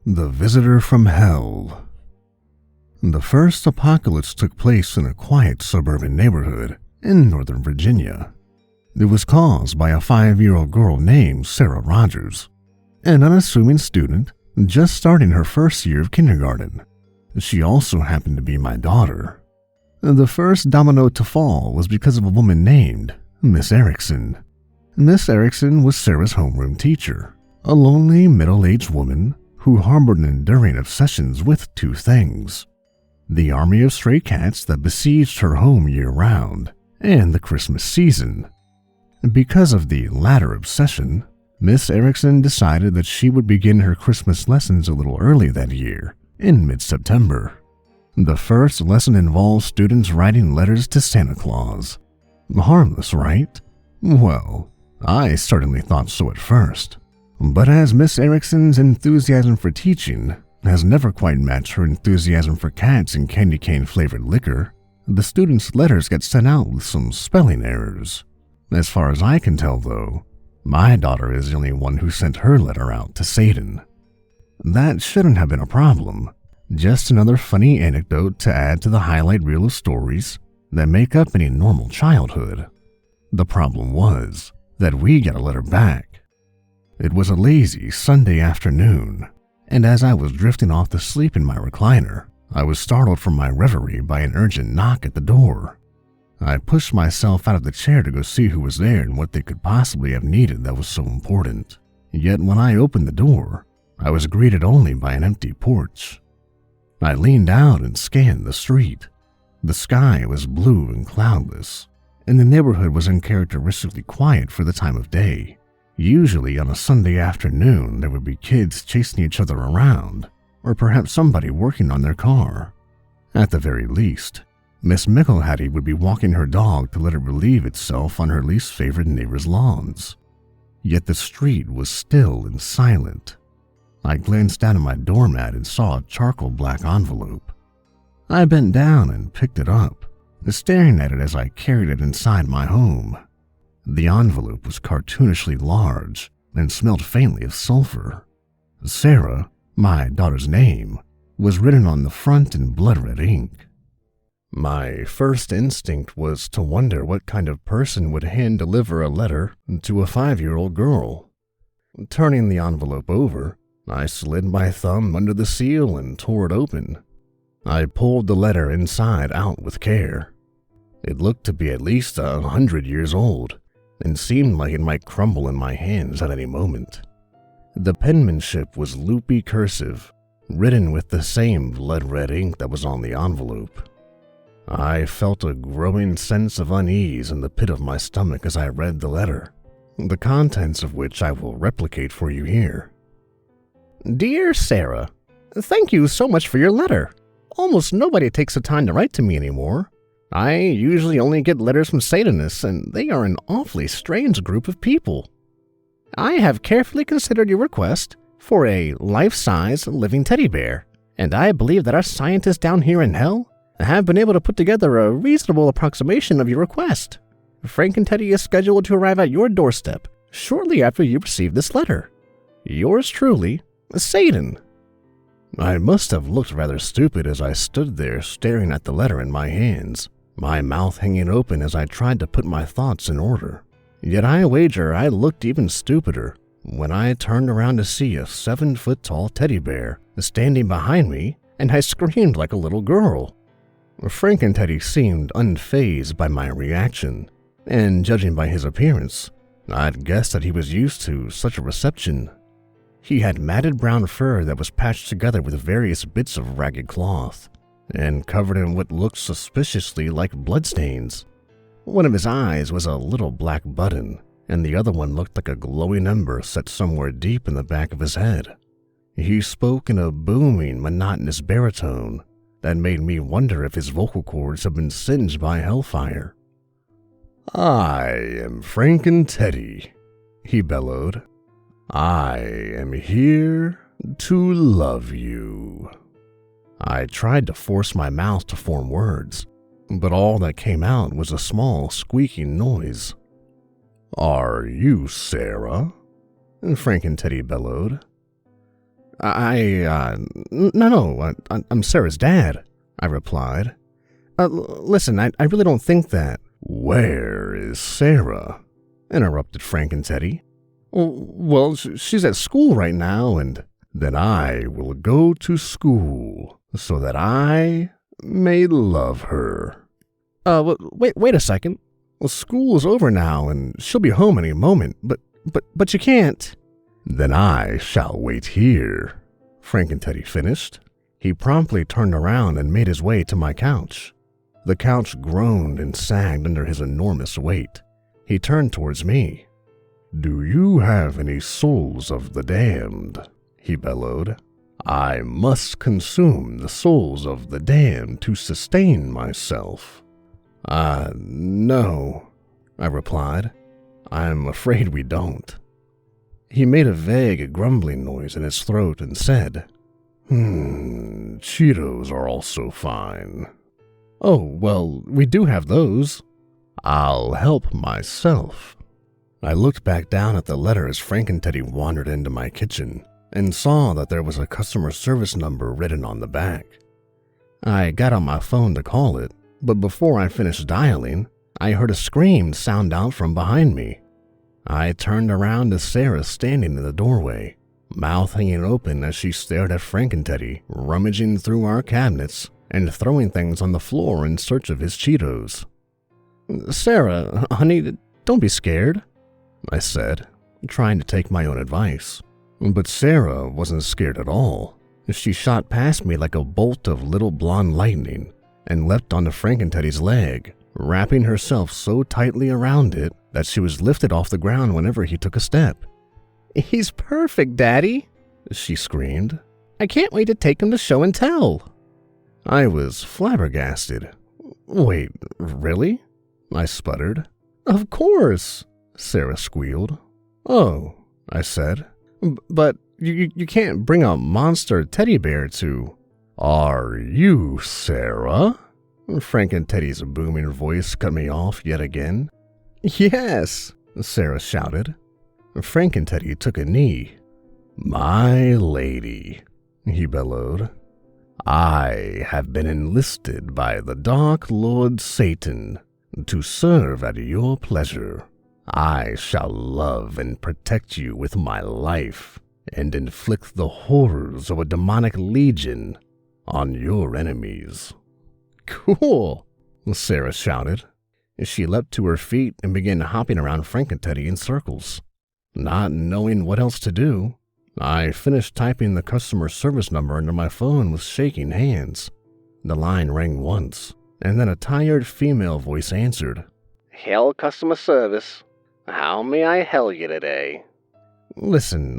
The Visitor from Hell. The first apocalypse took place in a quiet suburban neighborhood in Northern Virginia. It was caused by a 5-year-old girl named Sarah Rogers, an unassuming student just starting her first year of kindergarten. She also happened to be my daughter. The first domino to fall was because of a woman named Miss Erickson. Miss Erickson was Sarah's homeroom teacher, a lonely middle-aged woman who harbored an enduring obsession with two things: the army of stray cats that besieged her home year-round, and the Christmas season. Because of the latter obsession, Miss Erickson decided that she would begin her Christmas lessons a little early that year, in mid-September. The first lesson involved students writing letters to Santa Claus. Harmless, right? Well, I certainly thought so at first. But as Miss Erickson's enthusiasm for teaching has never quite matched her enthusiasm for cats and candy cane-flavored liquor, the students' letters get sent out with some spelling errors. As far as I can tell, though, my daughter is the only one who sent her letter out to Satan. That shouldn't have been a problem. Just another funny anecdote to add to the highlight reel of stories that make up any normal childhood. The problem was that we got a letter back. It was a lazy Sunday afternoon, and as I was drifting off to sleep in my recliner, I was startled from my reverie by an urgent knock at the door. I pushed myself out of the chair to go see who was there and what they could possibly have needed that was so important. Yet when I opened the door, I was greeted only by an empty porch. I leaned out and scanned the street. The sky was blue and cloudless, and the neighborhood was uncharacteristically quiet for the time of day. Usually on a Sunday afternoon, there would be kids chasing each other around, or perhaps somebody working on their car. At the very least, Miss Mickelhattie would be walking her dog to let it relieve itself on her least favorite neighbor's lawns. Yet the street was still and silent. I glanced down at my doormat and saw a charcoal black envelope. I bent down and picked it up, staring at it as I carried it inside my home. The envelope was cartoonishly large and smelled faintly of sulfur. Sarah, my daughter's name, was written on the front in blood-red ink. My first instinct was to wonder what kind of person would hand-deliver a letter to a 5-year-old girl. Turning the envelope over, I slid my thumb under the seal and tore it open. I pulled the letter inside out with care. It looked to be at least 100 years old, and seemed like it might crumble in my hands at any moment. The penmanship was loopy cursive, written with the same blood-red ink that was on the envelope. I felt a growing sense of unease in the pit of my stomach as I read the letter, the contents of which I will replicate for you here. Dear Sarah, thank you so much for your letter. Almost nobody takes the time to write to me anymore. I usually only get letters from Satanists, and they are an awfully strange group of people. I have carefully considered your request for a life-size living teddy bear, and I believe that our scientists down here in hell have been able to put together a reasonable approximation of your request. Frank and Teddy is scheduled to arrive at your doorstep shortly after you receive this letter. Yours truly, Satan. I must have looked rather stupid as I stood there staring at the letter in my hands, my mouth hanging open as I tried to put my thoughts in order. Yet I wager I looked even stupider when I turned around to see a 7-foot-tall teddy bear standing behind me, and I screamed like a little girl. Frank and Teddy seemed unfazed by my reaction, and judging by his appearance, I'd guessed that he was used to such a reception. He had matted brown fur that was patched together with various bits of ragged cloth, and covered in what looked suspiciously like bloodstains. One of his eyes was a little black button, and the other one looked like a glowing ember set somewhere deep in the back of his head. He spoke in a booming, monotonous baritone that made me wonder if his vocal cords had been singed by hellfire. I am Frank and Teddy, he bellowed. I am here to love you. I tried to force my mouth to form words, but all that came out was a small, squeaking noise. Are you Sarah? Frank and Teddy bellowed. I'm Sarah's dad, I replied. Listen, I really don't think that. Where is Sarah? Interrupted Frank and Teddy. Well, she's at school right now, and then I will go to school so that I may love her. Wait a second. Well, school's over now, and she'll be home any moment, but you can't. Then I shall wait here, Frank and Teddy finished. He promptly turned around and made his way to my couch. The couch groaned and sagged under his enormous weight. He turned towards me. Do you have any souls of the damned? He bellowed. I must consume the souls of the damned to sustain myself. No, I replied. I'm afraid we don't. He made a vague grumbling noise in his throat and said, Cheetos are also fine. Oh, well, we do have those. I'll help myself. I looked back down at the letter as Frank and Teddy wandered into my kitchen and saw that there was a customer service number written on the back. I got on my phone to call it, but before I finished dialing, I heard a scream sound out from behind me. I turned around to Sarah standing in the doorway, mouth hanging open as she stared at Frank and Teddy, rummaging through our cabinets and throwing things on the floor in search of his Cheetos. Sarah, honey, don't be scared, I said, trying to take my own advice. But Sarah wasn't scared at all. She shot past me like a bolt of little blonde lightning and leapt onto Frank and Teddy's leg, wrapping herself so tightly around it that she was lifted off the ground whenever he took a step. He's perfect, Daddy, she screamed. I can't wait to take him to show and tell. I was flabbergasted. Wait, really? I sputtered. Of course, Sarah squealed. Oh, I said. But you can't bring a monster teddy bear to... Are you Sarah? Frank and Teddy's booming voice cut me off yet again. Yes, Sarah shouted. Frank and Teddy took a knee. My lady, he bellowed. I have been enlisted by the Dark Lord Satan to serve at your pleasure. I shall love and protect you with my life and inflict the horrors of a demonic legion on your enemies. Cool, Sarah shouted. She leapt to her feet and began hopping around Frank and Teddy in circles. Not knowing what else to do, I finished typing the customer service number into my phone with shaking hands. The line rang once, and then a tired female voice answered. Hell customer service. How may I help you today? Listen,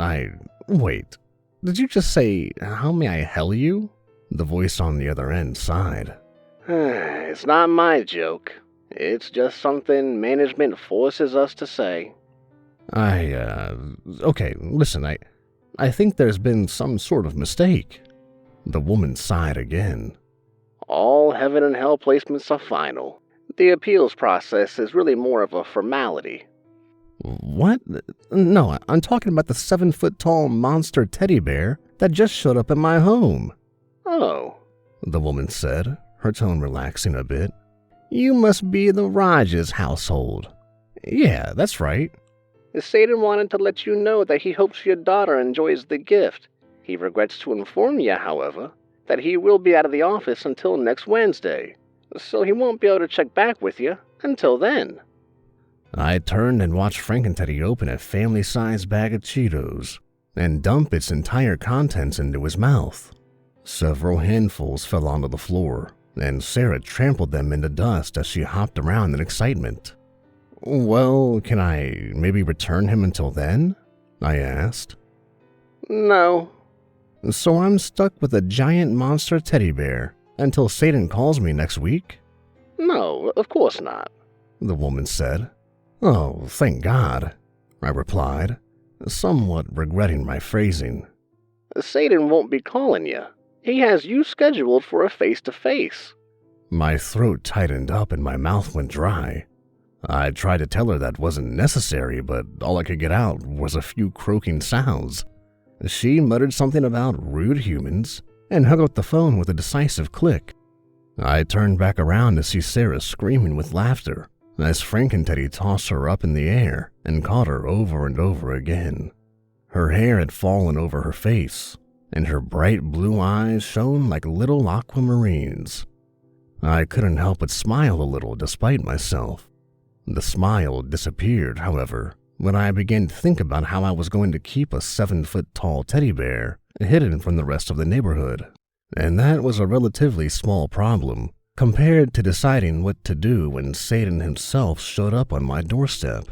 wait. Did you just say, how may I help you? The voice on the other end sighed. It's not my joke. It's just something management forces us to say. Okay, listen, I think there's been some sort of mistake. The woman sighed again. All heaven and hell placements are final. The appeals process is really more of a formality. What? No, I'm talking about the 7-foot-tall monster teddy bear that just showed up in my home. Oh, the woman said, her tone relaxing a bit. You must be the Rogers household. Yeah, that's right. Satan wanted to let you know that he hopes your daughter enjoys the gift. He regrets to inform you, however, that he will be out of the office until next Wednesday, so he won't be able to check back with you until then. I turned and watched Frank and Teddy open a family-sized bag of Cheetos and dump its entire contents into his mouth. Several handfuls fell onto the floor, and Sarah trampled them into dust as she hopped around in excitement. Well, can I maybe return him until then? I asked. No. So I'm stuck with a giant monster teddy bear until Satan calls me next week? No, of course not, the woman said. Oh, thank God, I replied, somewhat regretting my phrasing. Satan won't be calling you. He has you scheduled for a face-to-face. My throat tightened up and my mouth went dry. I tried to tell her that wasn't necessary, but all I could get out was a few croaking sounds. She muttered something about rude humans and hung up the phone with a decisive click. I turned back around to see Sarah screaming with laughter as Frank and Teddy tossed her up in the air and caught her over and over again. Her hair had fallen over her face, and her bright blue eyes shone like little aquamarines. I couldn't help but smile a little despite myself. The smile disappeared, however, when I began to think about how I was going to keep a 7-foot-tall teddy bear hidden from the rest of the neighborhood. And that was a relatively small problem compared to deciding what to do when Satan himself showed up on my doorstep.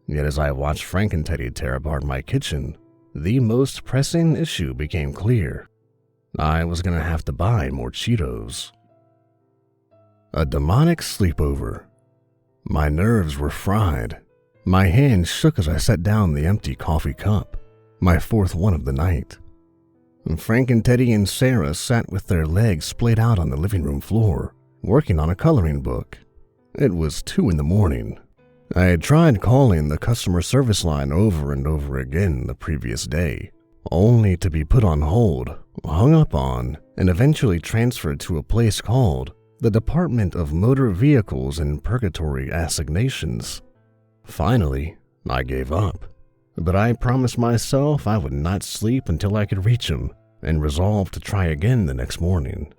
Yet as I watched Frank and Teddy tear apart my kitchen, the most pressing issue became clear. I was going to have to buy more Cheetos. A demonic sleepover. My nerves were fried. My hand shook as I set down the empty coffee cup, my fourth one of the night. Frank and Teddy and Sarah sat with their legs splayed out on the living room floor, working on a coloring book. It was 2 a.m. I had tried calling the customer service line over and over again the previous day, only to be put on hold, hung up on, and eventually transferred to a place called the Department of Motor Vehicles and Purgatory Assignations. Finally, I gave up, but I promised myself I would not sleep until I could reach him, and resolved to try again the next morning.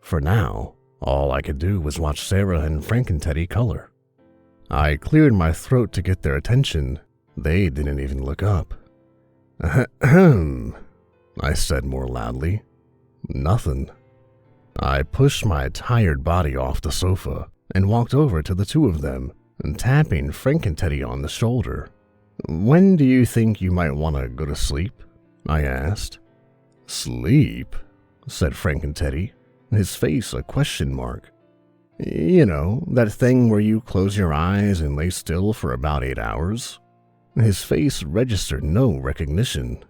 For now, all I could do was watch Sarah and Frank and Teddy color. I cleared my throat to get their attention. They didn't even look up. Ahem, I said more loudly. Nothing. I pushed my tired body off the sofa and walked over to the two of them, tapping Frank and Teddy on the shoulder. When do you think you might want to go to sleep? I asked. Sleep? Said Frank and Teddy, his face a question mark. You know, that thing where you close your eyes and lay still for about 8 hours? His face registered no recognition.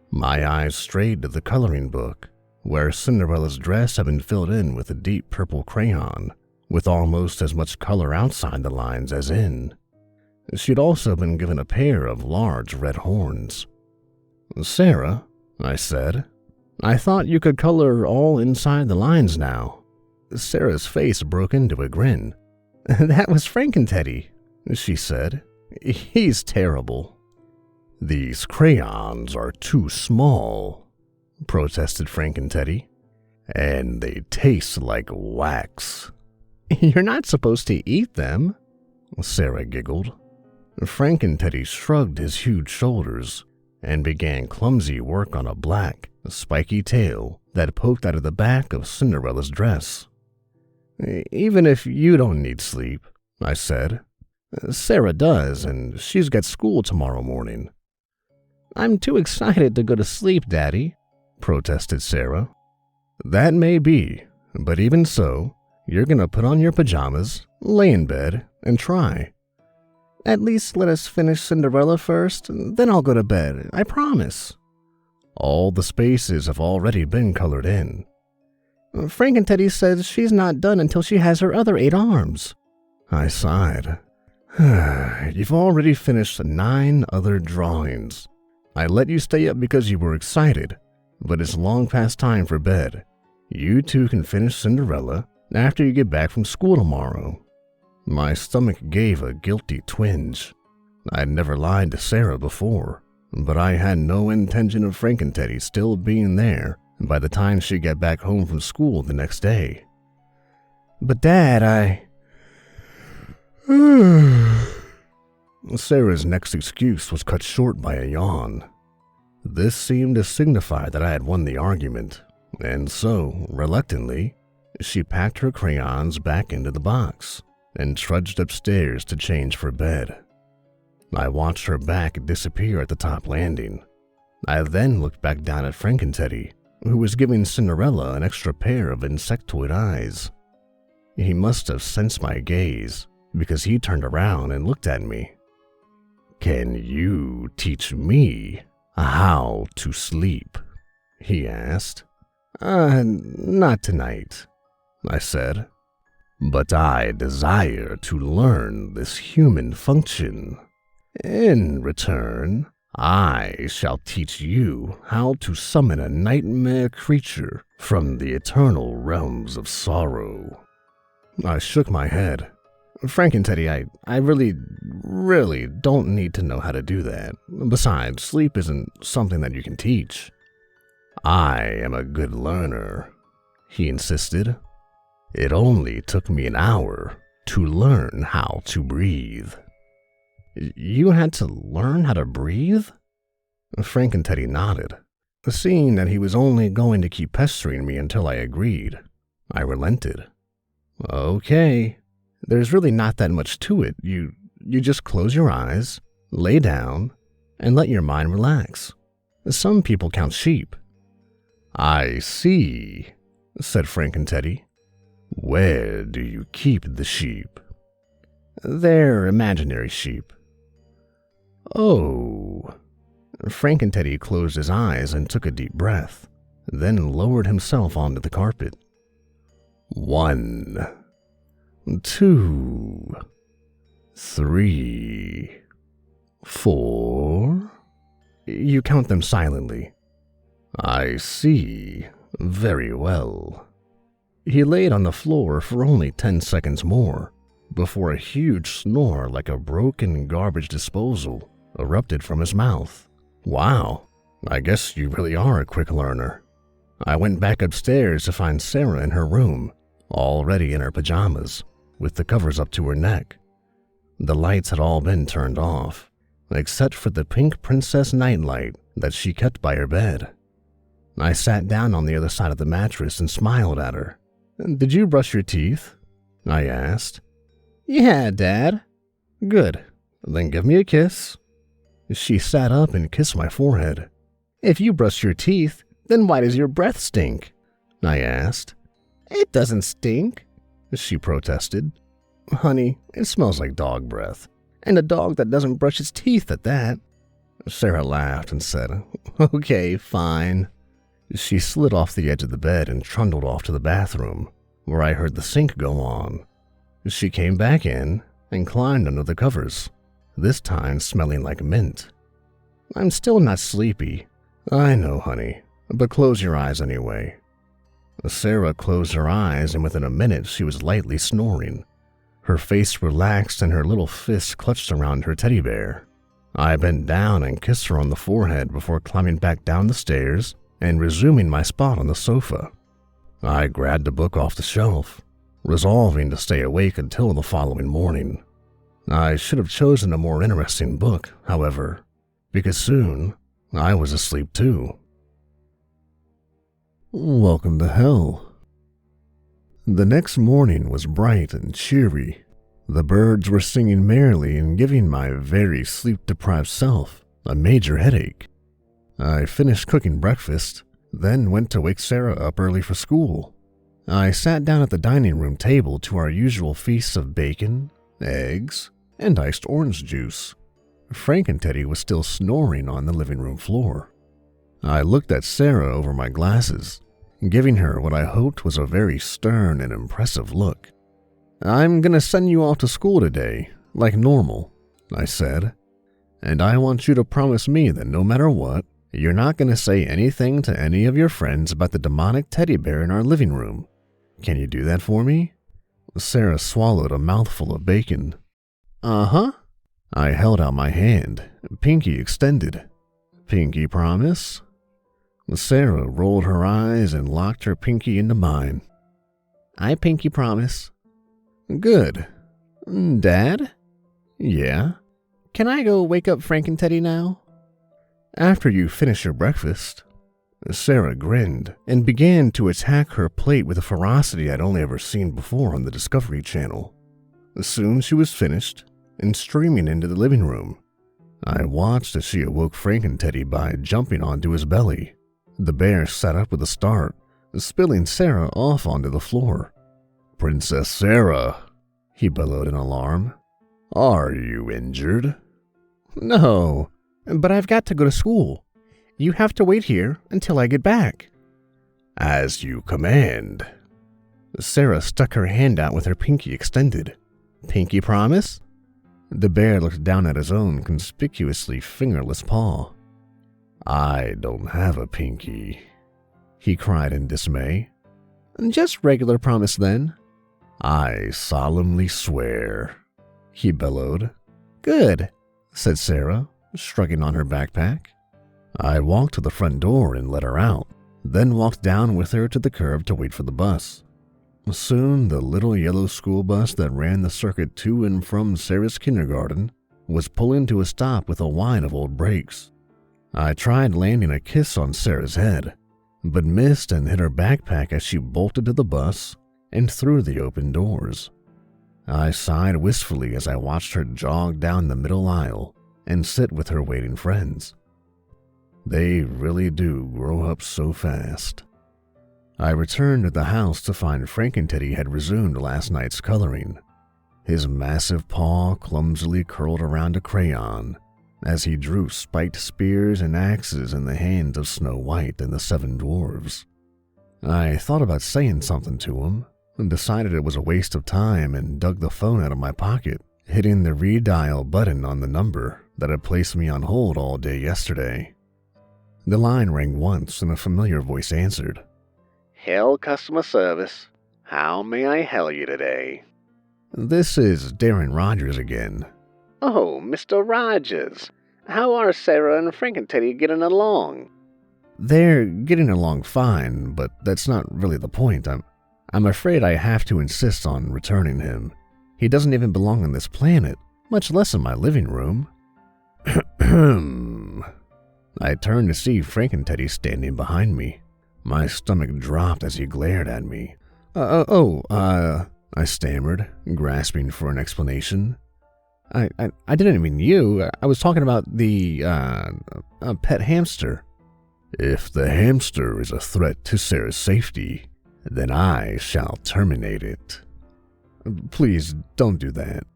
My eyes strayed to the coloring book, where Cinderella's dress had been filled in with a deep purple crayon, with almost as much color outside the lines as in. She'd also been given a pair of large red horns. Sarah, I said, I thought you could color all inside the lines now. Sarah's face broke into a grin. That was Frank and Teddy, she said. He's terrible. These crayons are too small, protested Frank and Teddy. And they taste like wax. You're not supposed to eat them, Sarah giggled. Frank and Teddy shrugged his huge shoulders and began clumsy work on a black, spiky tail that poked out of the back of Cinderella's dress. Even if you don't need sleep, I said. Sarah does, and she's got school tomorrow morning. I'm too excited to go to sleep, Daddy, protested Sarah. That may be, but even so, you're gonna put on your pajamas, lay in bed, and try. At least let us finish Cinderella first, then I'll go to bed, I promise. All the spaces have already been colored in. Frank and Teddy says she's not done until she has her other 8 arms. I sighed. You've already finished 9 other drawings. I let you stay up because you were excited, but it's long past time for bed. You two can finish Cinderella after you get back from school tomorrow. My stomach gave a guilty twinge. I'd never lied to Sarah before, but I had no intention of Frank and Teddy still being there by the time she got back home from school the next day. But Dad, Sarah's next excuse was cut short by a yawn. This seemed to signify that I had won the argument, and so, reluctantly, she packed her crayons back into the box and trudged upstairs to change for bed. I watched her back disappear at the top landing. I then looked back down at Frank and Teddy, who was giving Cinderella an extra pair of insectoid eyes. He must have sensed my gaze, because he turned around and looked at me. Can you teach me how to sleep? He asked. Not tonight, I said. But I desire to learn this human function. In return, I shall teach you how to summon a nightmare creature from the eternal realms of sorrow." I shook my head. "Frankenteddy, I really don't need to know how to do that. Besides, sleep isn't something that you can teach." "I am a good learner," he insisted. "It only took me an hour to learn how to breathe." "You had to learn how to breathe?" Frankenteddy nodded. Seeing that he was only going to keep pestering me until I agreed, I relented. "Okay, there's really not that much to it. You just close your eyes, lay down, and let your mind relax. Some people count sheep." "I see," said Frankenteddy. "Where do you keep the sheep?" "They're imaginary sheep." "Oh." Frankenteddy closed his eyes and took a deep breath, then lowered himself onto the carpet. 1, 2, 3, 4. You count them silently. "I see. Very well." He laid on the floor for only 10 seconds more, before a huge snore like a broken garbage disposal erupted from his mouth. "Wow, I guess you really are a quick learner." I went back upstairs to find Sarah in her room, already in her pajamas, with the covers up to her neck. The lights had all been turned off, except for the pink princess nightlight that she kept by her bed. I sat down on the other side of the mattress and smiled at her. "Did you brush your teeth?" I asked. "Yeah, Dad." "Good. Then give me a kiss." She sat up and kissed my forehead. "If you brush your teeth, then why does your breath stink?" I asked. "It doesn't stink," she protested. "Honey, it smells like dog breath, and a dog that doesn't brush its teeth at that." Sarah laughed and said, "Okay, fine." She slid off the edge of the bed and trundled off to the bathroom, where I heard the sink go on. She came back in and climbed under the covers, this time smelling like mint. "I'm still not sleepy." "I know, honey, but close your eyes anyway." Sarah closed her eyes, and within a minute she was lightly snoring. Her face relaxed and her little fist clutched around her teddy bear. I bent down and kissed her on the forehead before climbing back down the stairs and resuming my spot on the sofa. I grabbed a book off the shelf, resolving to stay awake until the following morning. I should have chosen a more interesting book, however, because soon I was asleep too. Welcome to hell. The next morning was bright and cheery. The birds were singing merrily and giving my very sleep-deprived self a major headache. I finished cooking breakfast, then went to wake Sarah up early for school. I sat down at the dining room table to our usual feasts of bacon, eggs, and iced orange juice. Frankenteddy was still snoring on the living room floor. I looked at Sarah over my glasses, giving her what I hoped was a very stern and impressive look. "I'm gonna send you off to school today, like normal," I said. "And I want you to promise me that no matter what, you're not gonna say anything to any of your friends about the demonic teddy bear in our living room. Can you do that for me?" Sarah swallowed a mouthful of bacon. "Uh-huh." I held out my hand, pinky extended. "Pinky promise?" Sarah rolled her eyes and locked her pinky into mine. "I pinky promise." "Good. Dad?" "Yeah?" "Can I go wake up Frankenteddy now?" "After you finish your breakfast." Sarah grinned and began to attack her plate with a ferocity I'd only ever seen before on the Discovery Channel. Soon she was finished and streaming into the living room. I watched as she awoke Frankenteddy by jumping onto his belly. The bear sat up with a start, spilling Sarah off onto the floor. "Princess Sarah," he bellowed in alarm. "Are you injured?" "No, but I've got to go to school. You have to wait here until I get back." "As you command." Sarah stuck her hand out with her pinky extended. "Pinky promise?" The bear looked down at his own conspicuously fingerless paw. "I don't have a pinky," he cried in dismay. "Just regular promise then." "I solemnly swear," he bellowed. "Good," said Sarah, shrugging on her backpack. I walked to the front door and let her out, then walked down with her to the curb to wait for the bus. Soon, the little yellow school bus that ran the circuit to and from Sarah's kindergarten was pulling to a stop with a whine of old brakes. I tried landing a kiss on Sarah's head, but missed and hit her backpack as she bolted to the bus and through the open doors. I sighed wistfully as I watched her jog down the middle aisle and sit with her waiting friends. They really do grow up so fast. I returned to the house to find Frankenteddy had resumed last night's coloring, his massive paw clumsily curled around a crayon as he drew spiked spears and axes in the hands of Snow White and the 7 dwarves. I thought about saying something to him and decided it was a waste of time and dug the phone out of my pocket, hitting the redial button on the number that had placed me on hold all day yesterday. The line rang once and a familiar voice answered. "Hell customer service. How may I help you today?" "This is Darren Rogers again." "Oh, Mr. Rogers. How are Sarah and Frankenteddy getting along?" "They're getting along fine, but that's not really the point. I'm afraid I have to insist on returning him. He doesn't even belong on this planet, much less in my living room." I turned to see Frankenteddy standing behind me. My stomach dropped as he glared at me. I stammered, grasping for an explanation. I didn't mean you. I was talking about the pet hamster." "If the hamster is a threat to Sarah's safety, then I shall terminate it." "Please don't do that."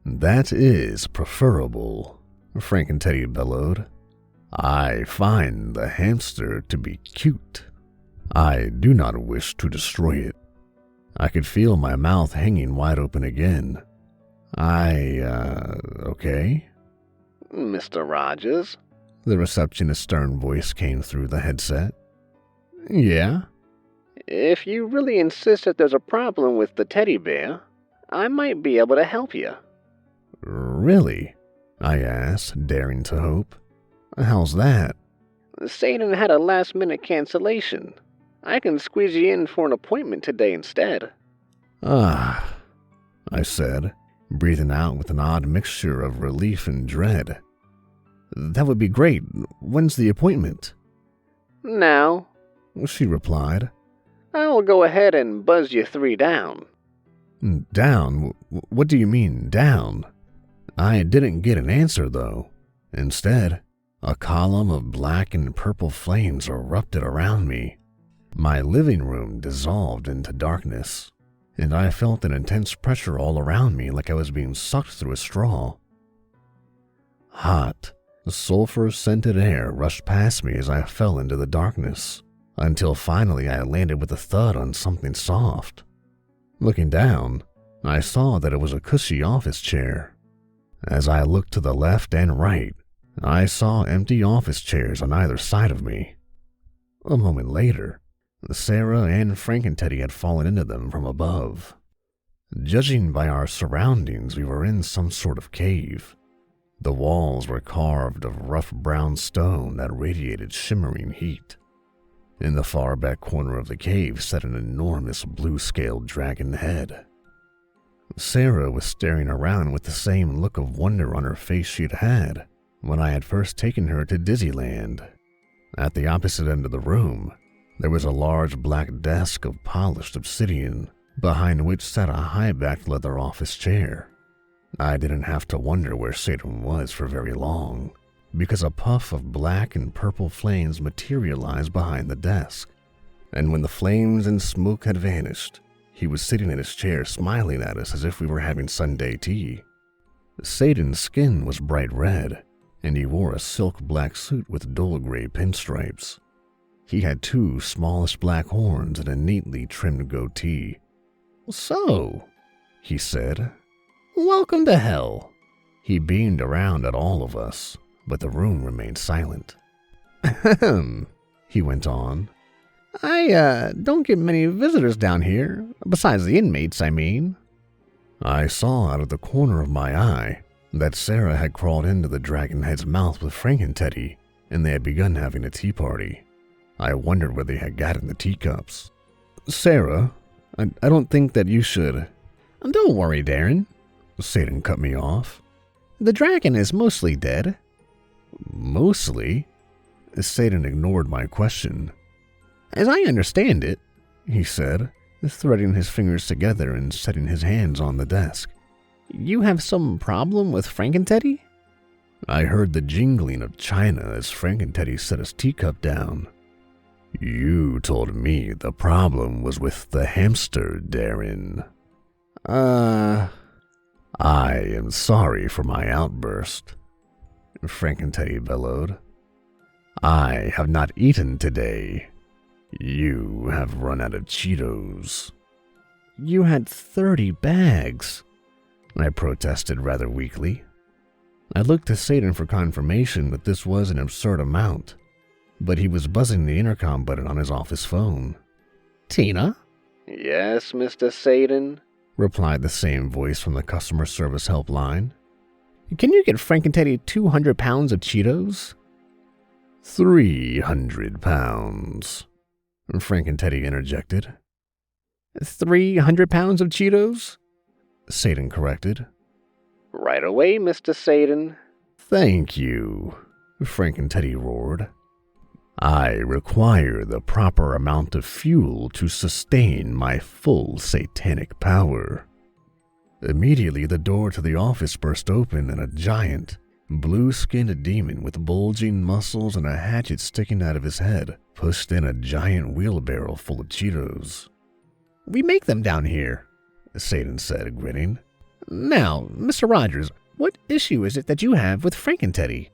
"That is preferable," Frankenteddy bellowed. "I find the hamster to be cute. I do not wish to destroy it." I could feel my mouth hanging wide open again. Okay?" "Mr. Rogers?" The receptionist's stern voice came through the headset. "Yeah?" "If you really insist that there's a problem with the teddy bear, I might be able to help you." "Really?" I asked, daring to hope. "How's that?" "Satan had a last-minute cancellation. I can squeeze you in for an appointment today instead." "Ah," I said, breathing out with an odd mixture of relief and dread. "That would be great. When's the appointment?" "Now," she replied. "I'll go ahead and buzz you 3 down." "Down? What do you mean, down?" I didn't get an answer, though. Instead, a column of black and purple flames erupted around me. My living room dissolved into darkness, and I felt an intense pressure all around me like I was being sucked through a straw. Hot, sulfur-scented air rushed past me as I fell into the darkness, until finally I landed with a thud on something soft. Looking down, I saw that it was a cushy office chair. As I looked to the left and right, I saw empty office chairs on either side of me. A moment later, Sarah and Frankenteddy had fallen into them from above. Judging by our surroundings, we were in some sort of cave. The walls were carved of rough brown stone that radiated shimmering heat. In the far back corner of the cave sat an enormous blue-scaled dragon head. Sarah was staring around with the same look of wonder on her face she'd had when I had first taken her to Disneyland. At the opposite end of the room, there was a large black desk of polished obsidian, behind which sat a high-backed leather office chair. I didn't have to wonder where Satan was for very long, because a puff of black and purple flames materialized behind the desk. And when the flames and smoke had vanished, he was sitting in his chair smiling at us as if we were having Sunday tea. Satan's skin was bright red, and he wore a silk black suit with dull gray pinstripes. He had 2 smallish black horns and a neatly trimmed goatee. "So," he said, "welcome to hell. He beamed around at all of us, but the room remained silent. He went on. I don't get many visitors down here, besides the inmates, I mean. I saw out of the corner of my eye that Sarah had crawled into the dragonhead's mouth with Frank and Teddy, and they had begun having a tea party. I wondered where they had gotten the teacups. Sarah, I don't think that you should. Don't worry, Darren. Satan cut me off. The dragon is mostly dead. Mostly? Satan ignored my question. As I understand it, he said, threading his fingers together and setting his hands on the desk. You have some problem with Frank and Teddy? I heard the jingling of china as Frank and Teddy set his teacup down. You told me the problem was with the hamster, Darren. I am sorry for my outburst, Frank and Teddy bellowed. I have not eaten today. You have run out of Cheetos. You had 30 bags, I protested rather weakly. I looked to Satan for confirmation that this was an absurd amount, but he was buzzing the intercom button on his office phone. Tina? Yes, Mr. Satan, replied the same voice from the customer service helpline. Can you get Frank and Teddy 200 pounds of Cheetos? 300 pounds, Frank and Teddy interjected. 300 pounds of Cheetos? Satan corrected. Right away, Mr. Satan. Thank you, Frank and Teddy roared. I require the proper amount of fuel to sustain my full satanic power. Immediately, the door to the office burst open and a giant, blue-skinned demon with bulging muscles and a hatchet sticking out of his head pushed in a giant wheelbarrow full of Cheetos. We make them down here, Satan said, grinning. Now, Mr. Rogers, what issue is it that you have with Frank and Teddy?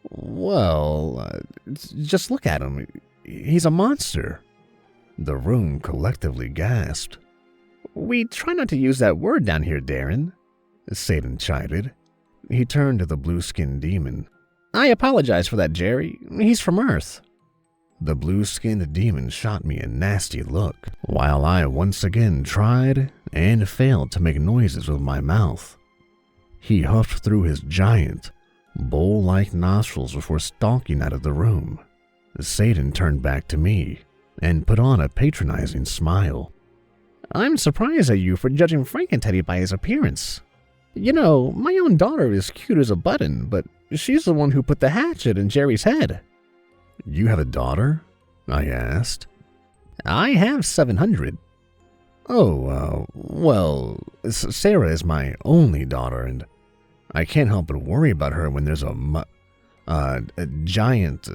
Well, just look at him. He's a monster. The room collectively gasped. We try not to use that word down here, Darren, Satan chided. He turned to the blue-skinned demon. I apologize for that, Jerry. He's from Earth. The blue-skinned demon shot me a nasty look, while I once again tried and failed to make noises with my mouth. He huffed through his giant, bowl-like nostrils before stalking out of the room. Satan turned back to me and put on a patronizing smile. I'm surprised at you for judging Frank and Teddy by his appearance. You know, my own daughter is cute as a button, but she's the one who put the hatchet in Jerry's head. You have a daughter? I asked. I have 700. Oh, well, Sarah is my only daughter, and I can't help but worry about her when there's a giant,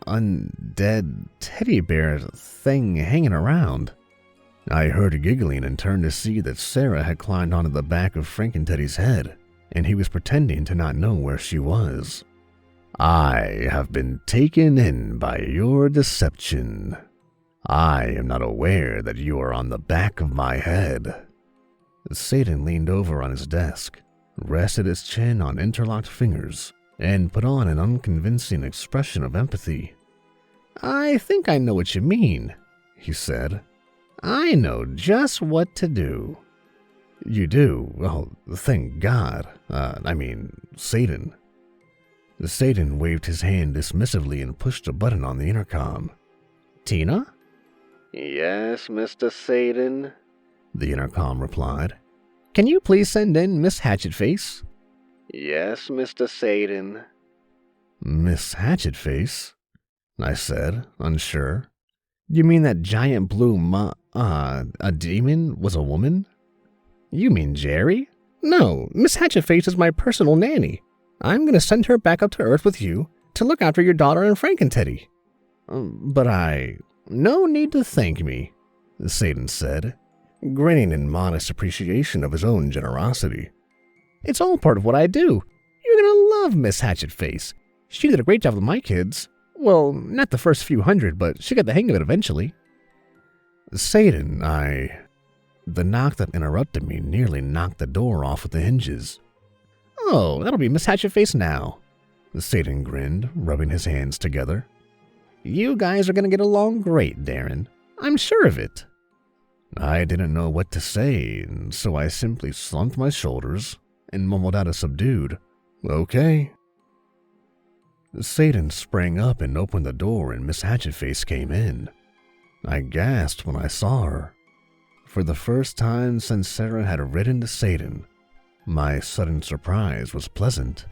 undead teddy bear thing hanging around. I heard giggling and turned to see that Sarah had climbed onto the back of Frank and Teddy's head, and he was pretending to not know where she was. I have been taken in by your deception. I am not aware that you are on the back of my head. Satan leaned over on his desk, rested his chin on interlocked fingers, and put on an unconvincing expression of empathy. I think I know what you mean, he said. I know just what to do. You do? Well, thank God. Satan. Satan waved his hand dismissively and pushed a button on the intercom. Tina? Yes, Mr. Satan, the intercom replied. Can you please send in Miss Hatchetface? Yes, Mr. Satan. Miss Hatchetface? I said, unsure. You mean that giant blue a demon was a woman? You mean Jerry? No, Miss Hatchetface is my personal nanny. I'm going to send her back up to Earth with you to look after your daughter and Frank and Teddy. No need to thank me, Satan said, grinning in modest appreciation of his own generosity. It's all part of what I do. You're going to love Miss Hatchetface. She did a great job with my kids. Well, not the first few hundred, but she got the hang of it eventually. Satan, The knock that interrupted me nearly knocked the door off with the hinges. Oh, that'll be Miss Hatchetface now. Satan grinned, rubbing his hands together. You guys are going to get along great, Darren. I'm sure of it. I didn't know what to say, and so I simply slumped my shoulders and mumbled out a subdued, "Okay." Satan sprang up and opened the door, and Miss Hatchetface came in. I gasped when I saw her. For the first time since Sarah had ridden to Satan, my sudden surprise was pleasant.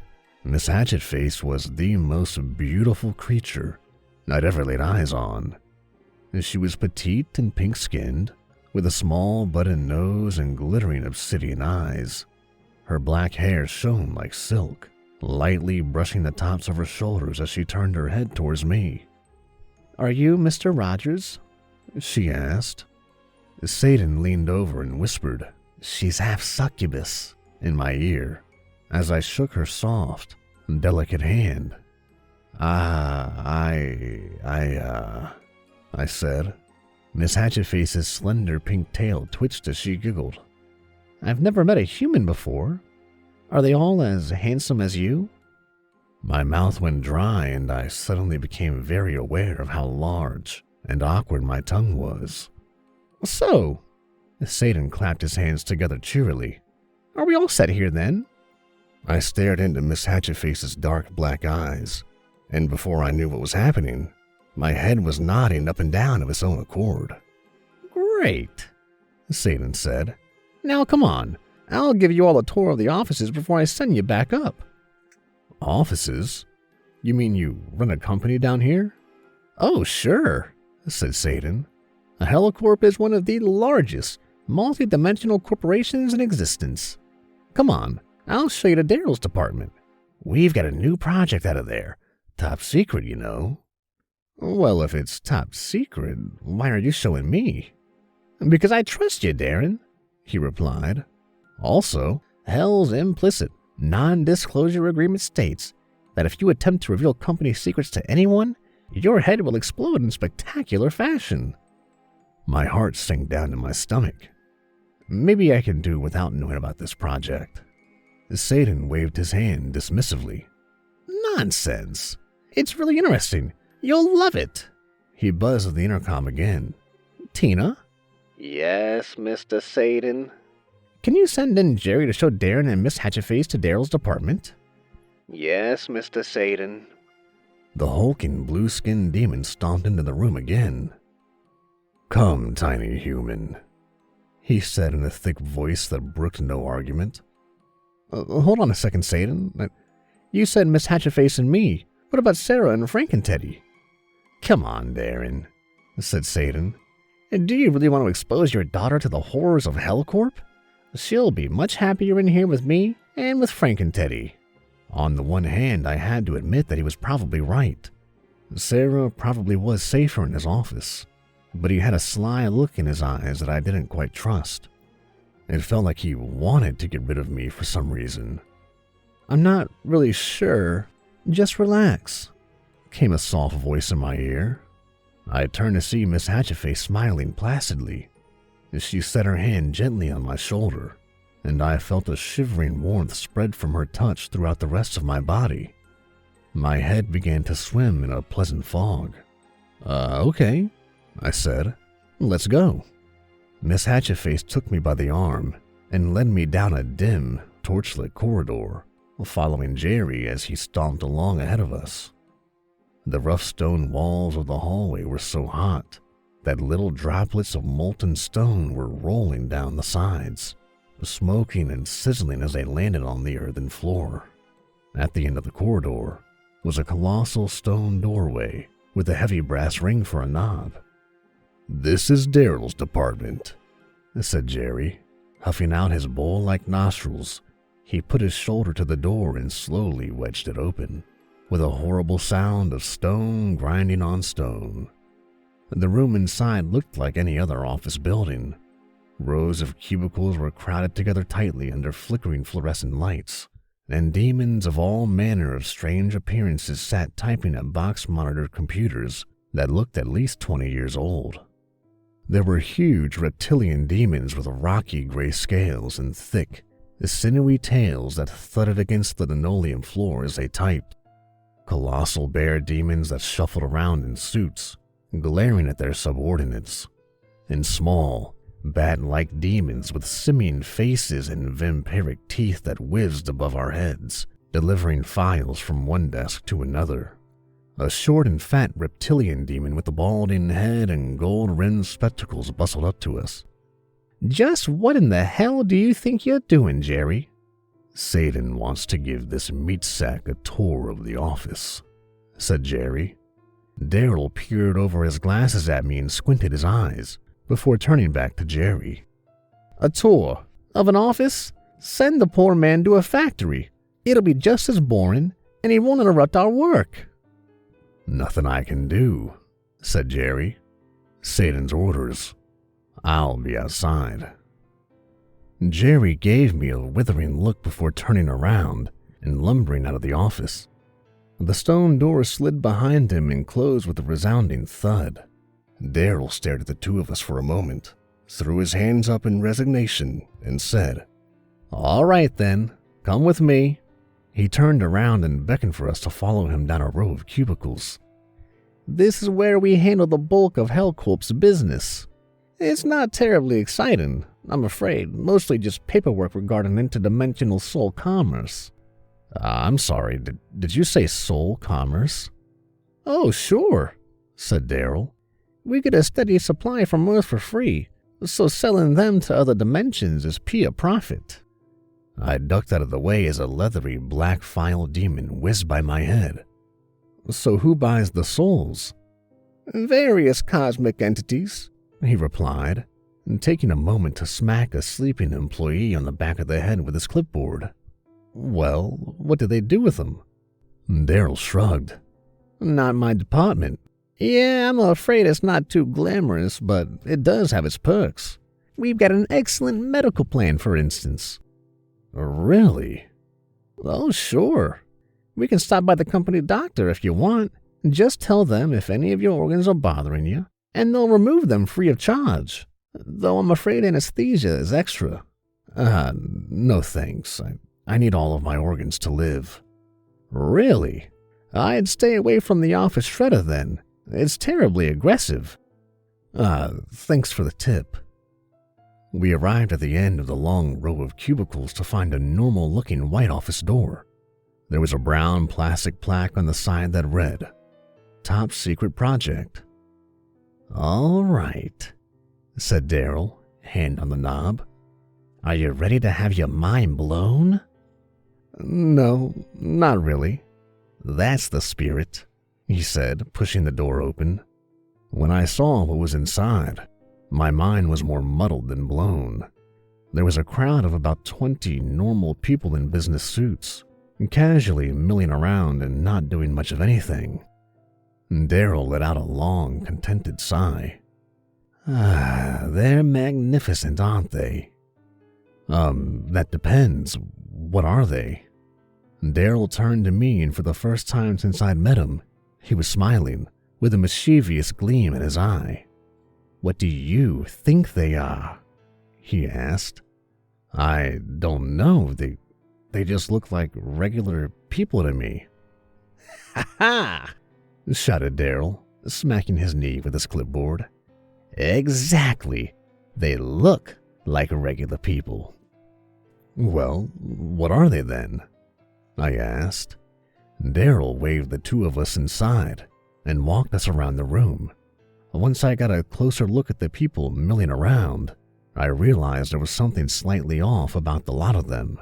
Miss Hatchetface was the most beautiful creature I'd ever laid eyes on. She was petite and pink-skinned, with a small button nose and glittering obsidian eyes. Her black hair shone like silk, lightly brushing the tops of her shoulders as she turned her head towards me. "Are you Mr. Rogers?" she asked. Satan leaned over and whispered, "She's half succubus," in my ear, as I shook her soft, delicate hand. I said. Miss Hatchetface's slender pink tail twitched as she giggled. "I've never met a human before. Are they all as handsome as you?" My mouth went dry, and I suddenly became very aware of how large and awkward my tongue was. "So," Satan clapped his hands together cheerily, "are we all set here then?" I stared into Miss Hatchetface's dark black eyes, and before I knew what was happening, my head was nodding up and down of its own accord. "Great," Satan said. "Now come on, I'll give you all a tour of the offices before I send you back up." "Offices? You mean you run a company down here?" "Oh, sure," said Satan. Helicorp is one of the largest multi-dimensional corporations in existence. Come on, I'll show you to Daryl's department. We've got a new project out of there. Top secret, you know." "Well, if it's top secret, why are you showing me?" "Because I trust you, Darren," he replied. "Also, Hell's implicit, non-disclosure agreement states that if you attempt to reveal company secrets to anyone, your head will explode in spectacular fashion." My heart sank down to my stomach. Maybe I can do without knowing about this project. Satan waved his hand dismissively. "Nonsense. It's really interesting. You'll love it." He buzzed the intercom again. "Tina?" "Yes, Mr. Satan." "Can you send in Jerry to show Darren and Miss Hatchetface to Daryl's department?" "Yes, Mr. Satan." The hulking blue-skinned demon stomped into the room again. "Come, tiny human," he said in a thick voice that brooked no argument. Hold on a second, Satan. You said Miss Hatchetface and me. What about Sarah and Frank and Teddy?" "Come on, Darren," said Satan. "Do you really want to expose your daughter to the horrors of Hellcorp? She'll be much happier in here with me and with Frank and Teddy." On the one hand, I had to admit that he was probably right. Sarah probably was safer in his office, but he had a sly look in his eyes that I didn't quite trust. It felt like he wanted to get rid of me for some reason. "I'm not really sure. Just relax," came a soft voice in my ear. I turned to see Miss Hatchetface smiling placidly. She set her hand gently on my shoulder, and I felt a shivering warmth spread from her touch throughout the rest of my body. My head began to swim in a pleasant fog. Okay," I said. "Let's go." Miss Hatchetface took me by the arm and led me down a dim, torchlit corridor, following Jerry as he stomped along ahead of us. The rough stone walls of the hallway were so hot that little droplets of molten stone were rolling down the sides, smoking and sizzling as they landed on the earthen floor. At the end of the corridor was a colossal stone doorway with a heavy brass ring for a knob. "This is Daryl's department," said Jerry, huffing out his bowl-like nostrils. He put his shoulder to the door and slowly wedged it open, with a horrible sound of stone grinding on stone. The room inside looked like any other office building. Rows of cubicles were crowded together tightly under flickering fluorescent lights, and demons of all manner of strange appearances sat typing at box-monitored computers that looked at least 20 years old. There were huge reptilian demons with rocky gray scales and thick, the sinewy tails that thudded against the linoleum floor as they typed, colossal bear demons that shuffled around in suits, glaring at their subordinates, and small, bat-like demons with simian faces and vampiric teeth that whizzed above our heads, delivering files from one desk to another. A short and fat reptilian demon with a balding head and gold-rimmed spectacles bustled up to us. "Just what in the hell do you think you're doing, Jerry?" "Satan wants to give this meat sack a tour of the office," said Jerry. Daryl peered over his glasses at me and squinted his eyes before turning back to Jerry. "A tour of an office? Send the poor man to a factory. It'll be just as boring, and he won't interrupt our work." "Nothing I can do," said Jerry. "Satan's orders. I'll be outside." Jerry gave me a withering look before turning around and lumbering out of the office. The stone door slid behind him and closed with a resounding thud. Daryl stared at the two of us for a moment, threw his hands up in resignation, and said, "All right then, come with me." He turned around and beckoned for us to follow him down a row of cubicles. "This is where we handle the bulk of Corp's business. It's not terribly exciting, I'm afraid, mostly just paperwork regarding interdimensional soul commerce." "I'm sorry, did you say soul commerce?" "Oh, sure," said Daryl. "We get a steady supply from Earth for free, so selling them to other dimensions is pure profit." I ducked out of the way as a leathery black file demon whizzed by my head. "So who buys the souls?" "Various cosmic entities," he replied, taking a moment to smack a sleeping employee on the back of the head with his clipboard. "Well, what do they do with them?" Daryl shrugged. "Not my department. Yeah, I'm afraid it's not too glamorous, but it does have its perks. We've got an excellent medical plan, for instance." "Really?" "Oh, sure. We can stop by the company doctor if you want. Just tell them if any of your organs are bothering you, and they'll remove them free of charge. Though I'm afraid anesthesia is extra." No thanks. I need all of my organs to live." "Really? I'd stay away from the office shredder then. It's terribly aggressive." Thanks for the tip." We arrived at the end of the long row of cubicles to find a normal-looking white office door. There was a brown plastic plaque on the side that read, "Top Secret Project." "All right," said Daryl, hand on the knob. "Are you ready to have your mind blown?" "No, not really." "That's the spirit," he said, pushing the door open. When I saw what was inside, my mind was more muddled than blown. There was a crowd of about 20 normal people in business suits, casually milling around and not doing much of anything. Daryl let out a long, contented sigh. They're magnificent, aren't they?" That depends. What are they?" Daryl turned to me, and for the first time since I'd met him, he was smiling, with a mischievous gleam in his eye. "What do you think they are?" he asked. "I don't know. They just look like regular people to me." "Ha ha!" shouted Daryl, smacking his knee with his clipboard. "Exactly. They look like regular people." "Well, what are they then?" I asked. Daryl waved the two of us inside and walked us around the room. Once I got a closer look at the people milling around, I realized there was something slightly off about the lot of them.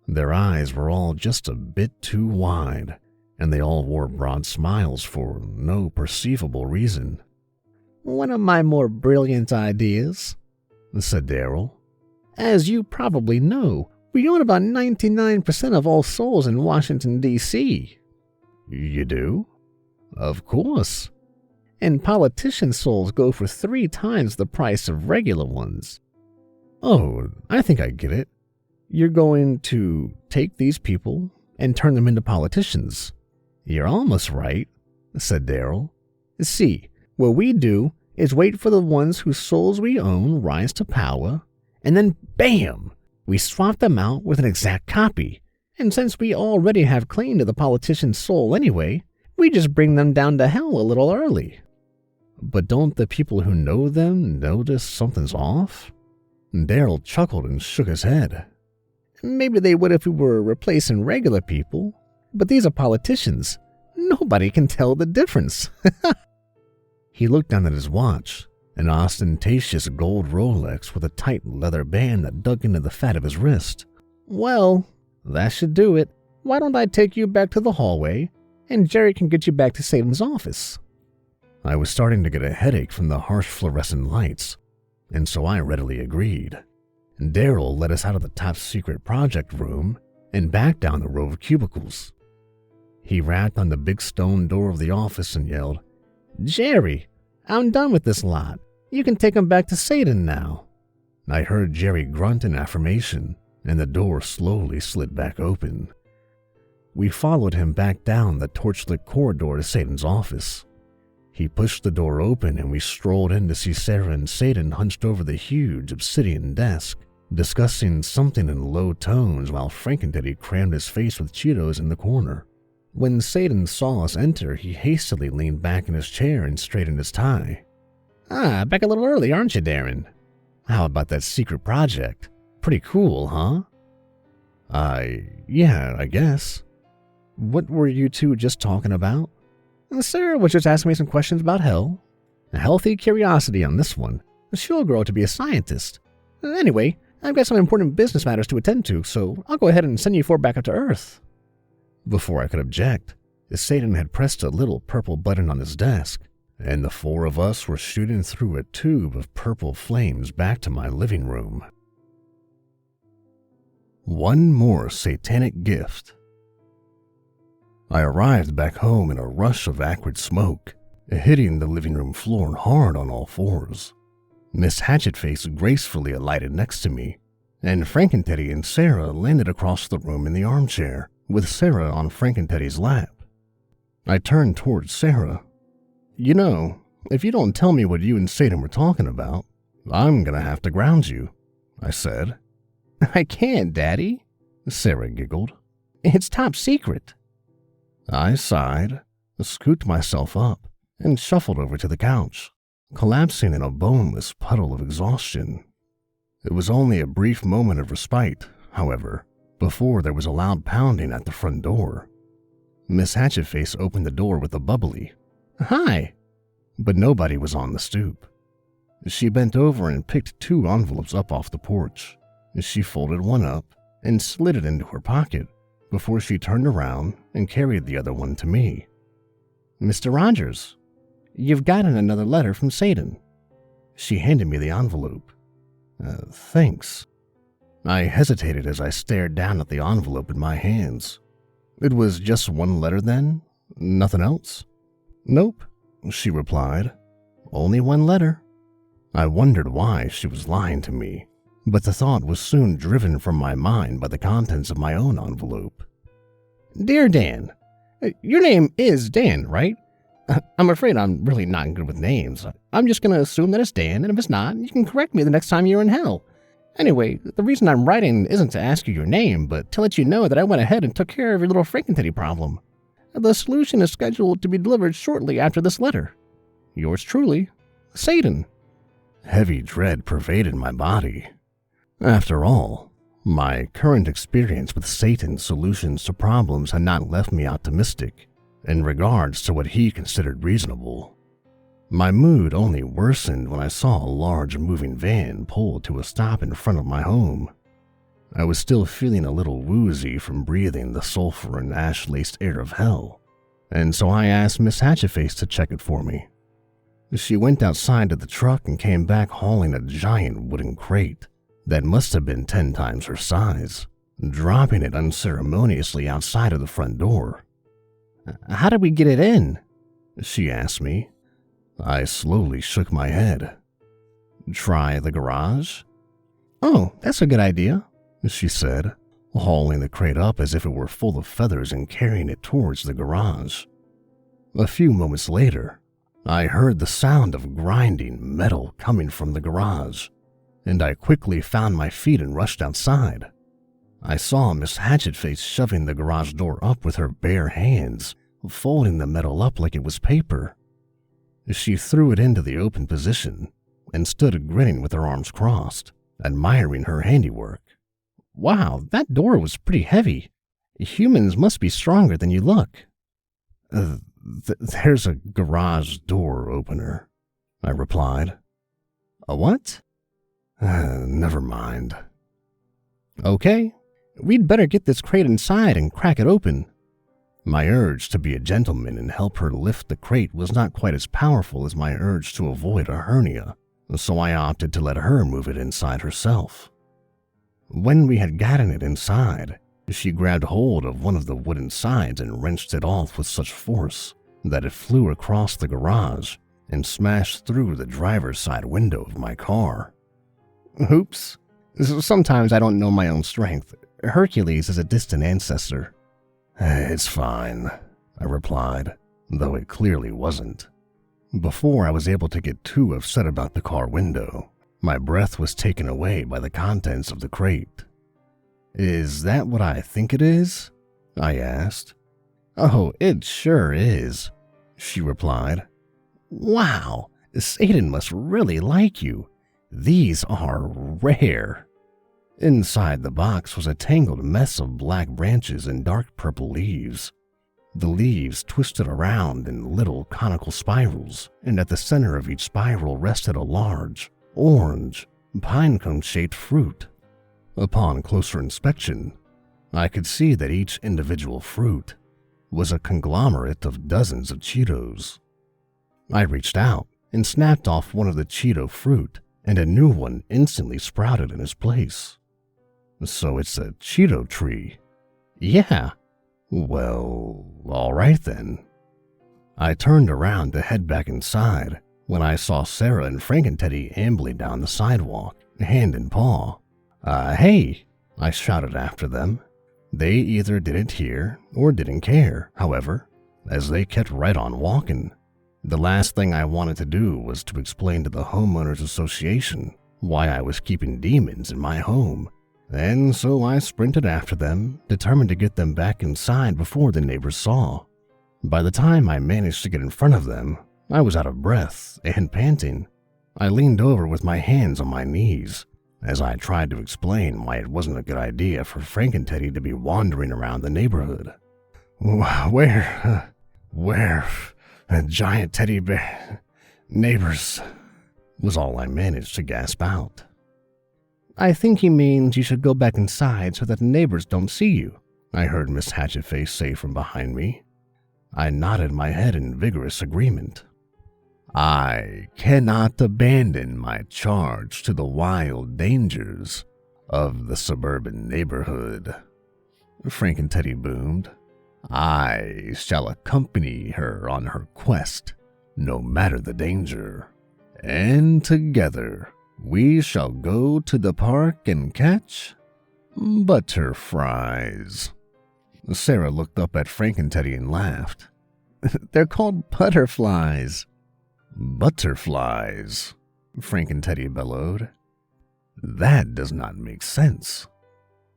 Their eyes were all just a bit too wide, and they all wore broad smiles for no perceivable reason. "One of my more brilliant ideas," said Daryl. "As you probably know, we own about 99% of all souls in Washington, D.C. "You do?" "Of course. And politician souls go for 3 times the price of regular ones." "Oh, I think I get it. You're going to take these people and turn them into politicians." "You're almost right," said Daryl. "See, what we do is wait for the ones whose souls we own rise to power, and then BAM! We swapped them out with an exact copy, and since we already have claim to the politician's soul anyway, we just bring them down to hell a little early." "But don't the people who know them notice something's off?" Daryl chuckled and shook his head. "Maybe they would if we were replacing regular people, but these are politicians. Nobody can tell the difference." He looked down at his watch, an ostentatious gold Rolex with a tight leather band that dug into the fat of his wrist. "Well, that should do it. Why don't I take you back to the hallway, and Jerry can get you back to Satan's office?" I was starting to get a headache from the harsh fluorescent lights, and so I readily agreed. Daryl led us out of the top-secret project room and back down the row of cubicles. He rapped on the big stone door of the office and yelled, "Jerry, I'm done with this lot. You can take him back to Satan now." I heard Jerry grunt in affirmation, and the door slowly slid back open. We followed him back down the torchlit corridor to Satan's office. He pushed the door open and we strolled in to see Sarah and Satan hunched over the huge obsidian desk, discussing something in low tones while Frankenteddy crammed his face with Cheetos in the corner. When Satan saw us enter, he hastily leaned back in his chair and straightened his tie. Back a little early, aren't you, Darren? How about that secret project? Pretty cool, huh?" Yeah, I guess." "What were you two just talking about?" "Sarah was just asking me some questions about hell. A healthy curiosity on this one. She'll grow to be a scientist. Anyway, I've got some important business matters to attend to, so I'll go ahead and send you four back up to Earth." Before I could object, Satan had pressed a little purple button on his desk, and the four of us were shooting through a tube of purple flames back to my living room. One more satanic gift. I arrived back home in a rush of acrid smoke, hitting the living room floor hard on all fours. Miss Hatchetface gracefully alighted next to me, and Frankenteddy and Sarah landed across the room in the armchair, with Sarah on Frankenteddy's lap. I turned towards Sarah. "You know, if you don't tell me what you and Satan were talking about, I'm gonna have to ground you," I said. "I can't, Daddy," Sarah giggled. "It's top secret." I sighed, scooped myself up, and shuffled over to the couch, collapsing in a boneless puddle of exhaustion. It was only a brief moment of respite, however, before there was a loud pounding at the front door. Miss Hatchetface opened the door with a bubbly, "Hi," but nobody was on the stoop. She bent over and picked 2 envelopes up off the porch. She folded one up and slid it into her pocket before she turned around and carried the other one to me. "Mr. Rogers, you've gotten another letter from Satan." She handed me the envelope. Thanks." I hesitated as I stared down at the envelope in my hands. It was just one letter then? Nothing else? "Nope," she replied. "Only one letter." I wondered why she was lying to me, but the thought was soon driven from my mind by the contents of my own envelope. "Dear Dan, your name is Dan, right? I'm afraid I'm really not good with names. I'm just going to assume that it's Dan, and if it's not, you can correct me the next time you're in hell. Anyway, the reason I'm writing isn't to ask you your name, but to let you know that I went ahead and took care of your little Frankenteddy problem. The solution is scheduled to be delivered shortly after this letter. Yours truly, Satan." Heavy dread pervaded my body. After all, my current experience with Satan's solutions to problems had not left me optimistic in regards to what he considered reasonable. My mood only worsened when I saw a large moving van pull to a stop in front of my home. I was still feeling a little woozy from breathing the sulfur and ash-laced air of hell, and so I asked Miss Hatchetface to check it for me. She went outside to the truck and came back hauling a giant wooden crate that must have been 10 times her size, dropping it unceremoniously outside of the front door. "How did we get it in?" she asked me. I slowly shook my head. "Try the garage?" "Oh, that's a good idea," she said, hauling the crate up as if it were full of feathers and carrying it towards the garage. A few moments later, I heard the sound of grinding metal coming from the garage, and I quickly found my feet and rushed outside. I saw Miss Hatchetface shoving the garage door up with her bare hands, folding the metal up like it was paper. She threw it into the open position and stood grinning with her arms crossed, admiring her handiwork. "Wow, that door was pretty heavy. Humans must be stronger than you look." There's a garage door opener," I replied. "A what?" Never mind." "Okay, we'd better get this crate inside and crack it open." My urge to be a gentleman and help her lift the crate was not quite as powerful as my urge to avoid a hernia, so I opted to let her move it inside herself. When we had gotten it inside, she grabbed hold of one of the wooden sides and wrenched it off with such force that it flew across the garage and smashed through the driver's side window of my car. "Oops. Sometimes I don't know my own strength. Hercules is a distant ancestor." "It's fine," I replied, though it clearly wasn't. Before I was able to get too upset about the car window, my breath was taken away by the contents of the crate. "Is that what I think it is?" I asked. "Oh, it sure is," she replied. "Wow, Satan must really like you. These are rare." Inside the box was a tangled mess of black branches and dark purple leaves. The leaves twisted around in little conical spirals, and at the center of each spiral rested a large, orange, pinecone-shaped fruit. Upon closer inspection, I could see that each individual fruit was a conglomerate of dozens of Cheetos. I reached out and snapped off one of the Cheeto fruit, and a new one instantly sprouted in its place. "So it's a Cheeto tree?" "Yeah." "Well, all right then." I turned around to head back inside when I saw Sarah and Frankenteddy ambling down the sidewalk, hand in paw. Hey," I shouted after them. They either didn't hear or didn't care, however, as they kept right on walking. The last thing I wanted to do was to explain to the homeowners association why I was keeping demons in my home, and so I sprinted after them, determined to get them back inside before the neighbors saw. By the time I managed to get in front of them, I was out of breath and panting. I leaned over with my hands on my knees as I tried to explain why it wasn't a good idea for Frankenteddy to be wandering around the neighborhood. Where, a giant teddy bear, neighbors, was all I managed to gasp out. "I think he means you should go back inside so that the neighbors don't see you," I heard Miss Hatchetface say from behind me. I nodded my head in vigorous agreement. "I cannot abandon my charge to the wild dangers of the suburban neighborhood," Frankenteddy boomed. "I shall accompany her on her quest, no matter the danger, and together we shall go to the park and catch butterflies." Sarah looked up at Frankenteddy and laughed. "They're called butterflies." "Butterflies," Frankenteddy bellowed. "That does not make sense.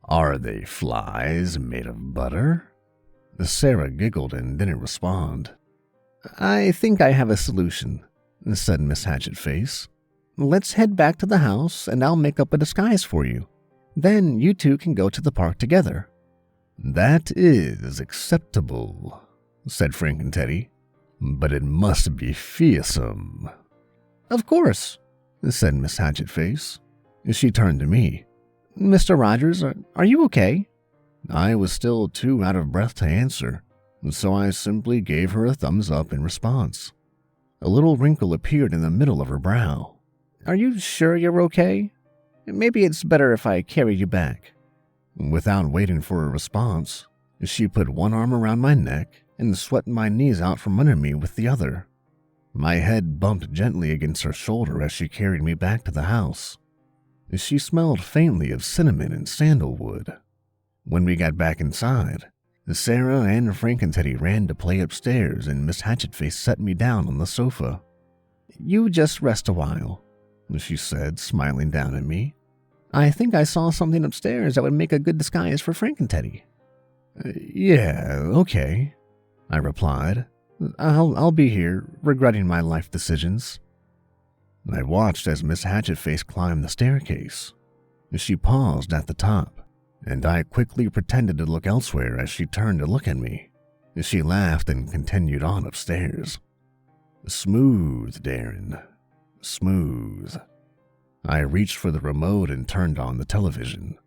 Are they flies made of butter?" Sarah giggled and didn't respond. "I think I have a solution," said Miss Hatchetface. "Let's head back to the house and I'll make up a disguise for you. Then you two can go to the park together." "That is acceptable," said Frankenteddy, "but it must be fearsome." "Of course," said Miss Hatchetface. She turned to me. "Mr. Rogers, are you okay?" I was still too out of breath to answer, so I simply gave her a thumbs up in response. A little wrinkle appeared in the middle of her brow. "Are you sure you're okay? Maybe it's better if I carry you back." Without waiting for a response, she put one arm around my neck and swept my knees out from under me with the other. My head bumped gently against her shoulder as she carried me back to the house. She smelled faintly of cinnamon and sandalwood. When we got back inside, Sarah and Frankenteddy ran to play upstairs and Miss Hatchetface set me down on the sofa. "You just rest a while," she said, smiling down at me. I think I saw something upstairs that would make a good disguise for Frank and Teddy. Yeah, okay, I replied. I'll be here, regretting my life decisions. I watched as Miss Hatchetface climbed the staircase. She paused at the top, and I quickly pretended to look elsewhere as she turned to look at me. She laughed and continued on upstairs. Smooth, Darren. Smooth. I reached for the remote and turned on the television.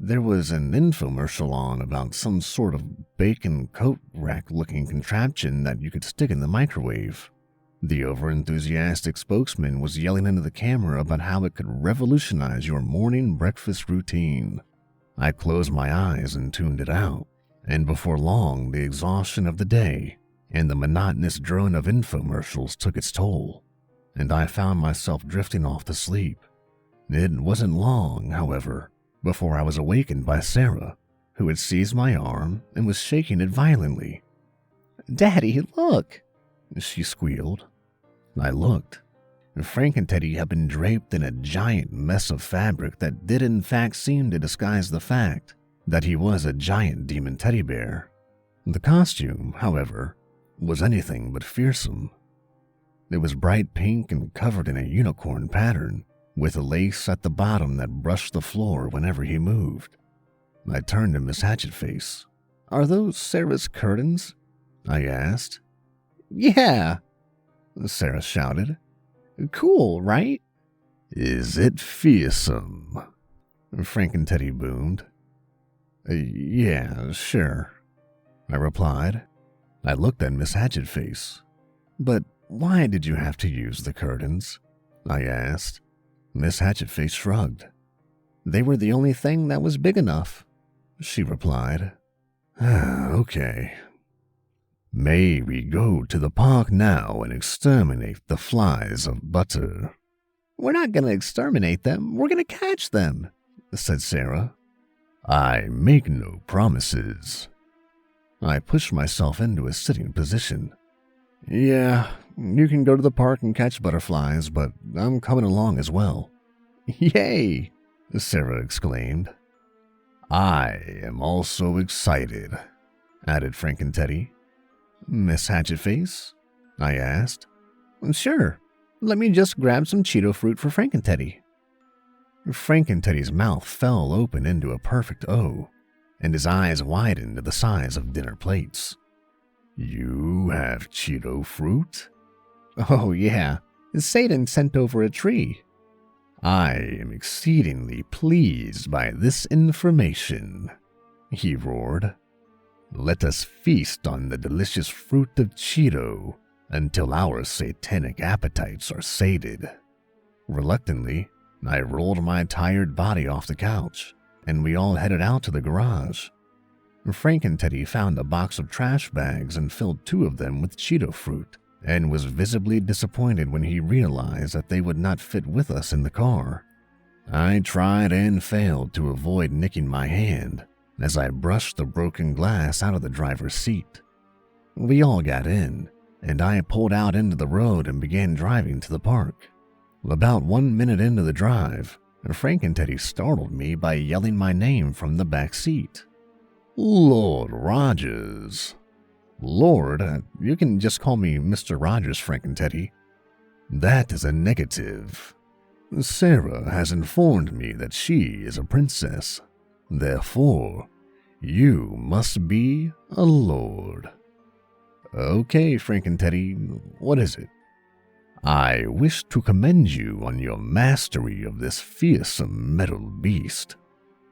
There was an infomercial on about some sort of bacon coat rack-looking contraption that you could stick in the microwave. The overenthusiastic spokesman was yelling into the camera about how it could revolutionize your morning breakfast routine. I closed my eyes and tuned it out, and before long, the exhaustion of the day and the monotonous drone of infomercials took its toll, and I found myself drifting off to sleep. It wasn't long, however, before I was awakened by Sarah, who had seized my arm and was shaking it violently. "Daddy, look!" she squealed. I looked. Frank and Teddy had been draped in a giant mess of fabric that did in fact seem to disguise the fact that he was a giant demon teddy bear. The costume, however, was anything but fearsome. It was bright pink and covered in a unicorn pattern, with a lace at the bottom that brushed the floor whenever he moved. I turned to Miss Hatchetface. "Are those Sarah's curtains?" I asked. "Yeah," Sarah shouted. "Cool, right?" "Is it fearsome?" Frank and Teddy boomed. Yeah, sure," I replied. I looked at Miss Hatchetface. "But why did you have to use the curtains?" I asked. Miss Hatchetface shrugged. "They were the only thing that was big enough," she replied. Okay. May we go to the park now and exterminate the flies of butter? "We're not going to exterminate them, we're going to catch them," said Sarah. "I make no promises." I pushed myself into a sitting position. "Yeah, you can go to the park and catch butterflies, but I'm coming along as well." "Yay!" Sarah exclaimed. "I am also excited," added Frank and Teddy. "Miss Hatchetface?" I asked. "Sure. Let me just grab some Cheeto fruit for Frank and Teddy." Frank and Teddy's mouth fell open into a perfect O, and his eyes widened to the size of dinner plates. "You have Cheeto fruit?" "Oh, yeah. Satan sent over a tree." "I am exceedingly pleased by this information," he roared. "Let us feast on the delicious fruit of Cheeto until our satanic appetites are sated." Reluctantly, I rolled my tired body off the couch, and we all headed out to the garage. Frank and Teddy found a box of trash bags and filled 2 of them with Cheeto fruit, and was visibly disappointed when he realized that they would not fit with us in the car. I tried and failed to avoid nicking my hand as I brushed the broken glass out of the driver's seat. We all got in, and I pulled out into the road and began driving to the park. About 1 minute into the drive, Frank and Teddy startled me by yelling my name from the back seat. "Lord Rogers." "Lord, you can just call me Mr. Rogers, Frank and Teddy." "That is a negative. Sarah has informed me that she is a princess. Therefore, you must be a lord." "Okay, Frank and Teddy, what is it?" "I wish to commend you on your mastery of this fearsome metal beast.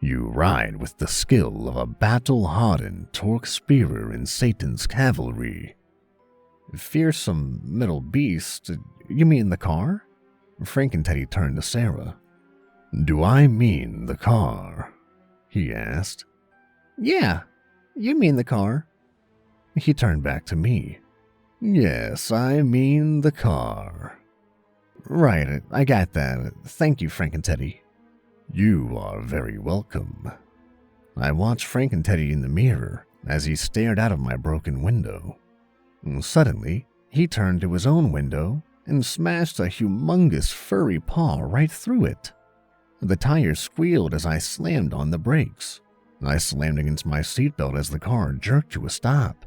You ride with the skill of a battle-hardened torque spearer in Satan's cavalry." "Fearsome metal beast? You mean the car?" Frank and Teddy turned to Sarah. "Do I mean the car?" he asked. "Yeah, you mean the car." He turned back to me. "Yes, I mean the car." "Right, I got that. Thank you, Frank and Teddy." "You are very welcome." I watched Frank and Teddy in the mirror as he stared out of my broken window. Suddenly, he turned to his own window and smashed a humongous furry paw right through it. The tire squealed as I slammed on the brakes. I slammed against my seatbelt as the car jerked to a stop.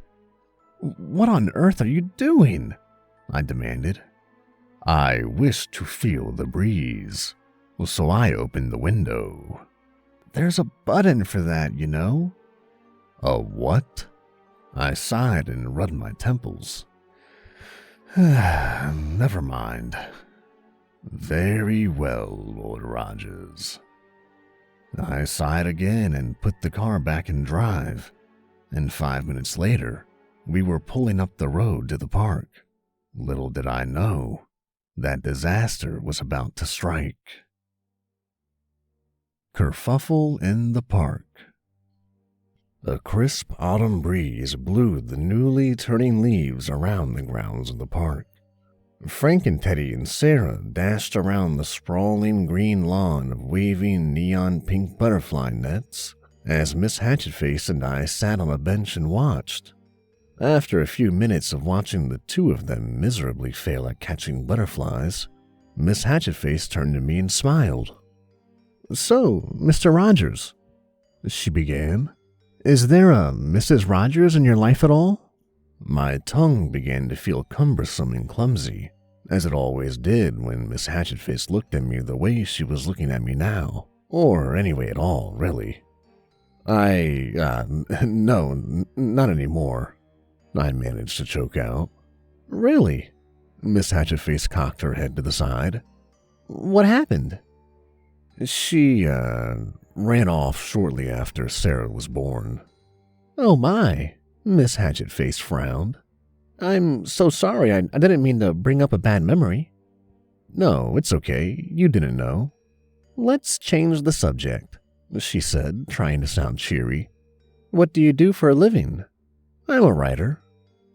"What on earth are you doing?" I demanded. "I wish to feel the breeze, so I opened the window." "There's a button for that, you know." "A what?" I sighed and rubbed my temples. "Never mind." "Very well, Lord Rogers." I sighed again and put the car back in drive, and 5 minutes later, we were pulling up the road to the park. Little did I know that disaster was about to strike. Kerfuffle in the Park. A crisp autumn breeze blew the newly turning leaves around the grounds of the park. Frank and Teddy and Sarah dashed around the sprawling green lawn of waving neon pink butterfly nets as Miss Hatchetface and I sat on a bench and watched. After a few minutes of watching the two of them miserably fail at catching butterflies, Miss Hatchetface turned to me and smiled. "So, Mr. Rogers," she began, "is there a Mrs. Rogers in your life at all?" My tongue began to feel cumbersome and clumsy, as it always did when Miss Hatchetface looked at me the way she was looking at me now, or any way at all, really. No, not anymore," I managed to choke out. "Really?" Miss Hatchetface cocked her head to the side. "What happened?" "She, ran off shortly after Sarah was born." "Oh my," Miss Hatchetface frowned. "I'm so sorry, I didn't mean to bring up a bad memory." "No, it's okay, you didn't know." "Let's change the subject," she said, trying to sound cheery. "What do you do for a living?" "I'm a writer."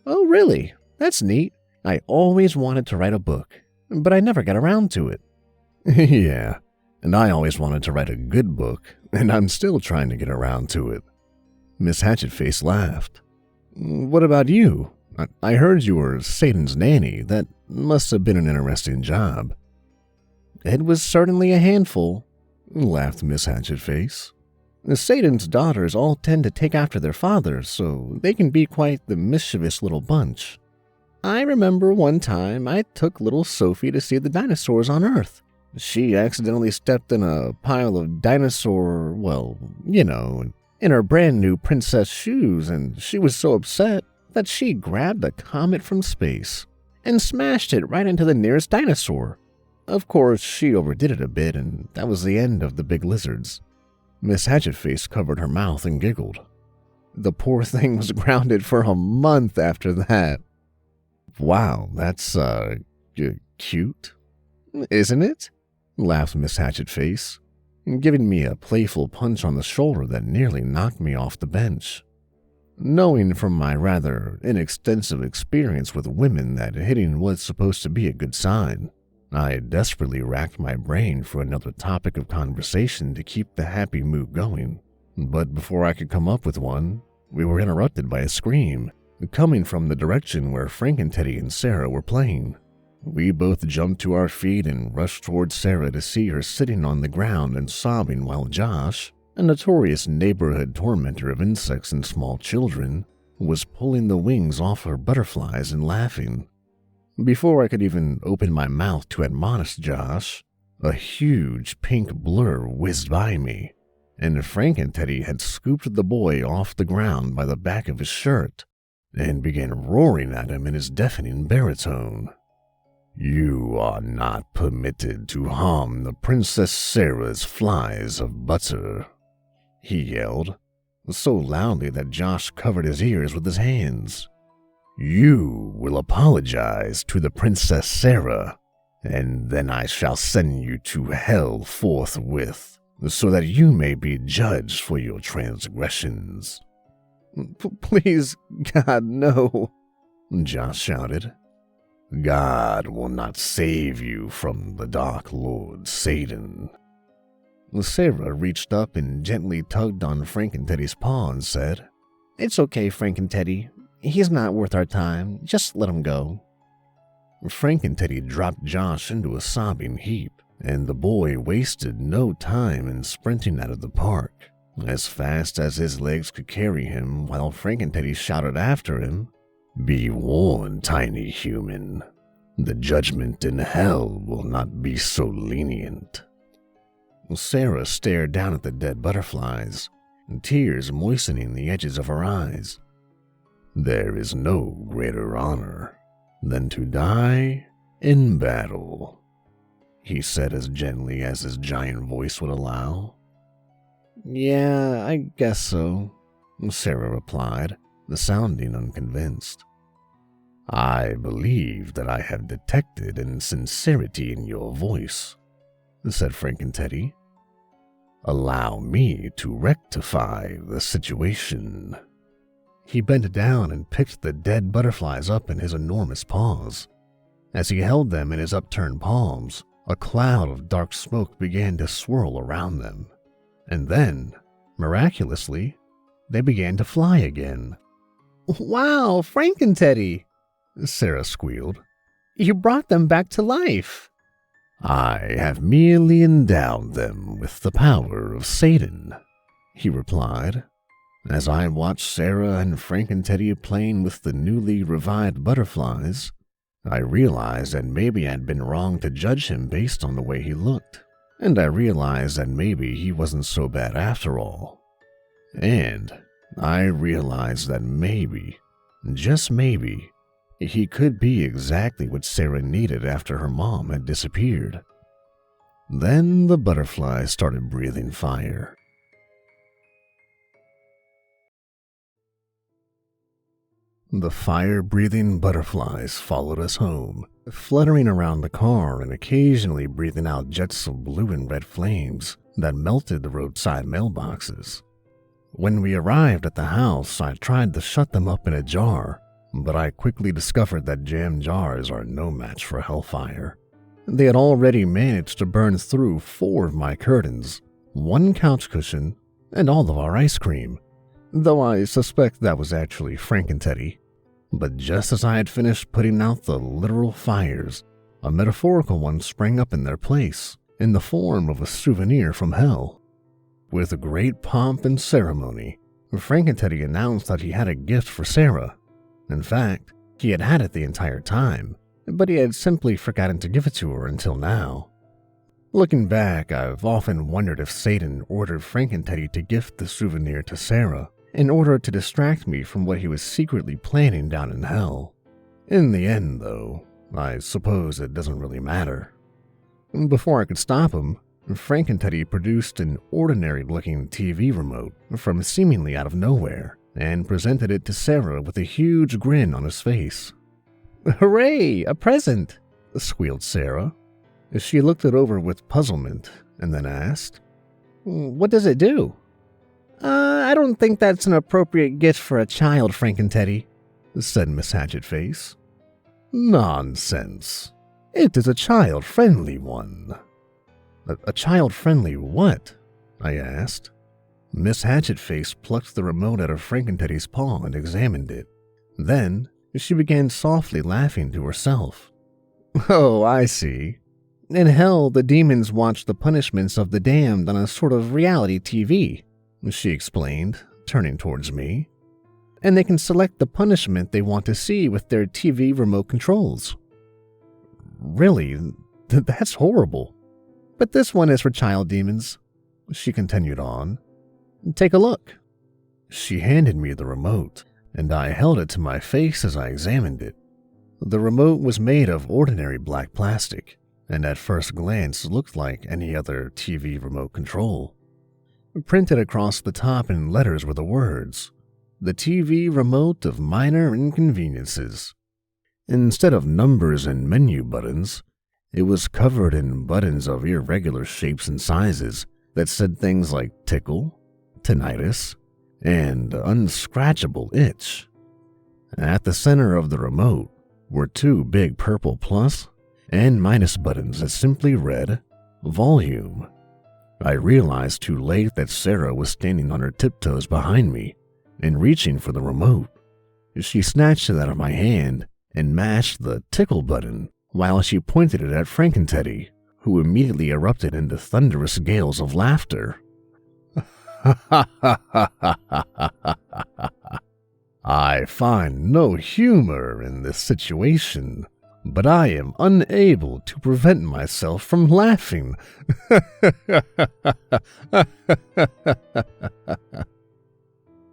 "Oh, really? That's neat. I always wanted to write a book, but I never got around to it." "Yeah, and I always wanted to write a good book, and I'm still trying to get around to it." Miss Hatchetface laughed. "What about you? I heard you were Satan's nanny. That must have been an interesting job." "It was certainly a handful," laughed Miss Hatchetface. "Satan's daughters all tend to take after their fathers, so they can be quite the mischievous little bunch. I remember one time I took little Sophie to see the dinosaurs on Earth. She accidentally stepped in a pile of dinosaur, well, you know, in her brand new princess shoes, and she was so upset that she grabbed a comet from space and smashed it right into the nearest dinosaur. Of course, she overdid it a bit, and that was the end of the big lizards." Miss Hatchetface covered her mouth and giggled. "The poor thing was grounded for a month after that." "Wow, that's, cute, isn't it?" laughed Miss Hatchetface, giving me a playful punch on the shoulder that nearly knocked me off the bench. Knowing from my rather inextensive experience with women that hitting was supposed to be a good sign, I desperately racked my brain for another topic of conversation to keep the happy mood going. But before I could come up with one, we were interrupted by a scream, coming from the direction where Frank and Teddy and Sarah were playing. We both jumped to our feet and rushed towards Sarah to see her sitting on the ground and sobbing while Josh, a notorious neighborhood tormentor of insects and small children, was pulling the wings off her butterflies and laughing. Before I could even open my mouth to admonish Josh, a huge pink blur whizzed by me, and Frank and Teddy had scooped the boy off the ground by the back of his shirt and began roaring at him in his deafening baritone. "You are not permitted to harm the Princess Sarah's flies of butter," he yelled, so loudly that Josh covered his ears with his hands. "You will apologize to the Princess Sarah, and then I shall send you to hell forthwith, so that you may be judged for your transgressions." "Please, God, no," Josh shouted. "God will not save you from the Dark Lord Satan." Sarah reached up and gently tugged on Frank and Teddy's paw and said, "It's okay, Frank and Teddy. He's not worth our time. Just let him go." Frank and Teddy dropped Josh into a sobbing heap, and the boy wasted no time in sprinting out of the park, as fast as his legs could carry him, while Frank and Teddy shouted after him, "Be warned, tiny human. The judgment in hell will not be so lenient." Sarah stared down at the dead butterflies, tears moistening the edges of her eyes. "There is no greater honor than to die in battle," he said as gently as his giant voice would allow. "Yeah, I guess so," Sarah replied, sounding unconvinced. "I believe that I have detected insincerity in your voice," said Frank and Teddy. "Allow me to rectify the situation." He bent down and picked the dead butterflies up in his enormous paws. As he held them in his upturned palms, a cloud of dark smoke began to swirl around them. And then, miraculously, they began to fly again. "Wow, Frank and Teddy!" Sarah squealed. "You brought them back to life." "I have merely endowed them with the power of Satan," he replied. As I watched Sarah and Frank and Teddy playing with the newly revived butterflies, I realized that maybe I'd been wrong to judge him based on the way he looked, and I realized that maybe he wasn't so bad after all. And I realized that maybe, just maybe, he could be exactly what Sarah needed after her mom had disappeared. Then the butterflies started breathing fire. The fire-breathing butterflies followed us home, fluttering around the car and occasionally breathing out jets of blue and red flames that melted the roadside mailboxes. When we arrived at the house, I tried to shut them up in a jar, but I quickly discovered that jam jars are no match for hellfire. They had already managed to burn through 4 of my curtains, 1 couch cushion, and all of our ice cream, though I suspect that was actually Frank and Teddy. But just as I had finished putting out the literal fires, a metaphorical one sprang up in their place, in the form of a souvenir from hell. With great pomp and ceremony, Frank and Teddy announced that he had a gift for Sarah. In fact, he had had it the entire time, but he had simply forgotten to give it to her until now. Looking back, I've often wondered if Satan ordered Frank and Teddy to gift the souvenir to Sarah in order to distract me from what he was secretly planning down in hell. In the end, though, I suppose it doesn't really matter. Before I could stop him, Frank and Teddy produced an ordinary-looking TV remote from seemingly out of nowhere and presented it to Sarah with a huge grin on his face. "Hooray, a present!" squealed Sarah. She looked it over with puzzlement and then asked, "What does it do?" I don't think that's an appropriate gift for a child, Frank and Teddy," said Miss Hatchetface. "Nonsense. It is a child-friendly one." A child-friendly what?" I asked. Miss Hatchetface plucked the remote out of Frank and Teddy's paw and examined it. Then she began softly laughing to herself. "Oh, I see. In hell, the demons watch the punishments of the damned on a sort of reality TV," she explained, turning towards me. "And they can select the punishment they want to see with their TV remote controls." "Really? That's horrible. But this one is for child demons," she continued on. "Take a look." She handed me the remote, and I held it to my face as I examined it. The remote was made of ordinary black plastic, and at first glance looked like any other TV remote control. Printed across the top in letters were the words, "The TV remote of minor inconveniences." Instead of numbers and menu buttons, it was covered in buttons of irregular shapes and sizes that said things like tickle, tinnitus, and unscratchable itch. At the center of the remote were 2 big purple plus and minus buttons that simply read, "Volume." I realized too late that Sarah was standing on her tiptoes behind me and reaching for the remote. She snatched it out of my hand and mashed the tickle button while she pointed it at Frankenteddy, who immediately erupted into thunderous gales of laughter. I find no humor in this situation, but I am unable to prevent myself from laughing.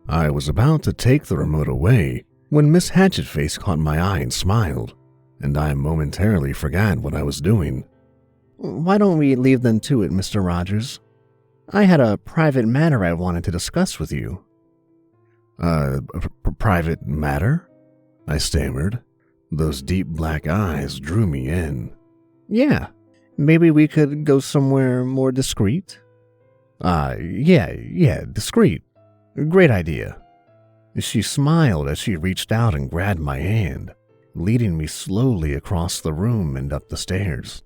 I was about to take the remote away when Miss Hatchetface caught my eye and smiled, and I momentarily forgot what I was doing. Why don't we leave them to it, Mr. Rogers? I had a private matter I wanted to discuss with you. Private matter? I stammered. Those deep black eyes drew me in. Yeah, maybe we could go somewhere more discreet? Yeah, discreet. Great idea. She smiled as she reached out and grabbed my hand, leading me slowly across the room and up the stairs.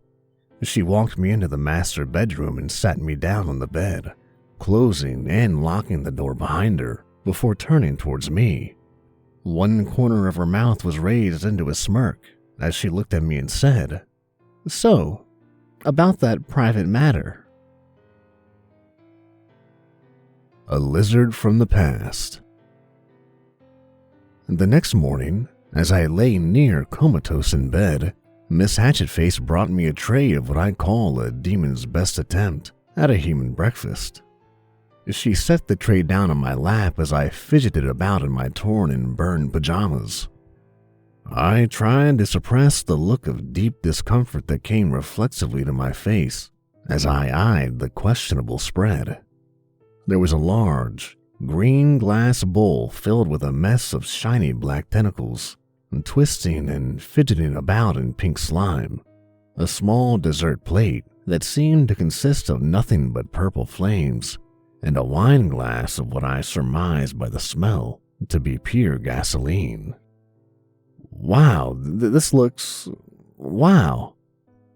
She walked me into the master bedroom and sat me down on the bed, closing and locking the door behind her before turning towards me. One corner of her mouth was raised into a smirk as she looked at me and said, "So, about that private matter." A lizard from the past. The next morning, as I lay near comatose in bed, Miss Hatchetface brought me a tray of what I call a demon's best attempt at a human breakfast. She set the tray down on my lap as I fidgeted about in my torn and burned pajamas. I tried to suppress the look of deep discomfort that came reflexively to my face as I eyed the questionable spread. There was a large, green glass bowl filled with a mess of shiny black tentacles, twisting and fidgeting about in pink slime, a small dessert plate that seemed to consist of nothing but purple flames, and a wine glass of what I surmised by the smell to be pure gasoline. Wow, this looks... wow.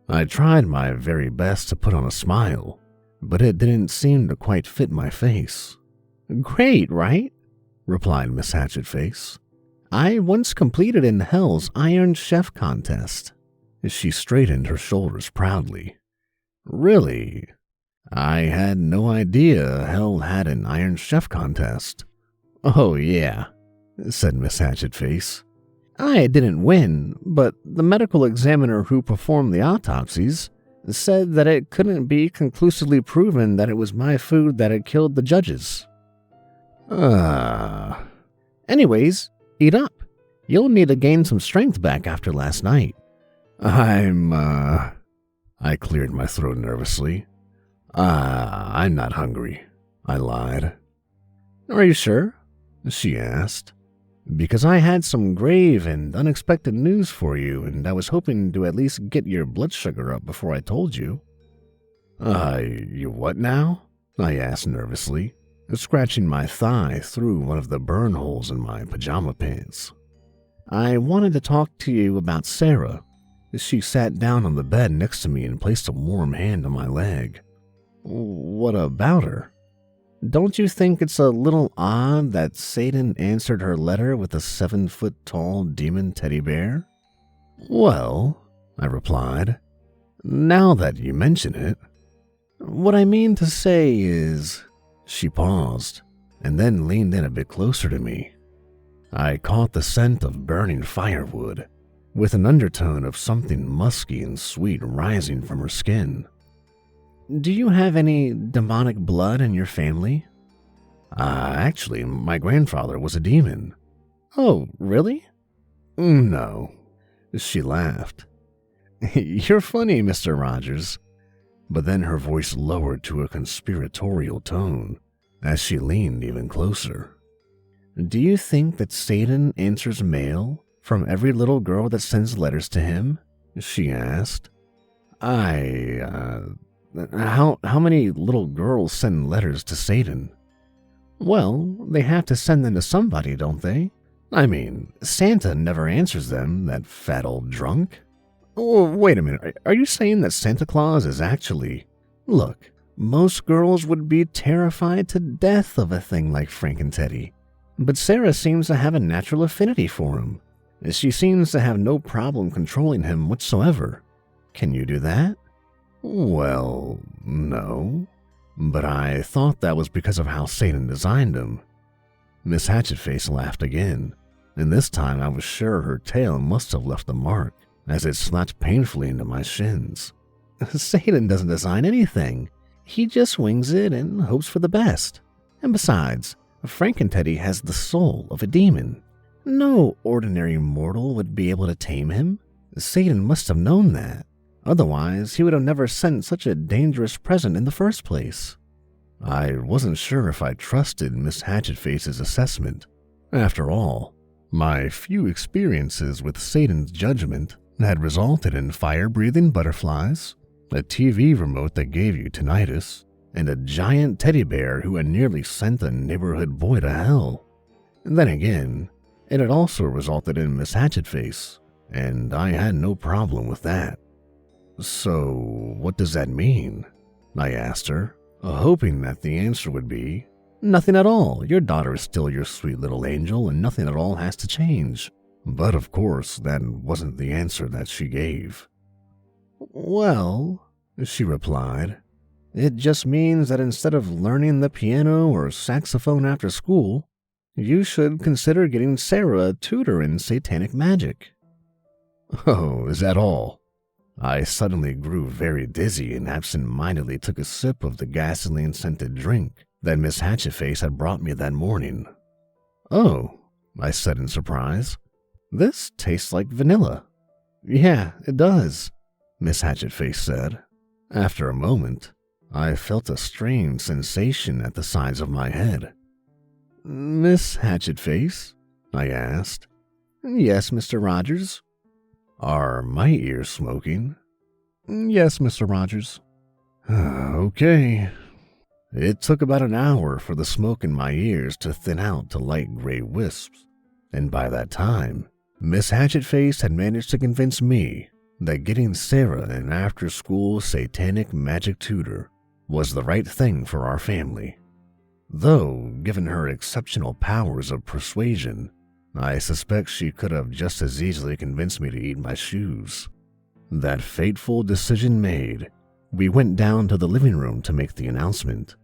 I tried my very best to put on a smile, but it didn't seem to quite fit my face. "Great, right?" replied Miss Hatchetface. "I once competed in Hell's Iron Chef contest." She straightened her shoulders proudly. Really? I had no idea Hell had an Iron Chef contest. "Oh, yeah," said Miss Hatchetface. "I didn't win, but the medical examiner who performed the autopsies said that it couldn't be conclusively proven that it was my food that had killed the judges." Anyways, eat up. You'll need to gain some strength back after last night. I cleared my throat nervously. I'm not hungry, I lied. "Are you sure?" she asked. "Because I had some grave and unexpected news for you, and I was hoping to at least get your blood sugar up before I told you." You what now?" I asked nervously, scratching my thigh through one of the burn holes in my pajama pants. "I wanted to talk to you about Sarah." She sat down on the bed next to me and placed a warm hand on my leg. "What about her? Don't you think it's a little odd that Satan answered her letter with a 7-foot-tall demon teddy bear?" "Well," I replied, "now that you mention it." "What I mean to say is..." She paused, and then leaned in a bit closer to me. I caught the scent of burning firewood, with an undertone of something musky and sweet rising from her skin. "Do you have any demonic blood in your family?" Actually, my grandfather was a demon." "Oh, really?" "No." She laughed. "You're funny, Mr. Rogers." But then her voice lowered to a conspiratorial tone as she leaned even closer. "Do you think that Satan answers mail from every little girl that sends letters to him?" she asked. How many little girls send letters to Satan?" "Well, they have to send them to somebody, don't they? I mean, Santa never answers them, that fat old drunk." "Oh, wait a minute. Are you saying that Santa Claus is actually..." "Look, most girls would be terrified to death of a thing like Frankenteddy, but Sarah seems to have a natural affinity for him. She seems to have no problem controlling him whatsoever. Can you do that? Well, no. But I thought that was because of how Satan designed him. Miss Hatchetface laughed again, and this time I was sure her tail must have left a mark as it slapped painfully into my shins. Satan doesn't design anything. He just wings it and hopes for the best. And besides, Frankenteddy has the soul of a demon. No ordinary mortal would be able to tame him. Satan must have known that. Otherwise, he would have never sent such a dangerous present in the first place. I wasn't sure if I trusted Miss Hatchetface's assessment. After all, my few experiences with Satan's judgment had resulted in fire-breathing butterflies, a TV remote that gave you tinnitus, and a giant teddy bear who had nearly sent a neighborhood boy to hell. And then again, it had also resulted in Miss Hatchetface, and I had no problem with that. So, what does that mean? I asked her, hoping that the answer would be, nothing at all. Your daughter is still your sweet little angel, and nothing at all has to change. But of course, that wasn't the answer that she gave. Well, she replied, it just means that instead of learning the piano or saxophone after school, you should consider getting Sarah a tutor in satanic magic. Oh, is that all? I suddenly grew very dizzy and absent-mindedly took a sip of the gasoline-scented drink that Miss Hatchetface had brought me that morning. Oh, I said in surprise. This tastes like vanilla. Yeah, it does, Miss Hatchetface said. After a moment, I felt a strange sensation at the sides of my head. Miss Hatchetface? I asked. Yes, Mr. Rogers. Are my ears smoking? Yes, Mr. Rogers. Okay. It took about an hour for the smoke in my ears to thin out to light gray wisps, and by that time, Miss Hatchetface had managed to convince me that getting Sarah an after-school satanic magic tutor was the right thing for our family. Though, given her exceptional powers of persuasion, I suspect she could have just as easily convinced me to eat my shoes. That fateful decision made, we went down to the living room to make the announcement,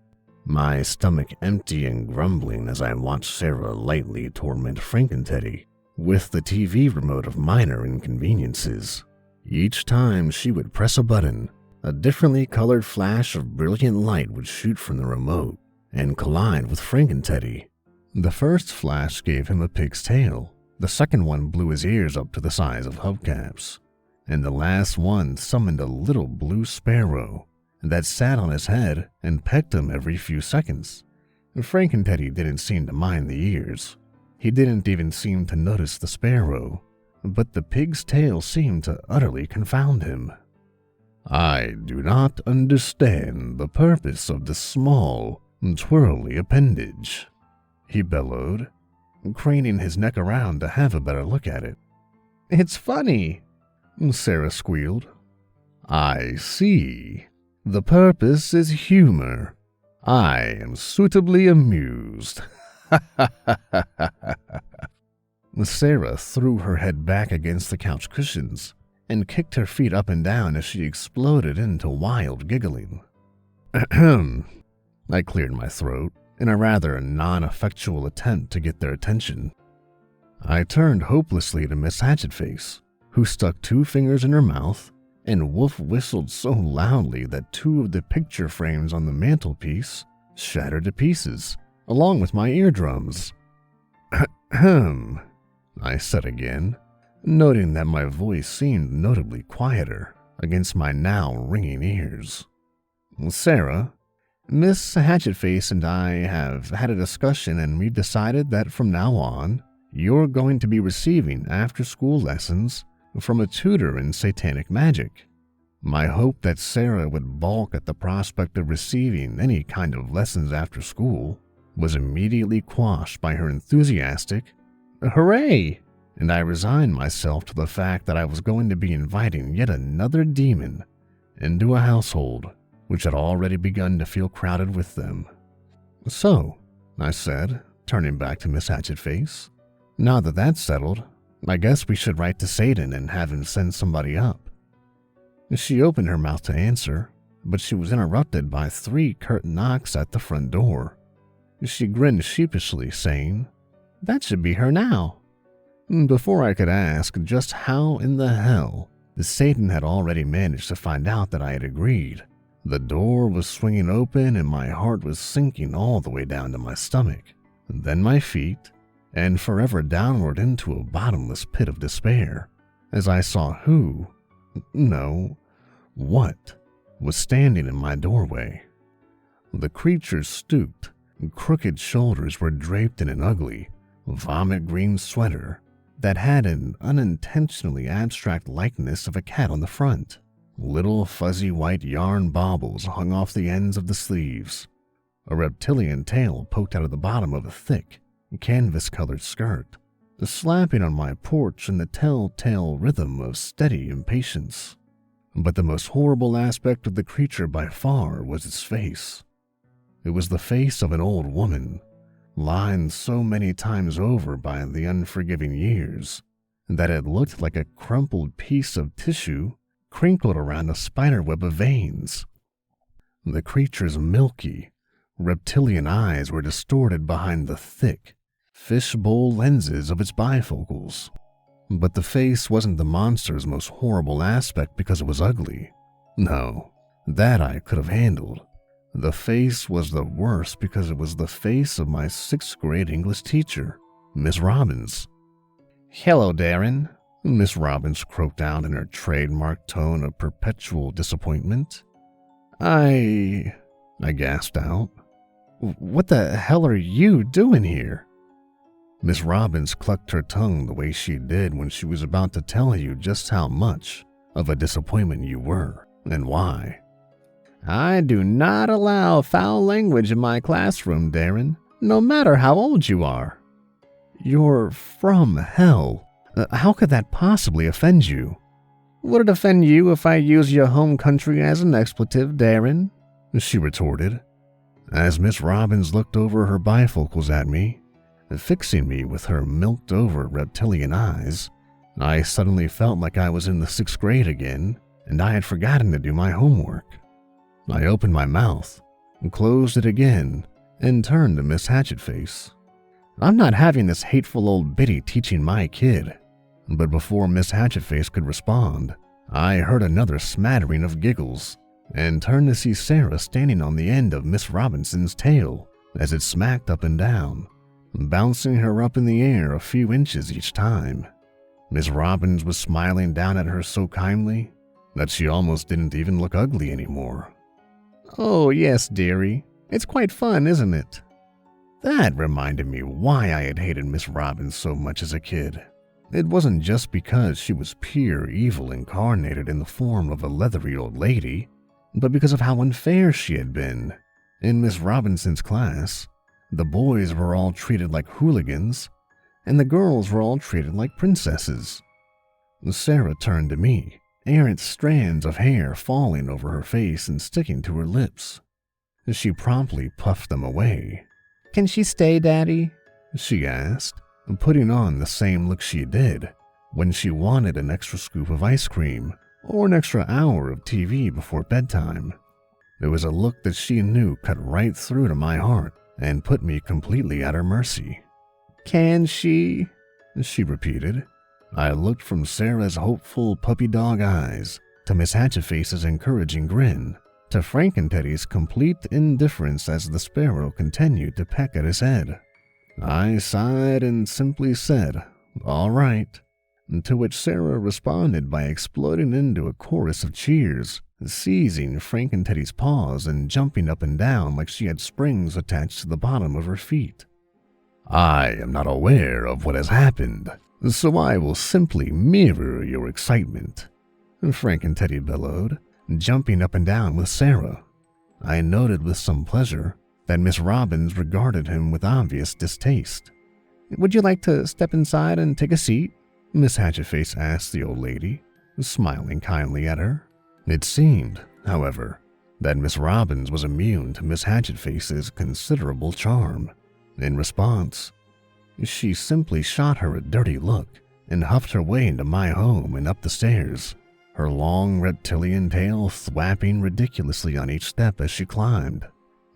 my stomach empty and grumbling as I watched Sarah lightly torment Frankenteddy with the TV remote of minor inconveniences. Each time she would press a button, a differently colored flash of brilliant light would shoot from the remote and collide with Frankenteddy. The first flash gave him a pig's tail, the second one blew his ears up to the size of hubcaps, and the last one summoned a little blue sparrow that sat on his head and pecked him every few seconds. Frankenteddy didn't seem to mind the ears. He didn't even seem to notice the sparrow, but the pig's tail seemed to utterly confound him. I do not understand the purpose of this small, twirly appendage, he bellowed, craning his neck around to have a better look at it. It's funny, Sarah squealed. I see. The purpose is humor. I am suitably amused. Sarah threw her head back against the couch cushions and kicked her feet up and down as she exploded into wild giggling. Ahem. I cleared my throat in a rather non-effectual attempt to get their attention. I turned hopelessly to Miss Hatchetface, who stuck 2 fingers in her mouth and whistled so loudly that 2 of the picture frames on the mantelpiece shattered to pieces, along with my eardrums. Ahem, I said again, noting that my voice seemed notably quieter against my now ringing ears. Sarah, Miss Hatchetface and I have had a discussion and we decided that from now on, you're going to be receiving after-school lessons from a tutor in satanic magic. My hope that Sarah would balk at the prospect of receiving any kind of lessons after school was immediately quashed by her enthusiastic, "Hooray!" and I resigned myself to the fact that I was going to be inviting yet another demon into a household which had already begun to feel crowded with them. So, I said, turning back to Miss Hatchetface, now that that's settled, I guess we should write to Satan and have him send somebody up." She opened her mouth to answer, but she was interrupted by 3 curt knocks at the front door. She grinned sheepishly, saying, "That should be her now." Before I could ask just how in the hell Satan had already managed to find out that I had agreed, the door was swinging open and my heart was sinking all the way down to my stomach, then my feet, and forever downward into a bottomless pit of despair as I saw what was standing in my doorway. The creature stooped, crooked shoulders were draped in an ugly, vomit green sweater that had an unintentionally abstract likeness of a cat on the front. Little fuzzy white yarn baubles hung off the ends of the sleeves. A reptilian tail poked out of the bottom of a thick, canvas-colored skirt, slapping on my porch in the telltale rhythm of steady impatience. But the most horrible aspect of the creature by far was its face. It was the face of an old woman, lined so many times over by the unforgiving years that it looked like a crumpled piece of tissue crinkled around a spiderweb of veins. The creature's milky, reptilian eyes were distorted behind the thick, fishbowl lenses of its bifocals. But the face wasn't the monster's most horrible aspect because it was ugly. No, that I could have handled. The face was the worst because it was the face of my 6th grade English teacher, Miss Robbins. "Hello, Darren," Miss Robbins croaked out in her trademark tone of perpetual disappointment. I gasped out. "What the hell are you doing here?" Miss Robbins clucked her tongue the way she did when she was about to tell you just how much of a disappointment you were and why. "I do not allow foul language in my classroom, Darren, no matter how old you are." "You're from hell. How could that possibly offend you?" "Would it offend you if I used your home country as an expletive, Darren?" she retorted, as Miss Robbins looked over her bifocals at me, fixing me with her milked-over reptilian eyes. I suddenly felt like I was in the 6th grade again, and I had forgotten to do my homework. I opened my mouth, closed it again, and turned to Miss Hatchetface. "I'm not having this hateful old biddy teaching my kid." But before Miss Hatchetface could respond, I heard another smattering of giggles, and turned to see Sarah standing on the end of Miss Robinson's tail as it smacked up and down, bouncing her up in the air a few inches each time. Miss Robbins was smiling down at her so kindly that she almost didn't even look ugly anymore. "Oh yes, dearie, it's quite fun, isn't it?" That reminded me why I had hated Miss Robbins so much as a kid. It wasn't just because she was pure evil incarnated in the form of a leathery old lady, but because of how unfair she had been. In Miss Robinson's class, the boys were all treated like hooligans, and the girls were all treated like princesses. Sarah turned to me, errant strands of hair falling over her face and sticking to her lips. She promptly puffed them away. "Can she stay, Daddy?" she asked, putting on the same look she did when she wanted an extra scoop of ice cream or an extra hour of TV before bedtime. It was a look that she knew cut right through to my heart and put me completely at her mercy. "Can she?" she repeated. I looked from Sarah's hopeful puppy dog eyes to Miss Hatchetface's encouraging grin to Frankenteddy's complete indifference as the sparrow continued to peck at his head. I sighed and simply said, "All right," to which Sarah responded by exploding into a chorus of cheers, seizing Frankenteddy's paws and jumping up and down like she had springs attached to the bottom of her feet. "I am not aware of what has happened, so I will simply mirror your excitement," Frankenteddy bellowed, jumping up and down with Sarah. I noted with some pleasure that Miss Robbins regarded him with obvious distaste. "Would you like to step inside and take a seat?" Miss Hatchetface asked the old lady, smiling kindly at her. It seemed, however, that Miss Robbins was immune to Miss Hatchetface's considerable charm. In response, she simply shot her a dirty look and huffed her way into my home and up the stairs, her long reptilian tail thwapping ridiculously on each step as she climbed.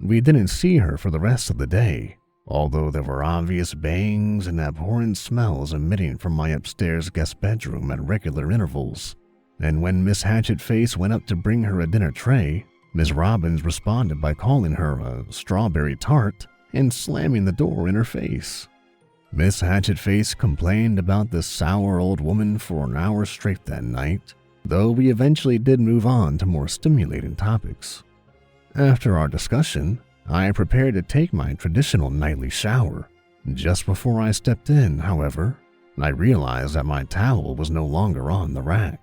We didn't see her for the rest of the day, although there were obvious bangs and abhorrent smells emitting from my upstairs guest bedroom at regular intervals. And when Miss Hatchetface went up to bring her a dinner tray, Miss Robbins responded by calling her a strawberry tart and slamming the door in her face. Miss Hatchetface complained about this sour old woman for an hour straight that night, though we eventually did move on to more stimulating topics. After our discussion, I prepared to take my traditional nightly shower. Just before I stepped in, however, I realized that my towel was no longer on the rack.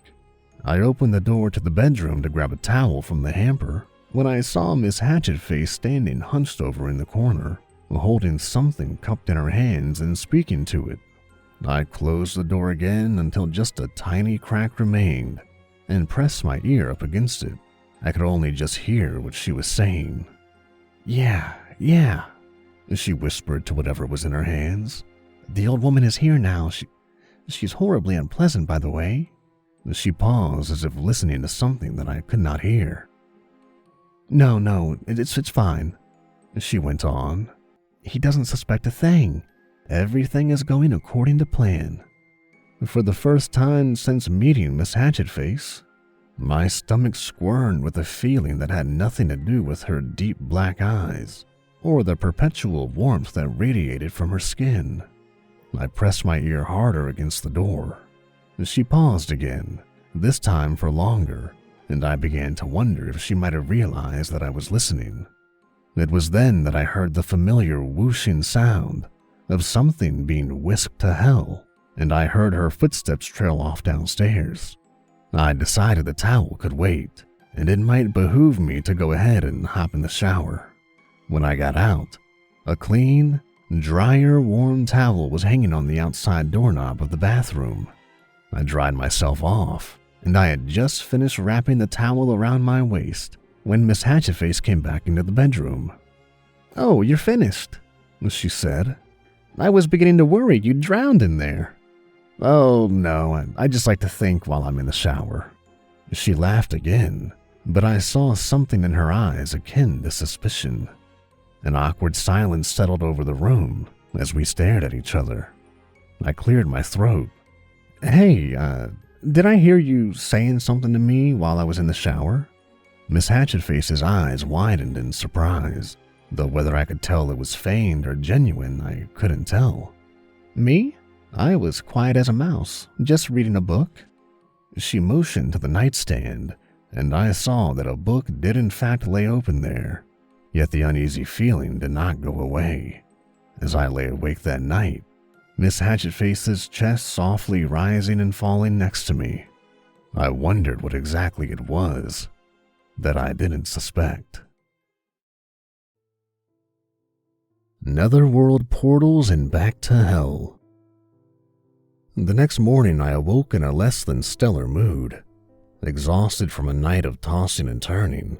I opened the door to the bedroom to grab a towel from the hamper when I saw Miss Hatchetface standing hunched over in the corner, holding something cupped in her hands and speaking to it. I closed the door again until just a tiny crack remained and pressed my ear up against it. I could only just hear what she was saying. Yeah, she whispered to whatever was in her hands. The old woman is here now. She's horribly unpleasant, by the way. She paused as if listening to something that I could not hear. No, it's fine, she went on. He doesn't suspect a thing. Everything is going according to plan. For the first time since meeting Miss Hatchetface, my stomach squirmed with a feeling that had nothing to do with her deep black eyes or the perpetual warmth that radiated from her skin. I pressed my ear harder against the door. She paused again, this time for longer, and I began to wonder if she might have realized that I was listening. It was then that I heard the familiar whooshing sound of something being whisked to hell, and I heard her footsteps trail off downstairs. I decided the towel could wait, and it might behoove me to go ahead and hop in the shower. When I got out, a clean, drier, warm towel was hanging on the outside doorknob of the bathroom. I dried myself off, and I had just finished wrapping the towel around my waist when Miss Hatchetface came back into the bedroom. "Oh, you're finished," she said. "I was beginning to worry you'd drowned in there." "Oh, no, I just like to think while I'm in the shower." She laughed again, but I saw something in her eyes akin to suspicion. An awkward silence settled over the room as we stared at each other. I cleared my throat. "Hey, did I hear you saying something to me while I was in the shower?" Miss Hatchetface's eyes widened in surprise, though whether I could tell it was feigned or genuine, I couldn't tell. "Me? I was quiet as a mouse, just reading a book." She motioned to the nightstand, and I saw that a book did in fact lay open there, yet the uneasy feeling did not go away. As I lay awake that night, Miss Hatchetface's chest softly rising and falling next to me, I wondered what exactly it was that I didn't suspect. Netherworld portals and back to hell. The next morning I awoke in a less than stellar mood, exhausted from a night of tossing and turning.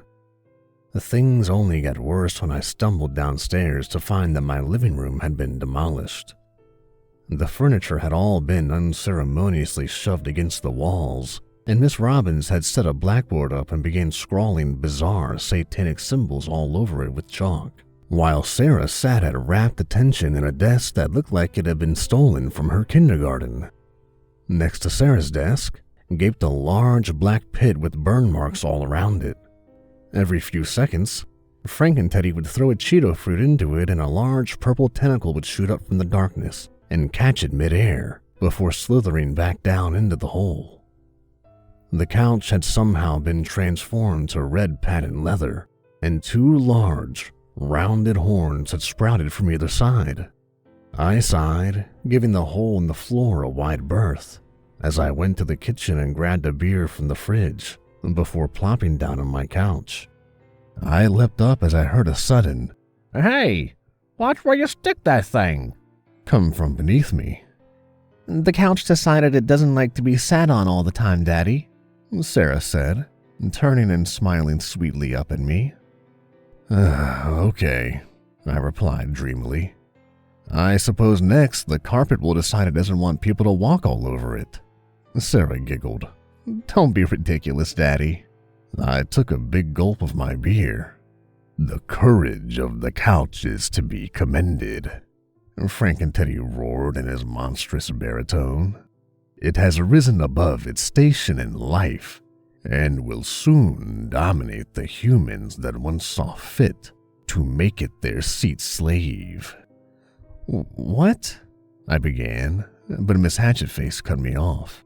Things only got worse when I stumbled downstairs to find that my living room had been demolished. The furniture had all been unceremoniously shoved against the walls, and Miss Robbins had set a blackboard up and began scrawling bizarre satanic symbols all over it with chalk, while Sarah sat at rapt attention in a desk that looked like it had been stolen from her kindergarten. Next to Sarah's desk gaped a large black pit with burn marks all around it. Every few seconds, Frankenteddy would throw a Cheeto fruit into it and a large purple tentacle would shoot up from the darkness and catch it midair before slithering back down into the hole. The couch had somehow been transformed to red patent leather, and two large, rounded horns had sprouted from either side. I sighed, giving the hole in the floor a wide berth, as I went to the kitchen and grabbed a beer from the fridge before plopping down on my couch. I leapt up as I heard a sudden, "Hey, watch where you stick that thing," come from beneath me. "The couch decided it doesn't like to be sat on all the time, Daddy," Sarah said, turning and smiling sweetly up at me. Okay, I replied dreamily. I suppose next the carpet will decide it doesn't want people to walk all over it. Sarah giggled. Don't be ridiculous, Daddy. I took a big gulp of my beer. The courage of the couch is to be commended, Frank and Teddy roared in his monstrous baritone. It has risen above its station in life and will soon dominate the humans that once saw fit to make it their seat slave. What? I began, but Miss Hatchetface cut me off.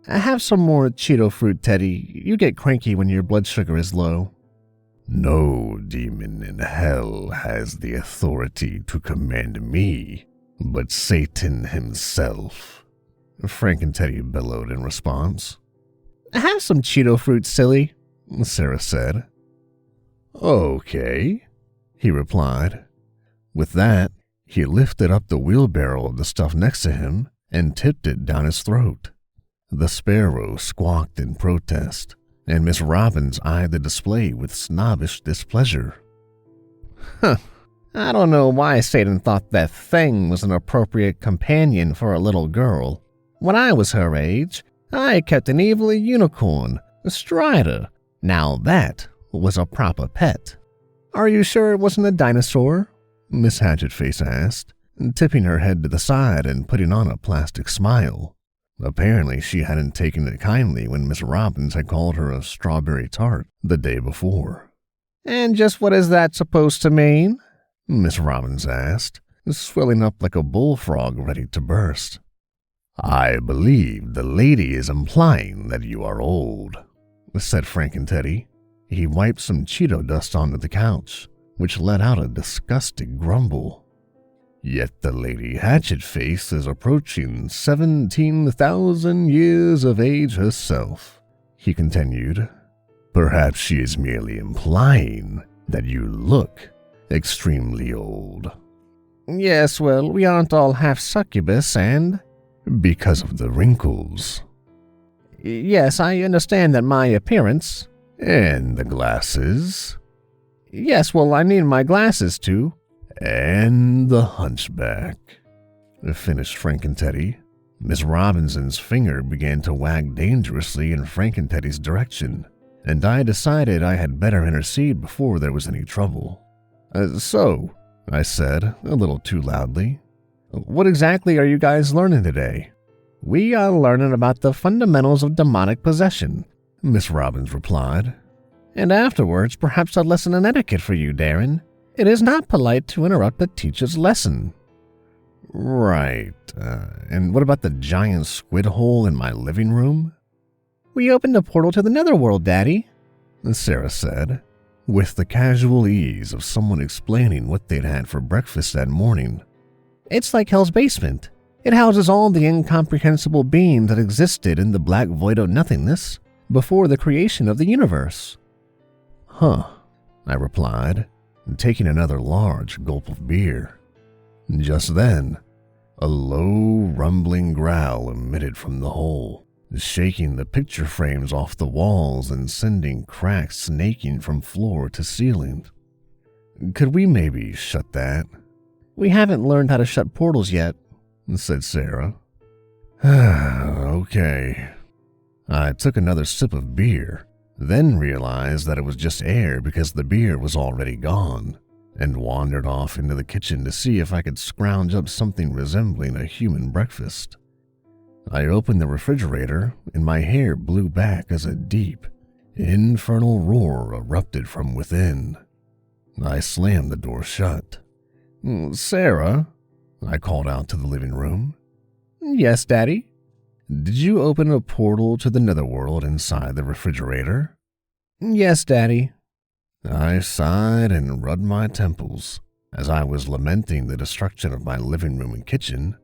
Have some more Cheeto fruit, Teddy. You get cranky when your blood sugar is low. No demon in hell has the authority to command me, but Satan himself, Frank and Teddy bellowed in response. Have some Cheeto fruit, silly, Sarah said. Okay, he replied. With that, he lifted up the wheelbarrow of the stuff next to him and tipped it down his throat. The sparrow squawked in protest, and Miss Robbins eyed the display with snobbish displeasure. I don't know why Satan thought that thing was an appropriate companion for a little girl. When I was her age, I kept an evil unicorn, a strider. Now that was a proper pet. Are you sure it wasn't a dinosaur? Miss Hatchetface asked, tipping her head to the side and putting on a plastic smile. Apparently, she hadn't taken it kindly when Miss Robbins had called her a strawberry tart the day before. And just what is that supposed to mean? Miss Robbins asked, swelling up like a bullfrog ready to burst. I believe the lady is implying that you are old, said Frank and Teddy. He wiped some Cheeto dust onto the couch, which let out a disgusted grumble. Yet the Lady Hatchetface is approaching 17,000 years of age herself, he continued. Perhaps she is merely implying that you look extremely old. Yes, well, we aren't all half succubus and... Because of the wrinkles. Yes, I understand that my appearance... And the glasses. Yes, well, I need my glasses too. And the hunchback, finished Frank and Teddy. Miss Robinson's finger began to wag dangerously in Frank and Teddy's direction, and I decided I had better intercede before there was any trouble. So, I said, a little too loudly, what exactly are you guys learning today? We are learning about the fundamentals of demonic possession, Miss Robbins replied. And afterwards, perhaps a lesson in etiquette for you, Darren. It is not polite to interrupt a teacher's lesson. Right. And what about the giant squid hole in my living room? We opened a portal to the netherworld, Daddy, Sarah said, with the casual ease of someone explaining what they'd had for breakfast that morning. It's like Hell's basement. It houses all the incomprehensible beings that existed in the black void of nothingness before the creation of the universe. Huh, I replied, taking another large gulp of beer. Just then, a low, rumbling growl emitted from the hole, shaking the picture frames off the walls and sending cracks snaking from floor to ceiling. Could we maybe shut that? We haven't learned how to shut portals yet, said Sarah. Okay. I took another sip of beer, then realized that it was just air because the beer was already gone, and wandered off into the kitchen to see if I could scrounge up something resembling a human breakfast. I opened the refrigerator, and my hair blew back as a deep, infernal roar erupted from within. I slammed the door shut. Sarah, I called out to the living room. Yes, Daddy? Did you open a portal to the netherworld inside the refrigerator? Yes, Daddy. I sighed and rubbed my temples. As I was lamenting the destruction of my living room and kitchen,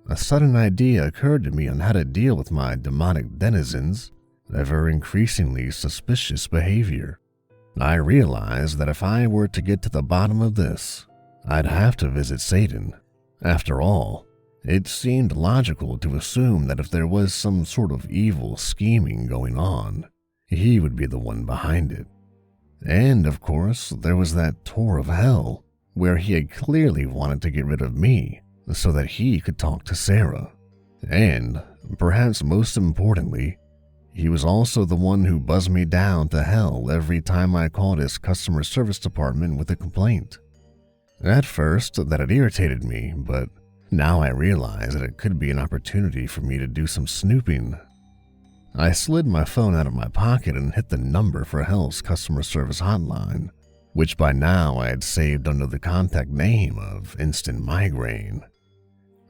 a sudden idea occurred to me on how to deal with my demonic denizens' ever increasingly suspicious behavior. I realized that if I were to get to the bottom of this, I'd have to visit Satan. After all, it seemed logical to assume that if there was some sort of evil scheming going on, he would be the one behind it. And, of course, there was that tour of hell, where he had clearly wanted to get rid of me so that he could talk to Sarah. And, perhaps most importantly, he was also the one who buzzed me down to hell every time I called his customer service department with a complaint. At first, that had irritated me, but now I realize that it could be an opportunity for me to do some snooping. I slid my phone out of my pocket and hit the number for Hell's customer service hotline, which by now I had saved under the contact name of Instant Migraine.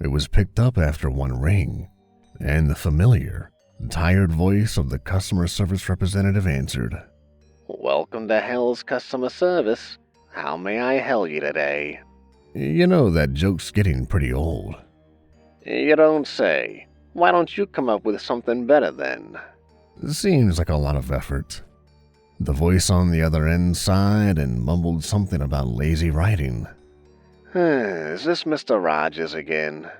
It was picked up after one ring, and the familiar, tired voice of the customer service representative answered. "Welcome to Hell's customer service. How may I help you today?" You know, that joke's getting pretty old. "You don't say. Why don't you come up with something better then?" Seems like a lot of effort. The voice on the other end sighed and mumbled something about lazy writing. "Is this Mr. Rogers again?"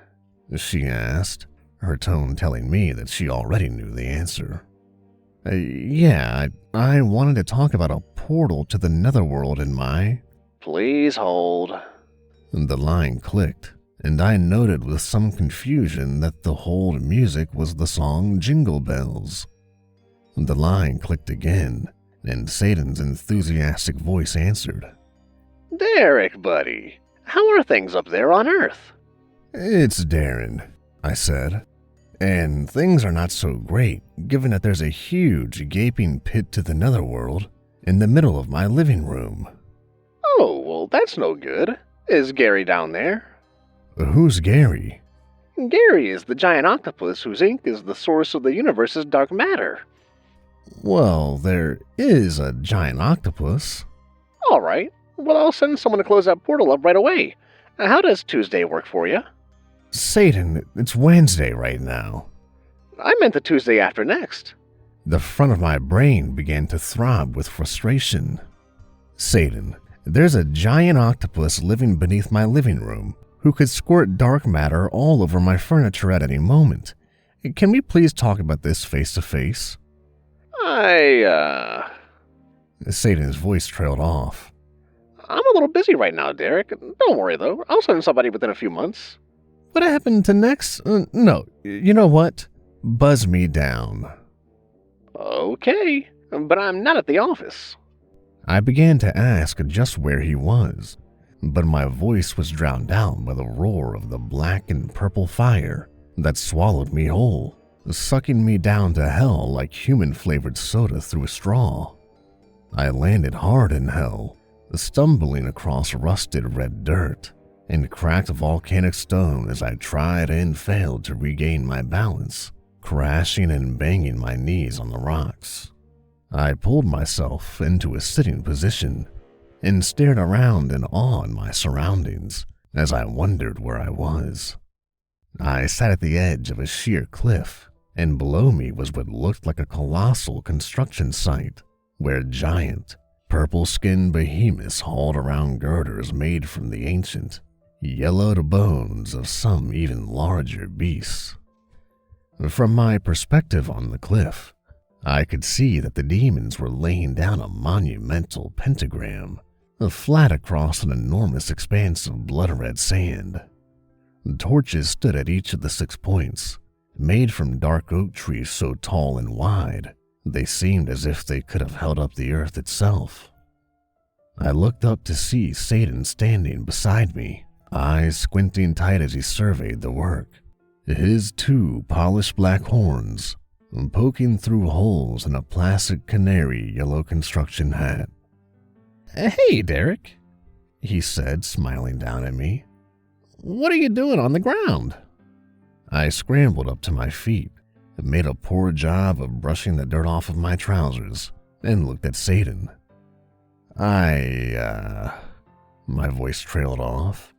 She asked, her tone telling me that she already knew the answer. Yeah, I wanted to talk about a portal to the netherworld in my... "Please hold." The line clicked, and I noted with some confusion that the hold music was the song Jingle Bells. The line clicked again, and Satan's enthusiastic voice answered. "Derek, buddy, how are things up there on Earth?" It's Darren, I said. And things are not so great, given that there's a huge gaping pit to the netherworld in the middle of my living room. "Oh, well, that's no good. Is Gary down there?" Who's Gary? "Gary is the giant octopus whose ink is the source of the universe's dark matter." Well, there is a giant octopus. "All right. Well, I'll send someone to close that portal up right away. How does Tuesday work for you?" Satan, it's Wednesday right now. "I meant the Tuesday after next." The front of my brain began to throb with frustration. Satan, there's a giant octopus living beneath my living room who could squirt dark matter all over my furniture at any moment. Can we please talk about this face to face? Satan's voice trailed off. "I'm a little busy right now, Derek. Don't worry, though. I'll send somebody within a few months." What happened to next? No, you know what? Buzz me down. "Okay, but I'm not at the office." I began to ask just where he was, but my voice was drowned out by the roar of the black and purple fire that swallowed me whole, sucking me down to hell like human-flavored soda through a straw. I landed hard in hell, stumbling across rusted red dirt and cracked volcanic stone as I tried and failed to regain my balance, crashing and banging my knees on the rocks. I pulled myself into a sitting position and stared around in awe at my surroundings as I wondered where I was. I sat at the edge of a sheer cliff, and below me was what looked like a colossal construction site where giant, purple-skinned behemoths hauled around girders made from the ancient, yellowed bones of some even larger beasts. From my perspective on the cliff, I could see that the demons were laying down a monumental pentagram, flat across an enormous expanse of blood-red sand. Torches stood at each of the 6 points, made from dark oak trees so tall and wide, they seemed as if they could have held up the earth itself. I looked up to see Satan standing beside me, eyes squinting tight as he surveyed the work, his 2 polished black horns poking through holes in a plastic canary yellow construction hat. "Hey, Derek," he said, smiling down at me. "What are you doing on the ground?" I scrambled up to my feet, made a poor job of brushing the dirt off of my trousers, and looked at Satan. My voice trailed off.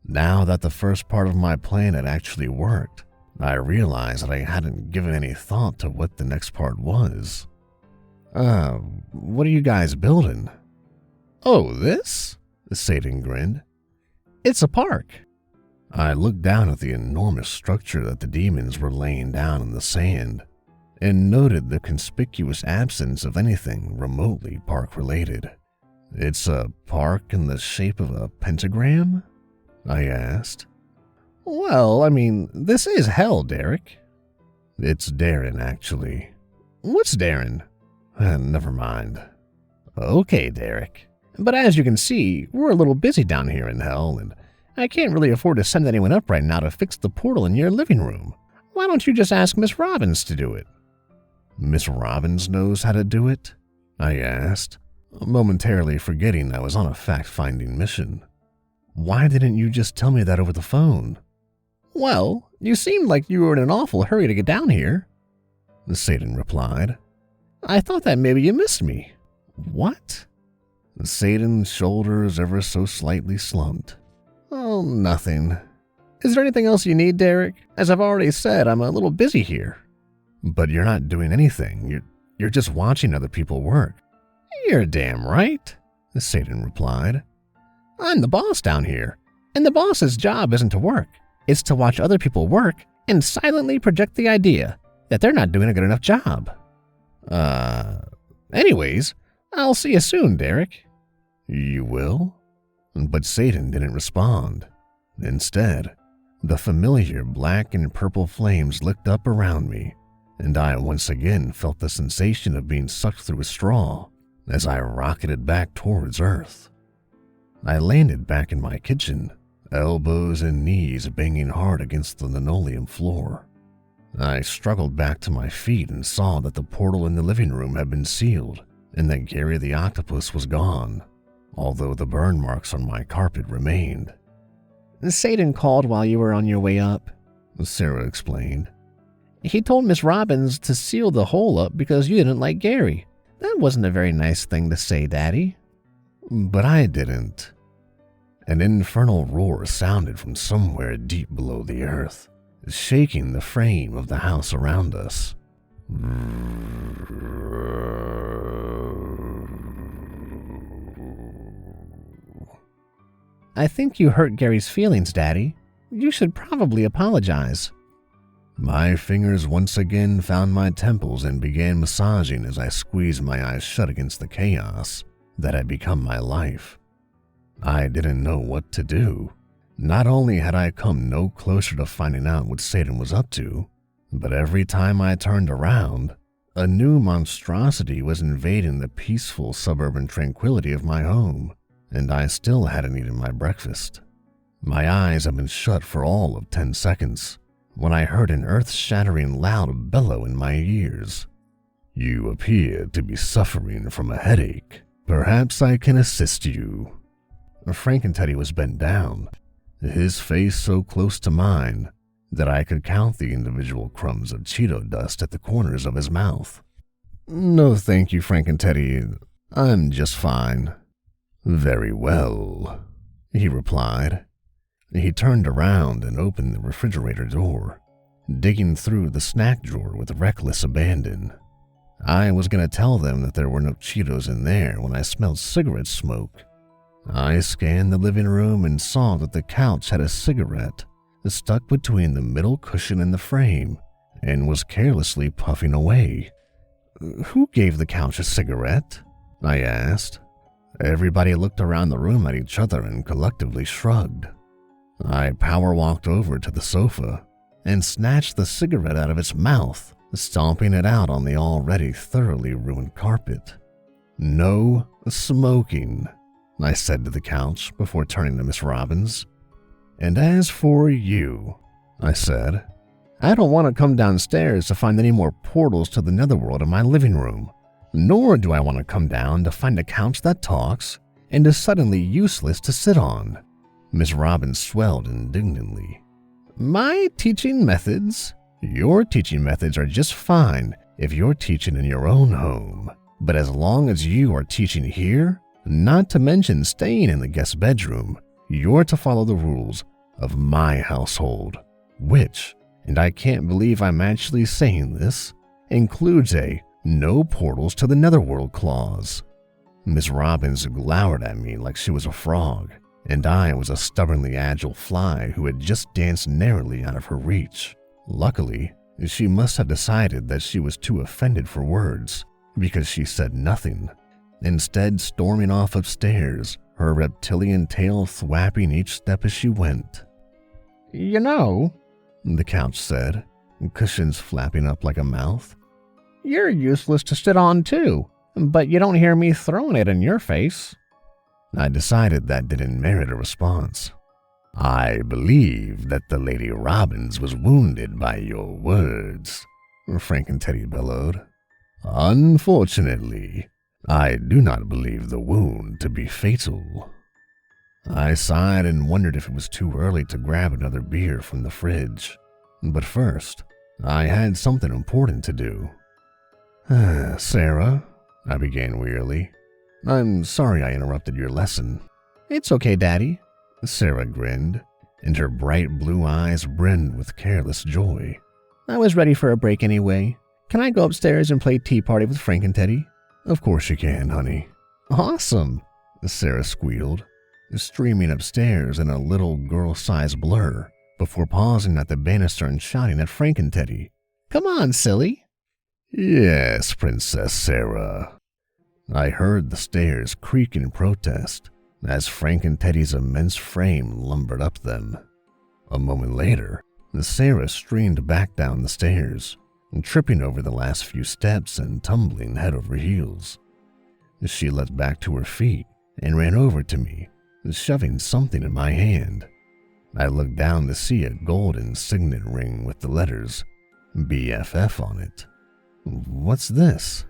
Now that the first part of my plan had actually worked, I realized that I hadn't given any thought to what the next part was. What are you guys building?" "Oh, this?" Satan grinned. "It's a park." I looked down at the enormous structure that the demons were laying down in the sand and noted the conspicuous absence of anything remotely park-related. It's a park in the shape of a pentagram? I asked. Well, I mean, this is hell, Derek. It's Darren, actually. What's Darren? Never mind. Okay, Derek. But as you can see, we're a little busy down here in hell, and I can't really afford to send anyone up right now to fix the portal in your living room. Why don't you just ask Miss Robbins to do it? Miss Robbins knows how to do it? I asked, momentarily forgetting I was on a fact-finding mission. Why didn't you just tell me that over the phone? Well, you seemed like you were in an awful hurry to get down here, Satan replied. I thought that maybe you missed me. What? Satan's shoulders ever so slightly slumped. Oh, nothing. Is there anything else you need, Derek? As I've already said, I'm a little busy here. But you're not doing anything. You're just watching other people work. You're damn right, Satan replied. I'm the boss down here, and the boss's job isn't to work. It's to watch other people work and silently project the idea that they're not doing a good enough job. Anyways, I'll see you soon, Derek. You will? But Satan didn't respond. Instead, the familiar black and purple flames licked up around me, and I once again felt the sensation of being sucked through a straw as I rocketed back towards Earth. I landed back in my kitchen, elbows and knees banging hard against the linoleum floor. I struggled back to my feet and saw that the portal in the living room had been sealed and that Gary the octopus was gone, although the burn marks on my carpet remained. Satan called while you were on your way up, Sarah explained. He told Miss Robbins to seal the hole up because you didn't like Gary. That wasn't a very nice thing to say, Daddy. But I didn't. An infernal roar sounded from somewhere deep below the earth, shaking the frame of the house around us. I think you hurt Gary's feelings, Daddy. You should probably apologize. My fingers once again found my temples and began massaging as I squeezed my eyes shut against the chaos that had become my life. I didn't know what to do. Not only had I come no closer to finding out what Satan was up to, but every time I turned around, a new monstrosity was invading the peaceful suburban tranquility of my home, and I still hadn't eaten my breakfast. My eyes had been shut for all of 10 seconds when I heard an earth-shattering loud bellow in my ears. You appear to be suffering from a headache. Perhaps I can assist you. Frankenteddy was bent down, his face so close to mine that I could count the individual crumbs of Cheeto dust at the corners of his mouth. No, thank you, Frankenteddy. I'm just fine. Very well, he replied. He turned around and opened the refrigerator door, digging through the snack drawer with reckless abandon. I was going to tell them that there were no Cheetos in there when I smelled cigarette smoke. I scanned the living room and saw that the couch had a cigarette stuck between the middle cushion and the frame and was carelessly puffing away. Who gave the couch a cigarette? I asked. Everybody looked around the room at each other and collectively shrugged. I power-walked over to the sofa and snatched the cigarette out of its mouth, stomping it out on the already thoroughly ruined carpet. No smoking, I said to the couch before turning to Miss Robbins. And as for you, I said, I don't want to come downstairs to find any more portals to the netherworld in my living room, nor do I want to come down to find a couch that talks and is suddenly useless to sit on. Miss Robbins swelled indignantly. My teaching methods? Your teaching methods are just fine if you're teaching in your own home, but as long as you are teaching here, not to mention staying in the guest bedroom, you're to follow the rules of my household, which, and I can't believe I'm actually saying this, includes a no portals to the netherworld clause. Miss Robbins glowered at me like she was a frog, and I was a stubbornly agile fly who had just danced narrowly out of her reach. Luckily, she must have decided that she was too offended for words, because she said nothing. instead storming off upstairs, her reptilian tail thwapping each step as she went. You know, the couch said, cushions flapping up like a mouth. You're useless to sit on too, but you don't hear me throwing it in your face. I decided that didn't merit a response. I believe that the Lady Robbins was wounded by your words, Frank and Teddy bellowed. Unfortunately, I do not believe the wound to be fatal. I sighed and wondered if it was too early to grab another beer from the fridge. But first, I had something important to do. Sarah, I began wearily. I'm sorry I interrupted your lesson. It's okay, Daddy. Sarah grinned, and her bright blue eyes brimmed with careless joy. I was ready for a break anyway. Can I go upstairs and play tea party with Frank and Teddy? Of course you can, honey. Awesome, Sarah squealed, streaming upstairs in a little girl-sized blur before pausing at the banister and shouting at Frank and Teddy. Come on, silly. Yes, Princess Sarah. I heard the stairs creak in protest as Frank and Teddy's immense frame lumbered up them. A moment later, Sarah streamed back down the stairs, tripping over the last few steps and tumbling head over heels. She leapt back to her feet and ran over to me, shoving something in my hand. I looked down to see a golden signet ring with the letters BFF on it. What's this?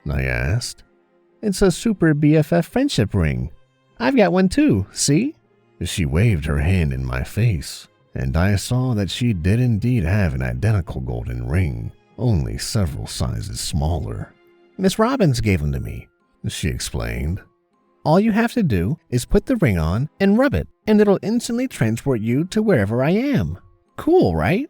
I asked. It's a super BFF friendship ring. I've got one too, see? She waved her hand in my face, and I saw that she did indeed have an identical golden ring, only several sizes smaller. Miss Robbins gave them to me, she explained. All you have to do is put the ring on and rub it, and it'll instantly transport you to wherever I am. Cool, right?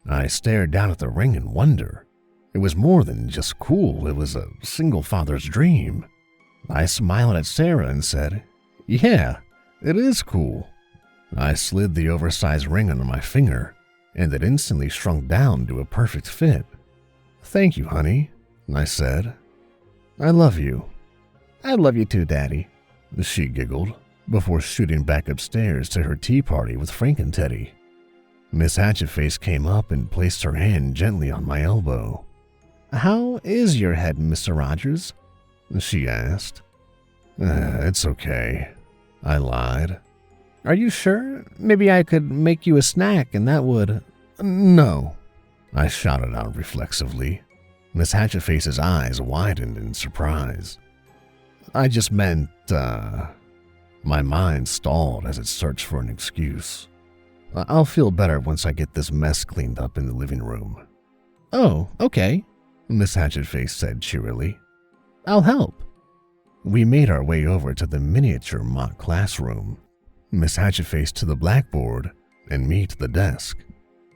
I stared down at the ring in wonder. It was more than just cool, it was a single father's dream. I smiled at Sarah and said, Yeah, it is cool. I slid the oversized ring under my finger, and it instantly shrunk down to a perfect fit. Thank you, honey, I said. I love you. I love you too, Daddy, she giggled, before shooting back upstairs to her tea party with Frank and Teddy. Miss Hatchetface came up and placed her hand gently on my elbow. How is your head, Mr. Rogers? She asked. It's okay, I lied. Are you sure? Maybe I could make you a snack and that would… No, I shouted out reflexively. Miss Hatchetface's eyes widened in surprise. I just meant, My mind stalled as it searched for an excuse. I'll feel better once I get this mess cleaned up in the living room. Oh, okay, Miss Hatchetface said cheerily. I'll help. We made our way over to the miniature mock classroom. Miss Hatchetface to the blackboard, and me to the desk.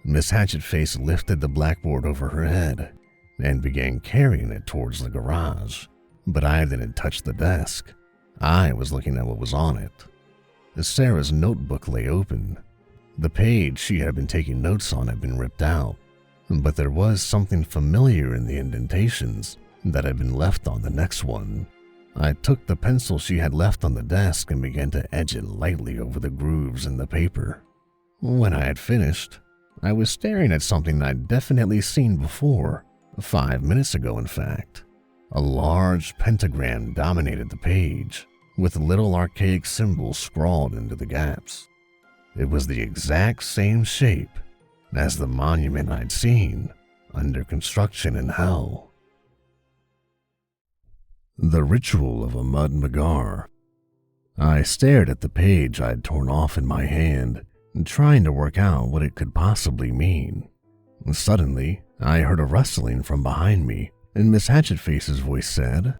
Miss Hatchetface lifted the blackboard over her head and began carrying it towards the garage, but I didn't touch the desk. I was looking at what was on it. Sarah's notebook lay open. The page she had been taking notes on had been ripped out, but there was something familiar in the indentations that had been left on the next one. I took the pencil she had left on the desk and began to edge it lightly over the grooves in the paper. When I had finished, I was staring at something I'd definitely seen before, 5 minutes ago in fact. A large pentagram dominated the page, with little archaic symbols scrawled into the gaps. It was the exact same shape as the monument I'd seen under construction in hell. The Ritual of Ahmad Magar. I stared at the page I'd torn off in my hand, trying to work out what it could possibly mean. Suddenly, I heard a rustling from behind me, and Miss Hatchetface's voice said,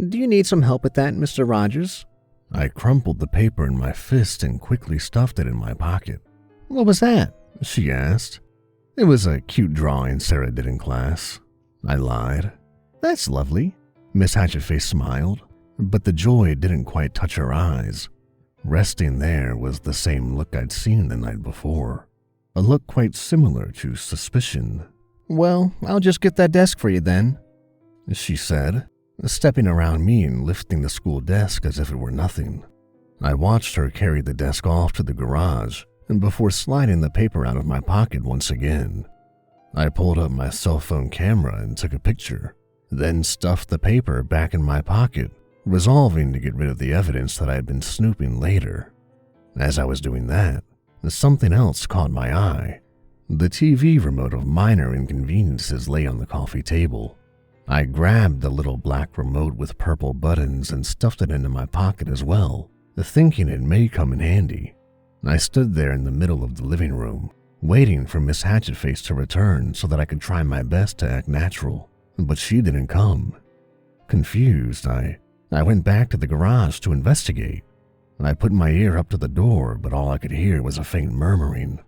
Do you need some help with that, Mr. Rogers? I crumpled the paper in my fist and quickly stuffed it in my pocket. What was that? She asked. It was a cute drawing Sarah did in class. I lied. That's lovely. Miss Hatchetface smiled, but the joy didn't quite touch her eyes. Resting there was the same look I'd seen the night before, a look quite similar to suspicion. Well, I'll just get that desk for you then, she said, stepping around me and lifting the school desk as if it were nothing. I watched her carry the desk off to the garage and before sliding the paper out of my pocket once again. I pulled up my cell phone camera and took a picture, then stuffed the paper back in my pocket, resolving to get rid of the evidence that I had been snooping later. As I was doing that, something else caught my eye. The TV remote of minor inconveniences lay on the coffee table. I grabbed the little black remote with purple buttons and stuffed it into my pocket as well, thinking it may come in handy. I stood there in the middle of the living room, waiting for Miss Hatchetface to return so that I could try my best to act natural, but she didn't come. Confused, I went back to the garage to investigate. I put my ear up to the door, but all I could hear was a faint murmuring.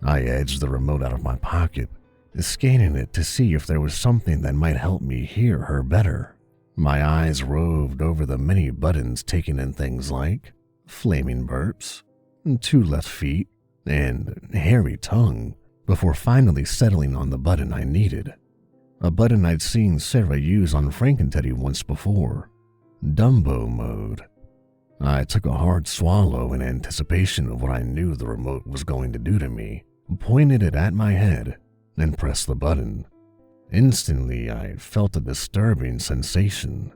I edged the remote out of my pocket, scanning it to see if there was something that might help me hear her better. My eyes roved over the many buttons, taking in things like flaming burps, 2 left feet, and hairy tongue, before finally settling on the button I needed. A button I'd seen Sarah use on Frankenteddy once before. Dumbo mode. I took a hard swallow in anticipation of what I knew the remote was going to do to me, pointed it at my head, and pressed the button. Instantly, I felt a disturbing sensation.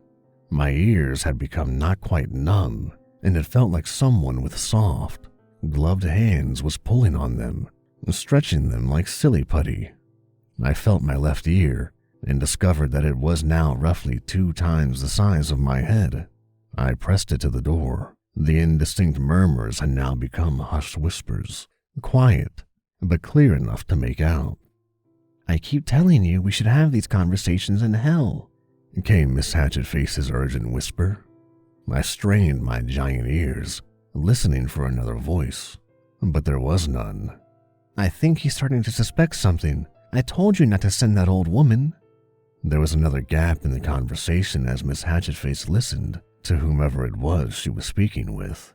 My ears had become not quite numb, and it felt like someone with soft, gloved hands was pulling on them, stretching them like silly putty. I felt my left ear and discovered that it was now roughly 2 times the size of my head. I pressed it to the door. The indistinct murmurs had now become hushed whispers, quiet, but clear enough to make out. "I keep telling you we should have these conversations in hell," came Miss Hatchetface's urgent whisper. I strained my giant ears, listening for another voice, but there was none. "I think he's starting to suspect something. I told you not to send that old woman." There was another gap in the conversation as Miss Hatchetface listened to whomever it was she was speaking with.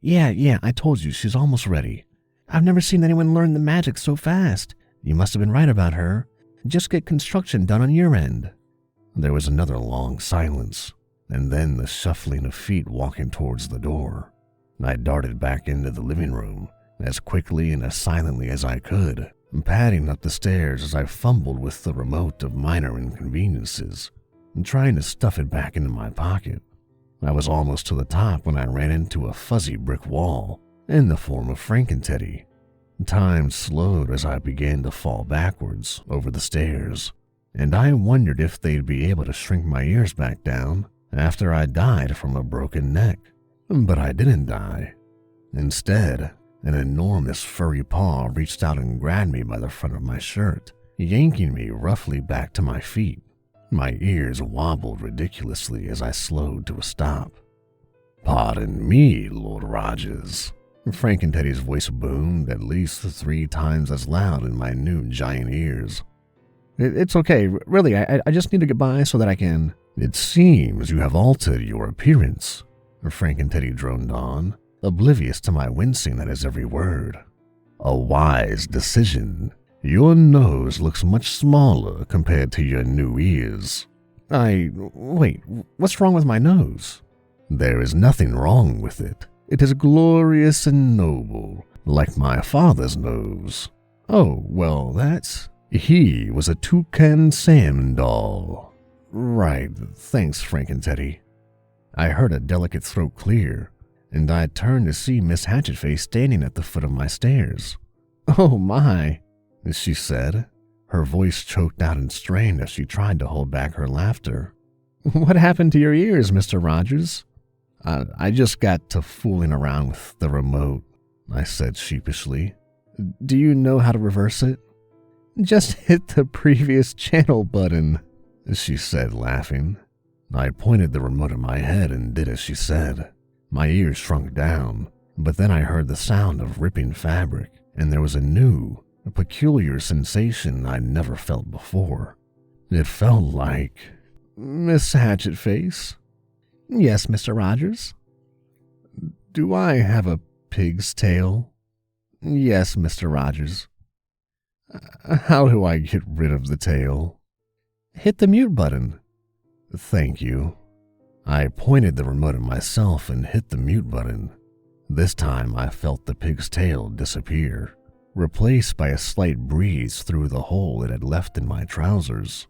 Yeah, I told you, she's almost ready. I've never seen anyone learn the magic so fast. You must have been right about her. Just get construction done on your end." There was another long silence, and then the shuffling of feet walking towards the door. I darted back into the living room as quickly and as silently as I could, padding up the stairs as I fumbled with the remote of minor inconveniences and trying to stuff it back into my pocket. I was almost to the top when I ran into a fuzzy brick wall in the form of Frankenteddy. Time slowed as I began to fall backwards over the stairs, and I wondered if they'd be able to shrink my ears back down after I died from a broken neck. But I didn't die. Instead, an enormous furry paw reached out and grabbed me by the front of my shirt, yanking me roughly back to my feet. My ears wobbled ridiculously as I slowed to a stop. "Pardon me, Lord Rogers." Frankenteddy's voice boomed at least 3 times as loud in my new giant ears. It's okay, really, I just need to get by so that I can..." "It seems you have altered your appearance," Frankenteddy droned on, oblivious to my wincing at his every word. "A wise decision. Your nose looks much smaller compared to your new ears." Wait, what's wrong with my nose?" "There is nothing wrong with it. It is glorious and noble, like my father's nose." "Oh, well, that's..." "He was a toucan Sam doll." "Right, thanks, Frankenteddy." I heard a delicate throat clear, and I turned to see Miss Hatchetface standing at the foot of my stairs. "Oh my," she said, her voice choked out and strained as she tried to hold back her laughter. "What happened to your ears, Mr. Rogers?" I just got to fooling around with the remote," I said sheepishly. "Do you know how to reverse it?" "Just hit the previous channel button," she said, laughing. I pointed the remote at my head and did as she said. My ears shrunk down, but then I heard the sound of ripping fabric, and there was a peculiar sensation I'd never felt before. It felt like... "Miss Hatchetface?" "Yes, Mr. Rogers?" "Do I have a pig's tail?" "Yes, Mr. Rogers." "How do I get rid of the tail?" "Hit the mute button." Thank you. I pointed the remote at myself and hit the mute button. This time I felt the pig's tail disappear, replaced by a slight breeze through the hole it had left in my trousers.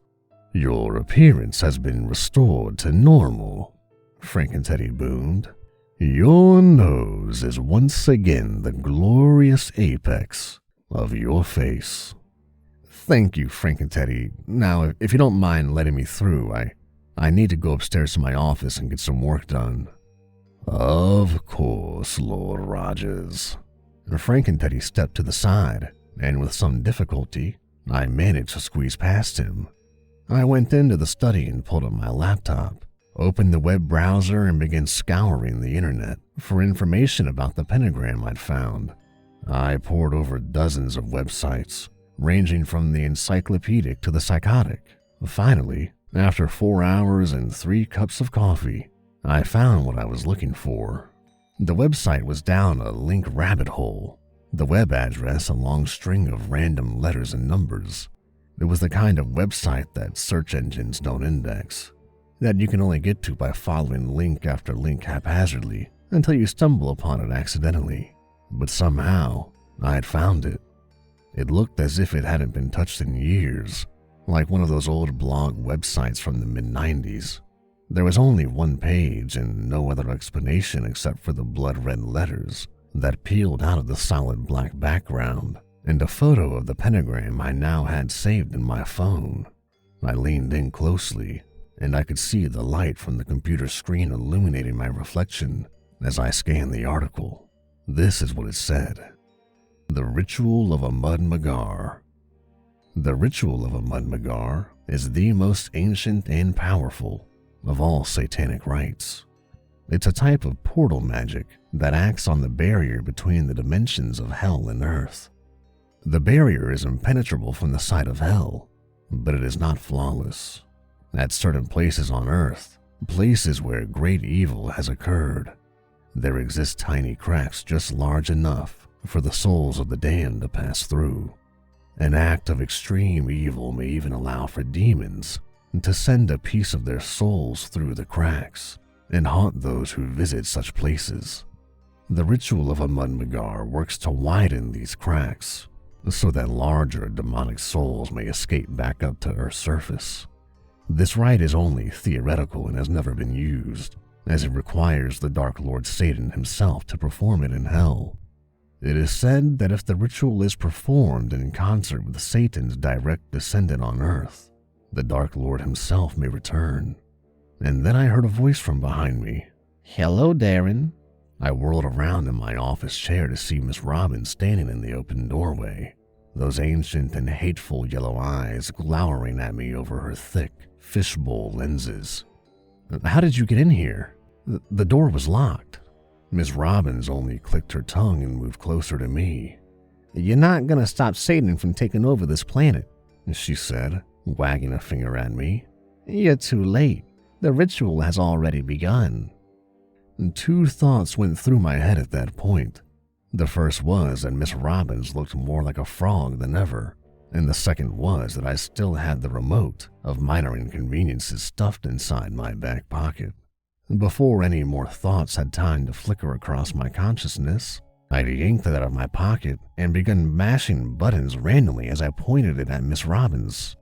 Your appearance has been restored to normal, Frankenteddy boomed. Your nose is once again the glorious apex of your face. Thank you, Frankenteddy. Now, if you don't mind letting me through, I need to go upstairs to my office and get some work done. Of course, Lord Rogers. Frankenteddy stepped to the side, and with some difficulty, I managed to squeeze past him. I went into the study and pulled up my laptop, opened the web browser, and began scouring the internet for information about the pentagram I'd found. I pored over dozens of websites, ranging from the encyclopedic to the psychotic. Finally, after 4 hours and 3 cups of coffee, I found what I was looking for. The website was down a link rabbit hole, the web address a long string of random letters and numbers. It was the kind of website that search engines don't index, that you can only get to by following link after link haphazardly until you stumble upon it accidentally. But somehow, I had found it. It looked as if it hadn't been touched in years, like one of those old blog websites from the mid-90s. There was only one page and no other explanation except for the blood-red letters that peeled out of the solid black background, and a photo of the pentagram I now had saved in my phone. I leaned in closely, and I could see the light from the computer screen illuminating my reflection as I scanned the article. This is what it said. The Ritual of Ahmad Magar. The Ritual of Ahmad Magar is the most ancient and powerful of all satanic rites. It's a type of portal magic that acts on the barrier between the dimensions of hell and earth. The barrier is impenetrable from the side of hell, but it is not flawless. At certain places on earth, places where great evil has occurred, there exist tiny cracks just large enough for the souls of the damned to pass through. An act of extreme evil may even allow for demons to send a piece of their souls through the cracks and haunt those who visit such places. The Ritual of Ahmad Magar works to widen these cracks so that larger demonic souls may escape back up to Earth's surface. This rite is only theoretical and has never been used, as it requires the Dark Lord Satan himself to perform it in hell. It is said that if the ritual is performed in concert with Satan's direct descendant on Earth, the Dark Lord himself may return. And then I heard a voice from behind me. Hello, Darren. I whirled around in my office chair to see Miss Robbins standing in the open doorway, those ancient and hateful yellow eyes glowering at me over her thick fishbowl lenses. How did you get in here? The door was locked. Miss Robbins only clicked her tongue and moved closer to me. You're not gonna stop Satan from taking over this planet, she said, wagging a finger at me. You're too late. The ritual has already begun. 2 thoughts went through my head at that point. The first was that Miss Robbins looked more like a frog than ever, and the second was that I still had the remote of minor inconveniences stuffed inside my back pocket. Before any more thoughts had time to flicker across my consciousness, I yanked it out of my pocket and began mashing buttons randomly as I pointed it at Miss Robbins.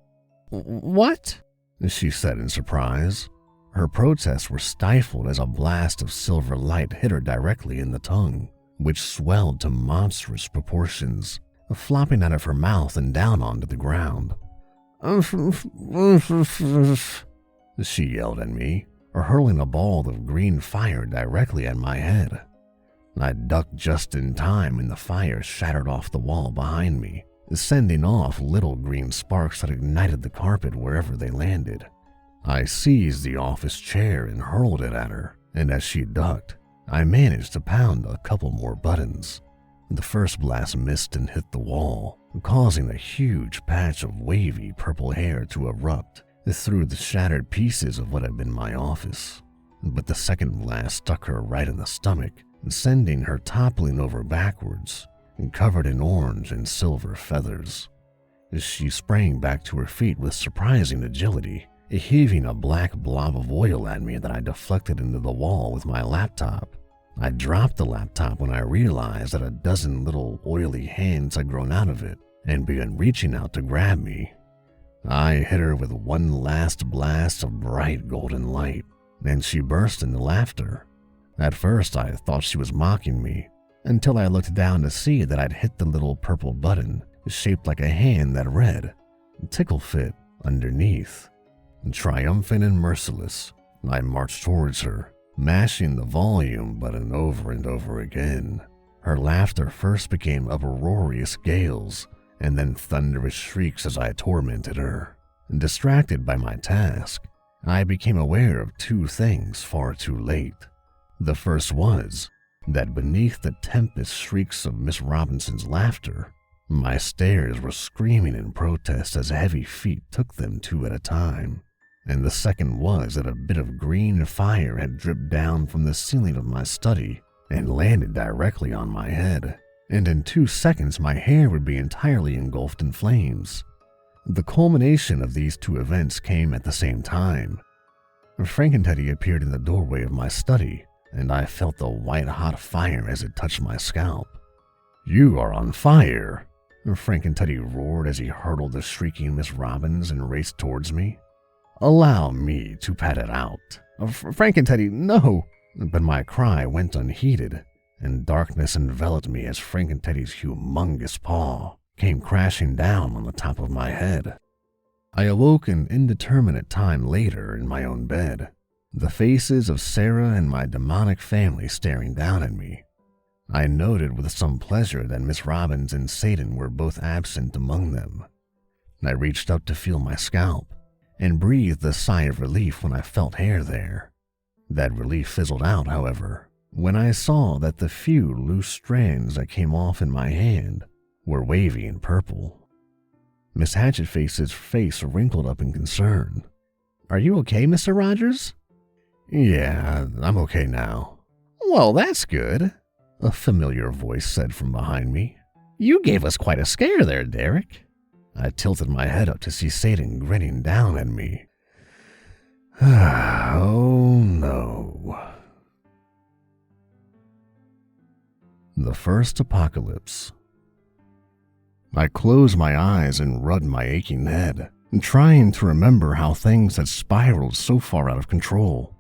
What? She said in surprise. Her protests were stifled as a blast of silver light hit her directly in the tongue, which swelled to monstrous proportions, flopping out of her mouth and down onto the ground. She yelled at me, hurling a ball of green fire directly at my head. I ducked just in time and the fire shattered off the wall behind me, sending off little green sparks that ignited the carpet wherever they landed. I seized the office chair and hurled it at her, and as she ducked, I managed to pound a couple more buttons. The first blast missed and hit the wall, causing a huge patch of wavy purple hair to erupt through the shattered pieces of what had been my office. But the second blast stuck her right in the stomach, sending her toppling over backwards, covered in orange and silver feathers. She sprang back to her feet with surprising agility heaving a black blob of oil at me that I deflected into the wall with my laptop. I dropped the laptop when I realized that a dozen little oily hands had grown out of it and began reaching out to grab me. I hit her with one last blast of bright golden light, and she burst into laughter. At first, I thought she was mocking me, until I looked down to see that I'd hit the little purple button shaped like a hand that read, "Tickle Fit," underneath. Triumphant and merciless, I marched towards her, mashing the volume button over and over again. Her laughter first became uproarious gales, and then thunderous shrieks as I tormented her. Distracted by my task, I became aware of two things far too late. The first was that beneath the tempest shrieks of Miss Robinson's laughter, my stairs were screaming in protest as heavy feet took them two at a time. And the second was that a bit of green fire had dripped down from the ceiling of my study and landed directly on my head, and in 2 seconds my hair would be entirely engulfed in flames. The culmination of these two events came at the same time. Frankenteddy appeared in the doorway of my study, and I felt the white-hot fire as it touched my scalp. "You are on fire!" Frankenteddy roared as he hurtled the shrieking Miss Robbins and raced towards me. "Allow me to pat it out." "Frankenteddy, no!" But my cry went unheeded, and darkness enveloped me as Frankenteddy's humongous paw came crashing down on the top of my head. I awoke an indeterminate time later in my own bed, the faces of Sarah and my demonic family staring down at me. I noted with some pleasure that Miss Robbins and Satan were both absent among them. I reached up to feel my scalp, and breathed a sigh of relief when I felt hair there. That relief fizzled out, however, when I saw that the few loose strands that came off in my hand were wavy and purple. Miss Hatchetface's face wrinkled up in concern. "Are you okay, Mr. Rogers?" "Yeah, I'm okay now." "Well, that's good," a familiar voice said from behind me. "You gave us quite a scare there, Derek." I tilted my head up to see Satan grinning down at me. Oh no. The first apocalypse. I closed my eyes and rubbed my aching head, trying to remember how things had spiraled so far out of control.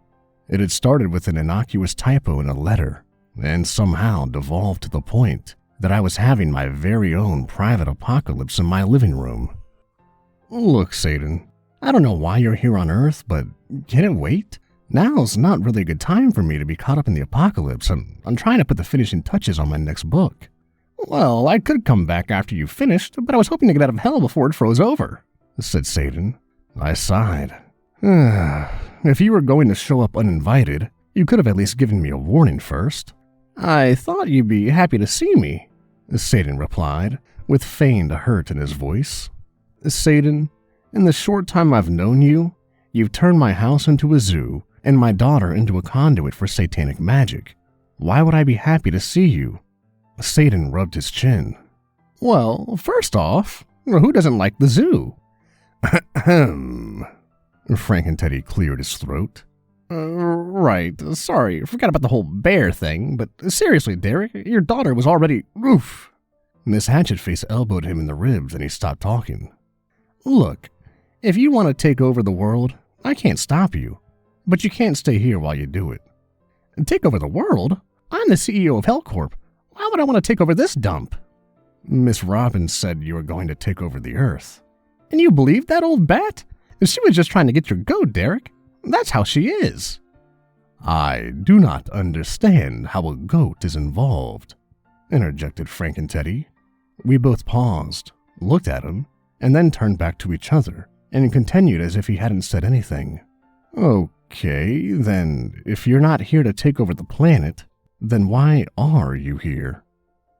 It had started with an innocuous typo in a letter, and somehow devolved to the point that I was having my very own private apocalypse in my living room. Look, Satan, I don't know why you're here on Earth, but can it wait? Now's not really a good time for me to be caught up in the apocalypse. I'm trying to put the finishing touches on my next book. Well, I could come back after you finished, but I was hoping to get out of hell before it froze over, said Satan. I sighed. If you were going to show up uninvited, you could have at least given me a warning first. I thought you'd be happy to see me, Satan replied, with feigned hurt in his voice. Satan, in the short time I've known you, you've turned my house into a zoo and my daughter into a conduit for satanic magic. Why would I be happy to see you? Satan rubbed his chin. Well, first off, who doesn't like the zoo? Frankenteddy cleared his throat. Right, sorry, forgot about the whole bear thing, but seriously, Derek, your daughter was already... Oof. Miss Hatchetface elbowed him in the ribs and he stopped talking. Look, if you want to take over the world, I can't stop you, but you can't stay here while you do it. Take over the world? I'm the CEO of Corp. Why would I want to take over this dump? Miss Robbins said you were going to take over the Earth. And you believed that old bat? She was just trying to get your goat, Derek. That's how she is. I do not understand how a goat is involved, interjected Frankenteddy. We both paused, looked at him, and then turned back to each other, and continued as if he hadn't said anything. Okay, then, if you're not here to take over the planet, then why are you here?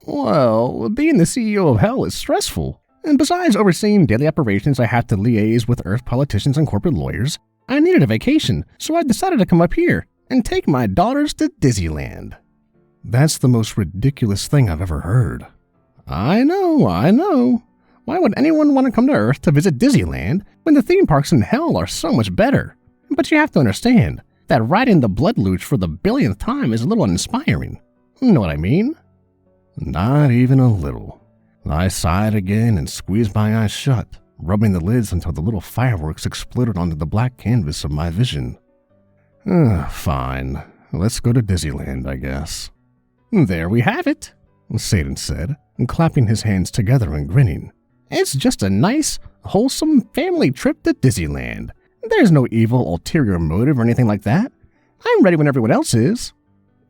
Well, being the CEO of Hell is stressful, and besides overseeing daily operations, I have to liaise with Earth politicians and corporate lawyers. I needed a vacation, so I decided to come up here and take my daughters to Disneyland. That's the most ridiculous thing I've ever heard. I know. Why would anyone want to come to Earth to visit Disneyland when the theme parks in hell are so much better? But you have to understand that riding the blood luge for the billionth time is a little uninspiring. Know what I mean? Not even a little. I sighed again and squeezed my eyes shut, rubbing the lids until the little fireworks exploded onto the black canvas of my vision. Fine. Let's go to Disneyland, I guess. There we have it, Satan said, clapping his hands together and grinning. It's just a nice, wholesome family trip to Disneyland. There's no evil ulterior motive or anything like that. I'm ready when everyone else is.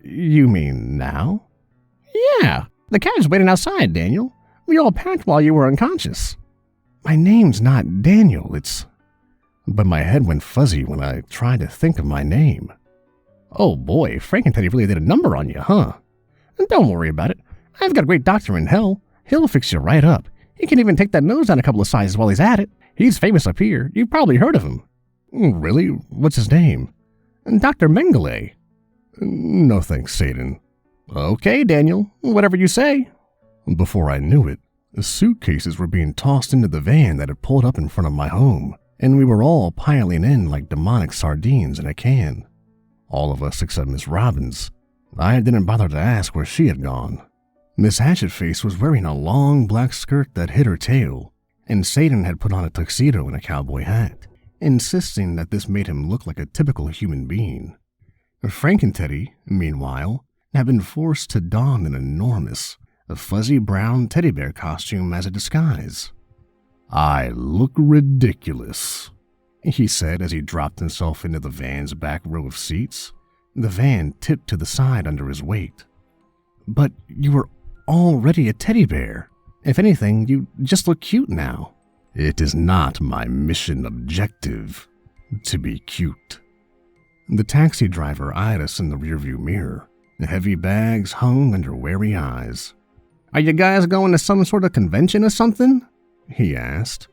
You mean now? Yeah, the cab's waiting outside, Daniel. We all packed while you were unconscious. My name's not Daniel, it's... But my head went fuzzy when I tried to think of my name. Oh boy, Frank and Teddy really did a number on you, huh? Don't worry about it. I've got a great doctor in hell. He'll fix you right up. He can even take that nose down a couple of sizes while he's at it. He's famous up here. You've probably heard of him. Really? What's his name? Dr. Mengele. No thanks, Satan. Okay, Daniel. Whatever you say. Before I knew it, suitcases were being tossed into the van that had pulled up in front of my home, and we were all piling in like demonic sardines in a can. All of us except Miss Robbins. I didn't bother to ask where she had gone. Miss Hatchetface was wearing a long black skirt that hid her tail, and Satan had put on a tuxedo and a cowboy hat, insisting that this made him look like a typical human being. Frank and Teddy, meanwhile, had been forced to don an enormous, fuzzy brown teddy bear costume as a disguise. I look ridiculous, he said as he dropped himself into the van's back row of seats. The van tipped to the side under his weight. But you were already a teddy bear. If anything, you just look cute now. It is not my mission objective to be cute. The taxi driver eyed us in the rearview mirror. The heavy bags hung under wary eyes. Are you guys going to some sort of convention or something? He asked.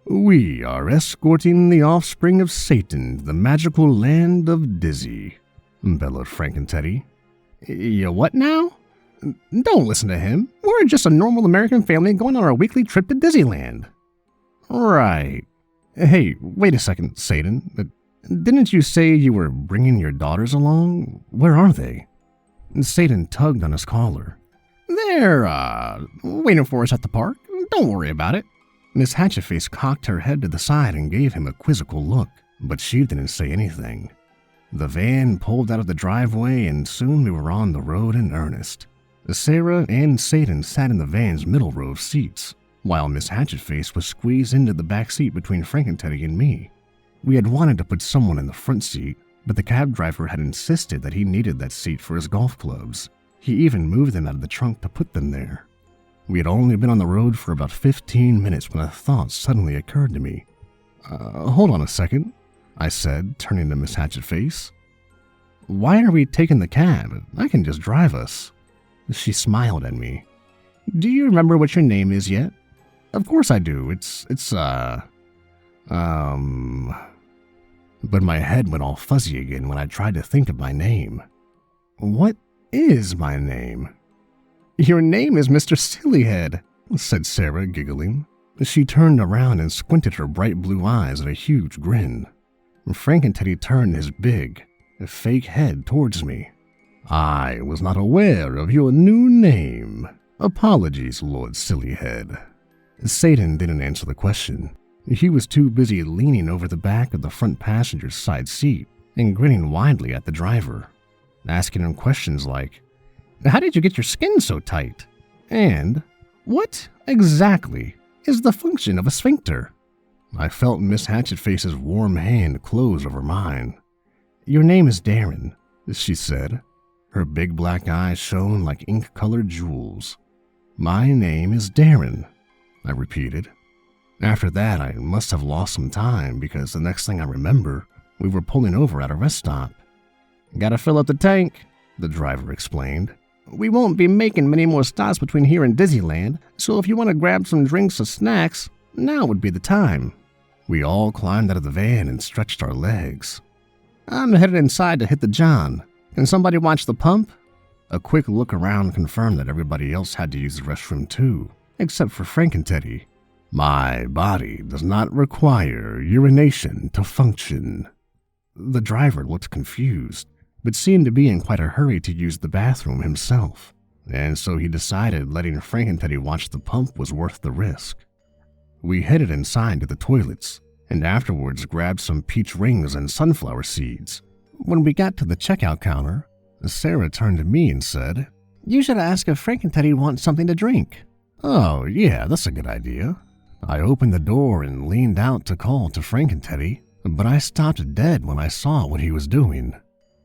We are escorting the offspring of Satan to the magical land of Dizzy, bellowed Frank and Teddy. You what now? Don't listen to him. We're just a normal American family going on our weekly trip to Disneyland. Right. Hey, wait a second, Satan. Didn't you say you were bringing your daughters along? Where are they? Satan tugged on his collar. They're, waiting for us at the park. Don't worry about it. Miss Hatchetface cocked her head to the side and gave him a quizzical look, but she didn't say anything. The van pulled out of the driveway, and soon we were on the road in earnest. Sarah and Satan sat in the van's middle row of seats, while Miss Hatchetface was squeezed into the back seat between Frank and Teddy and me. We had wanted to put someone in the front seat, but the cab driver had insisted that he needed that seat for his golf clubs. He even moved them out of the trunk to put them there. We had only been on the road for about 15 minutes when a thought suddenly occurred to me. Hold on a second, I said, turning to Miss Hatchetface. Why are we taking the cab? I can just drive us. She smiled at me. Do you remember what your name is yet? Of course I do. But my head went all fuzzy again when I tried to think of my name. What is my name? Your name is Mr. Sillyhead, said Sarah, giggling. She turned around and squinted her bright blue eyes at a huge grin. Frank and Teddy turned his big, fake head towards me. I was not aware of your new name. Apologies, Lord Sillyhead. Satan didn't answer the question. He was too busy leaning over the back of the front passenger's side seat and grinning widely at the driver, asking him questions like, how did you get your skin so tight? And what exactly is the function of a sphincter? I felt Miss Hatchetface's warm hand close over mine. Your name is Darren, she said. Her big black eyes shone like ink-colored jewels. My name is Darren, I repeated. After that, I must have lost some time because the next thing I remember, we were pulling over at a rest stop. Gotta fill up the tank, the driver explained. We won't be making many more stops between here and Disneyland, so if you want to grab some drinks or snacks, now would be the time. We all climbed out of the van and stretched our legs. I'm headed inside to hit the John. Can somebody watch the pump? A quick look around confirmed that everybody else had to use the restroom too, except for Frank and Teddy. My body does not require urination to function. The driver looked confused, but seemed to be in quite a hurry to use the bathroom himself, and so he decided letting Frankenteddy watch the pump was worth the risk. We headed inside to the toilets, and afterwards grabbed some peach rings and sunflower seeds. When we got to the checkout counter, Sarah turned to me and said, "You should ask if Frankenteddy wants something to drink." "Oh, yeah, that's a good idea." I opened the door and leaned out to call to Frankenteddy, but I stopped dead when I saw what he was doing.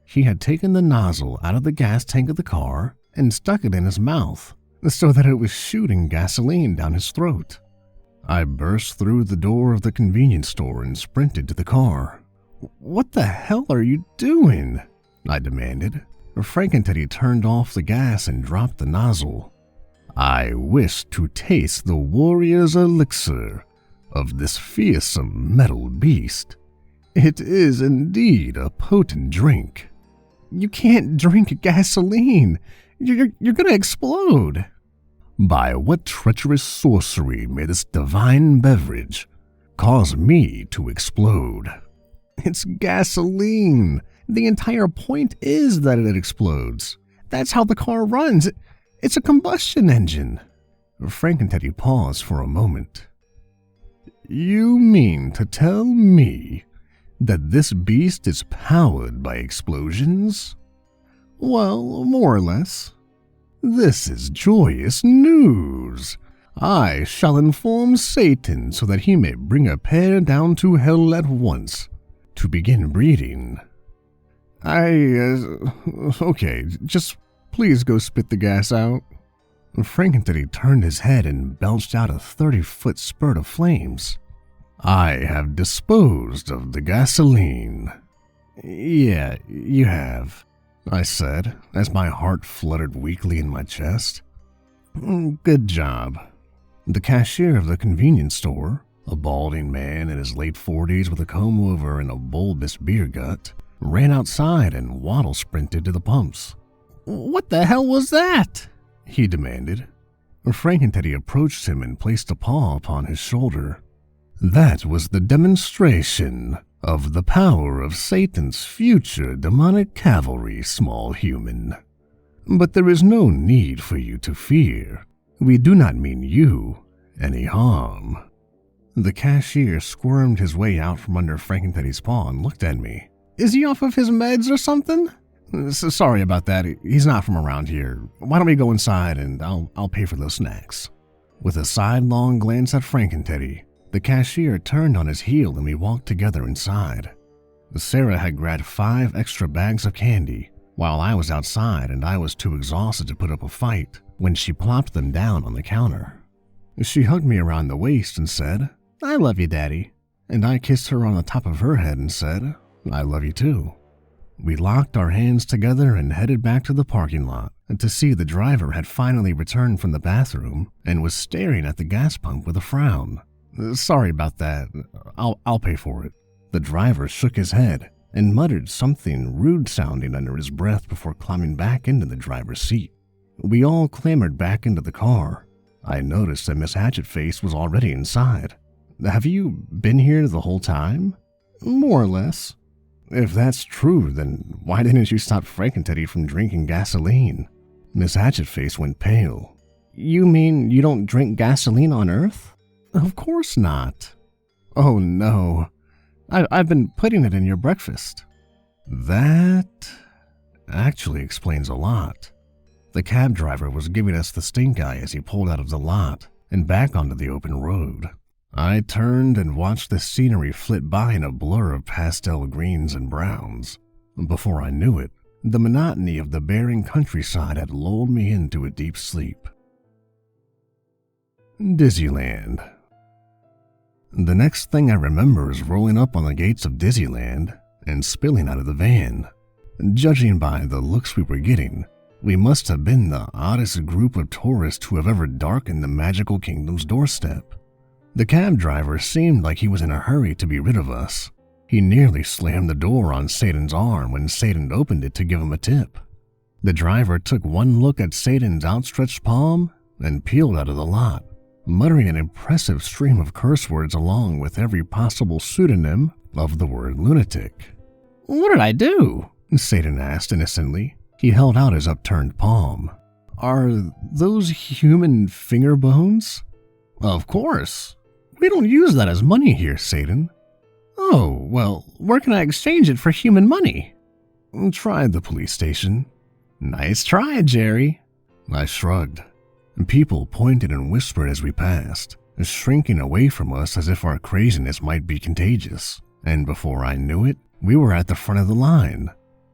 He had taken the nozzle out of the gas tank of the car and stuck it in his mouth, so that it was shooting gasoline down his throat. I burst through the door of the convenience store and sprinted to the car. "What the hell are you doing?" I demanded. Frankenteddy turned off the gas and dropped the nozzle. "I wish to taste the warrior's elixir of this fearsome metal beast. It is indeed a potent drink." "You can't drink gasoline. You're gonna explode." "By what treacherous sorcery may this divine beverage cause me to explode?" "It's gasoline. The entire point is that it explodes. That's how the car runs. It's a combustion engine." Frankenteddy paused for a moment. "You mean to tell me that this beast is powered by explosions?" "Well, more or less." "This is joyous news. I shall inform Satan so that he may bring a pair down to hell at once to begin breeding." Okay, just please go spit the gas out." Frankenteddy turned his head and belched out a 30-foot spurt of flames. "I have disposed of the gasoline." "Yeah, you have," I said, as my heart fluttered weakly in my chest. "Good job." The cashier of the convenience store, a balding man in his late 40s with a comb-over and a bulbous beer gut, ran outside and waddle sprinted to the pumps. "What the hell was that?" he demanded. Frankenteddy approached him and placed a paw upon his shoulder. "That was the demonstration of the power of Satan's future demonic cavalry, small human. But there is no need for you to fear. We do not mean you any harm." The cashier squirmed his way out from under Frankenteddy's paw and looked at me. "Is he off of his meds or something?" "Sorry about that. He's not from around here. Why don't we go inside and I'll pay for those snacks." With a sidelong glance at Frankenteddy, the cashier turned on his heel and we walked together inside. Sarah had grabbed 5 extra bags of candy while I was outside, and I was too exhausted to put up a fight when she plopped them down on the counter. She hugged me around the waist and said, "I love you, Daddy." And I kissed her on the top of her head and said, "I love you too." We locked our hands together and headed back to the parking lot to see the driver had finally returned from the bathroom and was staring at the gas pump with a frown. "Sorry about that. I'll pay for it." The driver shook his head and muttered something rude sounding under his breath before climbing back into the driver's seat. We all clambered back into the car. I noticed that Miss Hatchetface was already inside. "Have you been here the whole time?" "More or less." "If that's true, then why didn't you stop Frankenteddy from drinking gasoline?" Miss Hatchetface went pale. "You mean you don't drink gasoline on Earth?" "Of course not." "Oh no. I've been putting it in your breakfast." That actually explains a lot. The cab driver was giving us the stink eye as he pulled out of the lot and back onto the open road. I turned and watched the scenery flit by in a blur of pastel greens and browns. Before I knew it, the monotony of the barren countryside had lulled me into a deep sleep. Disneyland. The next thing I remember is rolling up on the gates of Disneyland and spilling out of the van. Judging by the looks we were getting, we must have been the oddest group of tourists who have ever darkened the magical kingdom's doorstep. The cab driver seemed like he was in a hurry to be rid of us. He nearly slammed the door on Satan's arm when Satan opened it to give him a tip. The driver took one look at Satan's outstretched palm and peeled out of the lot, muttering an impressive stream of curse words along with every possible pseudonym of the word lunatic. What did I do? Satan asked innocently. He held out his upturned palm. Are those human finger bones? Of course. We don't use that as money here, Satan. Oh, well, where can I exchange it for human money? Try the police station. Nice try, Jerry. I shrugged. People pointed and whispered as we passed, shrinking away from us as if our craziness might be contagious. And before I knew it, we were at the front of the line.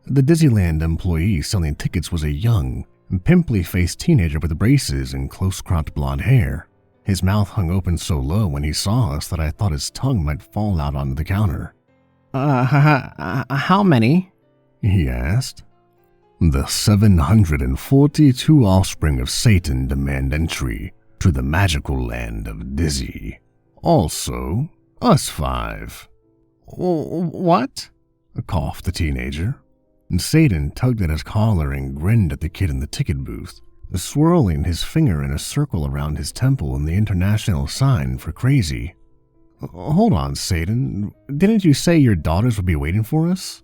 The Disneyland employee selling tickets was a young, pimply-faced teenager with braces and close-cropped blonde hair. His mouth hung open so low when he saw us that I thought his tongue might fall out onto the counter. How many? He asked. The 742 offspring of Satan demand entry to the magical land of Dizzy. Also, us 5. What? Coughed the teenager. Satan tugged at his collar and grinned at the kid in the ticket booth, swirling his finger in a circle around his temple in the international sign for crazy. Hold on, Satan. Didn't you say your daughters would be waiting for us?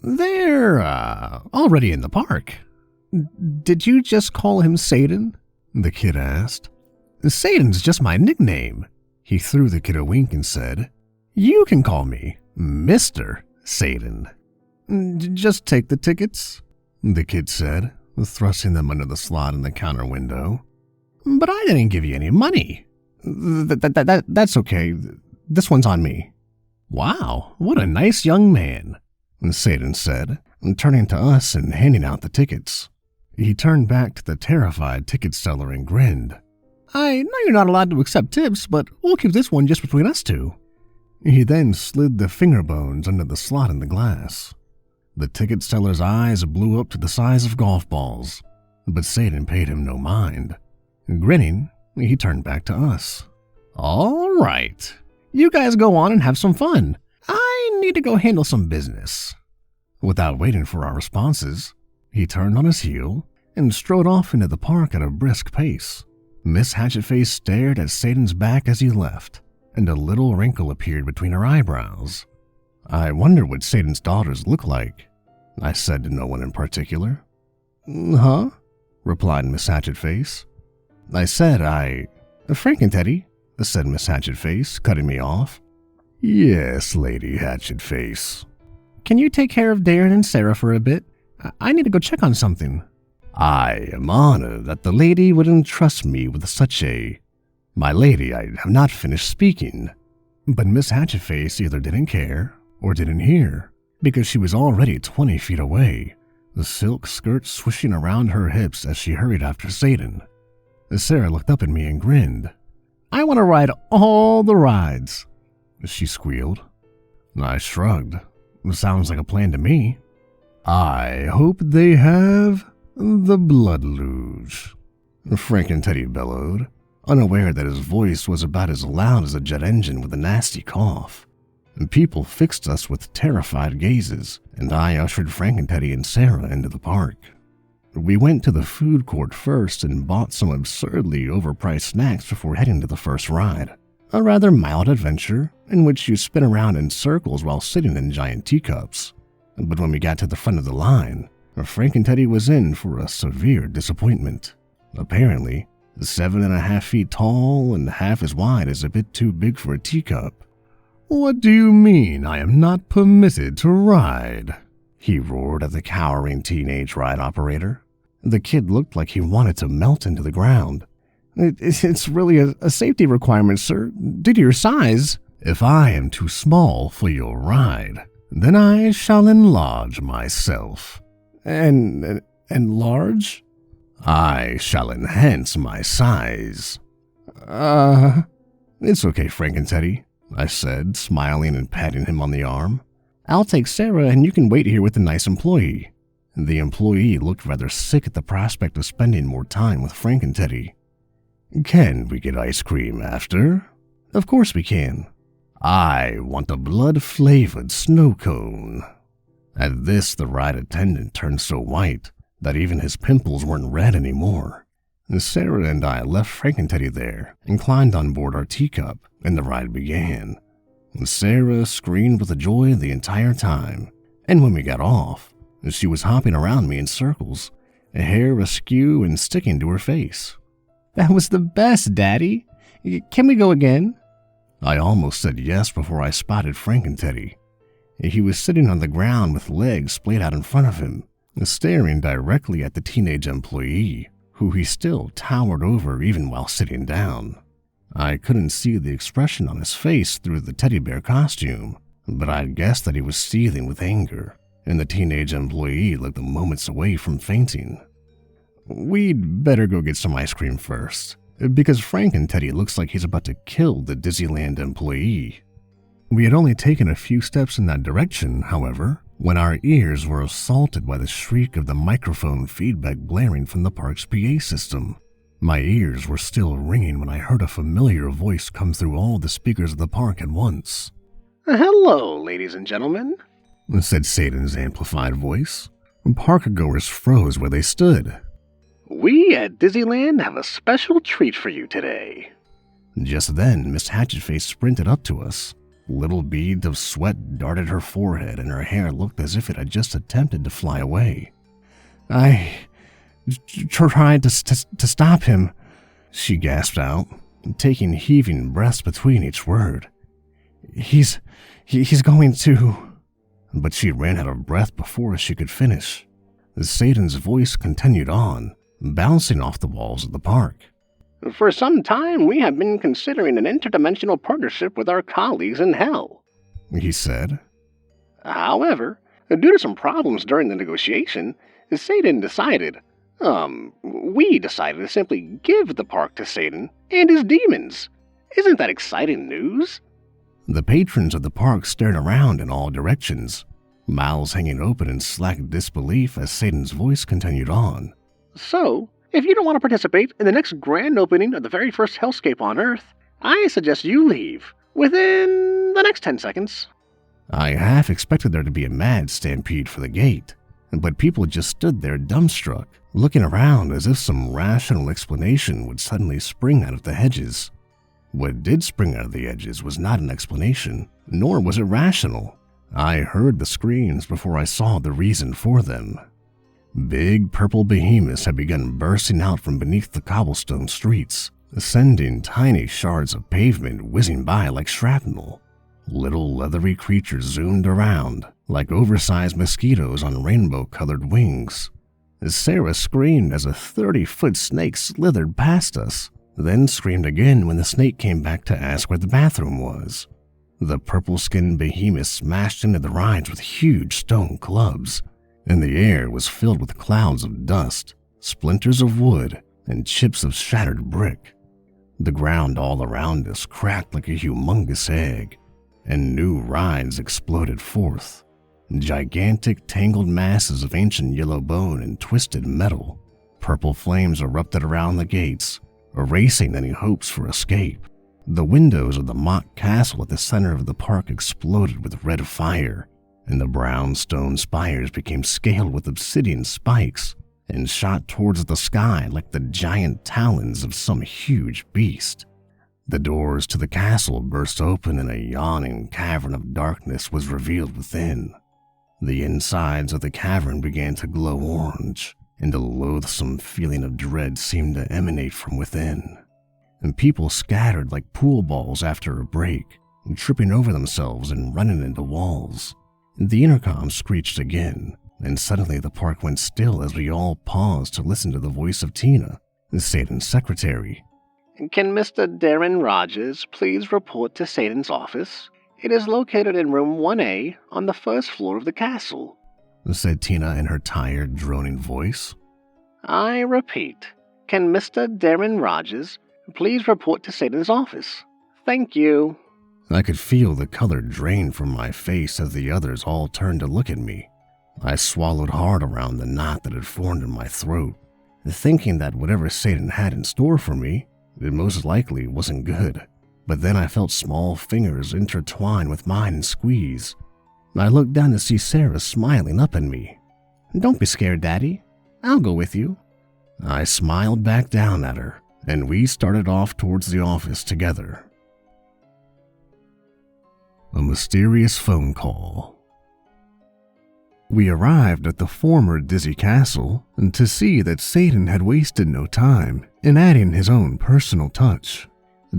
They're, already in the park. Did you just call him Satan? The kid asked. Satan's just my nickname. He threw the kid a wink and said, You can call me Mr. Satan. Just take the tickets, the kid said, thrusting them under the slot in the counter window. But I didn't give you any money. That's okay. This one's on me. Wow, what a nice young man, Satan said, turning to us and handing out the tickets. He turned back to the terrified ticket seller and grinned. I know you're not allowed to accept tips, but we'll keep this one just between us two. He then slid the finger bones under the slot in the glass. The ticket seller's eyes blew up to the size of golf balls, but Satan paid him no mind. Grinning, he turned back to us. All right, you guys go on and have some fun. I need to go handle some business. Without waiting for our responses, he turned on his heel and strode off into the park at a brisk pace. Miss Hatchetface stared at Satan's back as he left, and a little wrinkle appeared between her eyebrows. I wonder what Satan's daughters look like, I said to no one in particular. Huh? Replied Miss Hatchetface. I said Frank and Teddy, said Miss Hatchetface, cutting me off. Yes, Lady Hatchetface. Can you take care of Darren and Sarah for a bit? I need to go check on something. I am honored that the lady would entrust me with such a... My lady, I have not finished speaking. But Miss Hatchetface either didn't care or didn't hear, because she was already 20 feet away, the silk skirt swishing around her hips as she hurried after Satan. Sarah looked up at me and grinned. I want to ride all the rides, she squealed. I shrugged. Sounds like a plan to me. I hope they have the blood luge, Frank and Teddy bellowed, unaware that his voice was about as loud as a jet engine with a nasty cough. People fixed us with terrified gazes, and I ushered Frank and Teddy and Sarah into the park. We went to the food court first and bought some absurdly overpriced snacks before heading to the first ride, a rather mild adventure in which you spin around in circles while sitting in giant teacups. But when we got to the front of the line, Frank and Teddy was in for a severe disappointment. Apparently, 7.5 feet tall and half as wide is a bit too big for a teacup. What do you mean I am not permitted to ride? He roared at the cowering teenage ride operator. The kid looked like he wanted to melt into the ground. It's really a safety requirement, sir, due to your size. If I am too small for your ride, then I shall enlarge myself. Enlarge? I shall enhance my size. It's okay, Frank and Teddy, I said, smiling and patting him on the arm. I'll take Sarah and you can wait here with the nice employee. The employee looked rather sick at the prospect of spending more time with Frank and Teddy. Can we get ice cream after? Of course we can. I want a blood-flavored snow cone. At this, the ride attendant turned so white that even his pimples weren't red anymore. Sarah and I left Frank and Teddy there and climbed on board our teacup, and the ride began. Sarah screamed with joy the entire time, and when we got off, she was hopping around me in circles, hair askew and sticking to her face. That was the best, Daddy. Can we go again? I almost said yes before I spotted Frank and Teddy. He was sitting on the ground with legs splayed out in front of him, staring directly at the teenage employee, who he still towered over even while sitting down. I couldn't see the expression on his face through the teddy bear costume, but I'd guessed that he was seething with anger, and the teenage employee looked moments away from fainting. We'd better go get some ice cream first, because Frank and Teddy looks like he's about to kill the Disneyland employee. We had only taken a few steps in that direction, however, when our ears were assaulted by the shriek of the microphone feedback blaring from the park's PA system. My ears were still ringing when I heard a familiar voice come through all the speakers of the park at once. "Hello, ladies and gentlemen," said Satan's amplified voice. Park-goers froze where they stood. "We at Disneyland have a special treat for you today." Just then, Miss Hatchetface sprinted up to us. Little beads of sweat darted her forehead, and her hair looked as if it had just attempted to fly away. "I tried to stop him," she gasped out, taking heaving breaths between each word. He's going to..." But she ran out of breath before she could finish. Satan's voice continued on, bouncing off the walls of the park. "For some time, we have been considering an interdimensional partnership with our colleagues in Hell," he said. "However, due to some problems during the negotiation, Satan decided, we decided to simply give the park to Satan and his demons. Isn't that exciting news?" The patrons of the park stared around in all directions, mouths hanging open in slack disbelief as Satan's voice continued on. "So, if you don't want to participate in the next grand opening of the very first hellscape on Earth, I suggest you leave within the next 10 seconds. I half expected there to be a mad stampede for the gate, but people just stood there dumbstruck, looking around as if some rational explanation would suddenly spring out of the hedges. What did spring out of the edges was not an explanation, nor was it rational. I heard the screams before I saw the reason for them. Big purple behemoths had begun bursting out from beneath the cobblestone streets, sending tiny shards of pavement whizzing by like shrapnel. Little leathery creatures zoomed around, like oversized mosquitoes on rainbow-colored wings. Sarah screamed as a 30-foot snake slithered past us, then screamed again when the snake came back to ask where the bathroom was. The purple-skinned behemoth smashed into the rides with huge stone clubs, and the air was filled with clouds of dust, splinters of wood, and chips of shattered brick. The ground all around us cracked like a humongous egg, and new rides exploded forth. Gigantic, tangled masses of ancient yellow bone and twisted metal. Purple flames erupted around the gates, erasing any hopes for escape. The windows of the mock castle at the center of the park exploded with red fire, and the brown stone spires became scaled with obsidian spikes and shot towards the sky like the giant talons of some huge beast. The doors to the castle burst open and a yawning cavern of darkness was revealed within. The insides of the cavern began to glow orange, and a loathsome feeling of dread seemed to emanate from within. And people scattered like pool balls after a break, tripping over themselves and running into walls. The intercom screeched again, and suddenly the park went still as we all paused to listen to the voice of Tina, Satan's secretary. "Can Mr. Darren Rogers please report to Satan's office? It is located in room 1A on the first floor of the castle," said Tina in her tired, droning voice. "I repeat, can Mr. Darren Rogers please report to Satan's office? Thank you." I could feel the color drain from my face as the others all turned to look at me. I swallowed hard around the knot that had formed in my throat, thinking that whatever Satan had in store for me, it most likely wasn't good. But then I felt small fingers intertwine with mine and squeeze. I looked down to see Sarah smiling up at me. "Don't be scared, Daddy. I'll go with you." I smiled back down at her, and we started off towards the office together. A mysterious phone call. We arrived at the former Dizzy Castle to see that Satan had wasted no time in adding his own personal touch.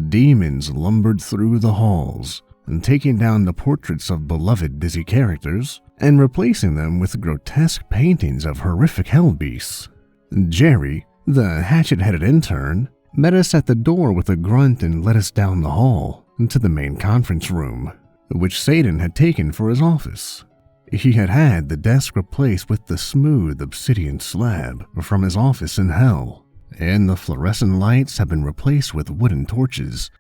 Demons lumbered through the halls, taking down the portraits of beloved Dizzy characters and replacing them with grotesque paintings of horrific hell beasts. Jerry, the hatchet-headed intern, met us at the door with a grunt and led us down the hall into the main conference room, which Satan had taken for his office. He had had the desk replaced with the smooth obsidian slab from his office in hell, and the fluorescent lights had been replaced with wooden torches.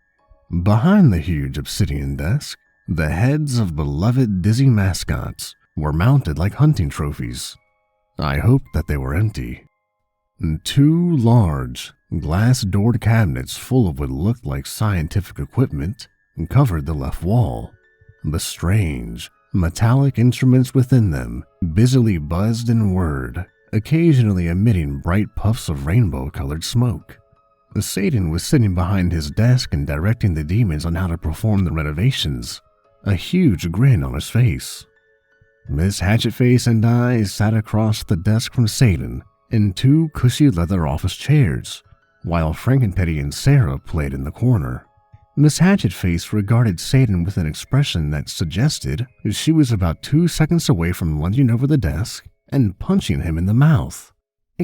Behind the huge obsidian desk, the heads of beloved Dizzy mascots were mounted like hunting trophies. I hoped that they were empty. 2 large, glass-doored cabinets full of what looked like scientific equipment covered the left wall. The strange, metallic instruments within them busily buzzed and whirred, occasionally emitting bright puffs of rainbow-colored smoke. Satan was sitting behind his desk and directing the demons on how to perform the renovations, a huge grin on his face. Miss Hatchetface and I sat across the desk from Satan in 2 cushy leather office chairs, while Frankenpetty and Sarah played in the corner. Miss Hatchetface regarded Satan with an expression that suggested she was about 2 seconds away from lunging over the desk and punching him in the mouth.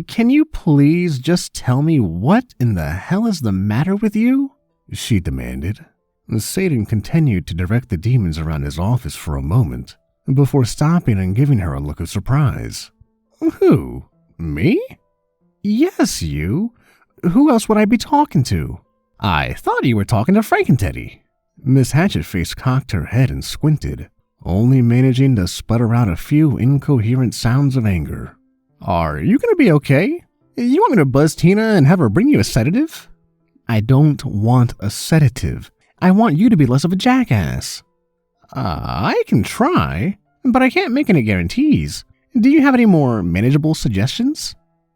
"Can you please just tell me what in the hell is the matter with you?" she demanded. Satan continued to direct the demons around his office for a moment, before stopping and giving her a look of surprise. "Who? Me?" "Yes, you. Who else would I be talking to?" "I thought you were talking to Frankenteddy." Miss Hatchetface cocked her head and squinted, only managing to sputter out a few incoherent sounds of anger. "Are you going to be okay? You want me to buzz Tina and have her bring you a sedative?" "I don't want a sedative. I want you to be less of a jackass." I can try, but I can't make any guarantees. Do you have any more manageable suggestions?"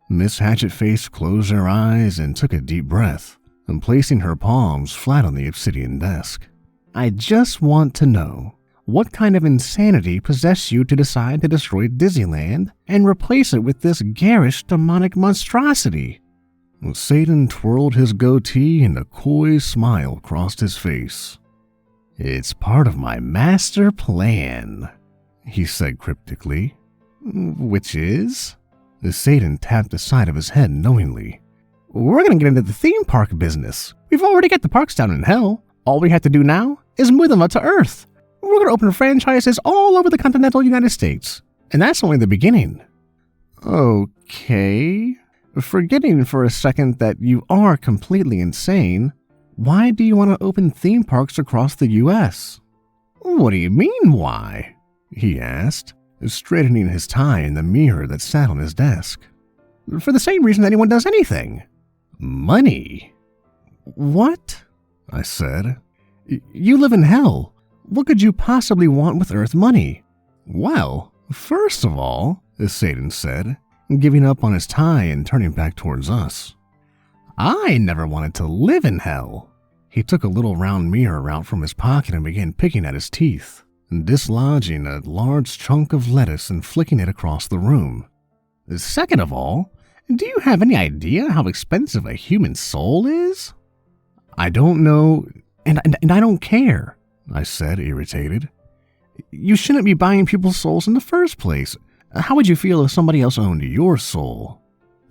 Miss Hatchetface closed her eyes and took a deep breath, and placing her palms flat on the obsidian desk. "I just want to know, what kind of insanity possessed you to decide to destroy Disneyland and replace it with this garish demonic monstrosity?" Satan twirled his goatee and a coy smile crossed his face. "It's part of my master plan," he said cryptically. "Which is?" Satan tapped the side of his head knowingly. "We're going to get into the theme park business. We've already got the parks down in hell. All we have to do now is move them up to Earth. We're going to open franchises all over the continental United States. And that's only the beginning." "Okay. Forgetting for a second that you are completely insane, why do you want to open theme parks across the U.S.? "What do you mean, why?" he asked, straightening his tie in the mirror that sat on his desk. "For the same reason anyone does anything. Money." "What?" I said. "You live in hell. What could you possibly want with Earth money?" "Well, first of all," Satan said, giving up on his tie and turning back towards us, "I never wanted to live in hell." He took a little round mirror out from his pocket and began picking at his teeth, dislodging a large chunk of lettuce and flicking it across the room. "Second of all, do you have any idea how expensive a human soul is?" "I don't know, and I don't care," I said, irritated. "You shouldn't be buying people's souls in the first place. How would you feel if somebody else owned your soul?"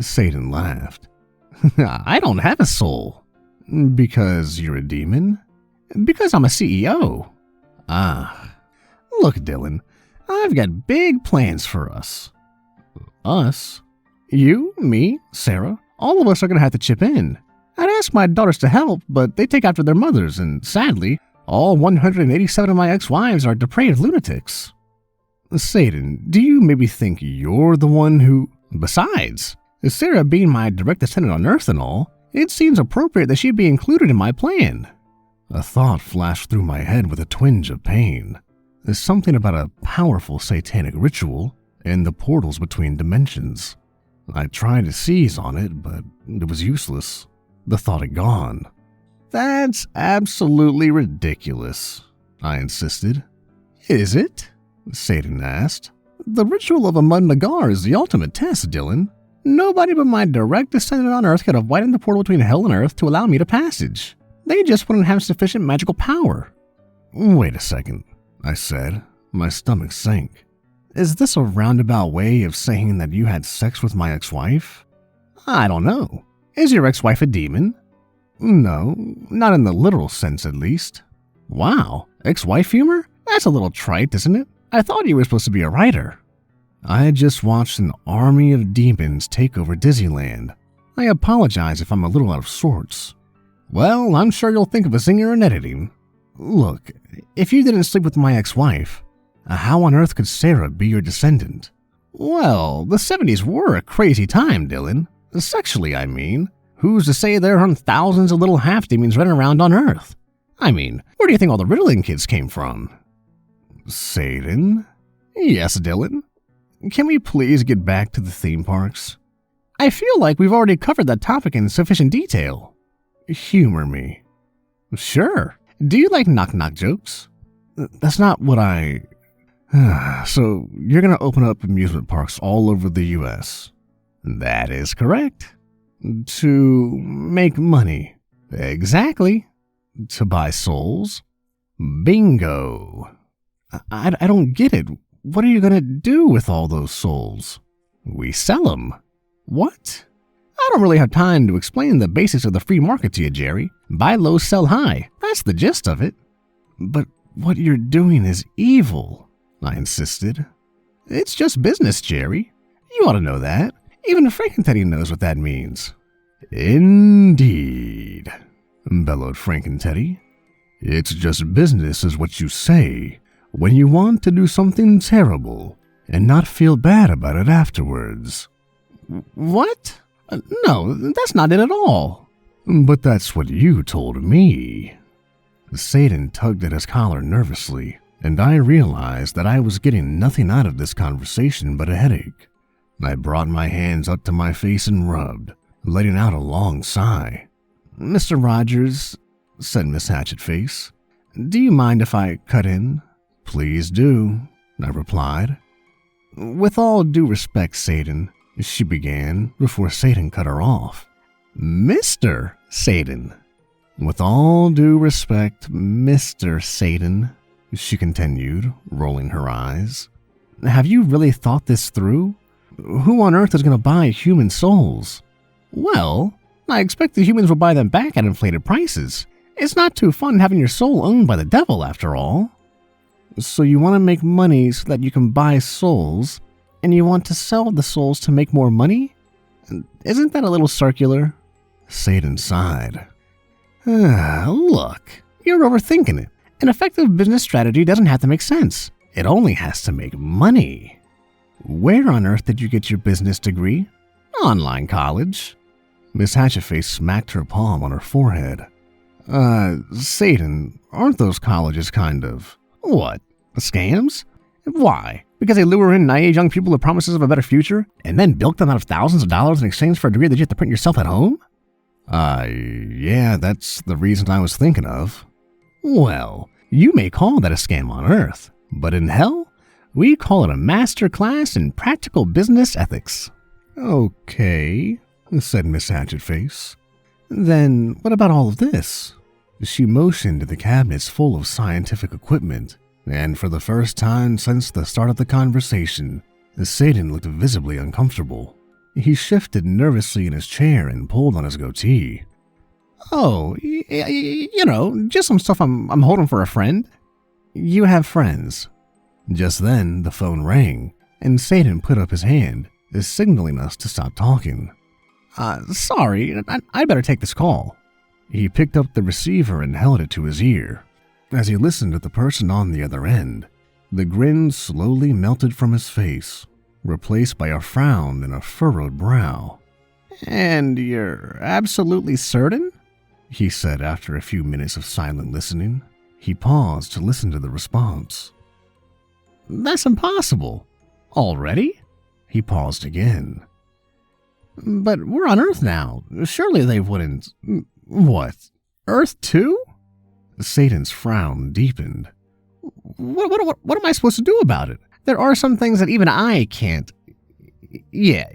Satan laughed. "I don't have a soul." "Because you're a demon?" "Because I'm a CEO." "Ah. Look, Dylan, I've got big plans for us." "Us?" "You, me, Sarah, all of us are going to have to chip in. I'd ask my daughters to help, but they take after their mothers, and sadly, all 187 of my ex-wives are depraved lunatics." "Satan, do you maybe think you're the one who—" "Besides, Sarah being my direct descendant on Earth and all, it seems appropriate that she be included in my plan." A thought flashed through my head with a twinge of pain. There's something about a powerful satanic ritual and the portals between dimensions. I tried to seize on it, but it was useless. The thought had gone. That's absolutely ridiculous, I insisted. Is it? Satan asked. The ritual of Ahmad Magar is the ultimate test, Dylan. Nobody but my direct descendant on Earth could have widened the portal between Hell and Earth to allow me to passage. They just wouldn't have sufficient magical power. Wait a second, I said. My stomach sank. Is this a roundabout way of saying that you had sex with my ex-wife? I don't know. Is your ex-wife a demon? No, not in the literal sense at least. Wow, ex-wife humor? That's a little trite, isn't it? I thought you were supposed to be a writer. I had just watched an army of demons take over Disneyland. I apologize if I'm a little out of sorts. Well, I'm sure you'll think of a singer in editing. Look, if you didn't sleep with my ex-wife, how on earth could Sarah be your descendant? Well, the 70s were a crazy time, Dylan. Sexually, I mean. Who's to say there aren't thousands of little half-demons running around on Earth? I mean, where do you think all the riddling kids came from? Satan? Yes, Dylan. Can we please get back to the theme parks? I feel like we've already covered that topic in sufficient detail. Humor me. Sure. Do you like knock-knock jokes? That's not what I... So, you're going to open up amusement parks all over the U.S.? That is correct. To make money. Exactly. To buy souls. Bingo. I don't get it. What are you going to do with all those souls? We sell them. What? I don't really have time to explain the basics of the free market to you, Jerry. Buy low, sell high. That's the gist of it. But what you're doing is evil, I insisted. It's just business, Jerry. You ought to know that. Even Frankenteddy knows what that means. Indeed, bellowed Frankenteddy. It's just business is what you say when you want to do something terrible and not feel bad about it afterwards. What? No, that's not it at all. But that's what you told me. Satan tugged at his collar nervously, and I realized that I was getting nothing out of this conversation but a headache. I brought my hands up to my face and rubbed, letting out a long sigh. Mr. Rogers, said Miss Hatchetface, do you mind if I cut in? Please do, I replied. With all due respect, Satan, she began before Satan cut her off. Mr. Satan. With all due respect, Mr. Satan, she continued, rolling her eyes. Have you really thought this through? Who on earth is going to buy human souls? Well, I expect the humans will buy them back at inflated prices. It's not too fun having your soul owned by the devil, after all. So you want to make money so that you can buy souls, and you want to sell the souls to make more money? Isn't that a little circular? Satan sighed. Look, you're overthinking it. An effective business strategy doesn't have to make sense. It only has to make money. Where on earth did you get your business degree? Online college. Miss Hatchetface smacked her palm on her forehead. Satan, aren't those colleges kind of... What? Scams? Why? Because they lure in naive young people with promises of a better future, and then bilk them out of thousands of dollars in exchange for a degree that you have to print yourself at home? Yeah, that's the reason I was thinking of. Well, you may call that a scam on Earth, but in hell, we call it a master class in practical business ethics. Okay, said Miss Hatchetface. Then what about all of this? She motioned to the cabinets full of scientific equipment, and for the first time since the start of the conversation, Satan looked visibly uncomfortable. He shifted nervously in his chair and pulled on his goatee. Oh, just some stuff I'm holding for a friend. You have friends. Just then, the phone rang, and Satan put up his hand, signaling us to stop talking. Sorry, I'd better take this call. He picked up the receiver and held it to his ear. As he listened to the person on the other end, the grin slowly melted from his face, replaced by a frown and a furrowed brow. And you're absolutely certain? He said after a few minutes of silent listening. He paused to listen to the response. That's impossible. Already? He paused again. But we're on Earth now. Surely they wouldn't... What? Earth too? Satan's frown deepened. What am I supposed to do about it? There are some things that even I can't... Yeah,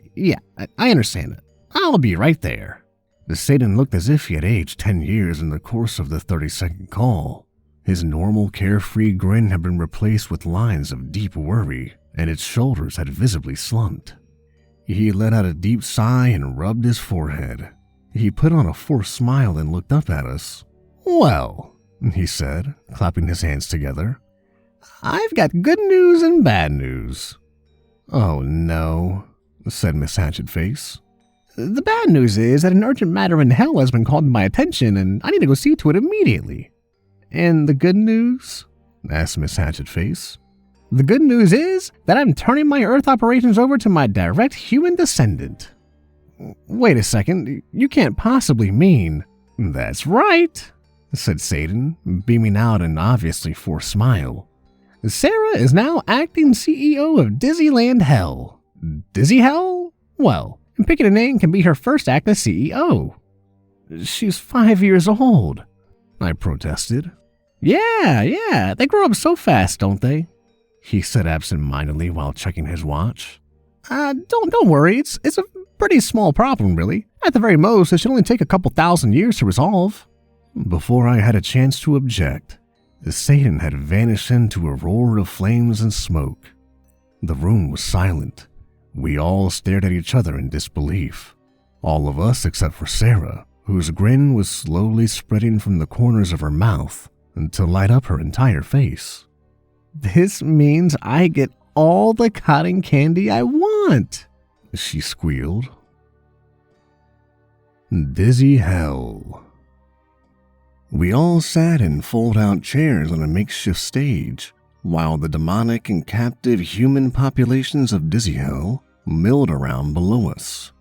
I understand it. I'll be right there. Satan looked as if he had aged 10 years in the course of the 30-second call. His normal, carefree grin had been replaced with lines of deep worry, and its shoulders had visibly slumped. He let out a deep sigh and rubbed his forehead. He put on a forced smile and looked up at us. Well, he said, clapping his hands together, I've got good news and bad news. Oh no, said Miss Hatchetface. The bad news is that an urgent matter in hell has been called to my attention and I need to go see to it immediately. And the good news? Asked Miss Hatchetface. The good news is that I'm turning my Earth operations over to my direct human descendant. Wait a second, you can't possibly mean... That's right, said Satan, beaming out an obviously forced smile. Sarah is now acting CEO of Disneyland Hell. Dizzy Hell? Well, picking a name can be her first act as CEO. She's 5 years old, I protested. Yeah, they grow up so fast, don't they? He said absent-mindedly while checking his watch. Don't worry, it's a pretty small problem, really. At the very most, it should only take a couple thousand years to resolve. Before I had a chance to object, Satan had vanished into a roar of flames and smoke. The room was silent. We all stared at each other in disbelief. All of us except for Sarah, whose grin was slowly spreading from the corners of her mouth to light up her entire face. This means I get all the cotton candy I want, she squealed. Dizzy Hell. We all sat in fold-out chairs on a makeshift stage, while the demonic and captive human populations of Dizzy Hell milled around below us.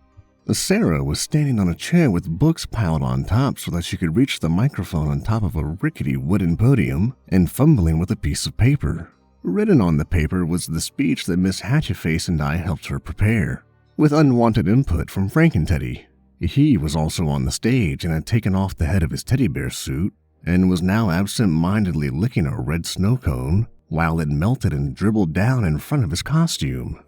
Sarah was standing on a chair with books piled on top so that she could reach the microphone on top of a rickety wooden podium and fumbling with a piece of paper. Written on the paper was the speech that Miss Hatchetface and I helped her prepare, with unwanted input from Frankenteddy. He was also on the stage and had taken off the head of his teddy bear suit and was now absent-mindedly licking a red snow cone while it melted and dribbled down in front of his costume.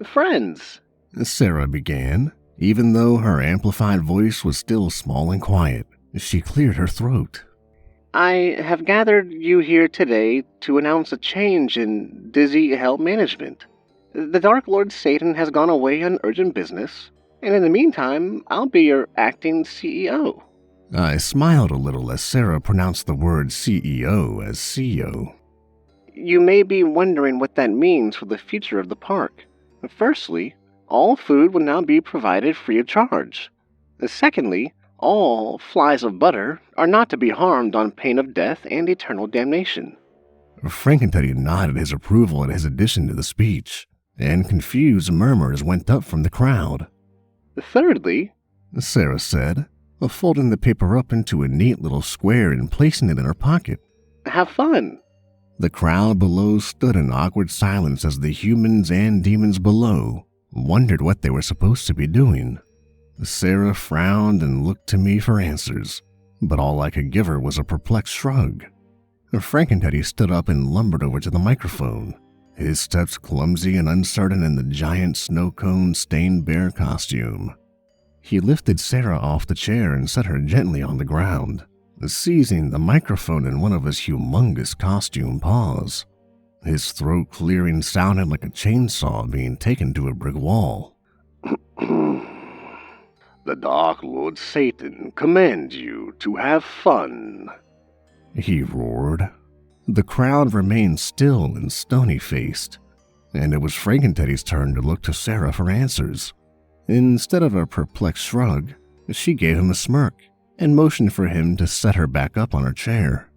Friends, Sarah began, even though her amplified voice was still small and quiet. She cleared her throat. I have gathered you here today to announce a change in Dizzy Hell management. The Dark Lord Satan has gone away on urgent business, and in the meantime, I'll be your acting CEO. I smiled a little as Sarah pronounced the word CEO as CEO. You may be wondering what that means for the future of the park. Firstly, all food will now be provided free of charge. Secondly, all flies of butter are not to be harmed on pain of death and eternal damnation. Frankenteddy nodded his approval at his addition to the speech, and confused murmurs went up from the crowd. Thirdly, Sarah said, folding the paper up into a neat little square and placing it in her pocket. Have fun. The crowd below stood in awkward silence as the humans and demons below wondered what they were supposed to be doing. Sarah frowned and looked to me for answers, but all I could give her was a perplexed shrug. Frankenteddy stood up and lumbered over to the microphone, his steps clumsy and uncertain in the giant snow cone-stained bear costume. He lifted Sarah off the chair and set her gently on the ground, seizing the microphone in one of his humongous costume paws. His throat clearing sounded like a chainsaw being taken to a brick wall. The Dark Lord Satan commands you to have fun, he roared. The crowd remained still and stony-faced, and it was Frankenteddy's turn to look to Sarah for answers. Instead of a perplexed shrug, she gave him a smirk and motioned for him to set her back up on her chair.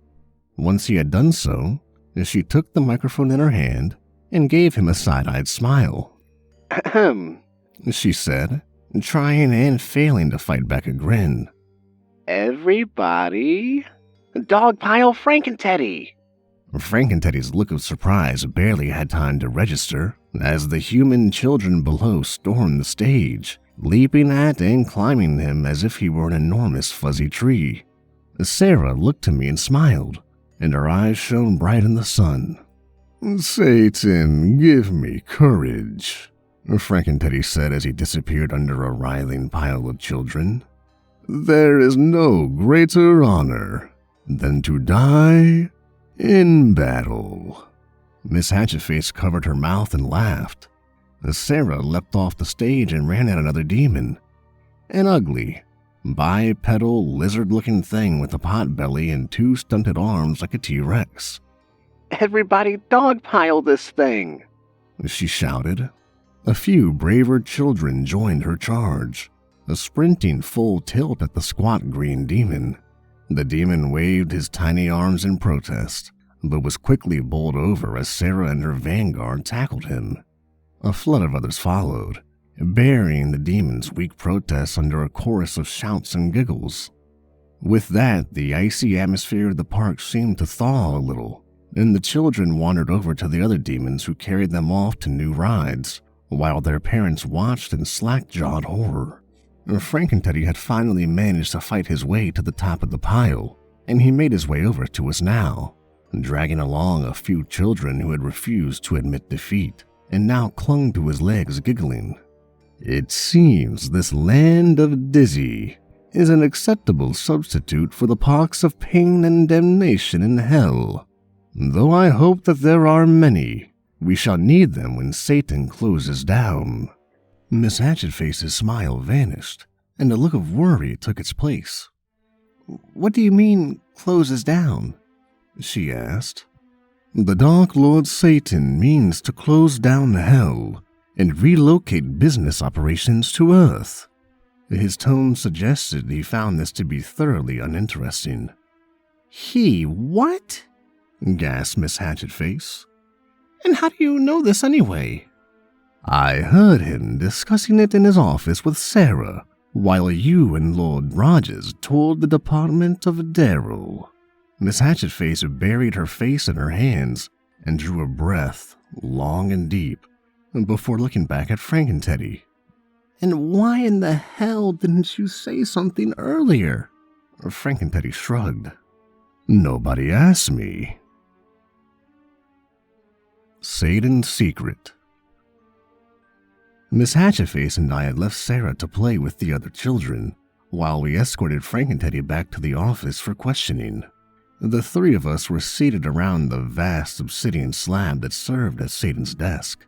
Once he had done so, she took the microphone in her hand and gave him a side-eyed smile. Ahem, she said, trying and failing to fight back a grin. Everybody, dogpile Frankenteddy. Frankenteddy's look of surprise barely had time to register as the human children below stormed the stage, leaping at and climbing him as if he were an enormous fuzzy tree. Sarah looked to me and smiled, and her eyes shone bright in the sun. "Satan, give me courage," Frankenteddy said as he disappeared under a writhing pile of children. "There is no greater honor than to die in battle." Miss Hatchetface covered her mouth and laughed. Sarah leapt off the stage and ran at another demon. An ugly, bipedal, lizard-looking thing with a pot belly and two stunted arms like a T-Rex. "Everybody dogpile this thing," she shouted. A few braver children joined her charge, sprinting full tilt at the squat green demon. The demon waved his tiny arms in protest, but was quickly bowled over as Sarah and her vanguard tackled him. A flood of others followed, burying the demon's weak protests under a chorus of shouts and giggles. With that, the icy atmosphere of the park seemed to thaw a little, and the children wandered over to the other demons who carried them off to new rides, while their parents watched in slack-jawed horror. Frankenteddy had finally managed to fight his way to the top of the pile, and he made his way over to us now, dragging along a few children who had refused to admit defeat, and now clung to his legs giggling. "It seems this land of Dizzy is an acceptable substitute for the pox of pain and damnation in hell. Though I hope that there are many, we shall need them when Satan closes down." Miss Hatchetface's smile vanished, and a look of worry took its place. "What do you mean, closes down?" she asked. "The Dark Lord Satan means to close down hell and relocate business operations to Earth." His tone suggested he found this to be thoroughly uninteresting. "What?" gasped Miss Hatchetface. "And how do you know this anyway?" "I heard him discussing it in his office with Sarah, while you and Lord Rogers toured the Department of Daryl." Miss Hatchetface buried her face in her hands and drew a breath, long and deep, before looking back at Frankenteddy. "And why in the hell didn't you say something earlier?" Frankenteddy shrugged. "Nobody asked me." Satan's Secret. Miss Hatchetface and I had left Sarah to play with the other children, while we escorted Frankenteddy back to the office for questioning. The three of us were seated around the vast obsidian slab that served as Satan's desk.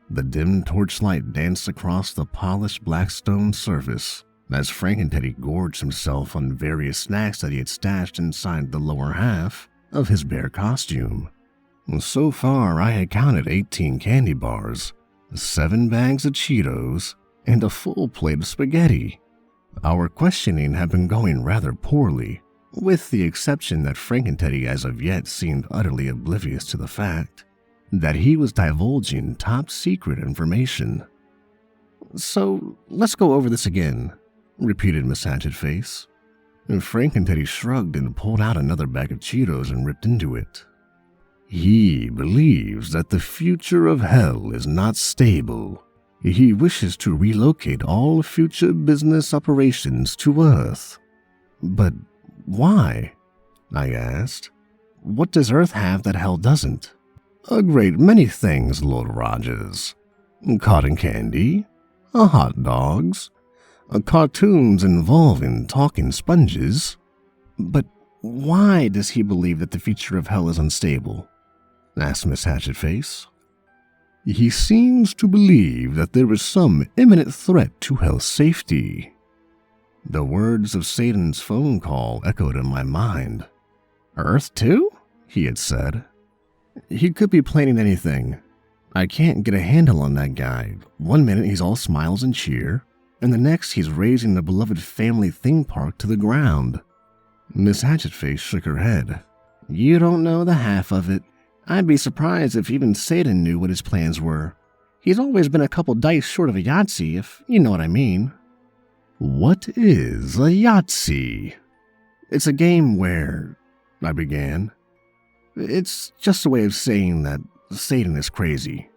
The dim torchlight danced across the polished black stone surface as Frankenteddy gorged himself on various snacks that he had stashed inside the lower half of his bear costume. So far, I had counted 18 candy bars, 7 bags of Cheetos, and a full plate of spaghetti. Our questioning had been going rather poorly, with the exception that Frankenteddy as of yet seemed utterly oblivious to the fact that he was divulging top-secret information. "So, let's go over this again," repeated Miss Hatchetface. Frankenteddy shrugged and pulled out another bag of Cheetos and ripped into it. "He believes that the future of hell is not stable. He wishes to relocate all future business operations to Earth." "But why?" I asked. "What does Earth have that hell doesn't?" "A great many things, Lord Rogers. Cotton candy, hot dogs, cartoons involving talking sponges." "But why does he believe that the future of hell is unstable?" asked Miss Hatchetface. "He seems to believe that there is some imminent threat to hell's safety." The words of Satan's phone call echoed in my mind. "Earth too?" he had said. "He could be planning anything. I can't get a handle on that guy. One minute he's all smiles and cheer, and the next he's razing the beloved family theme park to the ground." Miss Hatchetface shook her head. "You don't know the half of it. I'd be surprised if even Satan knew what his plans were. He's always been a couple dice short of a Yahtzee, if you know what I mean." "What is a Yahtzee?" "It's a game where," I began. "It's just a way of saying that Satan is crazy."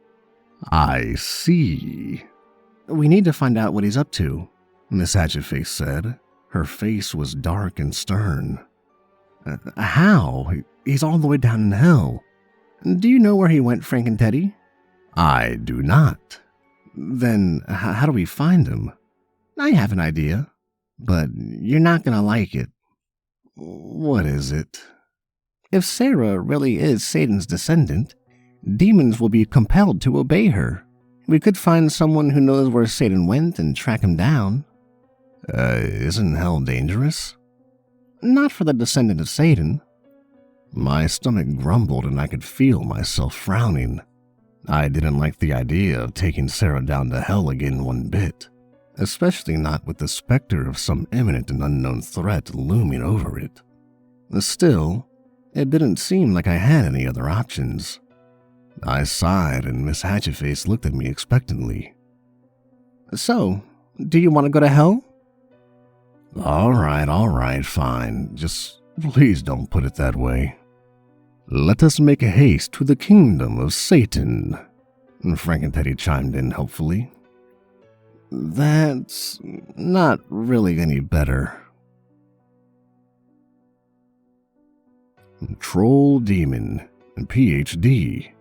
"I see." We need to find out what he's up to, Miss Hatchetface said. Her face was dark and stern. How? He's all the way down in hell. Do you know where he went, Frank and Teddy? I do not. Then how do we find him? I have an idea, but you're not going to like it. What is it? If Sarah really is Satan's descendant, demons will be compelled to obey her. We could find someone who knows where Satan went and track him down. Isn't hell dangerous? Not for the descendant of Satan. My stomach grumbled and I could feel myself frowning. I didn't like the idea of taking Sarah down to hell again one bit, especially not with the specter of some imminent and unknown threat looming over it. Still, it didn't seem like I had any other options. I sighed and Miss Hatchetface looked at me expectantly. So, do you want to go to hell? All right, fine. Just please don't put it that way. Let us make haste to the kingdom of Satan, Frank and Teddy chimed in helpfully. That's not really any better. Troll Demon, PhD.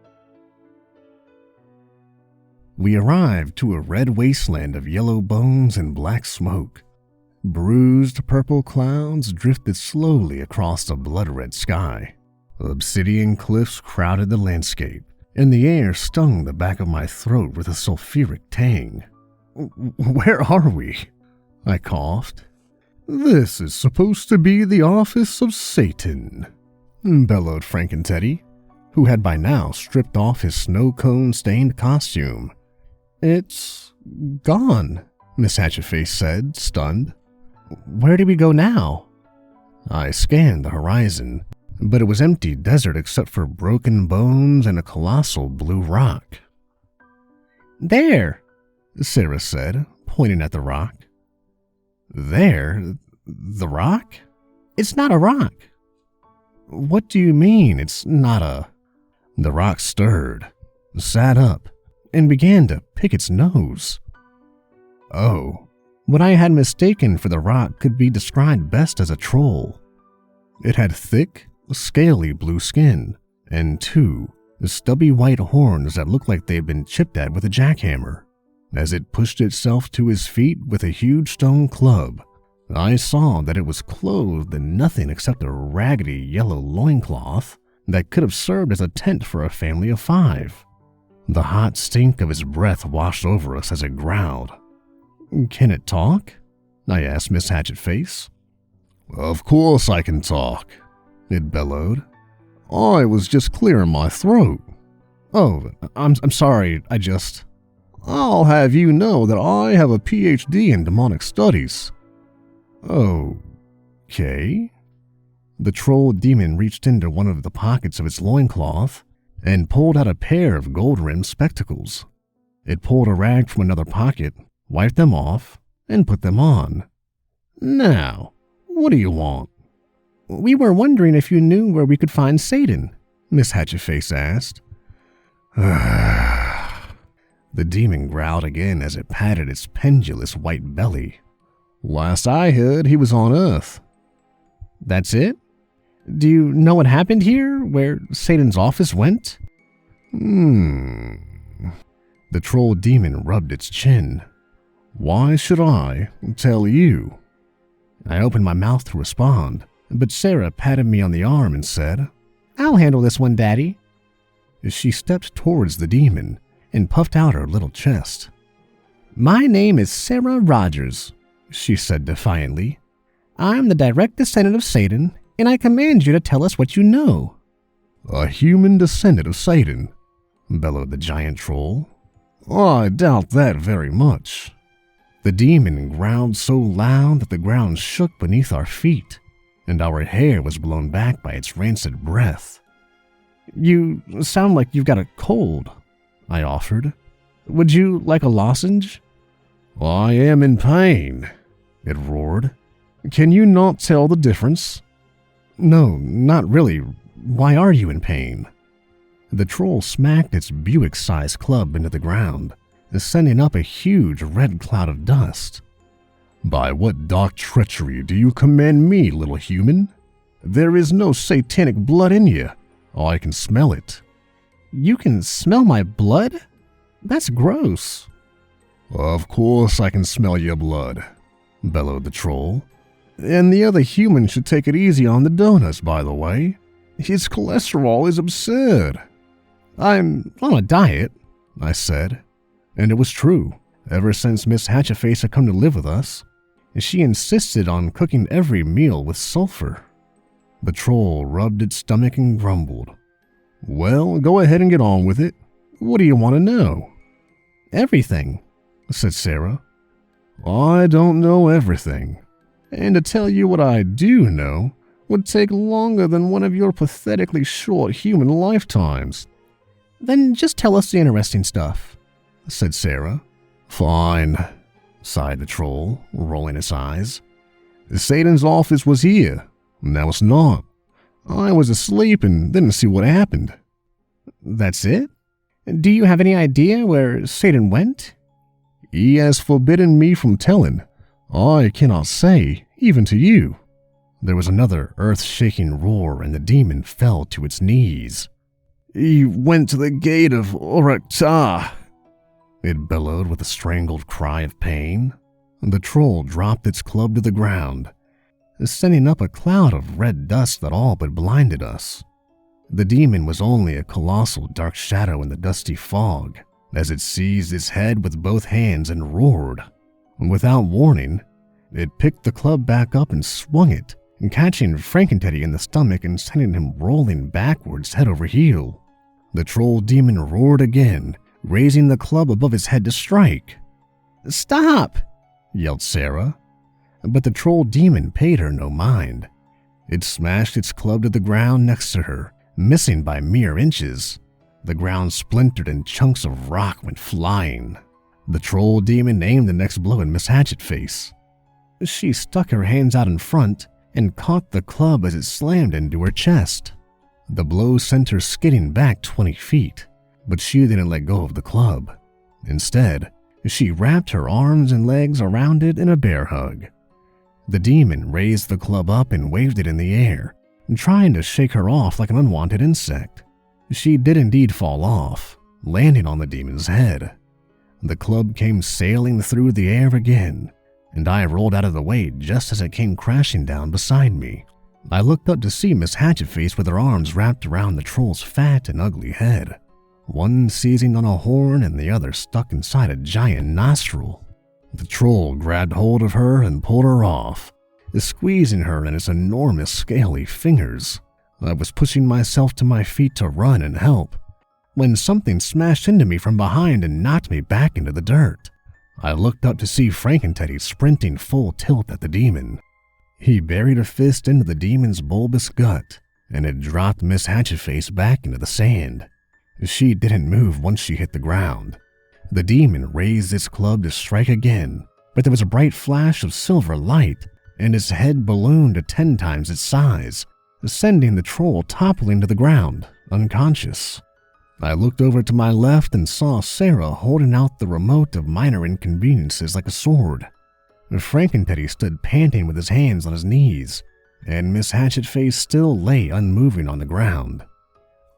We arrived to a red wasteland of yellow bones and black smoke. Bruised purple clouds drifted slowly across the blood-red sky. Obsidian cliffs crowded the landscape, and the air stung the back of my throat with a sulfuric tang. Where are we? I coughed. This is supposed to be the office of Satan, bellowed Frank and Teddy, who had by now stripped off his snow cone-stained costume. It's gone, Miss Hatchetface said, stunned. Where do we go now? I scanned the horizon, but it was empty desert except for broken bones and a colossal blue rock. There, Sarah said, pointing at the rock. There? The rock? It's not a rock. What do you mean it's not a... The rock stirred, sat up, and began to pick its nose. Oh, what I had mistaken for the rock could be described best as a troll. It had thick, scaly blue skin, and two stubby white horns that looked like they had been chipped at with a jackhammer. As it pushed itself to his feet with a huge stone club, I saw that it was clothed in nothing except a raggedy yellow loincloth that could have served as a tent for a family of 5. The hot stink of his breath washed over us as it growled. Can it talk? I asked Miss Hatchetface. Of course I can talk, it bellowed. I was just clearing my throat. Oh, I'm sorry, I'll have you know that I have a PhD in demonic studies. Okay. The troll demon reached into one of the pockets of its loincloth and pulled out a pair of gold-rimmed spectacles. It pulled a rag from another pocket, wiped them off, and put them on. Now, what do you want? We were wondering if you knew where we could find Satan, Miss Hatchetface asked. The demon growled again as it patted its pendulous white belly. Last I heard, he was on Earth. That's it? Do you know what happened here, where Satan's office went? The troll demon rubbed its chin. Why should I tell you? I opened my mouth to respond, but Sarah patted me on the arm and said, I'll handle this one, Daddy. She stepped towards the demon and puffed out her little chest. My name is Sarah Rogers, she said defiantly. I'm the direct descendant of Satan, and I command you to tell us what you know. A human descendant of Satan, bellowed the giant troll. I doubt that very much. The demon growled so loud that the ground shook beneath our feet, and our hair was blown back by its rancid breath. You sound like you've got a cold, I offered. Would you like a lozenge? I am in pain, it roared. Can you not tell the difference? No, not really. Why are you in pain? The troll smacked its Buick-sized club into the ground, sending up a huge red cloud of dust. "By what dark treachery do you command me, little human? There is no satanic blood in you. I can smell it." "You can smell my blood? That's gross." "Of course I can smell your blood," bellowed the troll. "And the other human should take it easy on the donuts, by the way. His cholesterol is absurd." "I'm on a diet," I said. And it was true. Ever since Miss Hatchetface had come to live with us, she insisted on cooking every meal with sulfur. The troll rubbed its stomach and grumbled. "Well, go ahead and get on with it. What do you want to know?" "Everything," said Sarah. "I don't know everything. And to tell you what I do know would take longer than one of your pathetically short human lifetimes." "Then just tell us the interesting stuff," said Sarah. "Fine," sighed the troll, rolling his eyes. "Satan's office was here. Now it's not. I was asleep and didn't see what happened." "That's it? Do you have any idea where Satan went?" "He has forbidden me from telling. I cannot say, even to you." There was another earth-shaking roar and the demon fell to its knees. "He went to the gate of Oraktar," it bellowed with a strangled cry of pain. The troll dropped its club to the ground, sending up a cloud of red dust that all but blinded us. The demon was only a colossal dark shadow in the dusty fog as it seized its head with both hands and roared. Without warning, it picked the club back up and swung it, catching Frankenteddy in the stomach and sending him rolling backwards head over heel. The troll demon roared again, raising the club above his head to strike. "Stop!" yelled Sarah. But the troll demon paid her no mind. It smashed its club to the ground next to her, missing by mere inches. The ground splintered and chunks of rock went flying. The troll demon aimed the next blow at Miss Hatchetface. She stuck her hands out in front and caught the club as it slammed into her chest. The blow sent her skidding back 20 feet, but she didn't let go of the club. Instead, she wrapped her arms and legs around it in a bear hug. The demon raised the club up and waved it in the air, trying to shake her off like an unwanted insect. She did indeed fall off, landing on the demon's head. The club came sailing through the air again, and I rolled out of the way just as it came crashing down beside me. I looked up to see Miss Hatchetface with her arms wrapped around the troll's fat and ugly head, one seizing on a horn and the other stuck inside a giant nostril. The troll grabbed hold of her and pulled her off, squeezing her in its enormous scaly fingers. I was pushing myself to my feet to run and help, when something smashed into me from behind and knocked me back into the dirt. I looked up to see Frankenteddy sprinting full tilt at the demon. He buried a fist into the demon's bulbous gut, and it dropped Miss Hatchetface back into the sand. She didn't move once she hit the ground. The demon raised its club to strike again, but there was a bright flash of silver light, and its head ballooned to 10 times its size, sending the troll toppling to the ground, unconscious. I looked over to my left and saw Sarah holding out the remote of minor inconveniences like a sword. Frankenteddy stood panting with his hands on his knees, and Miss Hatchetface still lay unmoving on the ground.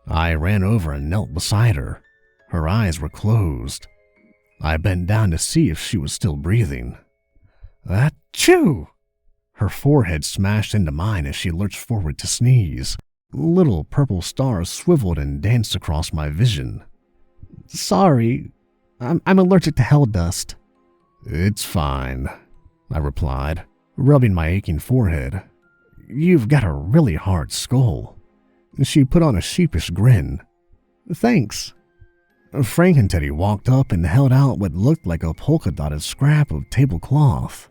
I ran over and knelt beside her. Her eyes were closed. I bent down to see if she was still breathing. Achoo! Her forehead smashed into mine as she lurched forward to sneeze. Little purple stars swiveled and danced across my vision. "Sorry, I'm allergic to hell dust." "It's fine," I replied, rubbing my aching forehead. "You've got a really hard skull." She put on a sheepish grin. "Thanks." Frankenteddy walked up and held out what looked like a polka-dotted scrap of tablecloth.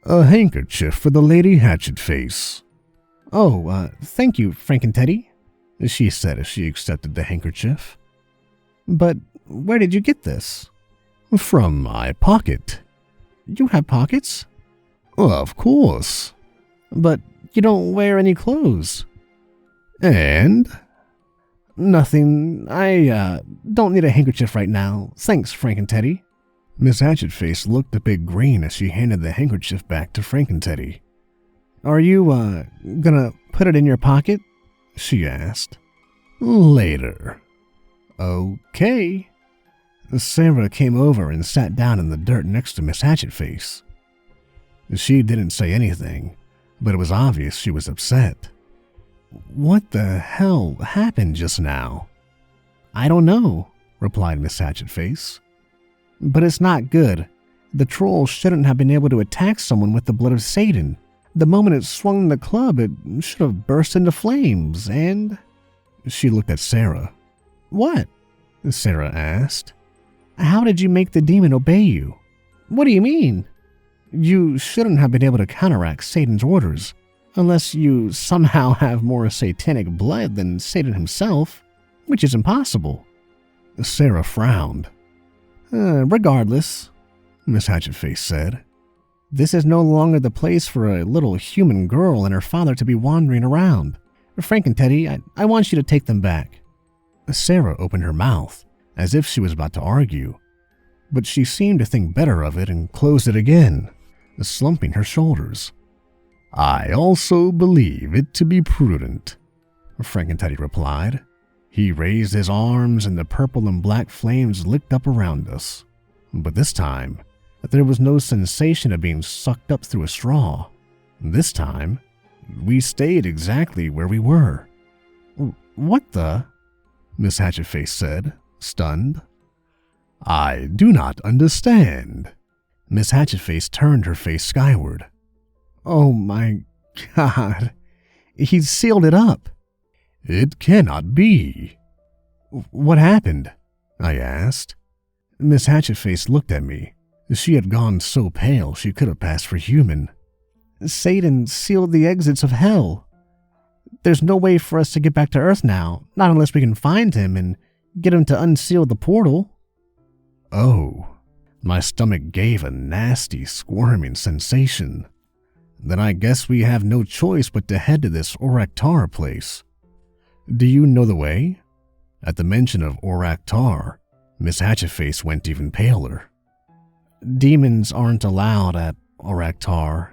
"A handkerchief for the Lady Hatchetface." "Oh, thank you, Frankenteddy," she said as she accepted the handkerchief. "But where did you get this?" "From my pocket." "You have pockets?" "Of course." "But you don't wear any clothes." "And?" "Nothing. I don't need a handkerchief right now. Thanks, Frankenteddy." Miss Hatchetface looked a bit green as she handed the handkerchief back to Frankenteddy. "Are you, gonna put it in your pocket?" she asked. "Later." "Okay." Sarah came over and sat down in the dirt next to Miss Hatchetface. She didn't say anything, but it was obvious she was upset. "What the hell happened just now?" "I don't know," replied Miss Hatchetface. "But it's not good. The troll shouldn't have been able to attack someone with the blood of Satan. The moment it swung the club, it should have burst into flames, and—" She looked at Sarah. "What?" Sarah asked. "How did you make the demon obey you?" "What do you mean?" "You shouldn't have been able to counteract Satan's orders, unless you somehow have more satanic blood than Satan himself, which is impossible." Sarah frowned. Regardless," Miss Hatchetface said, "this is no longer the place for a little human girl and her father to be wandering around. Frankenteddy, I want you to take them back." Sarah opened her mouth, as if she was about to argue, but she seemed to think better of it and closed it again, slumping her shoulders. "I also believe it to be prudent," Frankenteddy replied. He raised his arms and the purple and black flames licked up around us. But this time, there was no sensation of being sucked up through a straw. This time, we stayed exactly where we were. "What the?" Miss Hatchetface said, stunned. "I do not understand." Miss Hatchetface turned her face skyward. "Oh my God, he sealed it up." "It cannot be." "What happened?" I asked. Miss Hatchetface looked at me. She had gone so pale she could have passed for human. "Satan sealed the exits of hell. There's no way for us to get back to Earth now, not unless we can find him and get him to unseal the portal." Oh, my stomach gave a nasty, squirming sensation. Then I guess we have no choice but to head to this Oraktar place. Do you know the way? At the mention of Oraktar, Miss Hatchetface went even paler. "Demons aren't allowed at Oraktar.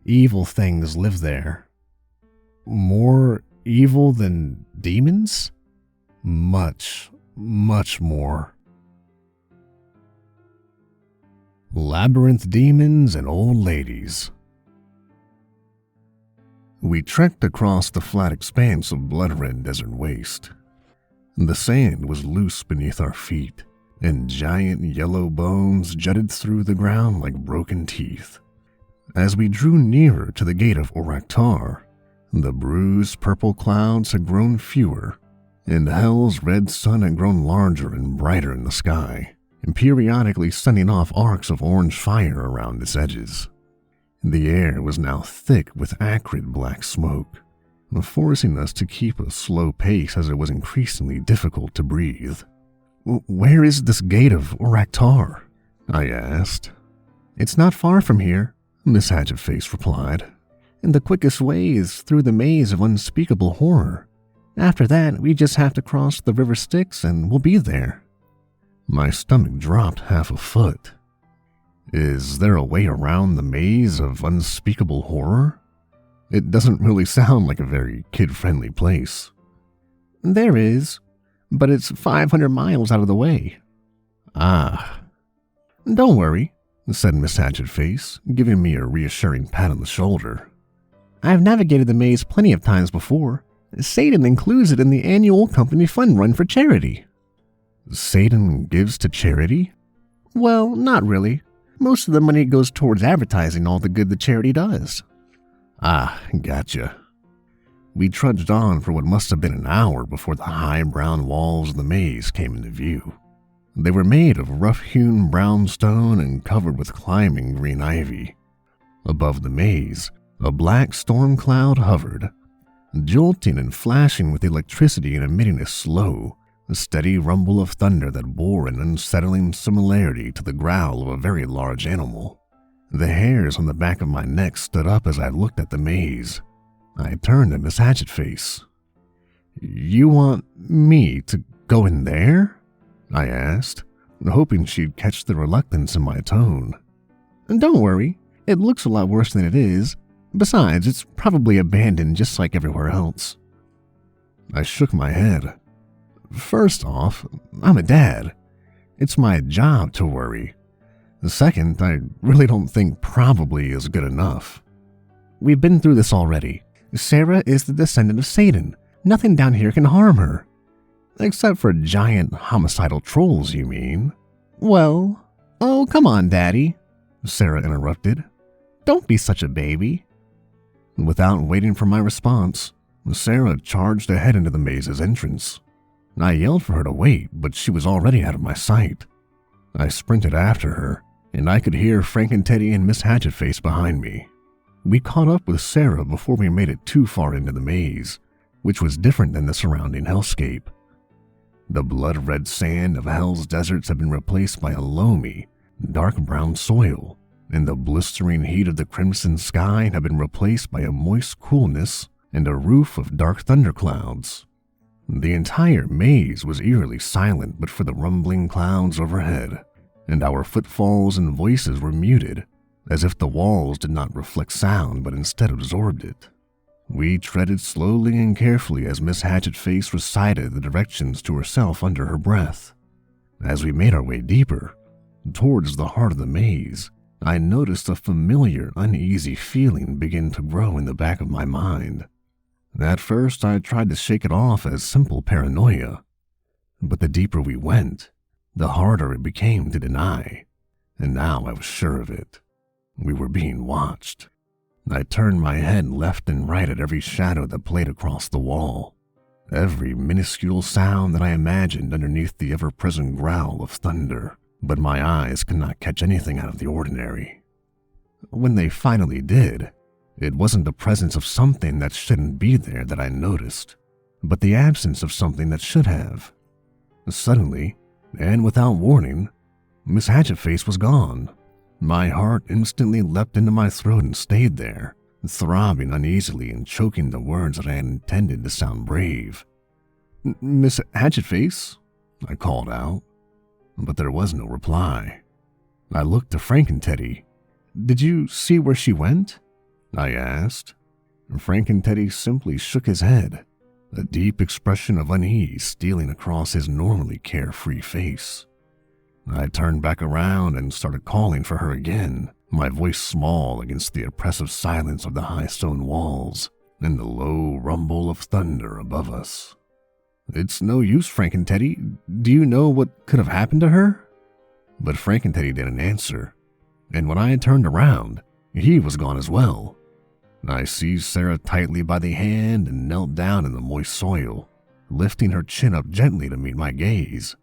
Evil things live there." "More evil than demons?" "Much, much more." Labyrinth demons and old ladies. We trekked across the flat expanse of blood-red desert waste. The sand was loose beneath our feet, and giant yellow bones jutted through the ground like broken teeth. As we drew nearer to the gate of Oraktar, the bruised purple clouds had grown fewer, and hell's red sun had grown larger and brighter in the sky, and periodically sending off arcs of orange fire around its edges. The air was now thick with acrid black smoke, forcing us to keep a slow pace as it was increasingly difficult to breathe. "Where is this gate of Oraktar?" I asked. "It's not far from here," Miss Hatchetface replied. "And the quickest way is through the maze of unspeakable horror. After that, we just have to cross the river Styx and we'll be there." My stomach dropped half a foot. Is there a way around the maze of unspeakable horror? It doesn't really sound like a very kid-friendly place. "There is, but it's 500 miles out of the way." "Ah." "Don't worry," said Miss Hatchetface, giving me a reassuring pat on the shoulder. "I've navigated the maze plenty of times before. Satan includes it in the annual company fund run for charity." "Satan gives to charity?" "Well, not really. Most of the money goes towards advertising all the good the charity does." "Ah, gotcha." We trudged on for what must have been an hour before the high brown walls of the maze came into view. They were made of rough-hewn brown stone and covered with climbing green ivy. Above the maze, a black storm cloud hovered, jolting and flashing with electricity and emitting a slow, steady rumble of thunder that bore an unsettling similarity to the growl of a very large animal. The hairs on the back of my neck stood up as I looked at the maze. I turned to Miss Hatchetface. "You want me to go in there?" I asked, hoping she'd catch the reluctance in my tone. "Don't worry, it looks a lot worse than it is. Besides, it's probably abandoned just like everywhere else." I shook my head. "First off, I'm a dad. It's my job to worry. Second, I really don't think probably is good enough. We've been through this already. Sarah is the descendant of Satan. Nothing down here can harm her. Except for giant homicidal trolls, you mean?" "Well, oh, come on, Daddy," Sarah interrupted. "Don't be such a baby." Without waiting for my response, Sarah charged ahead into the maze's entrance. I yelled for her to wait, but she was already out of my sight. I sprinted after her, and I could hear Frank and Teddy and Miss Hatchetface behind me. We caught up with Sarah before we made it too far into the maze, which was different than the surrounding hellscape. The blood-red sand of Hell's deserts had been replaced by a loamy, dark brown soil, and the blistering heat of the crimson sky had been replaced by a moist coolness and a roof of dark thunderclouds. The entire maze was eerily silent but for the rumbling clouds overhead, and our footfalls and voices were muted, as if the walls did not reflect sound but instead absorbed it. We treaded slowly and carefully as Miss Hatchetface recited the directions to herself under her breath. As we made our way deeper, towards the heart of the maze, I noticed a familiar, uneasy feeling begin to grow in the back of my mind. At first, I tried to shake it off as simple paranoia, but the deeper we went, the harder it became to deny, and now I was sure of it. We were being watched. I turned my head left and right at every shadow that played across the wall, every minuscule sound that I imagined underneath the ever-present growl of thunder, but my eyes could not catch anything out of the ordinary. When they finally did, it wasn't the presence of something that shouldn't be there that I noticed, but the absence of something that should have. Suddenly, and without warning, Miss Hatchetface was gone. My heart instantly leapt into my throat and stayed there, throbbing uneasily and choking the words that I had intended to sound brave. "Miss Hatchetface?" I called out, but there was no reply. I looked to Frank and Teddy. "Did you see where she went?" I asked. Frank and Teddy simply shook his head, a deep expression of unease stealing across his normally carefree face. I turned back around and started calling for her again, my voice small against the oppressive silence of the high stone walls and the low rumble of thunder above us. "It's no use, Frank and Teddy. Do you know what could have happened to her?" But Frank and Teddy didn't answer, and when I had turned around, he was gone as well. I seized Sarah tightly by the hand and knelt down in the moist soil, lifting her chin up gently to meet my gaze.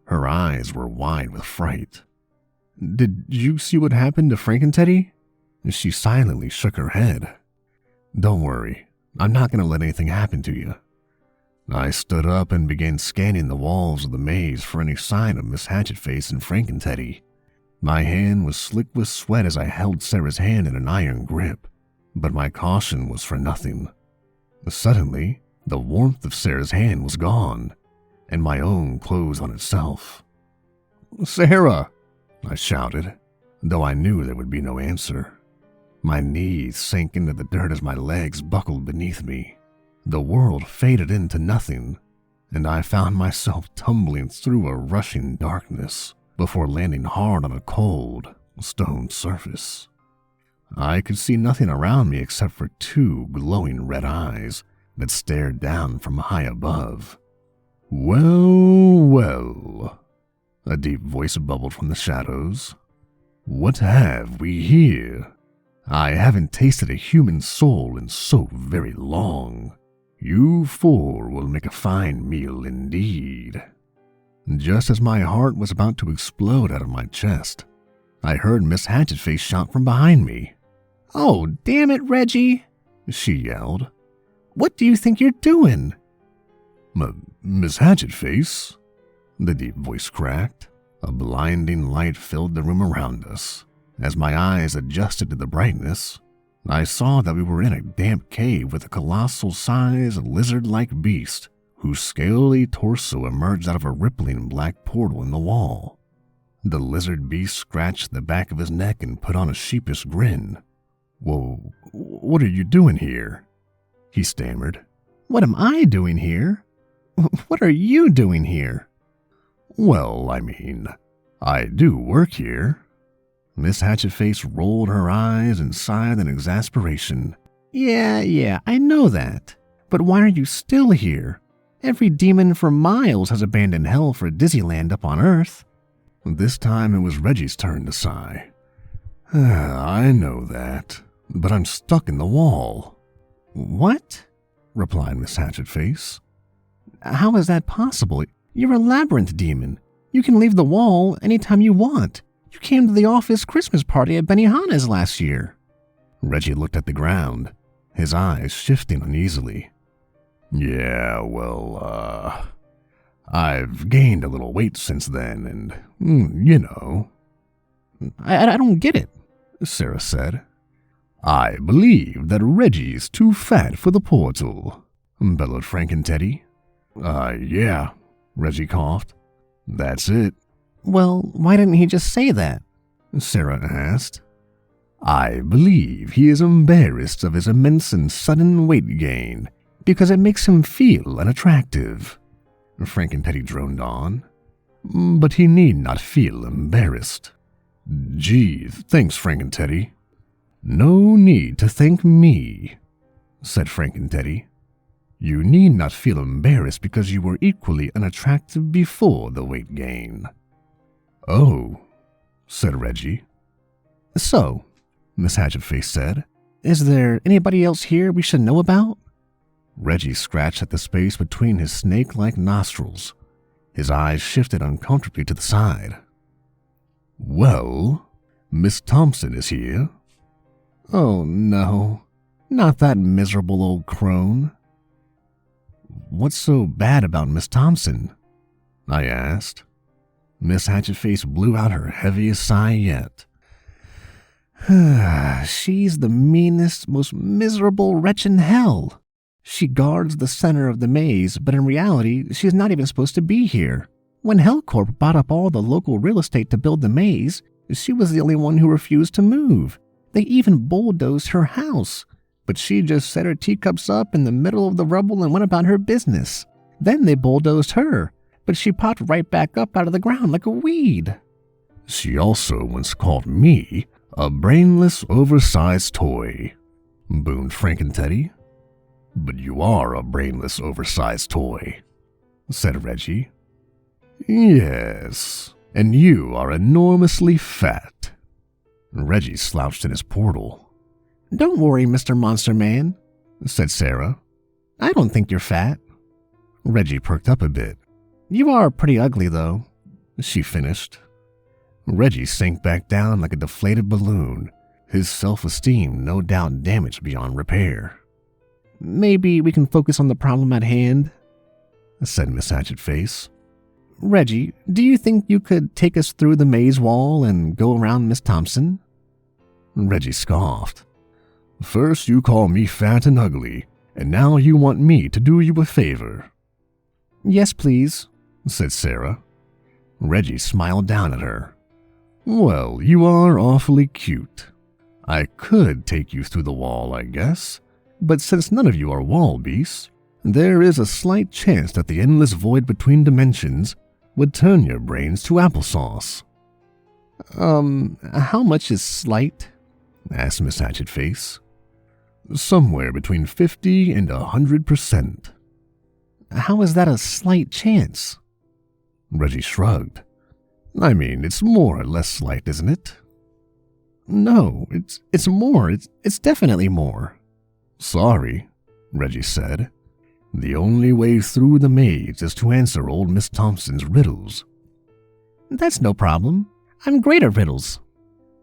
Her eyes were wide with fright. "Did you see what happened to Frank and Teddy?" She silently shook her head. "Don't worry, I'm not going to let anything happen to you." I stood up and began scanning the walls of the maze for any sign of Miss Hatchetface and Frank and Teddy. My hand was slick with sweat as I held Sarah's hand in an iron grip, but my caution was for nothing. Suddenly, the warmth of Sarah's hand was gone, and my own closed on itself. "Sarah!" I shouted, though I knew there would be no answer. My knees sank into the dirt as my legs buckled beneath me. The world faded into nothing, and I found myself tumbling through a rushing darkness before landing hard on a cold, stone surface. I could see nothing around me except for two glowing red eyes that stared down from high above. "Well, well," a deep voice bubbled from the shadows. "What have we here? I haven't tasted a human soul in so very long. You four will make a fine meal indeed." Just as my heart was about to explode out of my chest, I heard Miss Hatchetface shout from behind me. "Oh, damn it, Reggie," she yelled. "What do you think you're doing?" "Miss Hatchetface?" the deep voice cracked. A blinding light filled the room around us. As my eyes adjusted to the brightness, I saw that we were in a damp cave with a colossal-sized, lizard-like beast whose scaly torso emerged out of a rippling black portal in the wall. The lizard beast scratched the back of his neck and put on a sheepish grin. "Whoa, what are you doing here?" he stammered. What am I doing here? What are you doing here? "Well, I do work here." Miss Hatchetface rolled her eyes and sighed in exasperation. Yeah, I know that. But why are you still here? Every demon for miles has abandoned hell for Disneyland up on Earth. This time it was Reggie's turn to sigh. "I know that, but I'm stuck in the wall." What? replied Miss Hatchetface. How is that possible? You're a labyrinth demon. You can leave the wall anytime you want. You came to the office Christmas party at Benihana's last year. Reggie looked at the ground, his eyes shifting uneasily. "Yeah, well, I've gained a little weight since then, and, you know." I don't get it, Sarah said. "I believe that Reggie's too fat for the portal," bellowed Frank and Teddy. Yeah," Reggie coughed. "That's it." Well, why didn't he just say that? Sarah asked. "I believe he is embarrassed of his immense and sudden weight gain, because it makes him feel unattractive," Frank and Teddy droned on. "But he need not feel embarrassed." "Gee, thanks, Frank and Teddy." "No need to thank me," said Frank and Teddy. "You need not feel embarrassed because you were equally unattractive before the weight gain." "Oh," said Reggie. "So," Miss Hatchetface said, "is there anybody else here we should know about?" Reggie scratched at the space between his snake-like nostrils. His eyes shifted uncomfortably to the side. "Well, Miss Thompson is here." "Oh, no. Not that miserable old crone." "What's so bad about Miss Thompson?" I asked. Miss Hatchetface blew out her heaviest sigh yet. "She's the meanest, most miserable wretch in hell. She guards the center of the maze, but in reality, she's not even supposed to be here. When Corp bought up all the local real estate to build the maze, she was the only one who refused to move. They even bulldozed her house, but she just set her teacups up in the middle of the rubble and went about her business. Then they bulldozed her, but she popped right back up out of the ground like a weed." "She also once called me a brainless, oversized toy," boomed Frank and Teddy. "But you are a brainless, oversized toy," said Reggie. "Yes, and you are enormously fat." Reggie slouched in his portal. "Don't worry, Mr. Monster Man," said Sarah. "I don't think you're fat." Reggie perked up a bit. "You are pretty ugly, though," she finished. Reggie sank back down like a deflated balloon, his self-esteem no doubt damaged beyond repair. "Maybe we can focus on the problem at hand," said Miss Hatchetface. "Reggie, do you think you could take us through the maze wall and go around Miss Thompson?" Reggie scoffed. "First you call me fat and ugly, and now you want me to do you a favor." "Yes, please," said Sarah. Reggie smiled down at her. "Well, you are awfully cute. I could take you through the wall, I guess, but since none of you are wall beasts, there is a slight chance that the endless void between dimensions would turn your brains to applesauce." How much is slight?" asked Miss Hatchetface. "Somewhere between 50 and 100%. "How is that a slight chance?" Reggie shrugged. It's more or less slight, isn't it?" "No, it's more. It's definitely more." "Sorry," Reggie said. "The only way through the maze is to answer old Miss Thompson's riddles." "That's no problem. I'm great at riddles."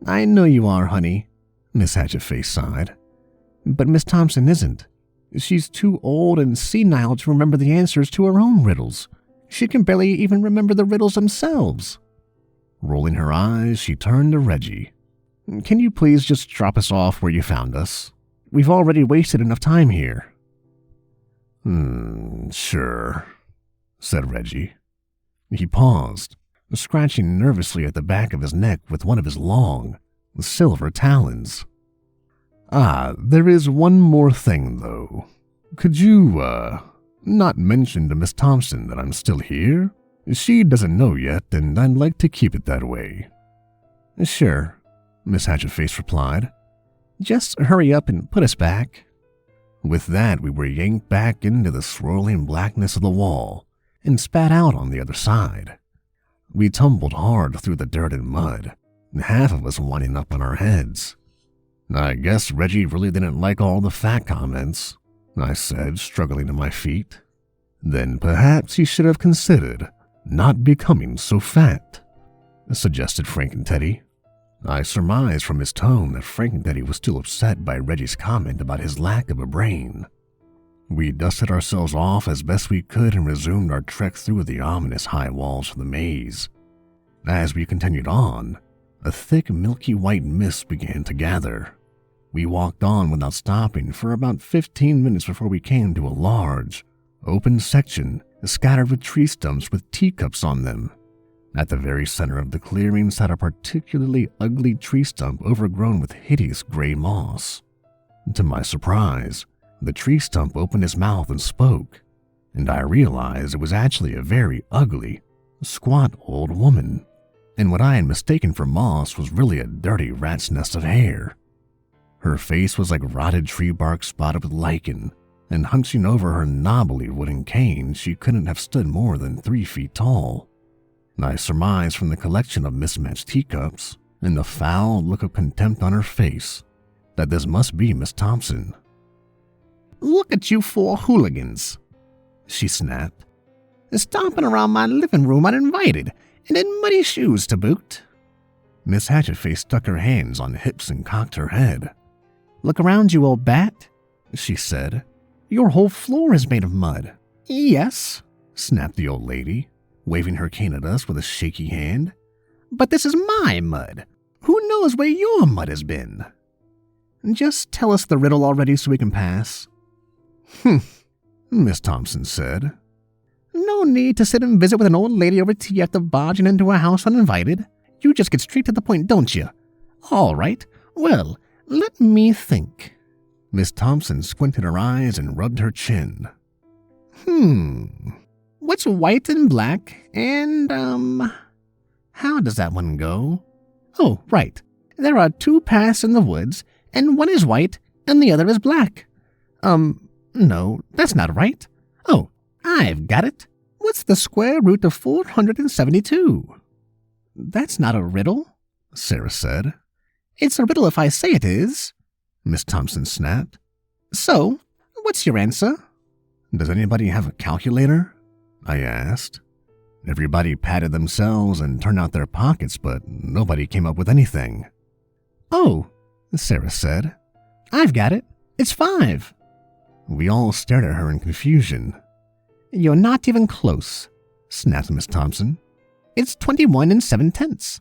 "I know you are, honey," Miss Hatchetface sighed. "But Miss Thompson isn't. She's too old and senile to remember the answers to her own riddles. She can barely even remember the riddles themselves." Rolling her eyes, she turned to Reggie. "Can you please just drop us off where you found us? We've already wasted enough time here." Sure," said Reggie. He paused, scratching nervously at the back of his neck with one of his long, silver talons. There is one more thing, though. Could you, not mention to Miss Thompson that I'm still here? She doesn't know yet, and I'd like to keep it that way." "Sure," Miss Hatchetface replied. "Just hurry up and put us back." With that, we were yanked back into the swirling blackness of the wall and spat out on the other side. We tumbled hard through the dirt and mud, half of us winding up on our heads. "I guess Reggie really didn't like all the fat comments," I said, struggling to my feet. "Then perhaps he should have considered not becoming so fat," suggested Frank and Teddy. I surmised from his tone that Frank and Teddy was still upset by Reggie's comment about his lack of a brain. We dusted ourselves off as best we could and resumed our trek through the ominous high walls of the maze. As we continued on, a thick milky white mist began to gather. We walked on without stopping for about 15 minutes before we came to a large, open section scattered with tree stumps with teacups on them. At the very center of the clearing sat a particularly ugly tree stump overgrown with hideous gray moss. To my surprise, the tree stump opened its mouth and spoke, and I realized it was actually a very ugly, squat old woman, and what I had mistaken for moss was really a dirty rat's nest of hair. Her face was like rotted tree bark spotted with lichen, and hunching over her knobbly wooden cane, she couldn't have stood more than 3 feet tall. I surmised from the collection of mismatched teacups and the foul look of contempt on her face that this must be Miss Thompson. "Look at you 4 hooligans," she snapped, "stomping around my living room uninvited and in muddy shoes to boot." Miss Hatchetface stuck her hands on hips and cocked her head. "Look around you, old bat," she said. "Your whole floor is made of mud." "Yes," snapped the old lady, waving her cane at us with a shaky hand. "But this is my mud. Who knows where your mud has been?" "Just tell us the riddle already so we can pass." Miss Thompson said. "No need to sit and visit with an old lady over tea after barging into a house uninvited. You just get straight to the point, don't you? All right. Well, let me think." Miss Thompson squinted her eyes and rubbed her chin. What's white and black and, how does that one go? Oh, right. There are 2 paths in the woods, and one is white and the other is black. No, that's not right. Oh, I've got it. What's the square root of 472? "That's not a riddle," Sarah said. "It's a riddle if I say it is," Miss Thompson snapped. "So, what's your answer?" "Does anybody have a calculator?" I asked. Everybody patted themselves and turned out their pockets, but nobody came up with anything. "Oh," Sarah said. "I've got it. It's 5. We all stared at her in confusion. "You're not even close," snapped Miss Thompson. "It's 21 7/10.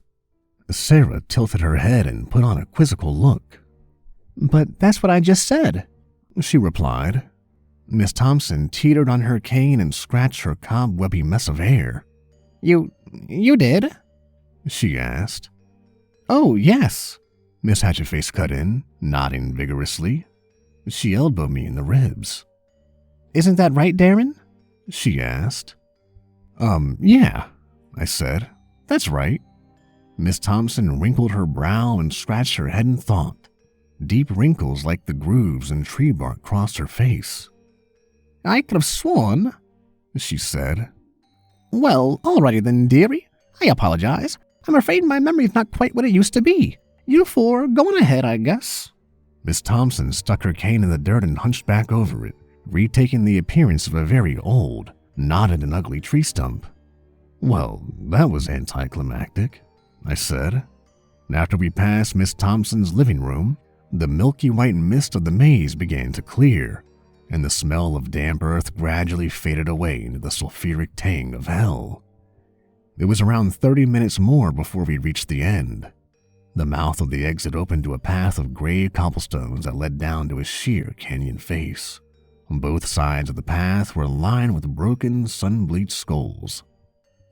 Sarah tilted her head and put on a quizzical look. "But that's what I just said," she replied. Miss Thompson teetered on her cane and scratched her cobwebby mess of hair. You did?" she asked. "Oh, yes," Miss Hatchetface cut in, nodding vigorously. She elbowed me in the ribs. "Isn't that right, Darren?" she asked. Yeah," I said. "That's right." Miss Thompson wrinkled her brow and scratched her head in thought. Deep wrinkles like the grooves in tree bark crossed her face. "I could have sworn," she said. "Well, alrighty then, dearie. I apologize. I'm afraid my memory's not quite what it used to be. You 4 go on ahead, I guess." Miss Thompson stuck her cane in the dirt and hunched back over it, retaking the appearance of a very old, knotted and ugly tree stump. "Well, that was anticlimactic," I said. After we passed Miss Thompson's living room, the milky white mist of the maze began to clear, and the smell of damp earth gradually faded away into the sulfuric tang of hell. It was around 30 minutes more before we reached the end. The mouth of the exit opened to a path of gray cobblestones that led down to a sheer canyon face. Both sides of the path were lined with broken, sun-bleached skulls.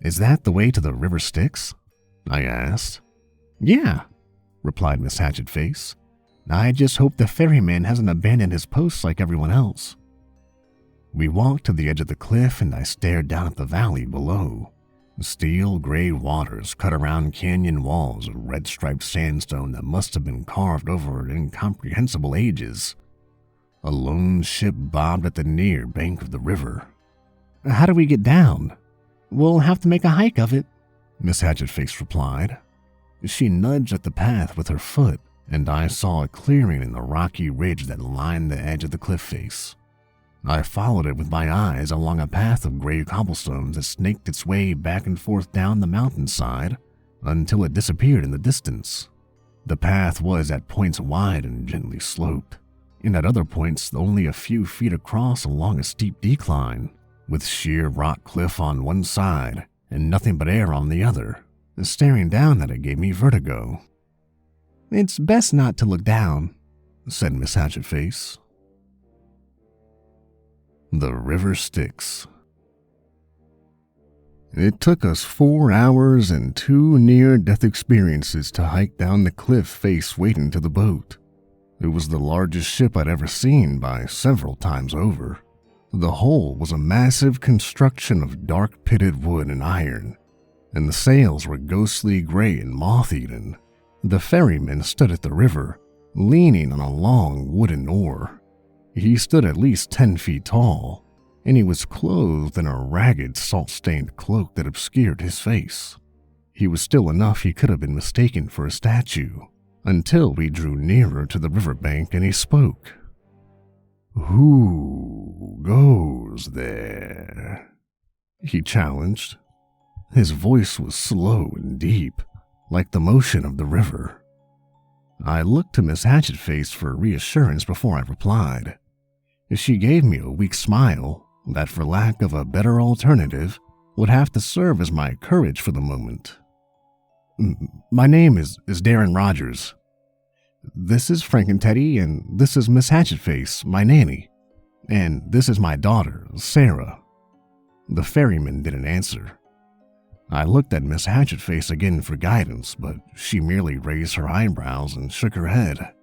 Is that the way to the river Styx? I asked. Yeah, replied Miss Hatchetface. I just hope the ferryman hasn't abandoned his post like everyone else. We walked to the edge of the cliff and I stared down at the valley below. Steel gray waters cut around canyon walls of red-striped sandstone that must have been carved over incomprehensible ages. A lone ship bobbed at the near bank of the river. How do we get down? We'll have to make a hike of it, Miss Hatchetface replied. She nudged at the path with her foot, and I saw a clearing in the rocky ridge that lined the edge of the cliff face. I followed it with my eyes along a path of gray cobblestones that snaked its way back and forth down the mountainside until it disappeared in the distance. The path was at points wide and gently sloped, and at other points only a few feet across along a steep decline, with sheer rock cliff on one side and nothing but air on the other. Staring down at it gave me vertigo. It's best not to look down, said Miss Hatchetface. The river Styx. It took us 4 hours and 2 near-death experiences to hike down the cliff face waiting to the boat. It was the largest ship I'd ever seen by several times over. The hull was a massive construction of dark pitted wood and iron, and the sails were ghostly gray and moth-eaten. The ferryman stood at the river, leaning on a long wooden oar. He stood at least 10 feet tall, and he was clothed in a ragged, salt-stained cloak that obscured his face. He was still enough he could have been mistaken for a statue, until we drew nearer to the riverbank and he spoke. "Who goes there?" he challenged. His voice was slow and deep, like the motion of the river. I looked to Miss Hatchetface for reassurance before I replied. She gave me a weak smile that, for lack of a better alternative, would have to serve as my courage for the moment. "My name is Darren Rogers. This is Frank and Teddy, and this is Miss Hatchetface, my nanny. And this is my daughter, Sarah." The ferryman didn't answer. I looked at Miss Hatchetface again for guidance, but she merely raised her eyebrows and shook her head.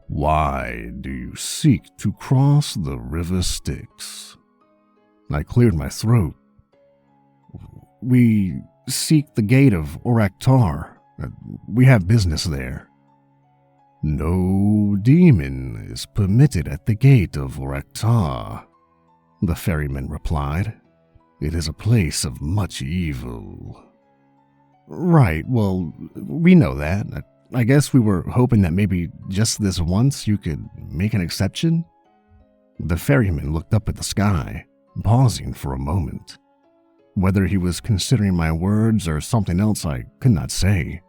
"Why do you seek to cross the river Styx?" I cleared my throat. "We seek the gate of Oraktar. We have business there." "No demon is permitted at the gate of Oraktar," the ferryman replied. "It is a place of much evil." "Right, well, we know that. I guess we were hoping that maybe just this once you could make an exception." The ferryman looked up at the sky, pausing for a moment. Whether he was considering my words or something else I could not say.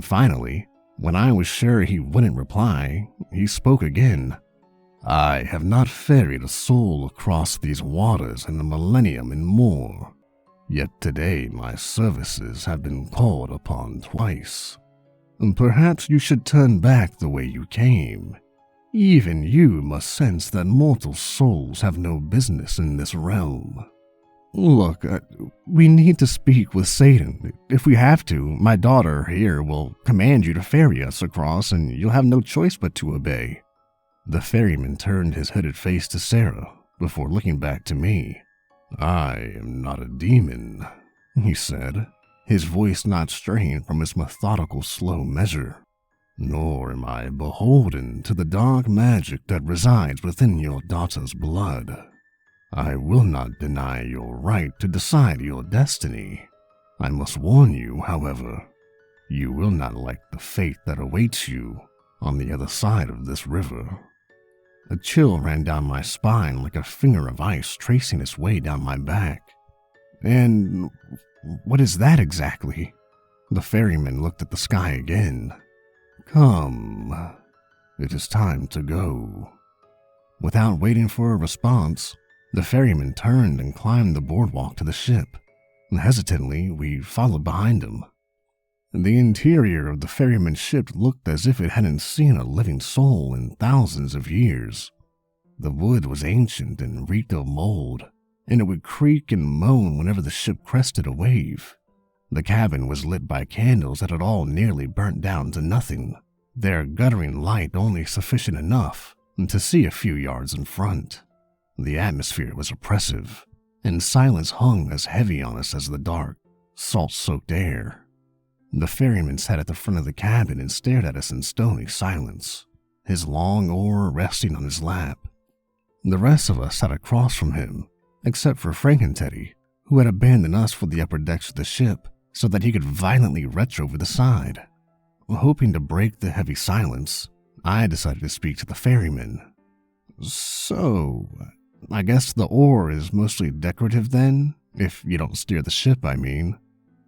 Finally, when I was sure he wouldn't reply, he spoke again. "I have not ferried a soul across these waters in a millennium and more. Yet today my services have been called upon twice. Perhaps you should turn back the way you came. Even you must sense that mortal souls have no business in this realm. Look, we need to speak with Satan. If we have to, my daughter here will command you to ferry us across, and you'll have no choice but to obey." The ferryman turned his hooded face to Sarah before looking back to me. "I am not a demon," he said, his voice not straying from its methodical, slow measure. "Nor am I beholden to the dark magic that resides within your daughter's blood. I will not deny your right to decide your destiny. I must warn you, however, you will not like the fate that awaits you on the other side of this river." A chill ran down my spine like a finger of ice tracing its way down my back. "And what is that exactly?" The ferryman looked at the sky again. "Come, it is time to go." Without waiting for a response, the ferryman turned and climbed the boardwalk to the ship. Hesitantly, we followed behind him. The interior of the ferryman's ship looked as if it hadn't seen a living soul in thousands of years. The wood was ancient and reeked of mold, and it would creak and moan whenever the ship crested a wave. The cabin was lit by candles that had all nearly burnt down to nothing, their guttering light only sufficient enough to see a few yards in front. The atmosphere was oppressive, and silence hung as heavy on us as the dark, salt-soaked air. The ferryman sat at the front of the cabin and stared at us in stony silence, his long oar resting on his lap. The rest of us sat across from him, except for Frank and Teddy, who had abandoned us for the upper decks of the ship so that he could violently retch over the side. Hoping to break the heavy silence, I decided to speak to the ferryman. "So, I guess the oar is mostly decorative then? If you don't steer the ship, I mean."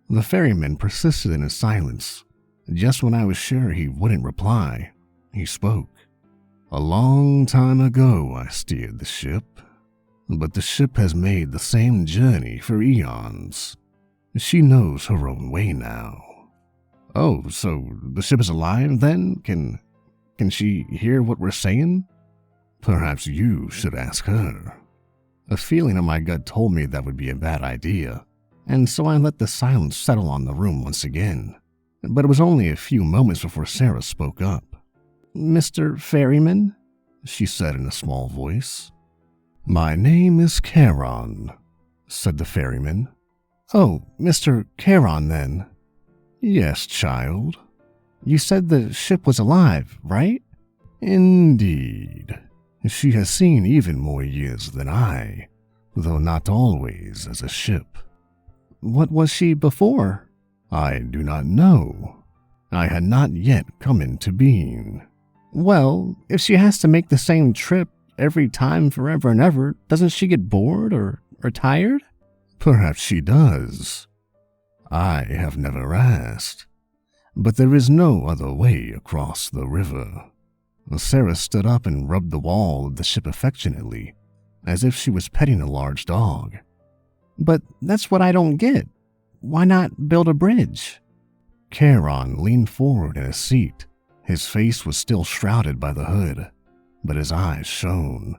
The ferryman persisted in his silence. Just when I was sure he wouldn't reply, he spoke. "A long time ago I steered the ship, but the ship has made the same journey for eons. She knows her own way now." "Oh, so the ship is alive then? Can she hear what we're saying?" "Perhaps you should ask her." A feeling in my gut told me that would be a bad idea, and so I let the silence settle on the room once again. But it was only a few moments before Sarah spoke up. "Mr. Ferryman?" she said in a small voice. "My name is Charon," said the ferryman. "Oh, Mr. Charon then." "Yes, child." "You said the ship was alive, right?" "Indeed. She has seen even more years than I, though not always as a ship." "What was she before?" "I do not know. I had not yet come into being." "Well, if she has to make the same trip every time forever and ever, doesn't she get bored or tired?" "Perhaps she does. I have never asked. But there is no other way across the river." Sarah stood up and rubbed the wall of the ship affectionately, as if she was petting a large dog. "But that's what I don't get. Why not build a bridge?" Charon leaned forward in his seat. His face was still shrouded by the hood, but his eyes shone,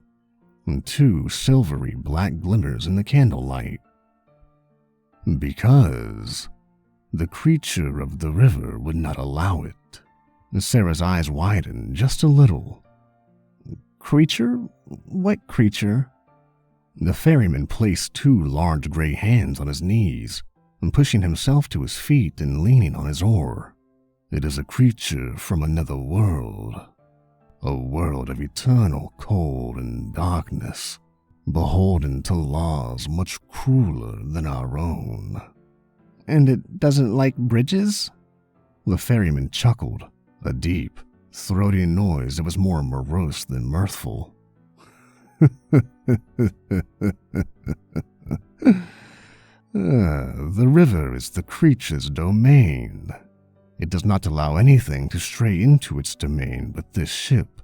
two silvery black glimmers in the candlelight. "Because the creature of the river would not allow it." Sarah's eyes widened just a little. "Creature? What creature?" The ferryman placed two large gray hands on his knees, pushing himself to his feet and leaning on his oar. "It is a creature from another world, a world of eternal cold and darkness, beholden to laws much crueler than our own." "And it doesn't like bridges?" The ferryman chuckled, a deep, throaty noise that was more morose than mirthful. "The river is the creature's domain. It does not allow anything to stray into its domain but this ship,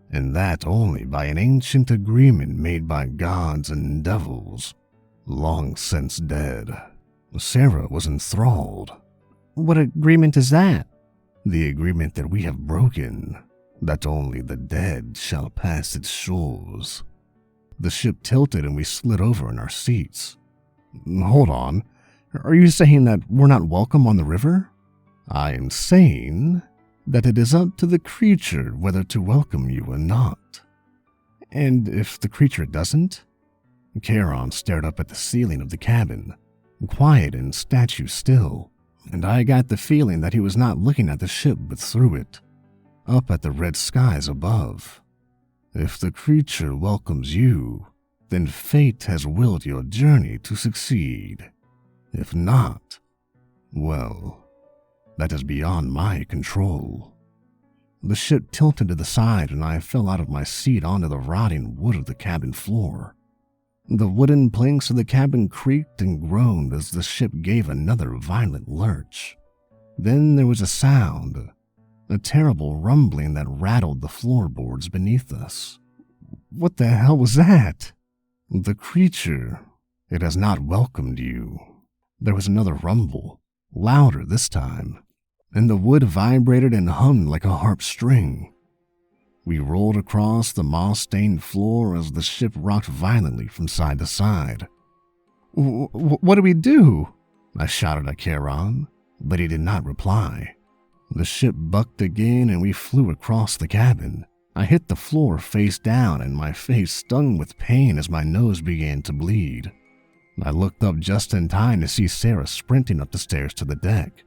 and that only by an ancient agreement made by gods and devils, long since dead." Sarah was enthralled. "What agreement is that?" "The agreement that we have broken, that only the dead shall pass its shores." The ship tilted and we slid over in our seats. "Hold on, are you saying that we're not welcome on the river?" "I am saying that it is up to the creature whether to welcome you or not." "And if the creature doesn't?" Charon stared up at the ceiling of the cabin, quiet and statue still, and I got the feeling that he was not looking at the ship but through it, up at the red skies above. "If the creature welcomes you, then fate has willed your journey to succeed. If not, well, that is beyond my control." The ship tilted to the side and I fell out of my seat onto the rotting wood of the cabin floor. The wooden planks of the cabin creaked and groaned as the ship gave another violent lurch. Then there was a sound, a terrible rumbling that rattled the floorboards beneath us. What the hell was that? "The creature, it has not welcomed you." There was another rumble, louder this time, and the wood vibrated and hummed like a harp string. We rolled across the moss-stained floor as the ship rocked violently from side to side, What do we do?" I shouted at Charon, but he did not reply. The ship bucked again and we flew across the cabin. I hit the floor face down and my face stung with pain as my nose began to bleed. I looked up just in time to see Sarah sprinting up the stairs to the deck.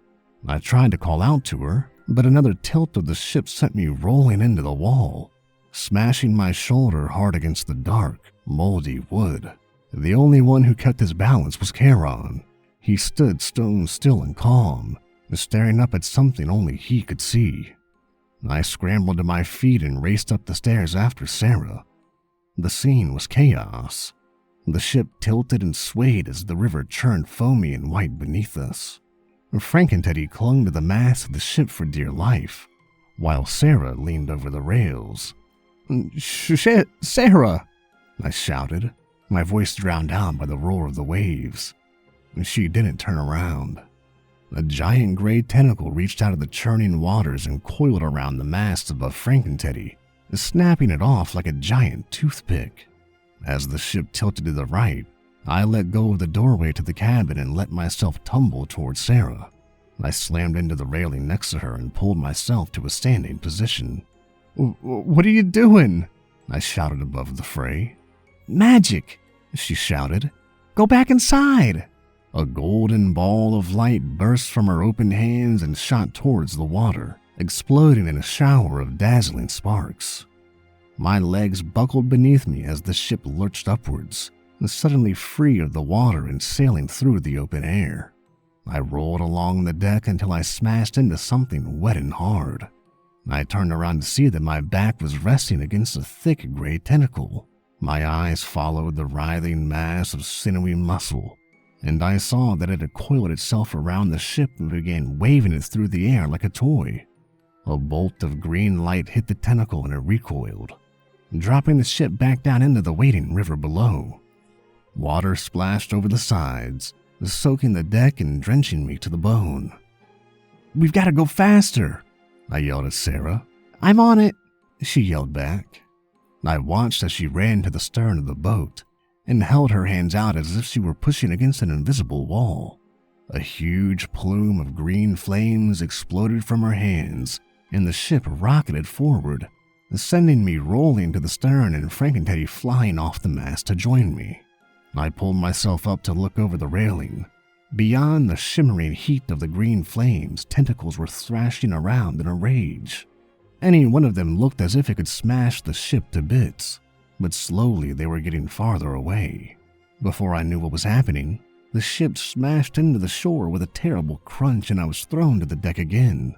I tried to call out to her, but another tilt of the ship sent me rolling into the wall, smashing my shoulder hard against the dark, moldy wood. The only one who kept his balance was Charon. He stood stone still and calm, staring up at something only he could see. I scrambled to my feet and raced up the stairs after Sarah. The scene was chaos. The ship tilted and swayed as the river churned foamy and white beneath us. Frankenteddy clung to the mast of the ship for dear life, while Sarah leaned over the rails. "Shit, Sarah!" I shouted, my voice drowned out by the roar of the waves. She didn't turn around. A giant gray tentacle reached out of the churning waters and coiled around the mast above Frankenteddy, snapping it off like a giant toothpick. As the ship tilted to the right, I let go of the doorway to the cabin and let myself tumble towards Sarah. I slammed into the railing next to her and pulled myself to a standing position. "What are you doing?" I shouted above the fray. "Magic!" she shouted. "Go back inside!" A golden ball of light burst from her open hands and shot towards the water, exploding in a shower of dazzling sparks. My legs buckled beneath me as the ship lurched upwards, suddenly free of the water and sailing through the open air. I rolled along the deck until I smashed into something wet and hard. I turned around to see that my back was resting against a thick gray tentacle. My eyes followed the writhing mass of sinewy muscle, and I saw that it had coiled itself around the ship and began waving it through the air like a toy. A bolt of green light hit the tentacle and it recoiled, dropping the ship back down into the waiting river below. Water splashed over the sides, soaking the deck and drenching me to the bone. "We've got to go faster," I yelled at Sarah. "I'm on it," she yelled back. I watched as she ran to the stern of the boat and held her hands out as if she were pushing against an invisible wall. A huge plume of green flames exploded from her hands, and the ship rocketed forward, sending me rolling to the stern and Frankenteddy flying off the mast to join me. I pulled myself up to look over the railing. Beyond the shimmering heat of the green flames, tentacles were thrashing around in a rage. Any one of them looked as if it could smash the ship to bits, but slowly they were getting farther away. Before I knew what was happening, the ship smashed into the shore with a terrible crunch and I was thrown to the deck again.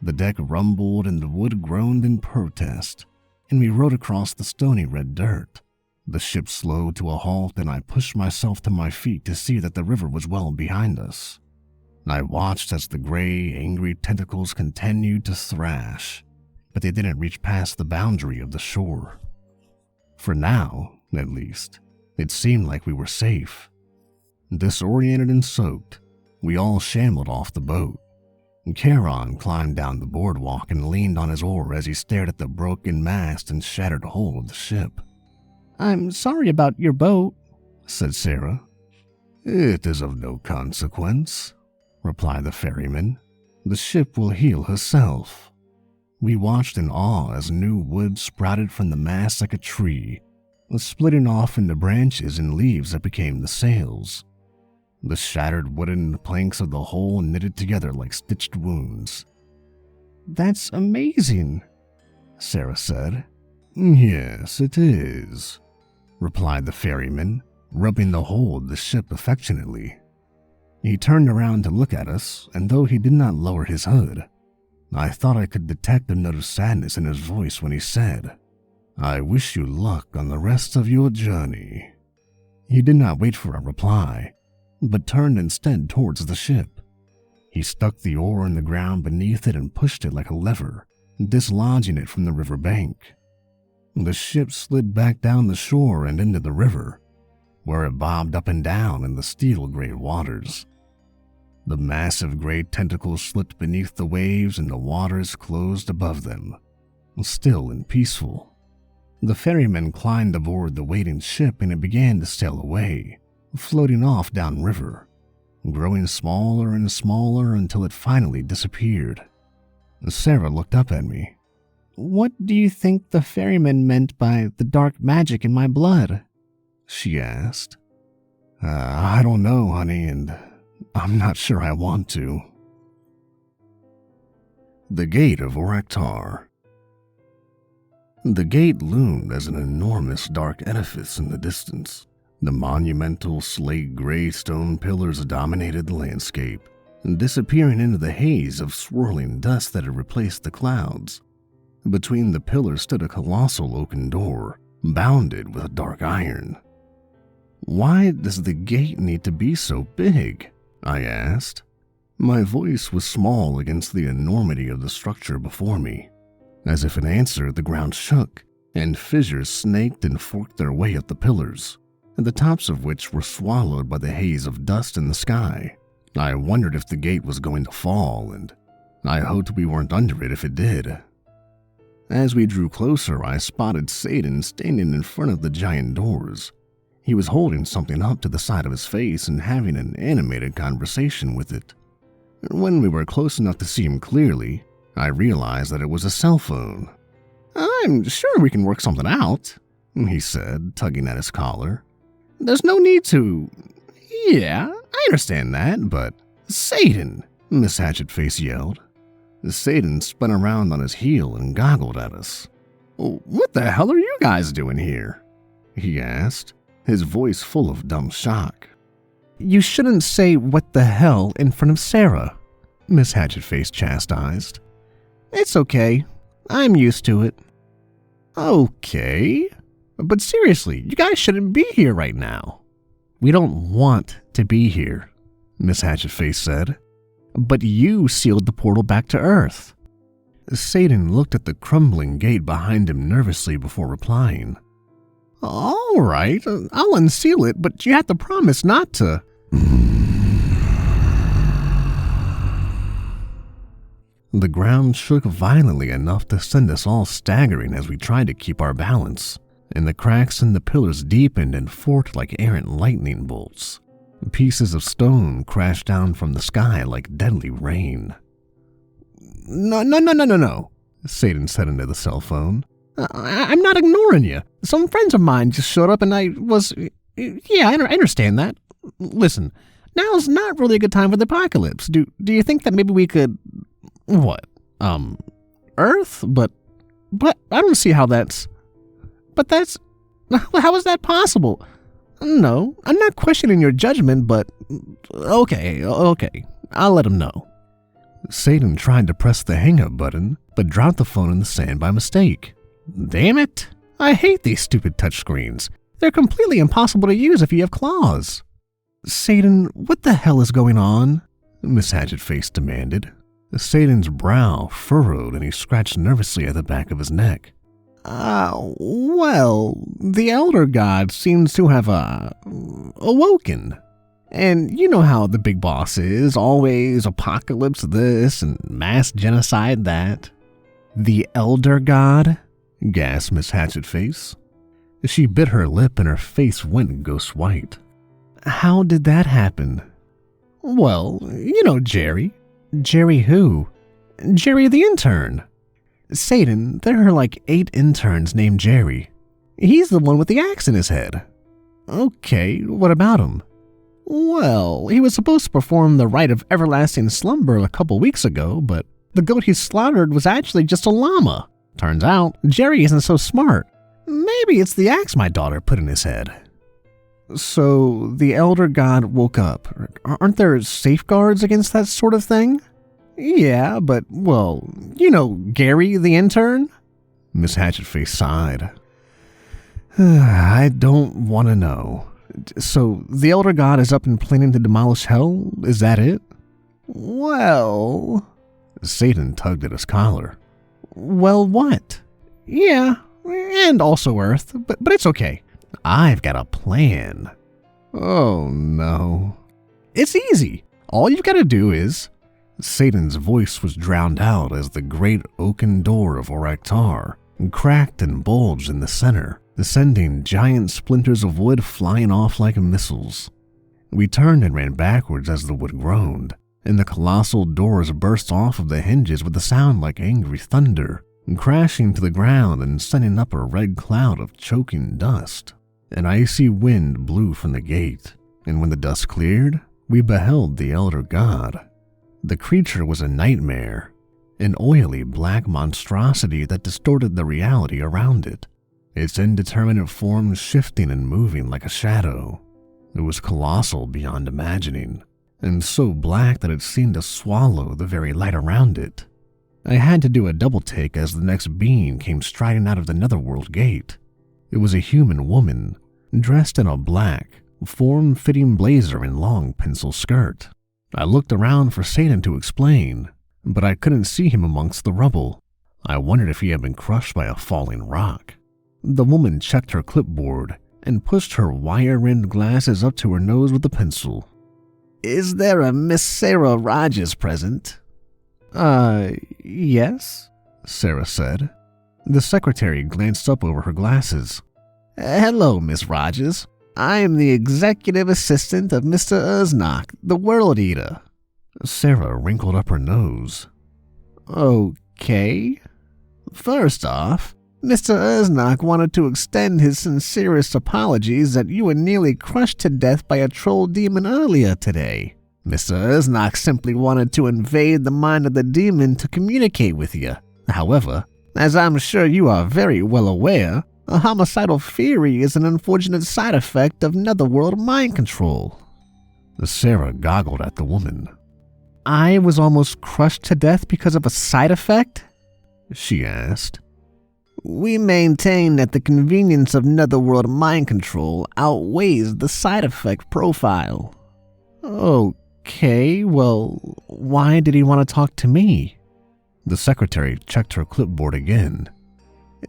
The deck rumbled and the wood groaned in protest, and we rode across the stony red dirt. The ship slowed to a halt and I pushed myself to my feet to see that the river was well behind us. I watched as the gray, angry tentacles continued to thrash, but they didn't reach past the boundary of the shore. For now, at least, it seemed like we were safe. Disoriented and soaked, we all shambled off the boat. Charon climbed down the boardwalk and leaned on his oar as he stared at the broken mast and shattered hull of the ship. "I'm sorry about your boat," said Sarah. "It is of no consequence," replied the ferryman. "The ship will heal herself." We watched in awe as new wood sprouted from the mast like a tree, splitting off into branches and leaves that became the sails. The shattered wooden planks of the hull knitted together like stitched wounds. "That's amazing," Sarah said. "Yes, it is," replied the ferryman, rubbing the hull of the ship affectionately. He turned around to look at us, and though he did not lower his hood, I thought I could detect a note of sadness in his voice when he said, "I wish you luck on the rest of your journey." He did not wait for a reply, but turned instead towards the ship. He stuck the oar in the ground beneath it and pushed it like a lever, dislodging it from the river bank. The ship slid back down the shore and into the river, where it bobbed up and down in the steel-gray waters. The massive gray tentacles slipped beneath the waves and the waters closed above them, still and peaceful. The ferryman climbed aboard the waiting ship and it began to sail away, floating off downriver, growing smaller and smaller until it finally disappeared. Sarah looked up at me. "What do you think the ferryman meant by the dark magic in my blood?" she asked. I don't know, honey, and I'm not sure I want to. The Gate of Oraktar. The gate loomed as an enormous dark edifice in the distance. The monumental slate-gray stone pillars dominated the landscape, disappearing into the haze of swirling dust that had replaced the clouds. Between the pillars stood a colossal oaken door, bounded with dark iron. "Why does the gate need to be so big?" I asked. My voice was small against the enormity of the structure before me. As if in answer, the ground shook, and fissures snaked and forked their way up the pillars, the tops of which were swallowed by the haze of dust in the sky. I wondered if the gate was going to fall, and I hoped we weren't under it if it did. As we drew closer, I spotted Satan standing in front of the giant doors. He was holding something up to the side of his face and having an animated conversation with it. When we were close enough to see him clearly, I realized that it was a cell phone. "I'm sure we can work something out," he said, tugging at his collar. "There's no need to..." "Yeah, I understand that, but..." "Satan!" Miss Hatchetface yelled. Satan spun around on his heel and goggled at us. "What the hell are you guys doing here?" he asked, his voice full of dumb shock. "You shouldn't say 'what the hell' in front of Sarah," Miss Hatchetface chastised. "It's okay. I'm used to it." "Okay. But seriously, you guys shouldn't be here right now." "We don't want to be here," Miss Hatchetface said. "But you sealed the portal back to Earth." Satan looked at the crumbling gate behind him nervously before replying. "All right, I'll unseal it, but you have to promise not to..." The ground shook violently enough to send us all staggering as we tried to keep our balance, and the cracks in the pillars deepened and forked like errant lightning bolts. Pieces of stone crashed down from the sky like deadly rain. No, Satan said into the cell phone. I'm not ignoring you. Some friends of mine just showed up and I understand that. Listen, now's not really a good time for the apocalypse. Do you think that maybe we could... What? Earth? But I don't see how that's... But that's... How is that possible? No, I'm not questioning your judgment, but... Okay, I'll let him know. Satan tried to press the hang-up button, but dropped the phone in the sand by mistake. Damn it! I hate these stupid touchscreens. They're completely impossible to use if you have claws. Satan, what the hell is going on? Miss Hatchetface demanded. Satan's brow furrowed and he scratched nervously at the back of his neck. Well, the Elder God seems to have, awoken. And you know how the big boss is, always apocalypse this and mass genocide that. The Elder God? Gasped Miss Hatchetface. She bit her lip and her face went ghost white. How did that happen? Well, you know Jerry. Jerry who? Jerry the intern. Satan, there are like 8 interns named Jerry. He's the one with the axe in his head. Okay, what about him? Well, he was supposed to perform the rite of everlasting slumber a couple weeks ago, but the goat he slaughtered was actually just a llama. Turns out, Jerry isn't so smart. Maybe it's the axe my daughter put in his head. So, the Elder God woke up. Aren't there safeguards against that sort of thing? Yeah, but, well, you know Gary the intern? Miss Hatchetface sighed. I don't want to know. So, the Elder God is up and planning to demolish hell? Is that it? Well... Satan tugged at his collar. Well, what? Yeah, and also Earth, but it's okay. I've got a plan. Oh, no. It's easy. All you've got to do is... Satan's voice was drowned out as the great oaken door of Oraktar cracked and bulged in the center, sending giant splinters of wood flying off like missiles. We turned and ran backwards as the wood groaned, and the colossal doors burst off of the hinges with a sound like angry thunder, crashing to the ground and sending up a red cloud of choking dust. An icy wind blew from the gate, and when the dust cleared, we beheld the elder god. The creature was a nightmare, an oily black monstrosity that distorted the reality around it, its indeterminate form shifting and moving like a shadow. It was colossal beyond imagining, and so black that it seemed to swallow the very light around it. I had to do a double take as the next being came striding out of the netherworld gate. It was a human woman, dressed in a black, form-fitting blazer and long pencil skirt. I looked around for Satan to explain, but I couldn't see him amongst the rubble. I wondered if he had been crushed by a falling rock. The woman checked her clipboard and pushed her wire-rimmed glasses up to her nose with a pencil. "Is there a Miss Sarah Rogers present?" Yes," Sarah said. The secretary glanced up over her glasses. "Hello, Miss Rogers. I am the executive assistant of Mr. Uznok, the World Eater." Sarah wrinkled up her nose. "Okay. First off, Mr. Uznok wanted to extend his sincerest apologies that you were nearly crushed to death by a troll demon earlier today. Mr. Uznok simply wanted to invade the mind of the demon to communicate with you. However, as I'm sure you are very well aware, a homicidal fury is an unfortunate side effect of netherworld mind control." Sarah goggled at the woman. "I was almost crushed to death because of a side effect?" she asked. "We maintain that the convenience of netherworld mind control outweighs the side effect profile." "Okay, well, why did he want to talk to me?" The secretary checked her clipboard again.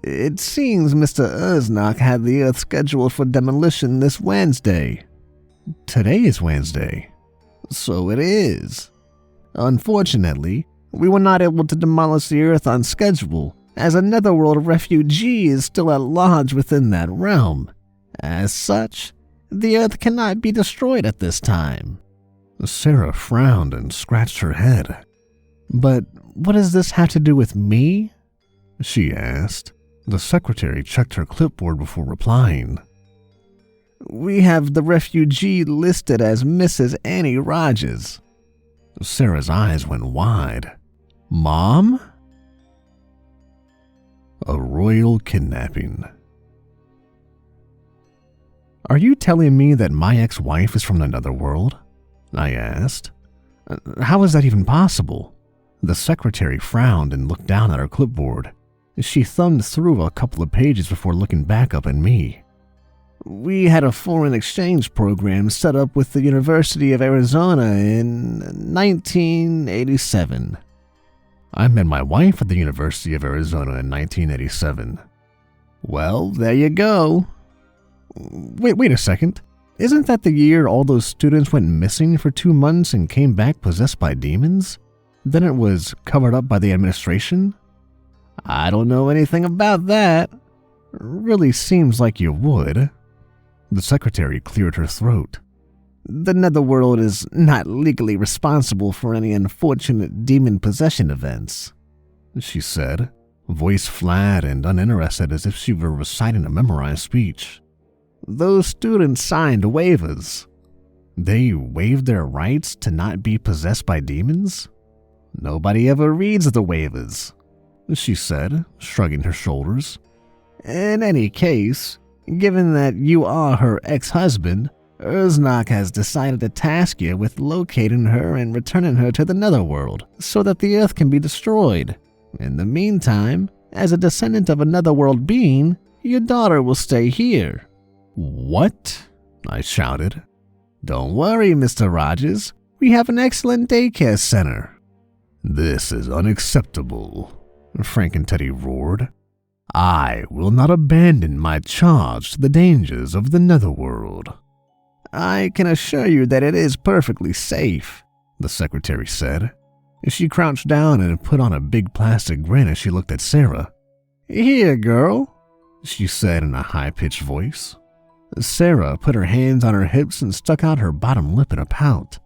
"It seems Mr. Uznok had the Earth scheduled for demolition this Wednesday." "Today is Wednesday." "So it is. Unfortunately, we were not able to demolish the Earth on schedule, as a netherworld refugee is still at large within that realm. As such, the Earth cannot be destroyed at this time." Sarah frowned and scratched her head. "But what does this have to do with me?" she asked. The secretary checked her clipboard before replying. "We have the refugee listed as Mrs. Annie Rogers." Sarah's eyes went wide. "Mom?" A royal kidnapping. "Are you telling me that my ex-wife is from another world?" I asked. "How is that even possible?" The secretary frowned and looked down at her clipboard. She thumbed through a couple of pages before looking back up at me. "We had a foreign exchange program set up with the University of Arizona in 1987. I met my wife at the University of Arizona in 1987. "Well, there you go." Wait a second. Isn't that the year all those students went missing for 2 months and came back possessed by demons? Then it was covered up by the administration? "I don't know anything about that." "Really seems like you would." The secretary cleared her throat. "The netherworld is not legally responsible for any unfortunate demon possession events," she said, voice flat and uninterested as if she were reciting a memorized speech. "Those students signed waivers." "They waived their rights to not be possessed by demons?" "Nobody ever reads the waivers," she said, shrugging her shoulders. "In any case, given that you are her ex-husband, Uznok has decided to task you with locating her and returning her to the netherworld so that the Earth can be destroyed. In the meantime, as a descendant of a netherworld being, your daughter will stay here." "What?" I shouted. "Don't worry, Mr. Rogers. We have an excellent daycare center." "This is unacceptable," Frank and Teddy roared. "I will not abandon my charge to the dangers of the netherworld." "I can assure you that it is perfectly safe," the secretary said. She crouched down and put on a big plastic grin as she looked at Sarah. "Here, girl," she said in a high-pitched voice. Sarah put her hands on her hips and stuck out her bottom lip in a pout.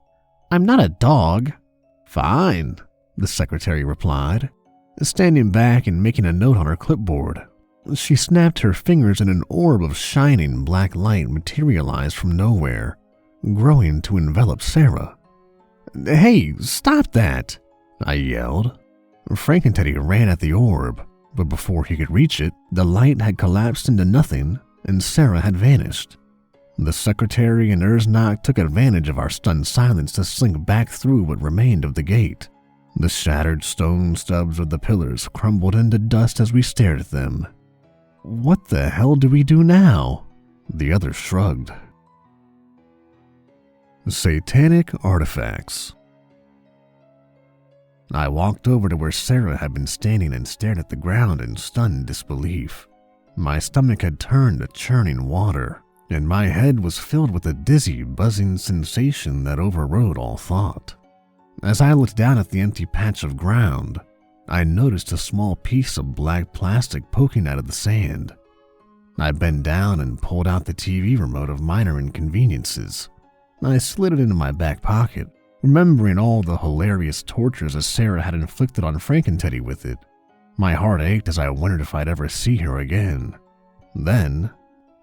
I'm not a dog. Fine, the secretary replied, standing back and making a note on her clipboard. She snapped her fingers and an orb of shining black light materialized from nowhere, growing to envelop Sarah. Hey, stop that, I yelled. Frankenteddy ran at the orb, but before he could reach it, the light had collapsed into nothing and Sarah had vanished. The secretary and Urznak took advantage of our stunned silence to slink back through what remained of the gate. The shattered stone stubs of the pillars crumbled into dust as we stared at them. What the hell do we do now? The others shrugged. Satanic artifacts. I walked over to where Sarah had been standing and stared at the ground in stunned disbelief. My stomach had turned to churning water, and my head was filled with a dizzy, buzzing sensation that overrode all thought. As I looked down at the empty patch of ground, I noticed a small piece of black plastic poking out of the sand. I bent down and pulled out the TV remote of minor inconveniences. I slid it into my back pocket, remembering all the hilarious tortures that Sarah had inflicted on Frankenteddy with it. My heart ached as I wondered if I'd ever see her again. Then,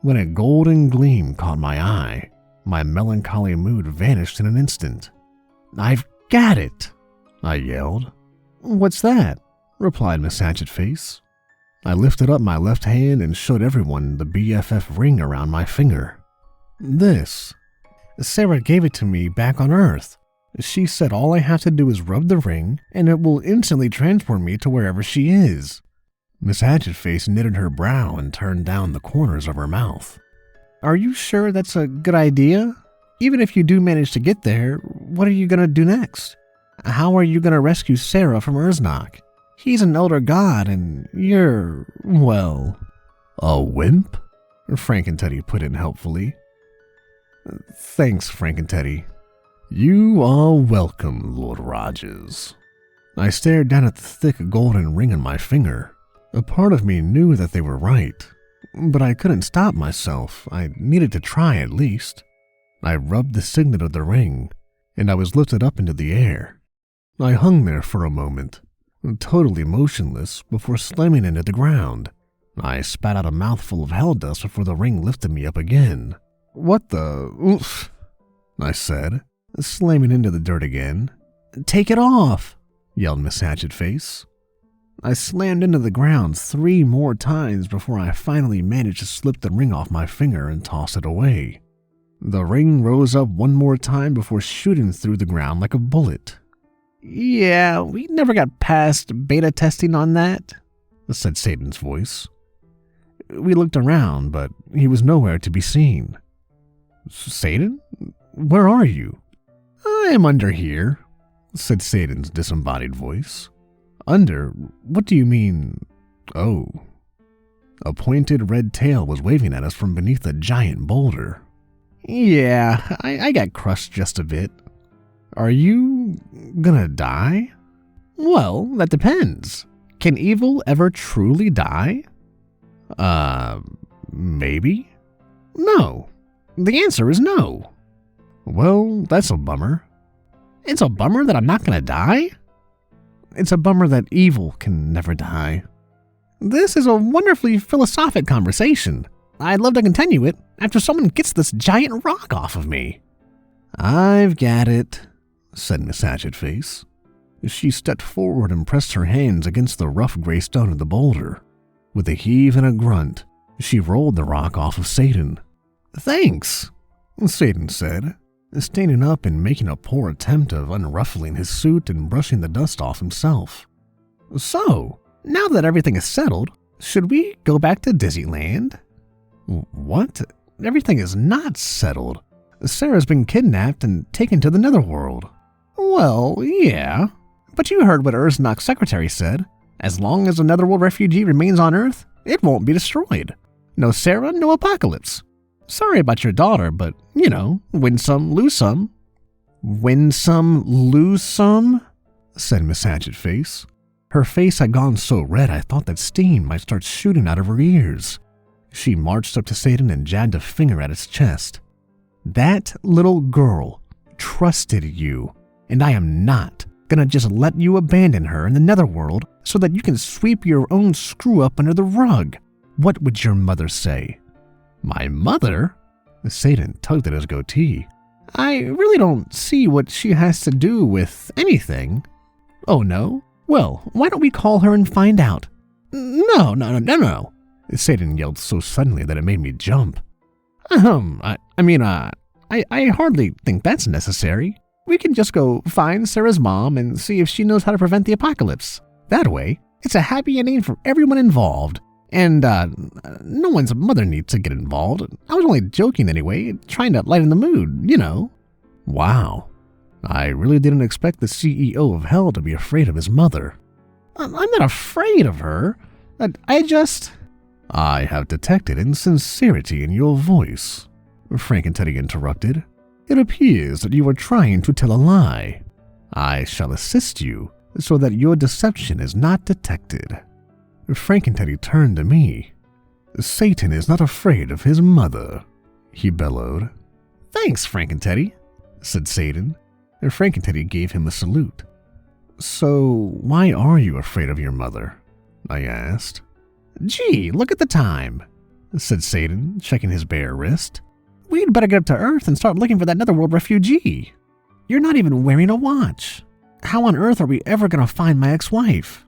when a golden gleam caught my eye, my melancholy mood vanished in an instant. I've got it, I yelled. What's that? Replied Miss Hatchetface. I lifted up my left hand and showed everyone the BFF ring around my finger. This. Sarah gave it to me back on Earth. She said all I have to do is rub the ring and it will instantly transport me to wherever she is. Miss Hatchetface knitted her brow and turned down the corners of her mouth. Are you sure that's a good idea? Even if you do manage to get there, what are you going to do next? How are you going to rescue Sarah from Urznak? He's an elder god and you're, well... A wimp? Frankenteddy put in helpfully. Thanks, Frankenteddy. You are welcome, Lord Rogers. I stared down at the thick golden ring on my finger. A part of me knew that they were right, but I couldn't stop myself. I needed to try at least. I rubbed the signet of the ring, and I was lifted up into the air. I hung there for a moment, totally motionless, before slamming into the ground. I spat out a mouthful of hell dust before the ring lifted me up again. What the... oof, I said, slamming into the dirt again. Take it off, yelled Miss Hatchetface. I slammed into the ground 3 more times before I finally managed to slip the ring off my finger and toss it away. The ring rose up 1 more time before shooting through the ground like a bullet. Yeah, we never got past beta testing on that, said Satan's voice. We looked around, but he was nowhere to be seen. Satan? Where are you? I am under here, said Satan's disembodied voice. Under? What do you mean? Oh. A pointed red tail was waving at us from beneath a giant boulder. Yeah, I got crushed just a bit. Are you gonna die? Well, that depends. Can evil ever truly die? Maybe? No. The answer is no. Well, that's a bummer. It's a bummer that I'm not gonna die? It's a bummer that evil can never die. This is a wonderfully philosophic conversation. I'd love to continue it after someone gets this giant rock off of me. I've got it, said Miss Hatchetface. She stepped forward and pressed her hands against the rough gray stone of the boulder. With a heave and a grunt, she rolled the rock off of Satan. Thanks, Satan said, standing up and making a poor attempt of unruffling his suit and brushing the dust off himself. So, now that everything is settled, should we go back to Disneyland? What? Everything is not settled. Sarah's been kidnapped and taken to the netherworld. Well, yeah. But you heard what Urzmak's secretary said. As long as a netherworld refugee remains on Earth, it won't be destroyed. No Sarah, no apocalypse. Sorry about your daughter, but, you know, win some, lose some. Win some, lose some? Said Miss Hatchetface. Her face had gone so red I thought that steam might start shooting out of her ears. She marched up to Satan and jabbed a finger at its chest. That little girl trusted you, and I am not gonna just let you abandon her in the netherworld so that you can sweep your own screw-up under the rug. What would your mother say? My mother? Satan tugged at his goatee. I really don't see what she has to do with anything. Oh no? Well, why don't we call her and find out? No. Satan yelled so suddenly that it made me jump. I hardly think that's necessary. We can just go find Sarah's mom and see if she knows how to prevent the apocalypse. That way, it's a happy ending for everyone involved. And, no one's mother needs to get involved. I was only joking anyway, trying to lighten the mood, you know. Wow. I really didn't expect the CEO of Hell to be afraid of his mother. I'm not afraid of her. I have detected insincerity in your voice, Frank and Teddy interrupted. It appears that you are trying to tell a lie. I shall assist you so that your deception is not detected. Frank and Teddy turned to me. Satan is not afraid of his mother, he bellowed. Thanks, Frank and Teddy, said Satan. Frank and Teddy gave him a salute. So, why are you afraid of your mother? I asked. Gee, look at the time, said Satan, checking his bare wrist. We'd better get up to Earth and start looking for that netherworld refugee. You're not even wearing a watch. How on earth are we ever going to find my ex-wife?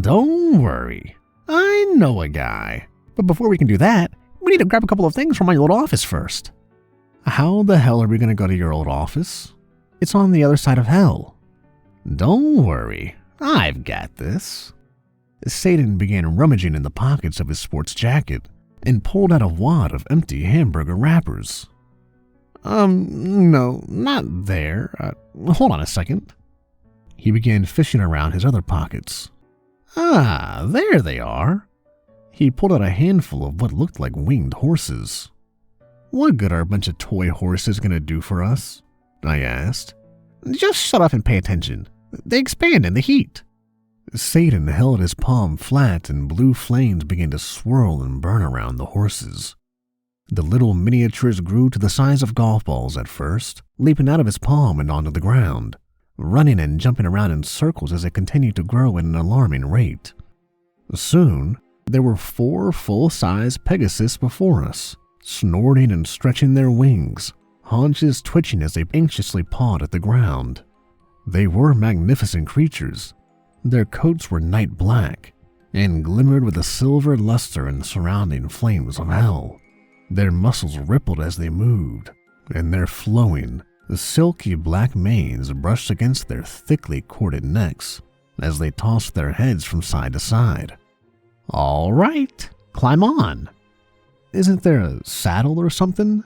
Don't worry. I know a guy. But before we can do that, we need to grab a couple of things from my old office first. How the hell are we going to go to your old office? It's on the other side of hell. Don't worry. I've got this. Satan began rummaging in the pockets of his sports jacket and pulled out a wad of empty hamburger wrappers. No, not there. Hold on a second. He began fishing around his other pockets. Ah, there they are. He pulled out a handful of what looked like winged horses. What good are a bunch of toy horses going to do for us? I asked. Just shut up and pay attention. They expand in the heat. Satan held his palm flat and blue flames began to swirl and burn around the horses. The little miniatures grew to the size of golf balls at first, leaping out of his palm and onto the ground, running and jumping around in circles as they continued to grow at an alarming rate. Soon, there were 4 full-size Pegasus before us, snorting and stretching their wings, haunches twitching as they anxiously pawed at the ground. They were magnificent creatures. Their coats were night black and glimmered with a silver luster in the surrounding flames of hell. Their muscles rippled as they moved, and their flowing, silky black manes brushed against their thickly corded necks as they tossed their heads from side to side. All right, climb on. Isn't there a saddle or something?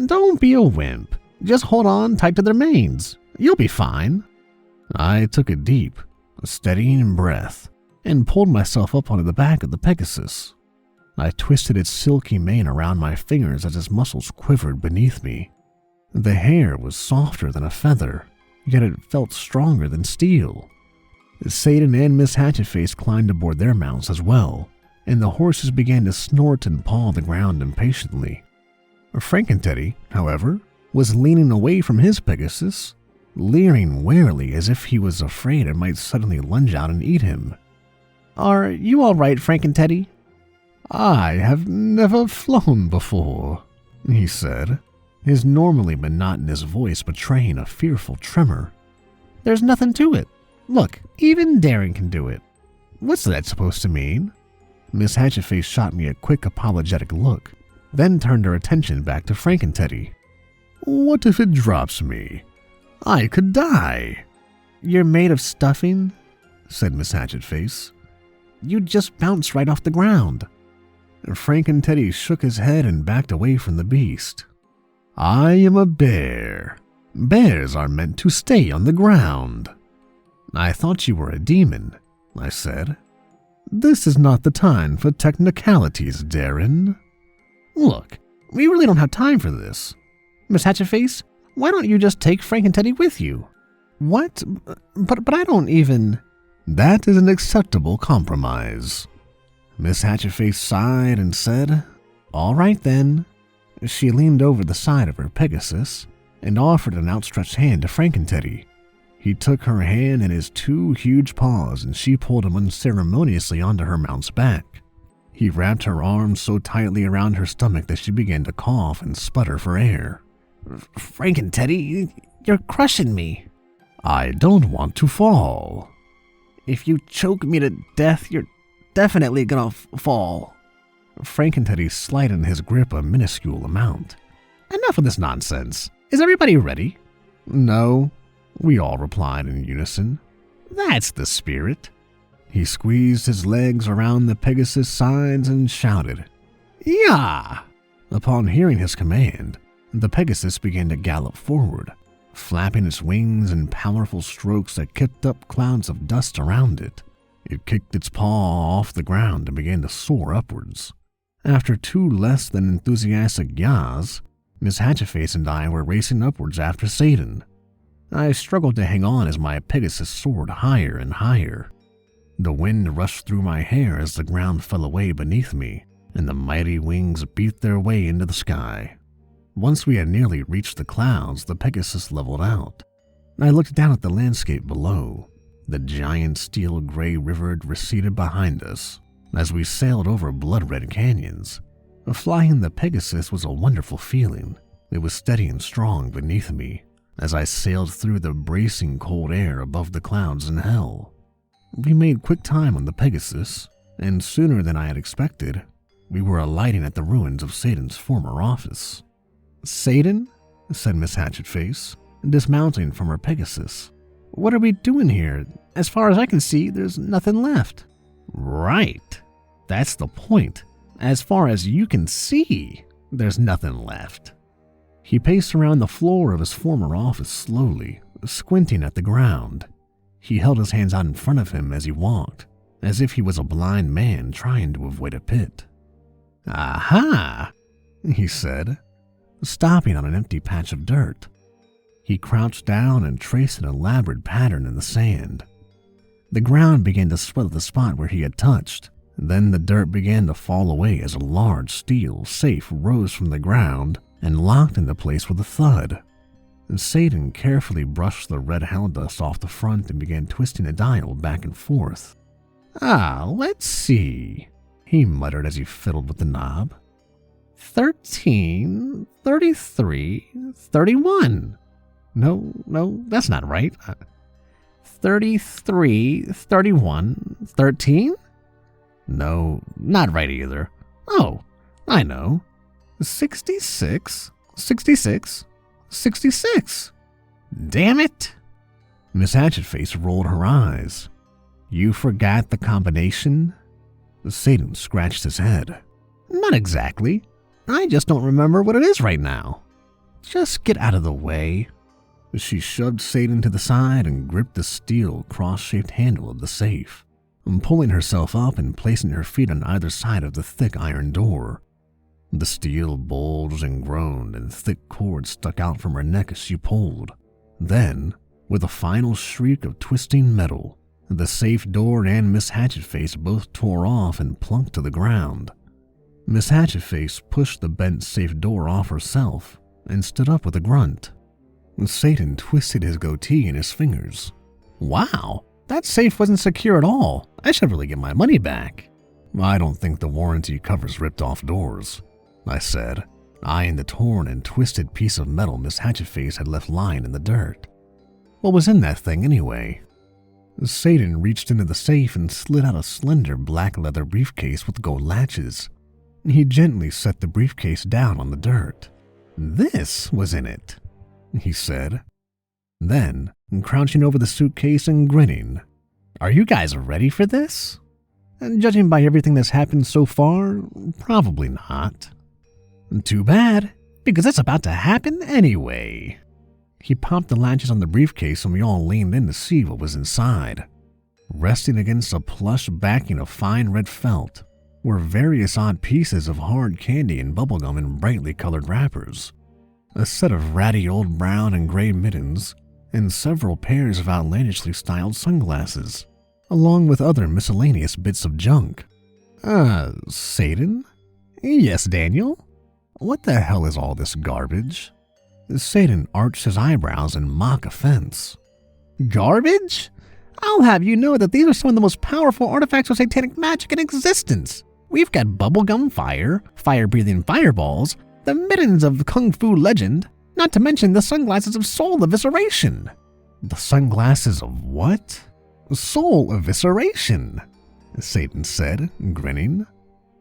Don't be a wimp. Just hold on tight to their manes. You'll be fine. I took a deep, steadying breath and pulled myself up onto the back of the Pegasus. I twisted its silky mane around my fingers as its muscles quivered beneath me. The hair was softer than a feather, yet it felt stronger than steel. Satan and Miss Hatchetface climbed aboard their mounts as well, and the horses began to snort and paw the ground impatiently. Frankenteddy, however, was leaning away from his Pegasus, leering warily as if he was afraid it might suddenly lunge out and eat him. Are you all right, Frankenteddy? I have never flown before, he said, his normally monotonous voice betraying a fearful tremor. There's nothing to it. Look, even Darren can do it. What's that supposed to mean? Miss Hatchetface shot me a quick apologetic look, then turned her attention back to Frankenteddy. What if it drops me? I could die. You're made of stuffing, said Miss Hatchetface. You'd just bounce right off the ground. Frankenteddy shook his head and backed away from the beast. I am a bear. Bears are meant to stay on the ground. I thought you were a demon, I said. This is not the time for technicalities, Darren. Look, we really don't have time for this. Miss Hatchetface, why don't you just take Frankenteddy with you? What? But I don't even... That is an acceptable compromise. Miss Hatchetface sighed and said, "All right then." She leaned over the side of her Pegasus and offered an outstretched hand to Frankenteddy. He took her hand in his 2 huge paws and she pulled him unceremoniously onto her mount's back. He wrapped her arms so tightly around her stomach that she began to cough and sputter for air. Frankenteddy, you're crushing me. "I don't want to fall." If you choke me to death, you're definitely gonna fall. Frankenteddy slightened his grip a minuscule amount. Enough of this nonsense. Is everybody ready? "No," we all replied in unison. That's the spirit. He squeezed his legs around the Pegasus' sides and shouted, "Yah!" Upon hearing his command, the Pegasus began to gallop forward, flapping its wings in powerful strokes that kicked up clouds of dust around it. It kicked its paw off the ground and began to soar upwards. After 2 less than enthusiastic yahs, Miss Hatchetface and I were racing upwards after Satan. I struggled to hang on as my Pegasus soared higher and higher. The wind rushed through my hair as the ground fell away beneath me, and the mighty wings beat their way into the sky. Once we had nearly reached the clouds, the Pegasus leveled out. I looked down at the landscape below. The giant steel gray river had receded behind us as we sailed over blood-red canyons. Flying the Pegasus was a wonderful feeling. It was steady and strong beneath me as I sailed through the bracing cold air above the clouds in hell. We made quick time on the Pegasus, and sooner than I had expected, we were alighting at the ruins of Satan's former office. "Satan?" said Miss Hatchetface, dismounting from her Pegasus. "What are we doing here? As far as I can see, there's nothing left." "Right. That's the point. As far as you can see, there's nothing left." He paced around the floor of his former office slowly, squinting at the ground. He held his hands out in front of him as he walked, as if he was a blind man trying to avoid a pit. "Aha!" he said, stopping on an empty patch of dirt. He crouched down and traced an elaborate pattern in the sand. The ground began to swell at the spot where he had touched. Then the dirt began to fall away as a large steel safe rose from the ground and locked into place with a thud. Satan carefully brushed the red hell dust off the front and began twisting the dial back and forth. "Let's see," he muttered as he fiddled with the knob. 13, 33, 31. No, that's not right. 33, 31, 13? No, not right either. Oh, I know. 66, 66, 66. Damn it! Miss Hatchetface rolled her eyes. "You forgot the combination?" Satan scratched his head. "Not exactly. I just don't remember what it is right now." "Just get out of the way." She shoved Satan to the side and gripped the steel cross-shaped handle of the safe, pulling herself up and placing her feet on either side of the thick iron door. The steel bulged and groaned, and thick cords stuck out from her neck as she pulled. Then, with a final shriek of twisting metal, the safe door and Miss Hatchetface both tore off and plunked to the ground. Miss Hatchetface pushed the bent safe door off herself and stood up with a grunt. Satan twisted his goatee in his fingers. "Wow, that safe wasn't secure at all. I should really get my money back." "I don't think the warranty covers ripped-off doors," I said, eyeing the torn and twisted piece of metal Miss Hatchetface had left lying in the dirt. "What was in that thing anyway?" Satan reached into the safe and slid out a slender black leather briefcase with gold latches. He gently set the briefcase down on the dirt. "This was in it," he said. Then, crouching over the suitcase and grinning, "Are you guys ready for this?" "And judging by everything that's happened so far, probably not." "Too bad, because it's about to happen anyway." He popped the latches on the briefcase and we all leaned in to see what was inside. Resting against a plush backing of fine red felt were various odd pieces of hard candy and bubblegum in brightly colored wrappers, a set of ratty old brown and gray mittens, and several pairs of outlandishly styled sunglasses, along with other miscellaneous bits of junk. Satan? Yes, Daniel? What the hell is all this garbage? Satan arched his eyebrows in mock offense. Garbage? I'll have you know that these are some of the most powerful artifacts of satanic magic in existence. We've got bubblegum fire, fire-breathing fireballs, the mittens of Kung Fu legend, not to mention the sunglasses of soul evisceration. The sunglasses of what? Soul evisceration, Satan said, grinning.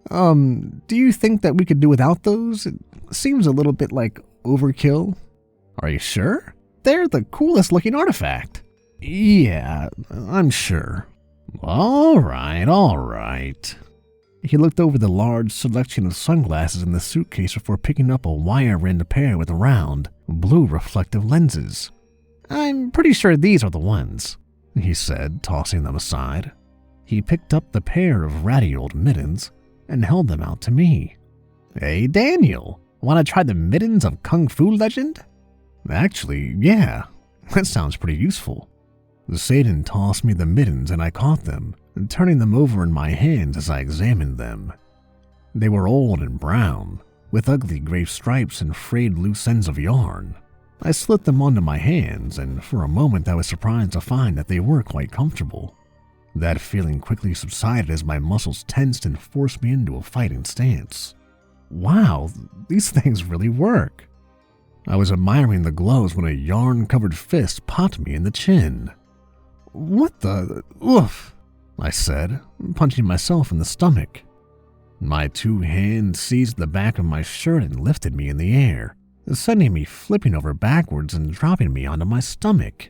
Do you think that we could do without those? It seems a little bit like overkill. Are you sure? They're the coolest looking artifact. Yeah, I'm sure. All right. He looked over the large selection of sunglasses in the suitcase before picking up a wire-rimmed pair with round, blue reflective lenses. I'm pretty sure these are the ones, he said, tossing them aside. He picked up the pair of ratty old mittens and held them out to me. Hey, Daniel, want to try the mittens of Kung Fu legend? Actually, yeah, that sounds pretty useful. Satan tossed me the mittens and I caught them, turning them over in my hands as I examined them. They were old and brown, with ugly gray stripes and frayed loose ends of yarn. I slipped them onto my hands, and for a moment I was surprised to find that they were quite comfortable. That feeling quickly subsided as my muscles tensed and forced me into a fighting stance. Wow, these things really work. I was admiring the gloves when a yarn-covered fist popped me in the chin. What the... Oof, I said, punching myself in the stomach. My two hands seized the back of my shirt and lifted me in the air, sending me flipping over backwards and dropping me onto my stomach.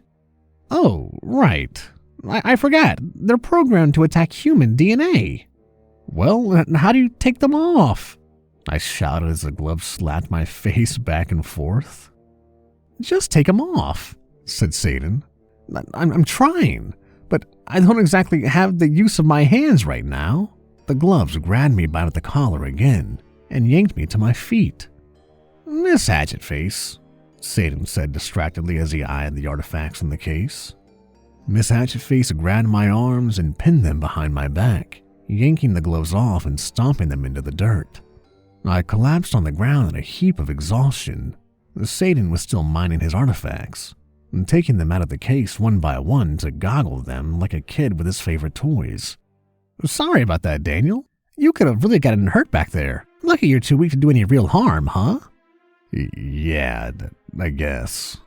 Oh, right. I forgot. They're programmed to attack human DNA. Well, how do you take them off? I shouted as the glove slapped my face back and forth. Just take them off, said Satan. I'm trying, but I don't exactly have the use of my hands right now. The gloves grabbed me by the collar again and yanked me to my feet. Miss Hatchetface, Satan said distractedly as he eyed the artifacts in the case. Miss Hatchetface grabbed my arms and pinned them behind my back, yanking the gloves off and stomping them into the dirt. I collapsed on the ground in a heap of exhaustion. Satan was still mining his artifacts, and taking them out of the case one by one to goggle them like a kid with his favorite toys. Sorry about that, Daniel. You could have really gotten hurt back there. Lucky you're too weak to do any real harm, huh? Yeah, I guess.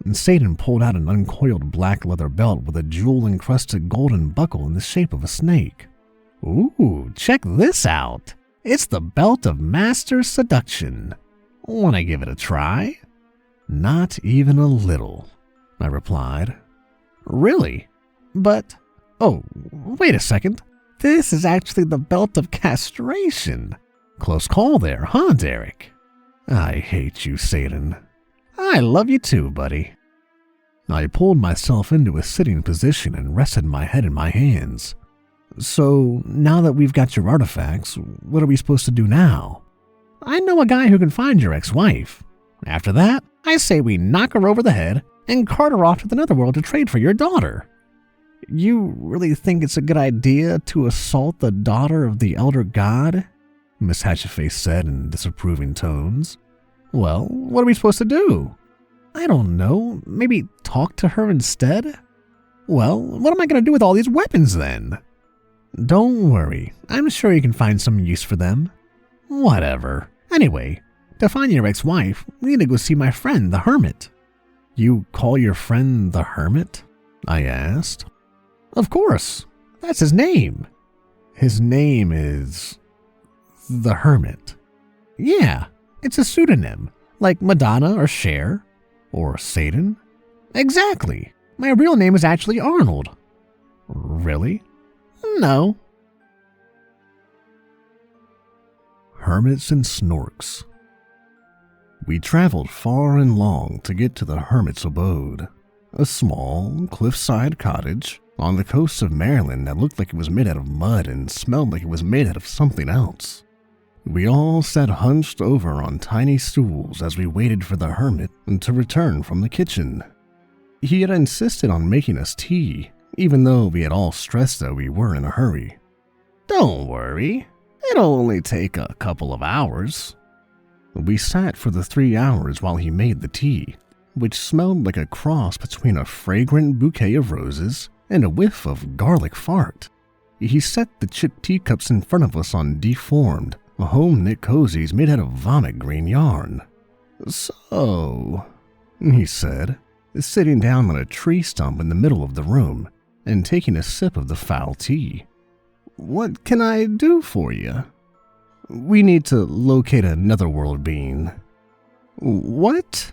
And Satan pulled out an uncoiled black leather belt with a jewel-encrusted golden buckle in the shape of a snake. Ooh, check this out. It's the belt of master seduction. Want to give it a try? Not even a little, I replied. Really? But, oh, wait a second. This is actually the belt of castration. Close call there, huh, Derek? I hate you, Satan. I love you too, buddy. I pulled myself into a sitting position and rested my head in my hands. So, now that we've got your artifacts, what are we supposed to do now? I know a guy who can find your ex-wife. After that, I say we knock her over the head and cart her off to the netherworld to trade for your daughter. You really think it's a good idea to assault the daughter of the elder god? Miss Hatchetface said in disapproving tones. Well, what are we supposed to do? I don't know. Maybe talk to her instead? Well, what am I going to do with all these weapons then? Don't worry. I'm sure you can find some use for them. Whatever. Anyway, to find your ex-wife, we need to go see my friend, the hermit. You call your friend the hermit? I asked. Of course. That's his name. His name is... the hermit. Yeah, it's a pseudonym, like Madonna or Cher, or Satan. Exactly. My real name is actually Arnold. Really? No. Hermits and Snorks. We traveled far and long to get to the hermit's abode, a small, cliffside cottage on the coast of Maryland that looked like it was made out of mud and smelled like it was made out of something else. We all sat hunched over on tiny stools as we waited for the hermit to return from the kitchen. He had insisted on making us tea, even though we had all stressed that we were in a hurry. Don't worry. It'll only take a couple of hours. We sat for the 3 hours while he made the tea, which smelled like a cross between a fragrant bouquet of roses and a whiff of garlic fart. He set the chipped teacups in front of us on deformed, home-knit cozies made out of vomit green yarn. "So," he said, sitting down on a tree stump in the middle of the room and taking a sip of the foul tea, "what can I do for you?" "We need to locate another world being." "What?"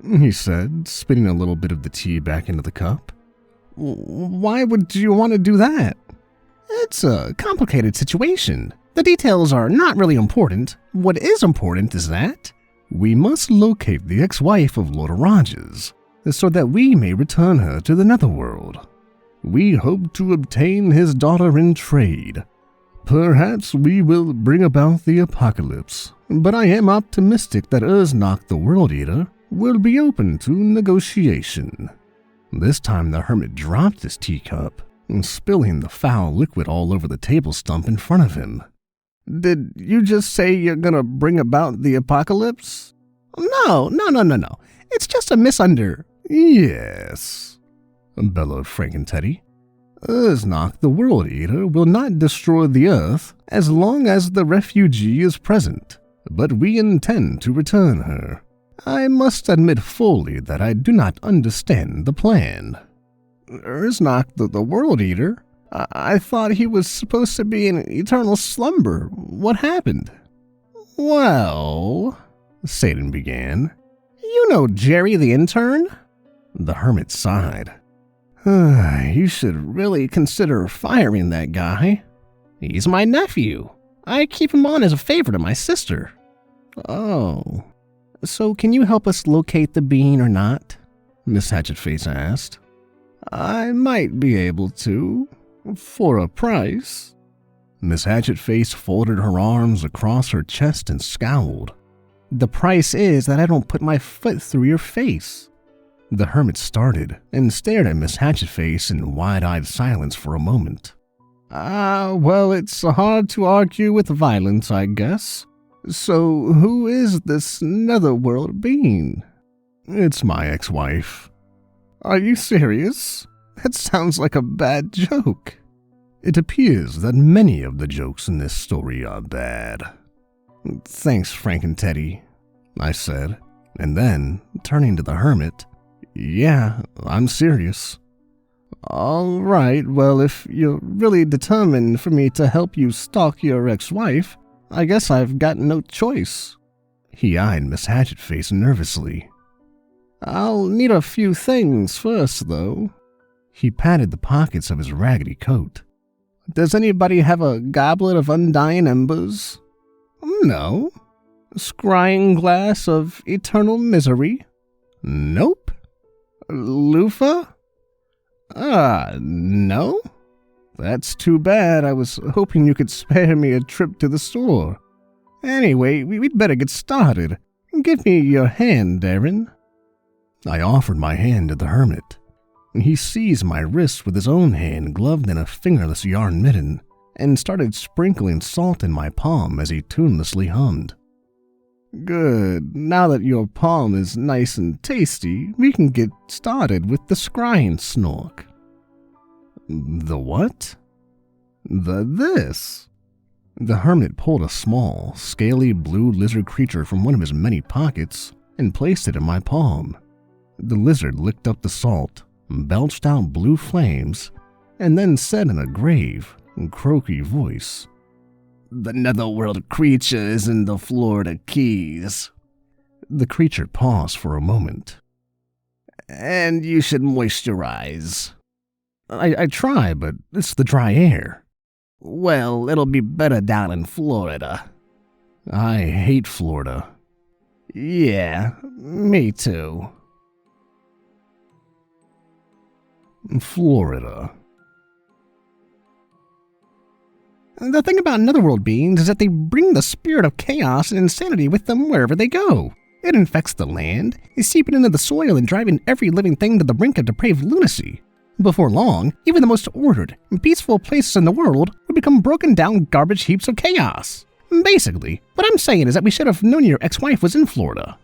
he said, spitting a little bit of the tea back into the cup. "Why would you want to do that?" "It's a complicated situation. The details are not really important. What is important is that we must locate the ex-wife of Lord Rajas, so that we may return her to the netherworld. We hope to obtain his daughter in trade. Perhaps we will bring about the apocalypse, but I am optimistic that Urznak the World Eater will be open to negotiation." This time the hermit dropped his teacup, spilling the foul liquid all over the table stump in front of him. "Did you just say you're gonna bring about the apocalypse?" No. It's just a "Yes," bellowed Frankenteddy. "Urznak the World Eater will not destroy the earth as long as the refugee is present, but we intend to return her. I must admit fully that I do not understand the plan." "Urznak the World Eater? I thought he was supposed to be in eternal slumber. What happened?" "Well," Satan began, "you know Jerry the intern?" The hermit sighed. "You should really consider firing that guy. He's my nephew. I keep him on as a favor to my sister." "Oh. So can you help us locate the being or not?" Miss Hatchetface asked. "I might be able to, for a price." Miss Hatchetface folded her arms across her chest and scowled. "The price is that I don't put my foot through your face." The hermit started and stared at Miss Hatchetface in wide-eyed silence for a moment. Well, it's hard to argue with violence, I guess. So who is this netherworld being?" "It's my ex-wife." "Are you serious? That sounds like a bad joke." "It appears that many of the jokes in this story are bad." "Thanks, Frankenteddy," I said, and then, turning to the hermit, "Yeah, I'm serious." "All right, well, if you're really determined for me to help you stalk your ex-wife, I guess I've got no choice." He eyed Miss Hatchetface nervously. "I'll need a few things first, though." He patted the pockets of his raggedy coat. "Does anybody have a goblet of undying embers?" "No." "Scrying glass of eternal misery?" "Nope." "Loofah?" No. That's too bad. I was hoping you could spare me a trip to the store. Anyway, we'd better get started. Give me your hand, Darren." I offered my hand to the hermit. He seized my wrist with his own hand gloved in a fingerless yarn mitten and started sprinkling salt in my palm as he tunelessly hummed. "Good. Now that your palm is nice and tasty, we can get started with the scrying snork." "The what?" This." The hermit pulled a small, scaly blue lizard creature from one of his many pockets and placed it in my palm. The lizard licked up the salt, belched out blue flames, and then said in a grave, croaky voice, "The netherworld creature is in the Florida Keys." The creature paused for a moment. "And you should moisturize." I try, but it's the dry air." "Well, it'll be better down in Florida." "I hate Florida." "Yeah, me too." Florida. The thing about netherworld beings is that they bring the spirit of chaos and insanity with them wherever they go. It infects the land, is seeping into the soil and driving every living thing to the brink of depraved lunacy. Before long, even the most ordered and peaceful places in the world would become broken down garbage heaps of chaos. Basically, what I'm saying is that we should have known your ex-wife was in Florida.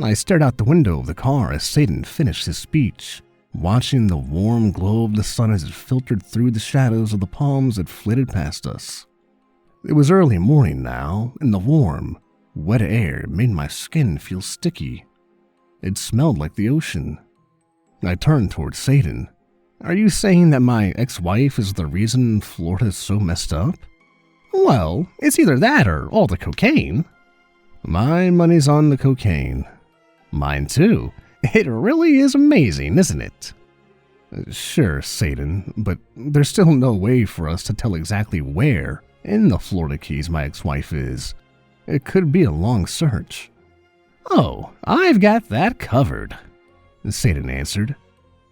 I stared out the window of the car as Satan finished his speech, watching the warm glow of the sun as it filtered through the shadows of the palms that flitted past us. It was early morning now, and the warm, wet air made my skin feel sticky. It smelled like the ocean. I turned towards Satan. Are you saying that my ex-wife is the reason Florida is so messed up? Well, it's either that or all the cocaine. My money's on the cocaine. Mine too. It really is amazing, isn't it? Sure, Satan, but there's still no way for us to tell exactly where in the Florida Keys my ex-wife is. It could be a long search. Oh, I've got that covered, Satan answered.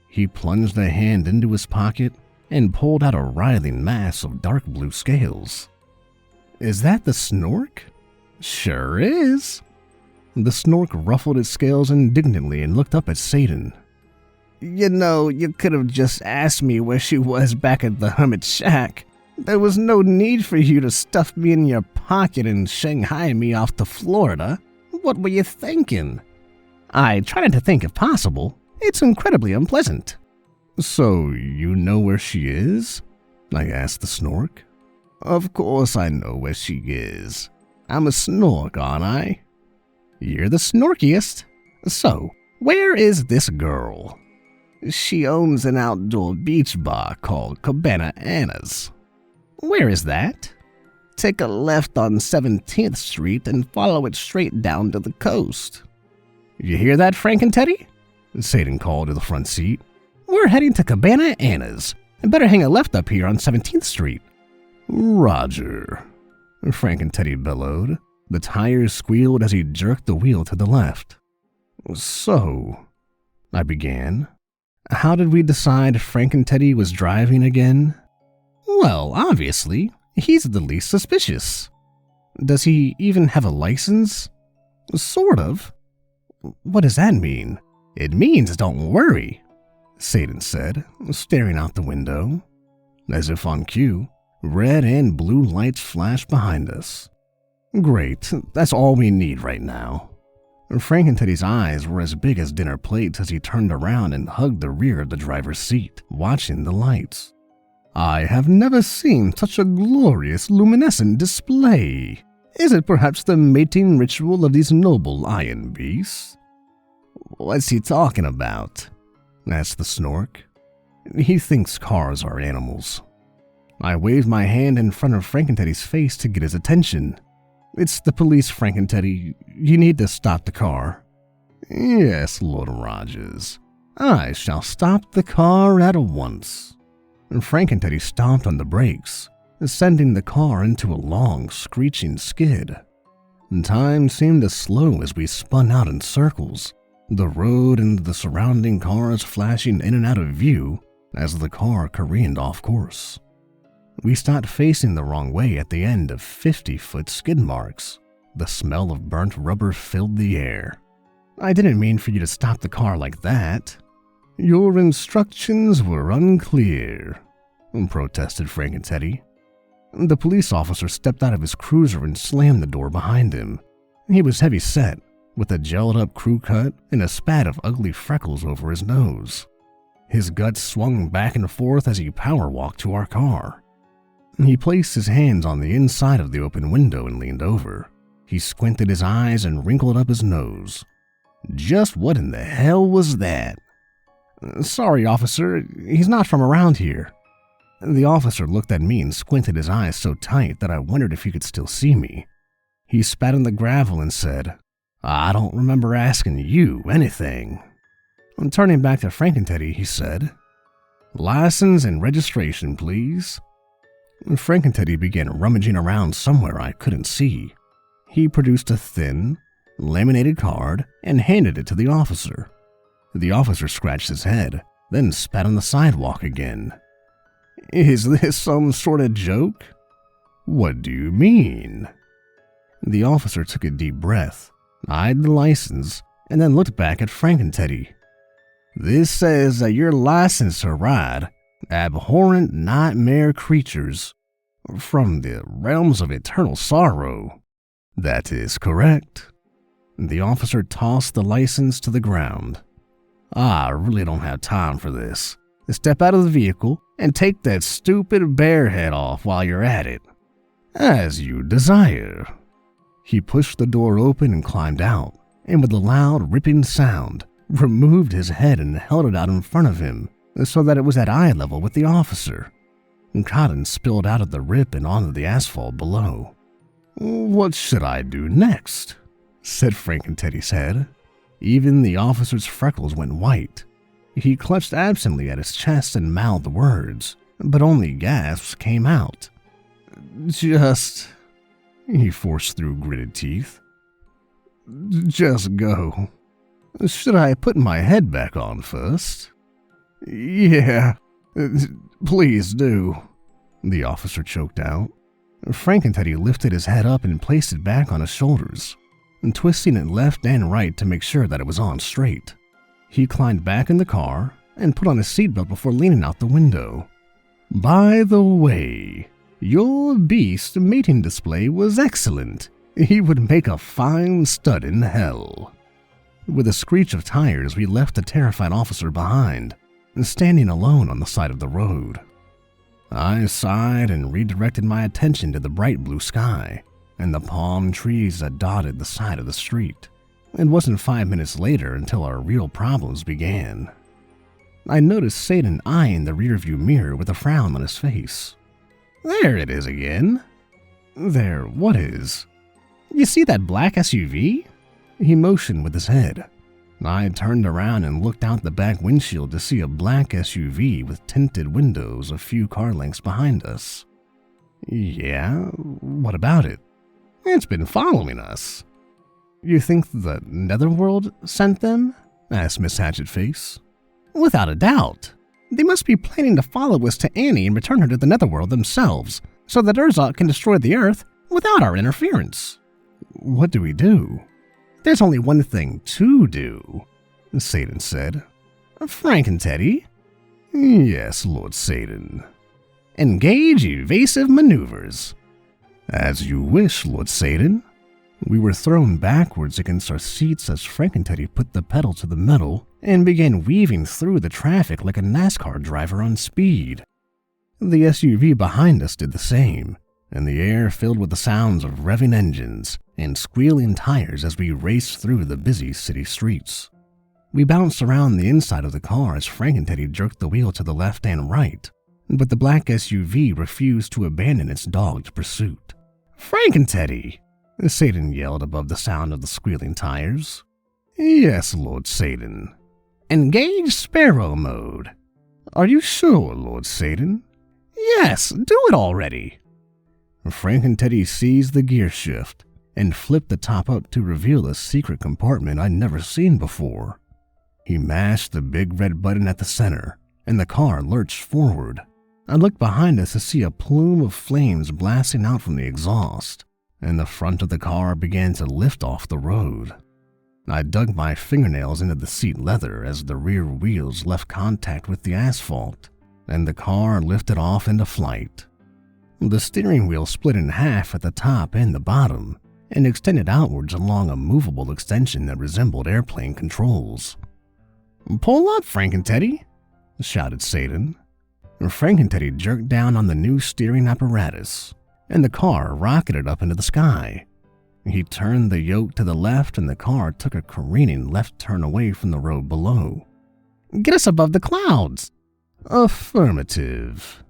He plunged a hand into his pocket and pulled out a writhing mass of dark blue scales. Is that the snork? Sure is. The snork ruffled its scales indignantly and looked up at Satan. You know, you could have just asked me where she was back at the hermit shack. There was no need for you to stuff me in your pocket and Shanghai me off to Florida. What were you thinking? I try not to think if possible. It's incredibly unpleasant. So, you know where she is? I asked the snork. Of course I know where she is. I'm a snork, aren't I? You're the snorkiest. So, where is this girl? She owns an outdoor beach bar called Cabana Anna's. Where is that? Take a left on 17th Street and follow it straight down to the coast. You hear that, Frank and Teddy? Satan called to the front seat. We're heading to Cabana Anna's. I better hang a left up here on 17th Street. Roger, Frank and Teddy bellowed. The tires squealed as he jerked the wheel to the left. So, I began. How did we decide Frank and Teddy was driving again? Well, obviously, he's the least suspicious. Does he even have a license? Sort of. What does that mean? It means don't worry, Satan said, staring out the window. As if on cue, red and blue lights flashed behind us. Great, that's all we need right now. Frank and Teddy's eyes were as big as dinner plates as he turned around and hugged the rear of the driver's seat, watching the lights. I have never seen such a glorious luminescent display. Is it perhaps the mating ritual of these noble iron beasts? What's he talking about? Asked the snork. He thinks cars are animals. I waved my hand in front of Frank and Teddy's face to get his attention. It's the police, Frank and Teddy. You need to stop the car. Yes, Lord Rogers. I shall stop the car at once. Frank and Teddy stomped on the brakes, sending the car into a long, screeching skid. Time seemed to slow as we spun out in circles, the road and the surrounding cars flashing in and out of view as the car careened off course. We stopped facing the wrong way at the end of 50-foot skid marks. The smell of burnt rubber filled the air. I didn't mean for you to stop the car like that. Your instructions were unclear, protested Frank and Teddy. The police officer stepped out of his cruiser and slammed the door behind him. He was heavy-set, with a gelled-up crew cut and a spat of ugly freckles over his nose. His guts swung back and forth as he power-walked to our car. He placed his hands on the inside of the open window and leaned over. He squinted his eyes and wrinkled up his nose. Just what in the hell was that? Sorry, officer, he's not from around here. The officer looked at me and squinted his eyes so tight that I wondered if he could still see me. He spat on the gravel and said, I don't remember asking you anything. Turning back to Frank and Teddy, he said, License and registration, please. Frank and Teddy began rummaging around somewhere I couldn't see. He produced a thin, laminated card and handed it to the officer. The officer scratched his head, then spat on the sidewalk again. Is this some sort of joke? What do you mean? The officer took a deep breath, eyed the license, and then looked back at Frank and Teddy. This says that you're licensed to ride abhorrent nightmare creatures from the realms of eternal sorrow. That is correct. The officer tossed the license to the ground. I really don't have time for this. Step out of the vehicle and take that stupid bear head off while you're at it. As you desire. He pushed the door open and climbed out, and with a loud ripping sound, removed his head and held it out in front of him so that it was at eye level with the officer. Cotton spilled out of the rip and onto the asphalt below. What should I do next? Said Frankenteddy's head. Even the officer's freckles went white. He clutched absently at his chest and mouthed words, but only gasps came out. He forced through gritted teeth. Just go. Should I put my head back on first? Yeah, please do, the officer choked out. Frankenteddy lifted his head up and placed it back on his shoulders, twisting it left and right to make sure that it was on straight. He climbed back in the car and put on his seatbelt before leaning out the window. By the way, your beast mating display was excellent. He would make a fine stud in hell. With a screech of tires, we left the terrified officer behind, standing alone on the side of the road. I sighed and redirected my attention to the bright blue sky and the palm trees that dotted the side of the street. It wasn't 5 minutes later until our real problems began. I noticed Satan eyeing the rearview mirror with a frown on his face. There it is again. There, what is? You see that black SUV? He motioned with his head. I turned around and looked out the back windshield to see a black SUV with tinted windows a few car lengths behind us. Yeah, what about it? It's been following us. You think the Netherworld sent them? Asked Miss Hatchetface. Without a doubt. They must be planning to follow us to Annie and return her to the Netherworld themselves, so that Urzok can destroy the Earth without our interference. What do we do? There's only one thing to do, Satan said. Frankenteddy? Yes, Lord Satan. Engage evasive maneuvers. As you wish, Lord Satan. We were thrown backwards against our seats as Frankenteddy put the pedal to the metal and began weaving through the traffic like a NASCAR driver on speed. The SUV behind us did the same, and the air filled with the sounds of revving engines and squealing tires as we raced through the busy city streets. We bounced around the inside of the car as Frankenteddy jerked the wheel to the left and right, but the black SUV refused to abandon its dogged pursuit. Frankenteddy! Satan yelled above the sound of the squealing tires. Yes, Lord Satan. Engage Sparrow mode. Are you sure, Lord Satan? Yes, do it already. Frankenteddy seized the gear shift and flipped the top up to reveal a secret compartment I'd never seen before. He mashed the big red button at the center, and the car lurched forward. I looked behind us to see a plume of flames blasting out from the exhaust, and the front of the car began to lift off the road. I dug my fingernails into the seat leather as the rear wheels left contact with the asphalt, and the car lifted off into flight. The steering wheel split in half at the top and the bottom, and extended outwards along a movable extension that resembled airplane controls. Pull up, Frankenteddy, shouted Satan. Frankenteddy jerked down on the new steering apparatus, and the car rocketed up into the sky. He turned the yoke to the left and the car took a careening left turn away from the road below. Get us above the clouds! Affirmative.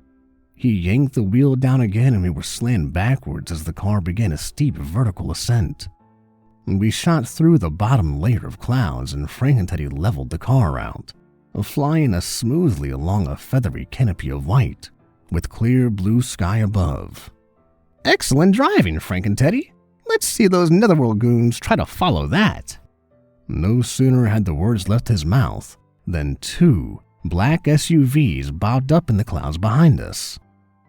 He yanked the wheel down again and we were slammed backwards as the car began a steep vertical ascent. We shot through the bottom layer of clouds and Frankenteddy leveled the car out, flying us smoothly along a feathery canopy of white, with clear blue sky above. Excellent driving, Frankenteddy. Let's see those Netherworld goons try to follow that. No sooner had the words left his mouth than two black SUVs bobbed up in the clouds behind us.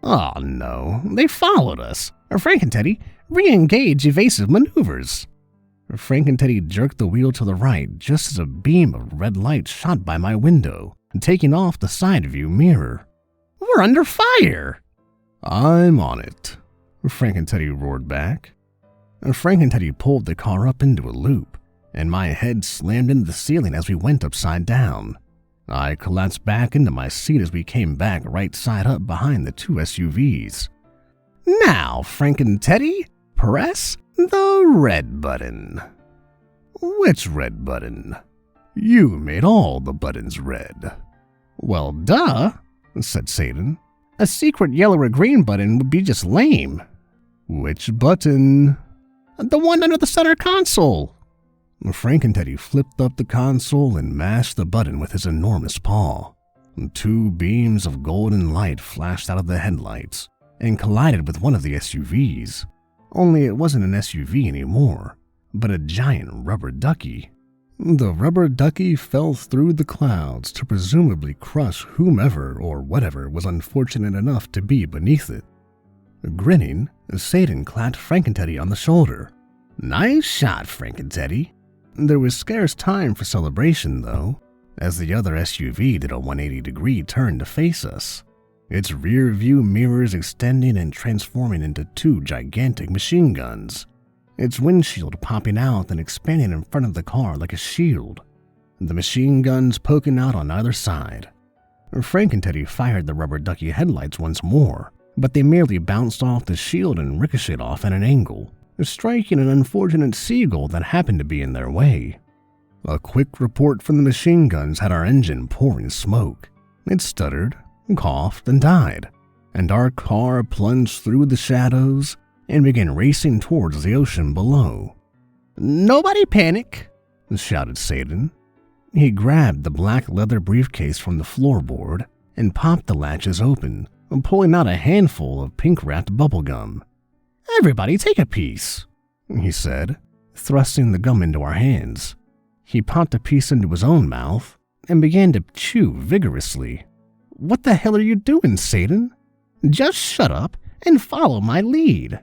Oh no, they followed us. Frankenteddy, re-engage evasive maneuvers. Frank and Teddy jerked the wheel to the right just as a beam of red light shot by my window, taking off the side view mirror. "We're under fire!" "I'm on it," Frank and Teddy roared back. Frank and Teddy pulled the car up into a loop, and my head slammed into the ceiling as we went upside down. I collapsed back into my seat as we came back right side up behind the two SUVs. "Now, Frank and Teddy, press the red button." "Which red button? You made all the buttons red." "Well, duh," said Satan. "A secret yellow or green button would be just lame." "Which button?" "The one under the center console." Frank and Teddy flipped up the console and mashed the button with his enormous paw. Two beams of golden light flashed out of the headlights and collided with one of the SUVs. Only it wasn't an SUV anymore, but a giant rubber ducky. The rubber ducky fell through the clouds to presumably crush whomever or whatever was unfortunate enough to be beneath it. Grinning, Satan clapped Frank and Teddy on the shoulder. "Nice shot, Frank and Teddy." There was scarce time for celebration, though, as the other SUV did a 180-degree turn to face us, its rear view mirrors extending and transforming into two gigantic machine guns, its windshield popping out and expanding in front of the car like a shield, the machine guns poking out on either side. Frank and Teddy fired the rubber ducky headlights once more, but they merely bounced off the shield and ricocheted off at an angle, striking an unfortunate seagull that happened to be in their way. A quick report from the machine guns had our engine pouring smoke. It stuttered, coughed, and died, and our car plunged through the shadows and began racing towards the ocean below. "Nobody panic," shouted Satan. He grabbed the black leather briefcase from the floorboard and popped the latches open, pulling out a handful of pink-wrapped bubblegum. "Everybody take a piece," he said, thrusting the gum into our hands. He popped a piece into his own mouth and began to chew vigorously. "What the hell are you doing, Satan? Just shut up and follow my lead,"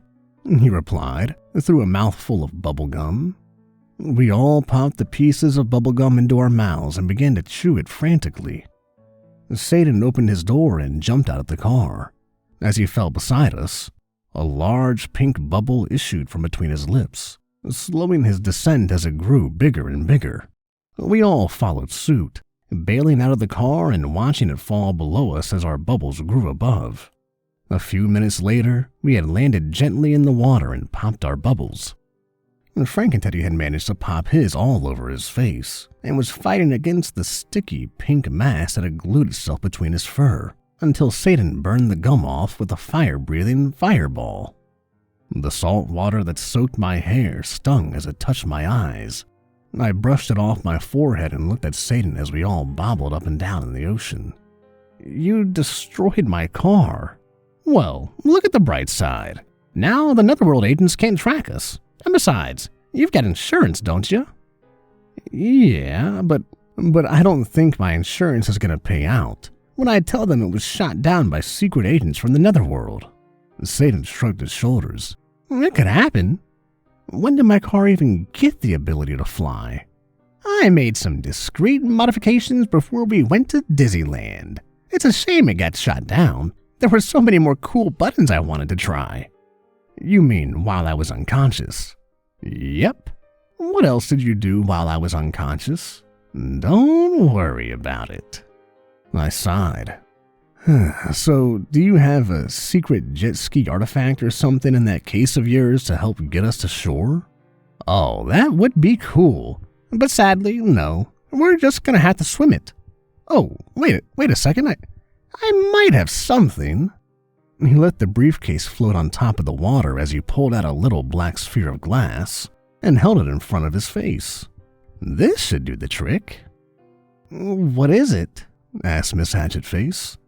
he replied through a mouthful of bubblegum. We all popped the pieces of bubblegum into our mouths and began to chew it frantically. Satan opened his door and jumped out of the car. As he fell beside us, a large pink bubble issued from between his lips, slowing his descent as it grew bigger and bigger. We all followed suit, bailing out of the car and watching it fall below us as our bubbles grew above. A few minutes later, we had landed gently in the water and popped our bubbles. Frank and Teddy had managed to pop his all over his face and was fighting against the sticky pink mass that had glued itself between his fur, until Satan burned the gum off with a fire-breathing fireball. The salt water that soaked my hair stung as it touched my eyes. I brushed it off my forehead and looked at Satan as we all bobbled up and down in the ocean. "You destroyed my car." "Well, look at the bright side. Now the Netherworld agents can't track us. And besides, you've got insurance, don't you?" "Yeah, but I don't think my insurance is going to pay out when I tell them it was shot down by secret agents from the Netherworld." Satan shrugged his shoulders. "It could happen. When did my car even get the ability to fly?" "I made some discreet modifications before we went to Disneyland. It's a shame it got shot down. There were so many more cool buttons I wanted to try." "You mean while I was unconscious?" "Yep." "What else did you do while I was unconscious?" "Don't worry about it." I sighed. "So, do you have a secret jet ski artifact or something in that case of yours to help get us to shore?" "Oh, that would be cool. But sadly, no. We're just gonna have to swim it." "Oh, wait a second. I might have something." He let the briefcase float on top of the water as he pulled out a little black sphere of glass and held it in front of his face. "This should do the trick." "What is it?" asked Miss Hatchetface.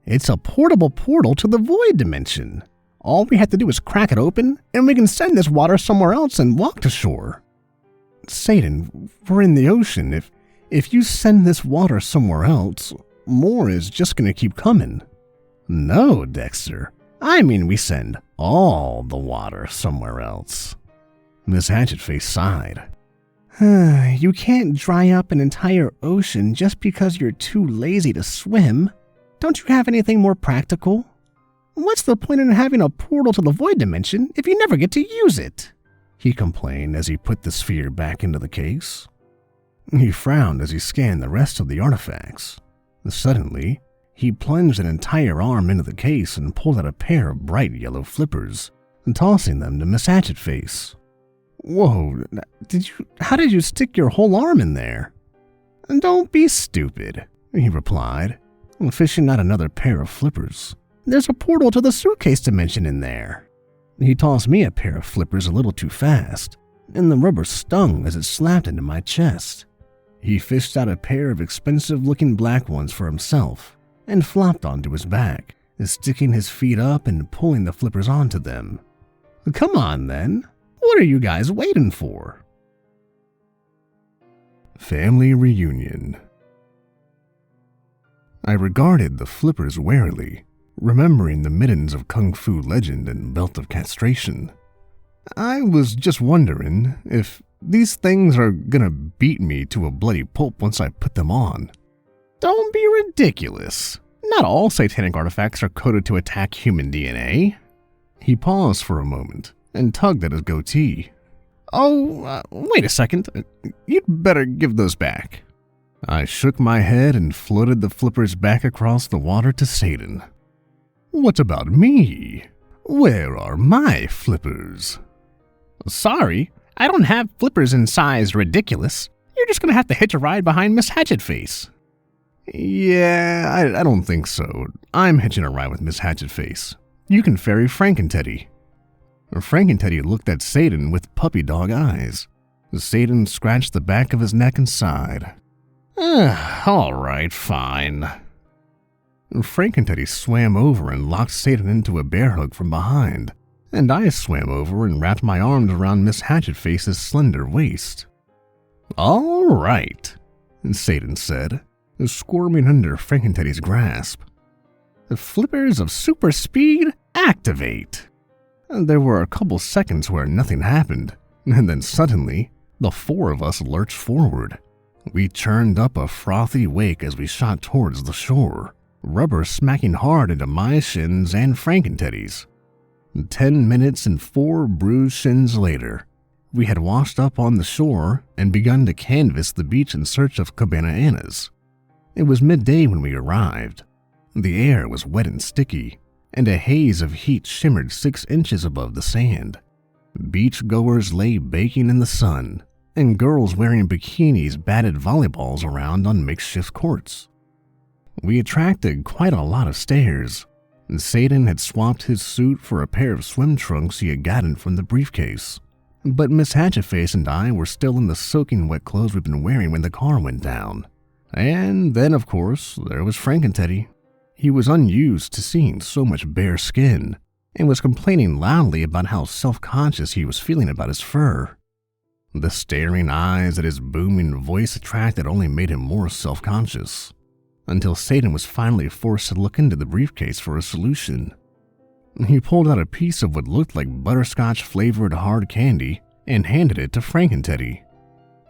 "It's a portable portal to the void dimension. All we have to do is crack it open, and we can send this water somewhere else and walk to shore." "Satan, we're in the ocean. If you send this water somewhere else, more is just going to keep coming." "No, Dexter. I mean we send all the water somewhere else." Miss Hatchetface sighed. You can't dry up an entire ocean just because you're too lazy to swim. Don't you have anything more practical? What's the point in having a portal to the void dimension if you never get to use it? He complained as he put the sphere back into the case. He frowned as he scanned the rest of the artifacts. Suddenly, he plunged an entire arm into the case and pulled out a pair of bright yellow flippers, tossing them to Miss Hatchetface. Whoa, how did you stick your whole arm in there? Don't be stupid, he replied, fishing out another pair of flippers. There's a portal to the suitcase dimension in there. He tossed me a pair of flippers a little too fast, and the rubber stung as it slapped into my chest. He fished out a pair of expensive-looking black ones for himself and flopped onto his back, sticking his feet up and pulling the flippers onto them. Come on, then. What are you guys waiting for? Family reunion. I regarded the flippers warily, remembering the mittens of Kung Fu legend and belt of castration. I was just wondering if these things are gonna beat me to a bloody pulp once I put them on. Don't be ridiculous. Not all satanic artifacts are coded to attack human DNA. He paused for a moment and tugged at his goatee. Wait a second. You'd better give those back. I shook my head and floated the flippers back across the water to Satan. What about me? Where are my flippers? Sorry, I don't have flippers in size ridiculous. You're just gonna have to hitch a ride behind Miss Hatchetface. Yeah, I don't think so. I'm hitching a ride with Miss Hatchetface. You can ferry Frank and Teddy. Frank and Teddy looked at Satan with puppy dog eyes. Satan scratched the back of his neck and sighed. All right, fine. Frank and Teddy swam over and locked Satan into a bear hug from behind, and I swam over and wrapped my arms around Miss Hatchetface's slender waist. All right, Satan said, squirming under Frank and Teddy's grasp. The flippers of super speed activate. There were a couple seconds where nothing happened, and then suddenly, the four of us lurched forward. We churned up a frothy wake as we shot towards the shore, rubber smacking hard into my shins and Frank and Teddy's. 10 minutes and 4 bruised shins later, we had washed up on the shore and begun to canvass the beach in search of Cabana Anna's. It was midday when we arrived. The air was wet and sticky, and a haze of heat shimmered 6 inches above the sand. Beachgoers lay baking in the sun, and girls wearing bikinis batted volleyballs around on makeshift courts. We attracted quite a lot of stares, and Satan had swapped his suit for a pair of swim trunks he had gotten from the briefcase. But Miss Hatchetface and I were still in the soaking wet clothes we'd been wearing when the car went down. And then, of course, there was Frank and Teddy. He was unused to seeing so much bare skin, and was complaining loudly about how self-conscious he was feeling about his fur. The staring eyes that his booming voice attracted only made him more self-conscious, until Satan was finally forced to look into the briefcase for a solution. He pulled out a piece of what looked like butterscotch-flavored hard candy and handed it to Frank and Teddy.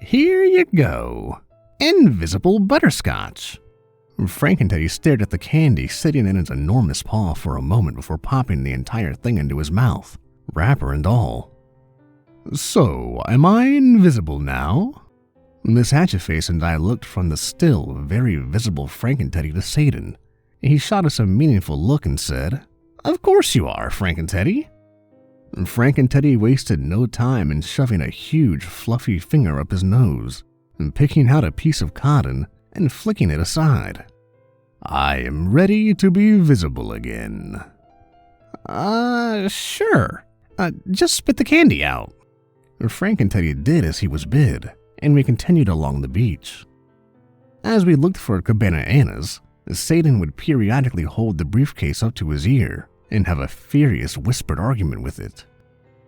Here you go. Invisible butterscotch. Frank and Teddy stared at the candy sitting in his enormous paw for a moment before popping the entire thing into his mouth, wrapper and all. So, am I invisible now? Miss Hatchetface and I looked from the still, very visible Frank and Teddy to Satan. He shot us a meaningful look and said, Of course you are, Frank and Teddy. Frank and Teddy wasted no time in shoving a huge, fluffy finger up his nose, and picking out a piece of cotton and flicking it aside. I am ready to be visible again. Sure. Just spit the candy out. Frank and Teddy did as he was bid, and we continued along the beach. As we looked for Cabana Anna's, Satan would periodically hold the briefcase up to his ear and have a furious whispered argument with it.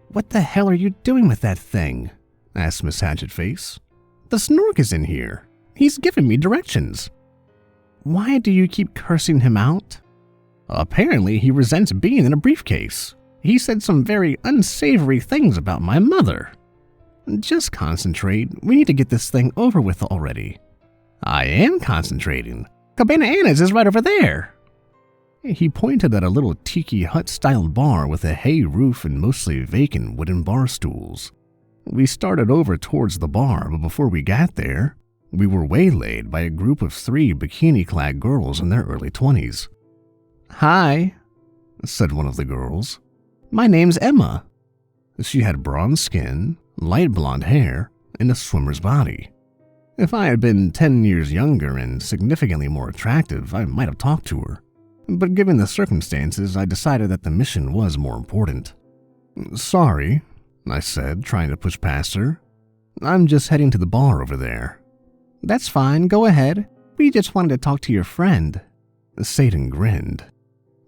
What the hell are you doing with that thing? Asked Miss Hatchetface. The Snork is in here. He's giving me directions. Why do you keep cursing him out? Apparently he resents being in a briefcase. He said some very unsavory things about my mother. Just concentrate. We need to get this thing over with already. I am concentrating. Cabana Anna's is right over there. He pointed at a little tiki hut-styled bar with a hay roof and mostly vacant wooden bar stools. We started over towards the bar, but before we got there, we were waylaid by a group of 3 bikini-clad girls in their early 20s. "Hi," said one of the girls. "My name's Emma." She had bronze skin, light blonde hair, and a swimmer's body. If I had been 10 years younger and significantly more attractive, I might have talked to her. But given the circumstances, I decided that the mission was more important. "Sorry," I said, trying to push past her. "I'm just heading to the bar over there." "That's fine, go ahead. We just wanted to talk to your friend." Satan grinned.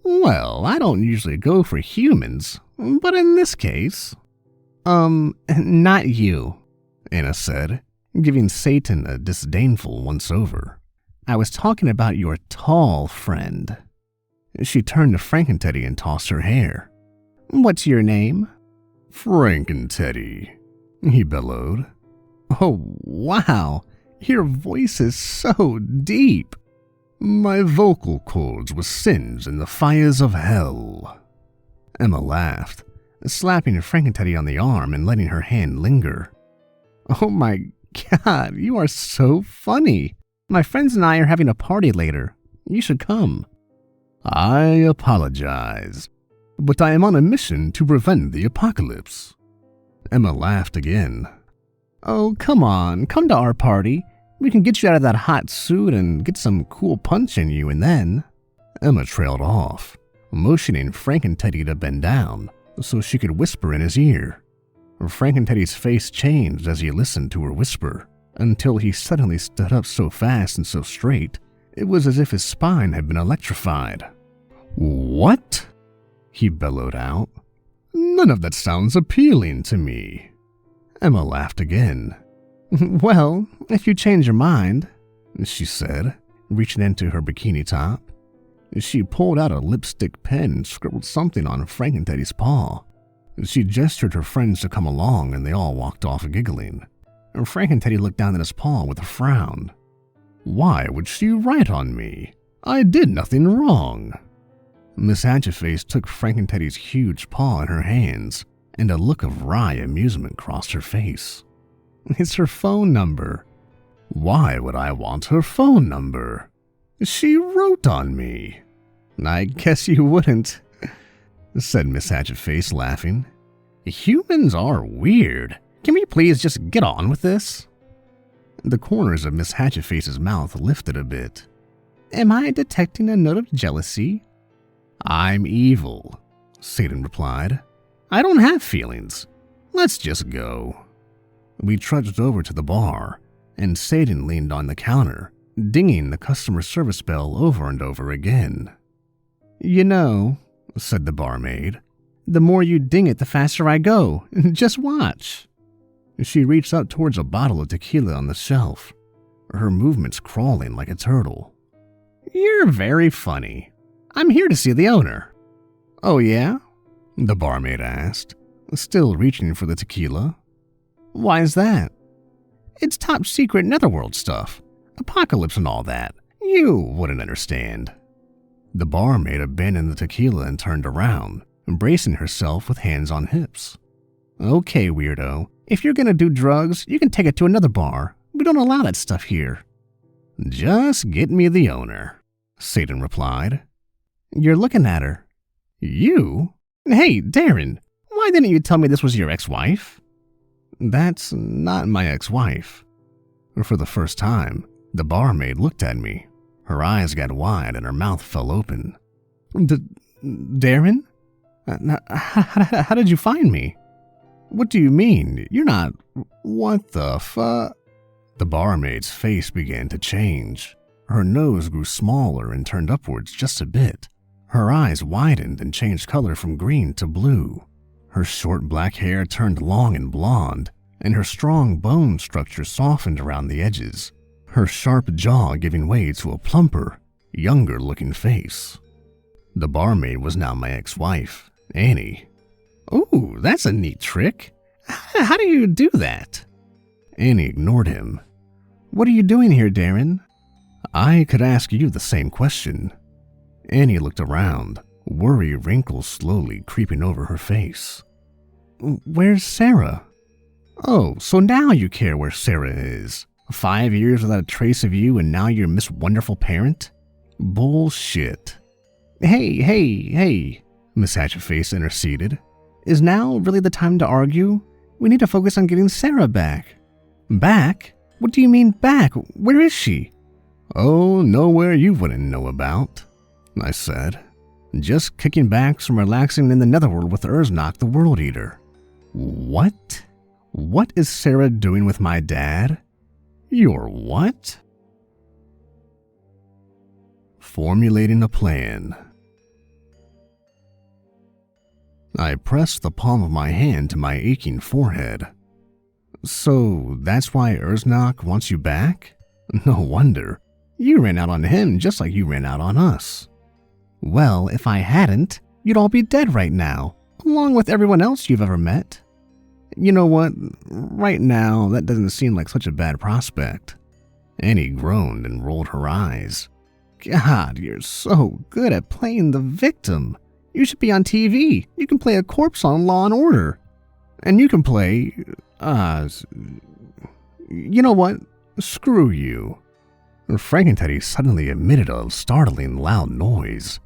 "Well, I don't usually go for humans, but in this case..." Not you," Anna said, giving Satan a disdainful once-over. "I was talking about your tall friend." She turned to Frankenteddy and tossed her hair. "What's your name?" "Frankenteddy," he bellowed. "Oh, wow, your voice is so deep." "My vocal cords were singed in the fires of hell." Emma laughed, slapping Frankenteddy on the arm and letting her hand linger. "Oh my God, you are so funny. My friends and I are having a party later. You should come." "I apologize, but I am on a mission to prevent the apocalypse." Emma laughed again. "Oh, come on, come to our party. We can get you out of that hot suit and get some cool punch in you, and then..." Emma trailed off, motioning Frankenteddy to bend down so she could whisper in his ear. Frankenteddy's face changed as he listened to her whisper, until he suddenly stood up so fast and so straight, it was as if his spine had been electrified. "What?" he bellowed out. "None of that sounds appealing to me." Emma laughed again. "Well, if you change your mind," she said, reaching into her bikini top. She pulled out a lipstick pen and scribbled something on Frankenteddy's paw. She gestured her friends to come along, and they all walked off giggling. Frankenteddy looked down at his paw with a frown. "Why would she write on me? I did nothing wrong." Miss Hatchetface took Frankenteddy's huge paw in her hands, and a look of wry amusement crossed her face. "It's her phone number." "Why would I want her phone number? She wrote on me." "I guess you wouldn't," said Miss Hatchetface, laughing. "Humans are weird. Can we please just get on with this?" The corners of Miss Hatchetface's mouth lifted a bit. "Am I detecting a note of jealousy?" "I'm evil," Satan replied. "I don't have feelings. Let's just go." We trudged over to the bar, and Satan leaned on the counter, dinging the customer service bell over and over again. "You know," said the barmaid, "the more you ding it, the faster I go. Just watch." She reached out towards a bottle of tequila on the shelf, her movements crawling like a turtle. "You're very funny. I'm here to see the owner." "Oh yeah?" the barmaid asked, still reaching for the tequila. "Why is that?" "It's top secret netherworld stuff. Apocalypse and all that. You wouldn't understand." The barmaid abandoned the tequila and turned around, embracing herself with hands on hips. "Okay, weirdo. If you're gonna do drugs, you can take it to another bar. We don't allow that stuff here." "Just get me the owner," Satan replied. "You're looking at her." "You? Hey, Darren, why didn't you tell me this was your ex-wife?" "That's not my ex-wife." For the first time, the barmaid looked at me. Her eyes got wide and her mouth fell open. Darren? How did you find me?" "What do you mean? You're not..." "What the fuck?" The barmaid's face began to change. Her nose grew smaller and turned upwards just a bit. Her eyes widened and changed color from green to blue. Her short black hair turned long and blonde, and her strong bone structure softened around the edges, her sharp jaw giving way to a plumper, younger-looking face. The barmaid was now my ex-wife, Annie. "Ooh, that's a neat trick. How do you do that? Annie ignored him. What are you doing here, Darren? I could ask you the same question. Annie looked around, worry wrinkles slowly creeping over her face. Where's Sarah? Oh, so now you care where Sarah is. 5 years without a trace of you and now you're Miss Wonderful Parent? Bullshit. Hey, Miss Hatchetface interceded. Is now really the time to argue? We need to focus on getting Sarah back. Back? What do you mean back? Where is she? Oh, nowhere you wouldn't know about, I said. Just kicking back and relaxing in the netherworld with Urznak the World Eater. What? What is Sarah doing with my dad? Your what? Formulating a plan. I pressed the palm of my hand to my aching forehead. So that's why Urznak wants you back? No wonder. You ran out on him just like you ran out on us. Well, if I hadn't, you'd all be dead right now, along with everyone else you've ever met. You know what? Right now, that doesn't seem like such a bad prospect. Annie groaned and rolled her eyes. God, you're so good at playing the victim. You should be on TV. You can play a corpse on Law and Order. And you can play, you know what? Screw you. Frankenteddy suddenly emitted a startling loud noise.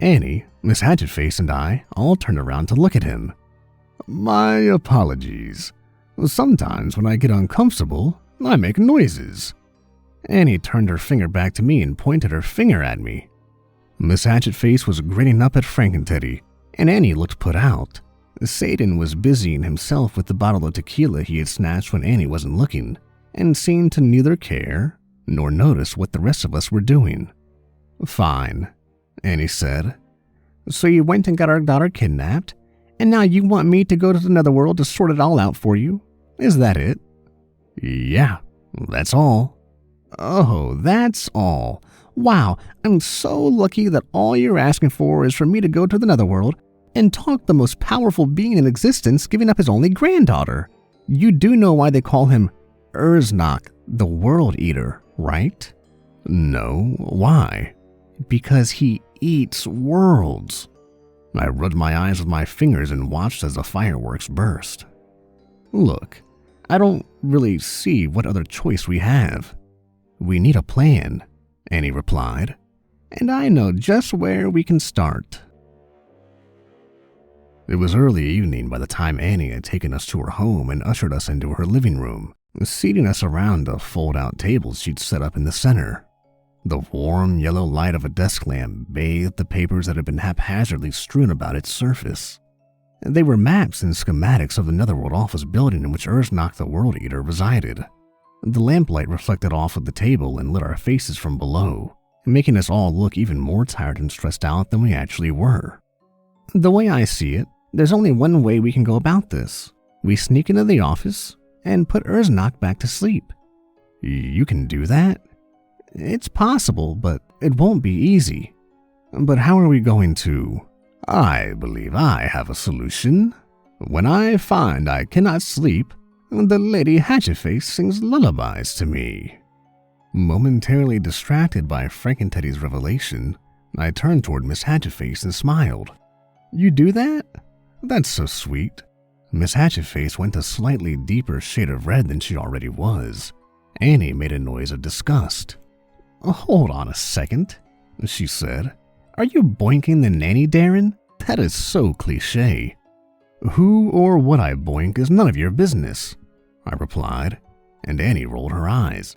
Annie, Miss Hatchetface, and I all turned around to look at him. My apologies. Sometimes when I get uncomfortable, I make noises. Annie turned her finger back to me and pointed her finger at me. Miss Hatchetface was grinning up at Frankenteddy, and Annie looked put out. Satan was busying himself with the bottle of tequila he had snatched when Annie wasn't looking, and seemed to neither care nor notice what the rest of us were doing. Fine, Annie said. So you went and got our daughter kidnapped, and now you want me to go to the netherworld to sort it all out for you? Is that it? Yeah, that's all. Oh, that's all. Wow, I'm so lucky that all you're asking for is for me to go to the netherworld and talk the most powerful being in existence giving up his only granddaughter. You do know why they call him Urznak the World Eater, right? No, why? Because he eats worlds. I rubbed my eyes with my fingers and watched as the fireworks burst. Look, I don't really see what other choice we have. We need a plan, Annie replied, and I know just where we can start. It was early evening by the time Annie had taken us to her home and ushered us into her living room, seating us around a fold-out table she'd set up in the center. The warm yellow light of a desk lamp bathed the papers that had been haphazardly strewn about its surface. They were maps and schematics of the Netherworld office building in which Urznak the World Eater resided. The lamplight reflected off of the table and lit our faces from below, making us all look even more tired and stressed out than we actually were. The way I see it, there's only one way we can go about this. We sneak into the office and put Urznak back to sleep. You can do that? It's possible, but it won't be easy. But how are we going to? I believe I have a solution. When I find I cannot sleep, the Lady Hatchetface sings lullabies to me. Momentarily distracted by Frankenteddy's revelation, I turned toward Miss Hatchetface and smiled. You do that? That's so sweet. Miss Hatchetface went a slightly deeper shade of red than she already was. Annie made a noise of disgust. Hold on a second, she said. Are you boinking the nanny, Darren? That is so cliché. Who or what I boink is none of your business, I replied, and Annie rolled her eyes.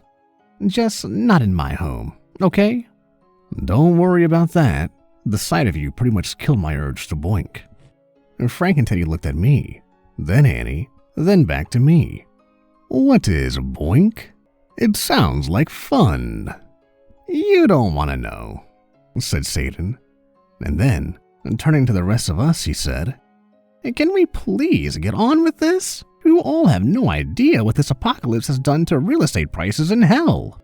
Just not in my home, okay? Don't worry about that. The sight of you pretty much killed my urge to boink. Frankenteddy looked at me, then Annie, then back to me. What is boink? It sounds like fun. You don't want to know, said Satan. And then, turning to the rest of us, he said, Can we please get on with this? You all have no idea what this apocalypse has done to real estate prices in hell.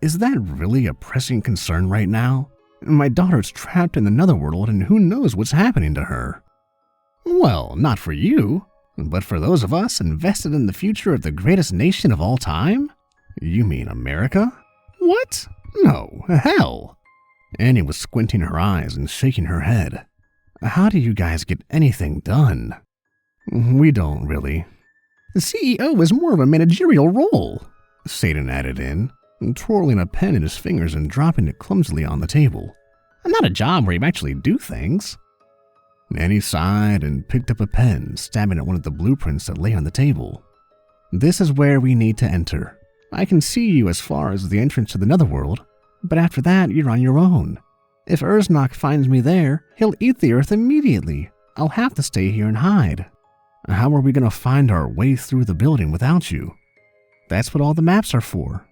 Is that really a pressing concern right now? My daughter's trapped in the netherworld and who knows what's happening to her. Well, not for you. But for those of us invested in the future of the greatest nation of all time? You mean America? What? No, hell. Annie was squinting her eyes and shaking her head. How do you guys get anything done? We don't really. The CEO is more of a managerial role, Satan added in, twirling a pen in his fingers and dropping it clumsily on the table. Not a job where you actually do things. Annie sighed and picked up a pen, stabbing at one of the blueprints that lay on the table. This is where we need to enter. I can see you as far as the entrance to the netherworld, but after that, you're on your own. If Urznak finds me there, he'll eat the earth immediately. I'll have to stay here and hide. How are we going to find our way through the building without you? That's what all the maps are for.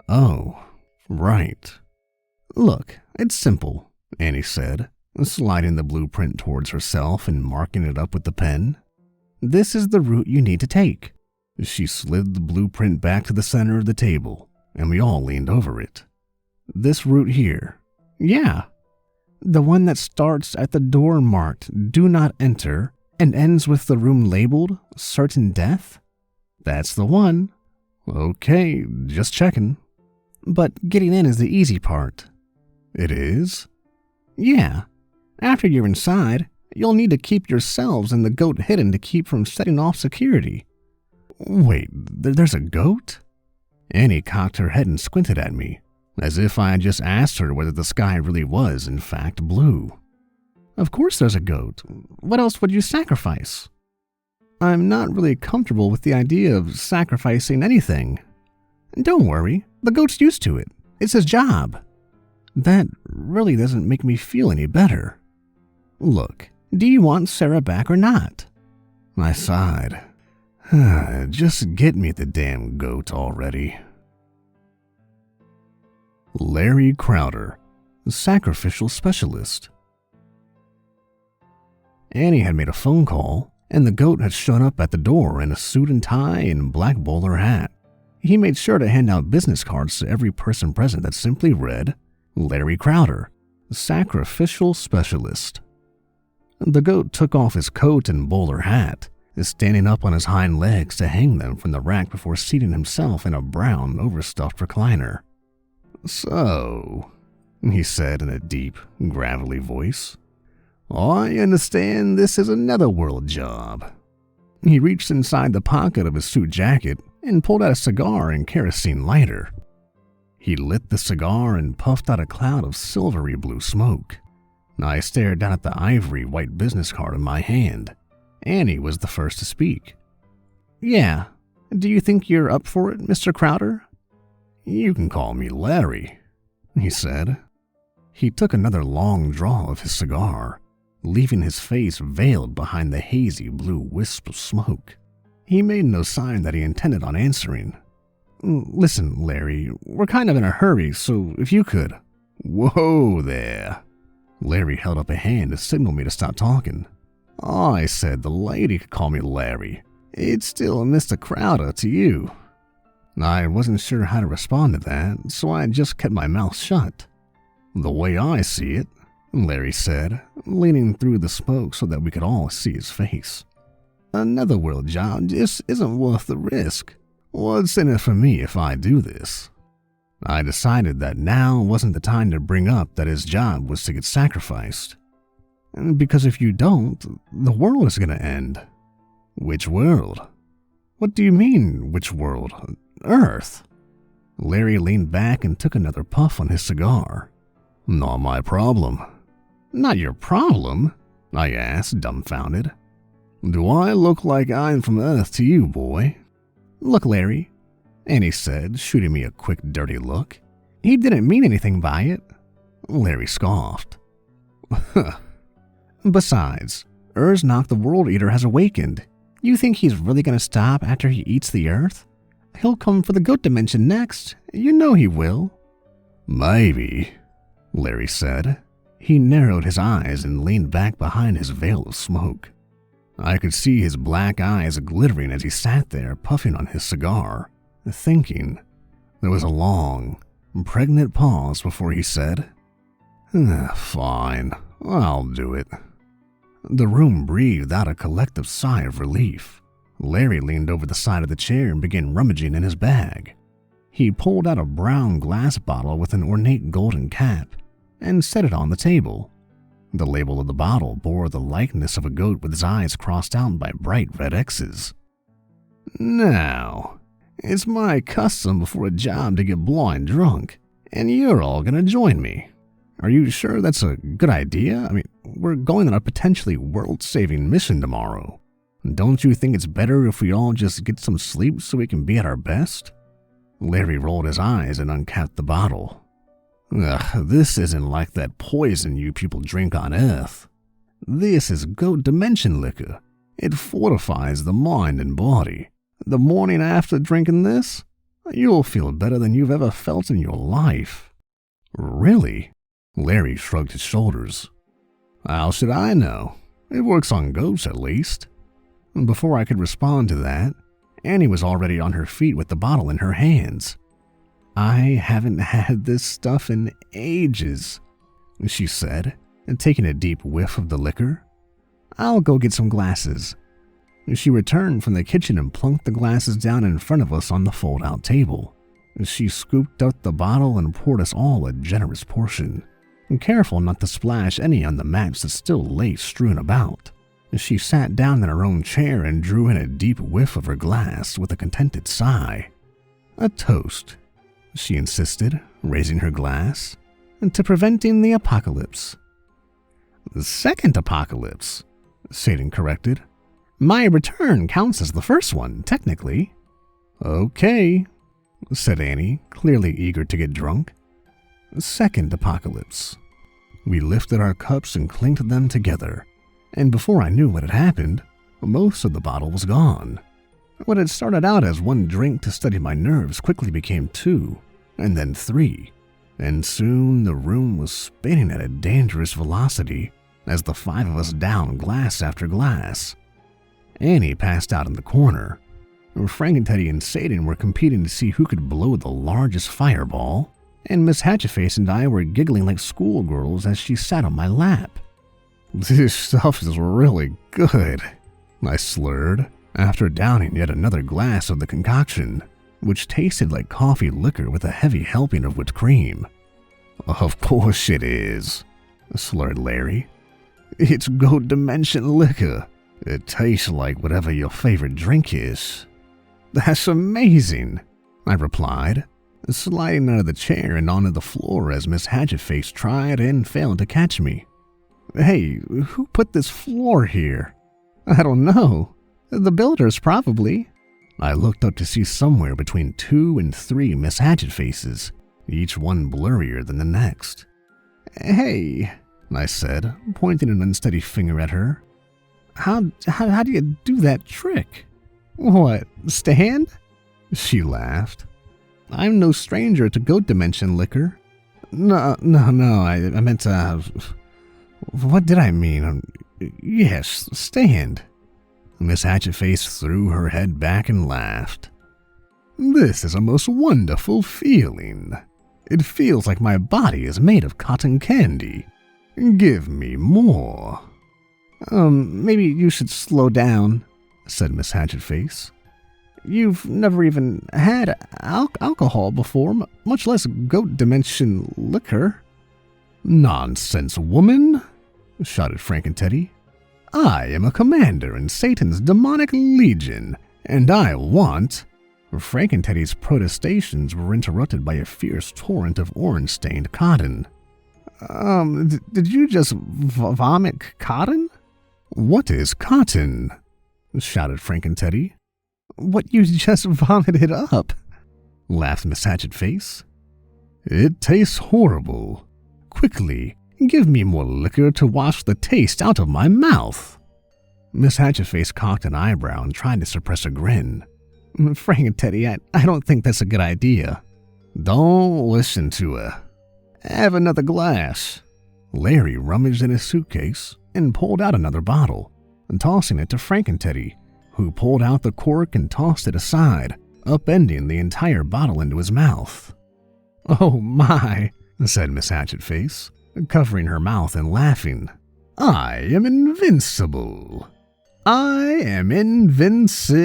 Oh, right. Look, it's simple, Annie said, sliding the blueprint towards herself and marking it up with the pen. This is the route you need to take. She slid the blueprint back to the center of the table, and we all leaned over it. This route here. Yeah. The one that starts at the door marked "Do Not Enter" and ends with the room labeled "Certain Death"? That's the one. Okay, just checking. But getting in is the easy part. It is? Yeah. After you're inside, you'll need to keep yourselves and the goat hidden to keep from setting off security. Wait, there's a goat? Annie cocked her head and squinted at me, as if I had just asked her whether the sky really was, in fact, blue. Of course there's a goat. What else would you sacrifice? I'm not really comfortable with the idea of sacrificing anything. Don't worry, the goat's used to it. It's his job. That really doesn't make me feel any better. Look, do you want Sarah back or not? I sighed. Just get me the damn goat already. Larry Crowder, sacrificial specialist. Annie had made a phone call, and the goat had shown up at the door in a suit and tie and black bowler hat. He made sure to hand out business cards to every person present that simply read, Larry Crowder, sacrificial specialist. The goat took off his coat and bowler hat, standing up on his hind legs to hang them from the rack before seating himself in a brown, overstuffed recliner. So, he said in a deep, gravelly voice, I understand this is a netherworld job. He reached inside the pocket of his suit jacket and pulled out a cigar and kerosene lighter. He lit the cigar and puffed out a cloud of silvery blue smoke. I stared down at the ivory white business card in my hand. Annie was the first to speak. Yeah, do you think you're up for it, Mr. Crowder? You can call me Larry, he said. He took another long draw of his cigar, leaving his face veiled behind the hazy blue wisp of smoke. He made no sign that he intended on answering. Listen, Larry, we're kind of in a hurry, so if you could... Whoa there. Larry held up a hand to signal me to stop talking. I said the lady could call me Larry. It's still Mr. Crowder to you. I wasn't sure how to respond to that, so I just kept my mouth shut. The way I see it, Larry said, leaning through the smoke so that we could all see his face. A netherworld job just isn't worth the risk. What's in it for me if I do this? I decided that now wasn't the time to bring up that his job was to get sacrificed. Because if you don't, the world is going to end. Which world? What do you mean, which world? Earth. Larry leaned back and took another puff on his cigar. Not my problem. Not your problem? I asked, dumbfounded. Do I look like I'm from Earth to you, boy? Look, Larry, Annie said, shooting me a quick, dirty look. He didn't mean anything by it. Larry scoffed. Besides, Urznak the World Eater has awakened. You think he's really going to stop after he eats the earth? He'll come for the goat dimension next. You know he will. Maybe, Larry said. He narrowed his eyes and leaned back behind his veil of smoke. I could see his black eyes glittering as he sat there puffing on his cigar, thinking. There was a long, pregnant pause before he said, Fine, I'll do it. The room breathed out a collective sigh of relief, Larry leaned over the side of the chair and began rummaging in his bag. He pulled out a brown glass bottle with an ornate golden cap and set it on the table. The label of the bottle bore the likeness of a goat with his eyes crossed out by bright red X's. "Now, it's my custom before a job to get blind drunk, and you're all gonna join me. Are you sure that's a good idea? I mean, we're going on a potentially world-saving mission tomorrow. Don't you think it's better if we all just get some sleep so we can be at our best?" Larry rolled his eyes and uncapped the bottle. "Ugh, this isn't like that poison you people drink on Earth. This is goat dimension liquor. It fortifies the mind and body. The morning after drinking this, you'll feel better than you've ever felt in your life." "Really?" Larry shrugged his shoulders. "How should I know? It works on goats at least." Before I could respond to that, Annie was already on her feet with the bottle in her hands. "I haven't had this stuff in ages," she said, taking a deep whiff of the liquor. "I'll go get some glasses." She returned from the kitchen and plunked the glasses down in front of us on the fold-out table. She scooped up the bottle and poured us all a generous portion, careful not to splash any on the mats that still lay strewn about. She sat down in her own chair and drew in a deep whiff of her glass with a contented sigh. "A toast," she insisted, raising her glass, "to preventing the apocalypse." "The second apocalypse," Satan corrected. "My return counts as the first one, technically." "Okay," said Annie, clearly eager to get drunk. "Second apocalypse." We lifted our cups and clinked them together, and before I knew what had happened, most of the bottle was gone. What had started out as one drink to steady my nerves quickly became 2, and then 3, and soon the room was spinning at a dangerous velocity as the 5 of us downed glass after glass. Annie passed out in the corner. Frank and Teddy and Satan were competing to see who could blow the largest fireball, and Miss Hatchetface and I were giggling like schoolgirls as she sat on my lap. "This stuff is really good," I slurred, after downing yet another glass of the concoction, which tasted like coffee liquor with a heavy helping of whipped cream. "Of course it is," slurred Larry. "It's goat dimension liquor. It tastes like whatever your favorite drink is." "That's amazing," I replied, sliding out of the chair and onto the floor as Miss Hatchetface tried and failed to catch me. "Hey, who put this floor here?" "I don't know. The builders, probably." I looked up to see somewhere between 2 and 3 Miss Hatchetfaces, each one blurrier than the next. "Hey," I said, pointing an unsteady finger at her. How do you do that trick?" "What, stand?" She laughed. "I'm no stranger to goat dimension liquor." No, I meant what did I mean? Yes, stand." Miss Hatchetface threw her head back and laughed. "This is a most wonderful feeling. It feels like my body is made of cotton candy. Give me more." Maybe you should slow down," said Miss Hatchetface. "You've never even had alcohol before, much less goat dimension liquor." "Nonsense, woman," shouted Frank and Teddy. "I am a commander in Satan's demonic legion, and I want—" Frank and Teddy's protestations were interrupted by a fierce torrent of orange-stained cotton. Did you just vomit cotton?" "What is cotton?" shouted Frank and Teddy. "What you just vomited up," laughed Miss Hatchetface. "It tastes horrible. Quickly, give me more liquor to wash the taste out of my mouth." Miss Hatchetface cocked an eyebrow and tried to suppress a grin. "Frank and Teddy, I don't think that's a good idea." "Don't listen to her. Have another glass." Larry rummaged in his suitcase and pulled out another bottle, tossing it to Frank and Teddy, who pulled out the cork and tossed it aside, upending the entire bottle into his mouth. "Oh my," said Miss Hatchetface, covering her mouth and laughing. "I am invincible." I am invincible.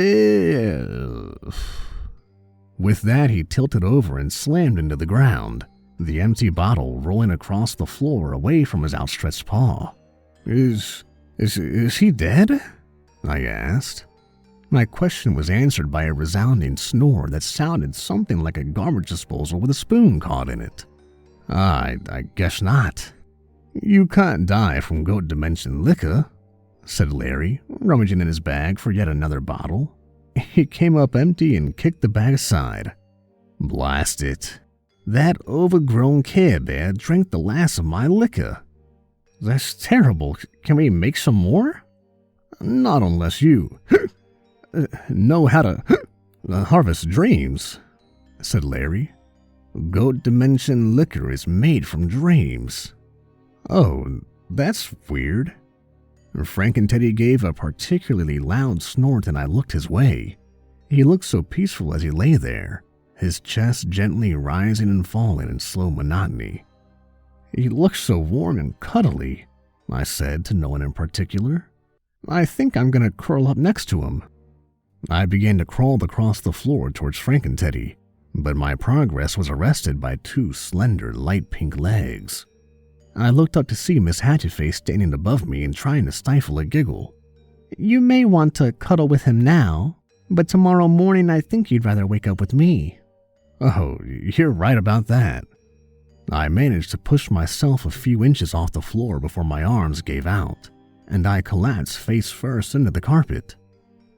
With that, he tilted over and slammed into the ground, the empty bottle rolling across the floor away from his outstretched paw. Is he dead? I asked. My question was answered by a resounding snore that sounded something like a garbage disposal with a spoon caught in it. I guess not. You can't die from goat dimension liquor, said Larry, rummaging in his bag for yet another bottle. He came up empty and kicked the bag aside. Blast it. That overgrown Care Bear drank the last of my liquor. That's terrible. Can we make some more? Not unless you know how to harvest dreams, said Larry. Goat dimension liquor is made from dreams. Oh, that's weird. Frank and Teddy gave a particularly loud snort and I looked his way. He looked so peaceful as he lay there, his chest gently rising and falling in slow monotony. He looked so warm and cuddly, I said to no one in particular. I think I'm going to curl up next to him. I began to crawl across the floor towards Frank and Teddy, but my progress was arrested by two slender, light pink legs. I looked up to see Miss Hatchetface standing above me and trying to stifle a giggle. You may want to cuddle with him now, but tomorrow morning I think you'd rather wake up with me. Oh, you're right about that. I managed to push myself a few inches off the floor before my arms gave out, and I collapsed face first into the carpet.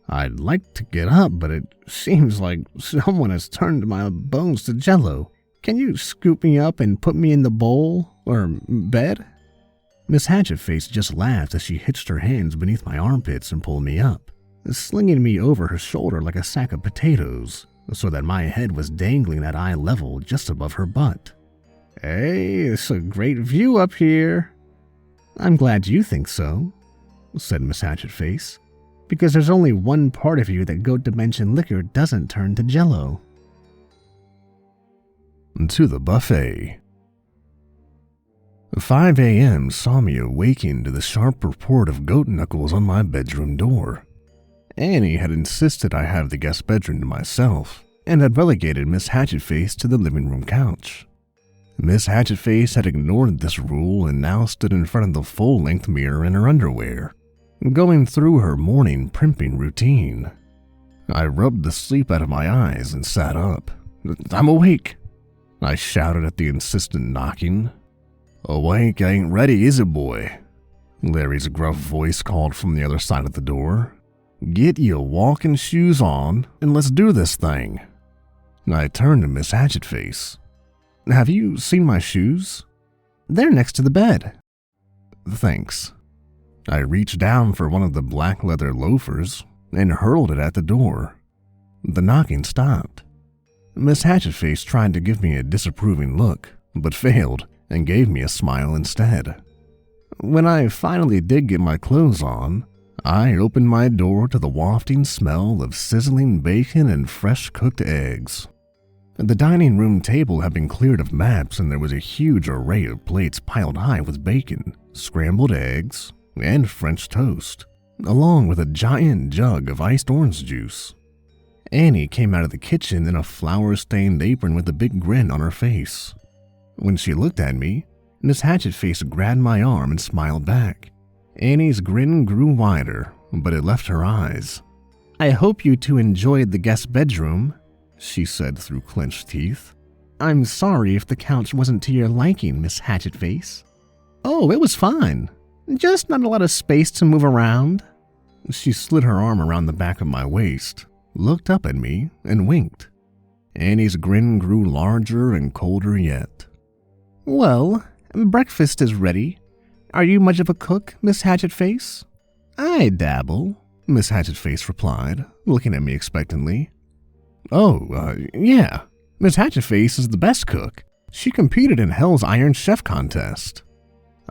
I'd like to get up, but it seems like someone has turned my bones to jello. Can you scoop me up and put me in the bowl, or bed? Miss Hatchetface just laughed as she hitched her hands beneath my armpits and pulled me up, slinging me over her shoulder like a sack of potatoes, so that my head was dangling at eye level just above her butt. Hey, it's a great view up here. I'm glad you think so, said Miss Hatchetface, because there's only one part of you that goat dimension liquor doesn't turn to jello. To the buffet. 5 a.m. saw me awaking to the sharp report of goat knuckles on my bedroom door. Annie had insisted I have the guest bedroom to myself, and had relegated Miss Hatchetface to the living room couch. Miss Hatchetface had ignored this rule and now stood in front of the full-length mirror in her underwear, going through her morning primping routine. I rubbed the sleep out of my eyes and sat up. I'm awake, I shouted at the insistent knocking. Awake ain't ready, is it, boy? Larry's gruff voice called from the other side of the door. Get your walking shoes on and let's do this thing. I turned to Miss Hatchetface. Have you seen my shoes? They're next to the bed. Thanks. I reached down for one of the black leather loafers and hurled it at the door. The knocking stopped. Miss Hatchetface tried to give me a disapproving look, but failed and gave me a smile instead. When I finally did get my clothes on, I opened my door to the wafting smell of sizzling bacon and fresh cooked eggs. The dining room table had been cleared of maps and there was a huge array of plates piled high with bacon, scrambled eggs, and French toast, along with a giant jug of iced orange juice. Annie came out of the kitchen in a flour-stained apron with a big grin on her face. When she looked at me, Miss Hatchetface grabbed my arm and smiled back. Annie's grin grew wider, but it left her eyes. I hope you two enjoyed the guest bedroom, she said through clenched teeth. I'm sorry if the couch wasn't to your liking, Miss Hatchetface. Oh, it was fine. Just not a lot of space to move around. She slid her arm around the back of my waist, looked up at me, and winked. Annie's grin grew larger and colder yet. Well, breakfast is ready. Are you much of a cook, Miss Hatchetface? I dabble, Miss Hatchetface replied, looking at me expectantly. Oh, yeah. Miss Hatchetface is the best cook. She competed in Hell's Iron Chef contest.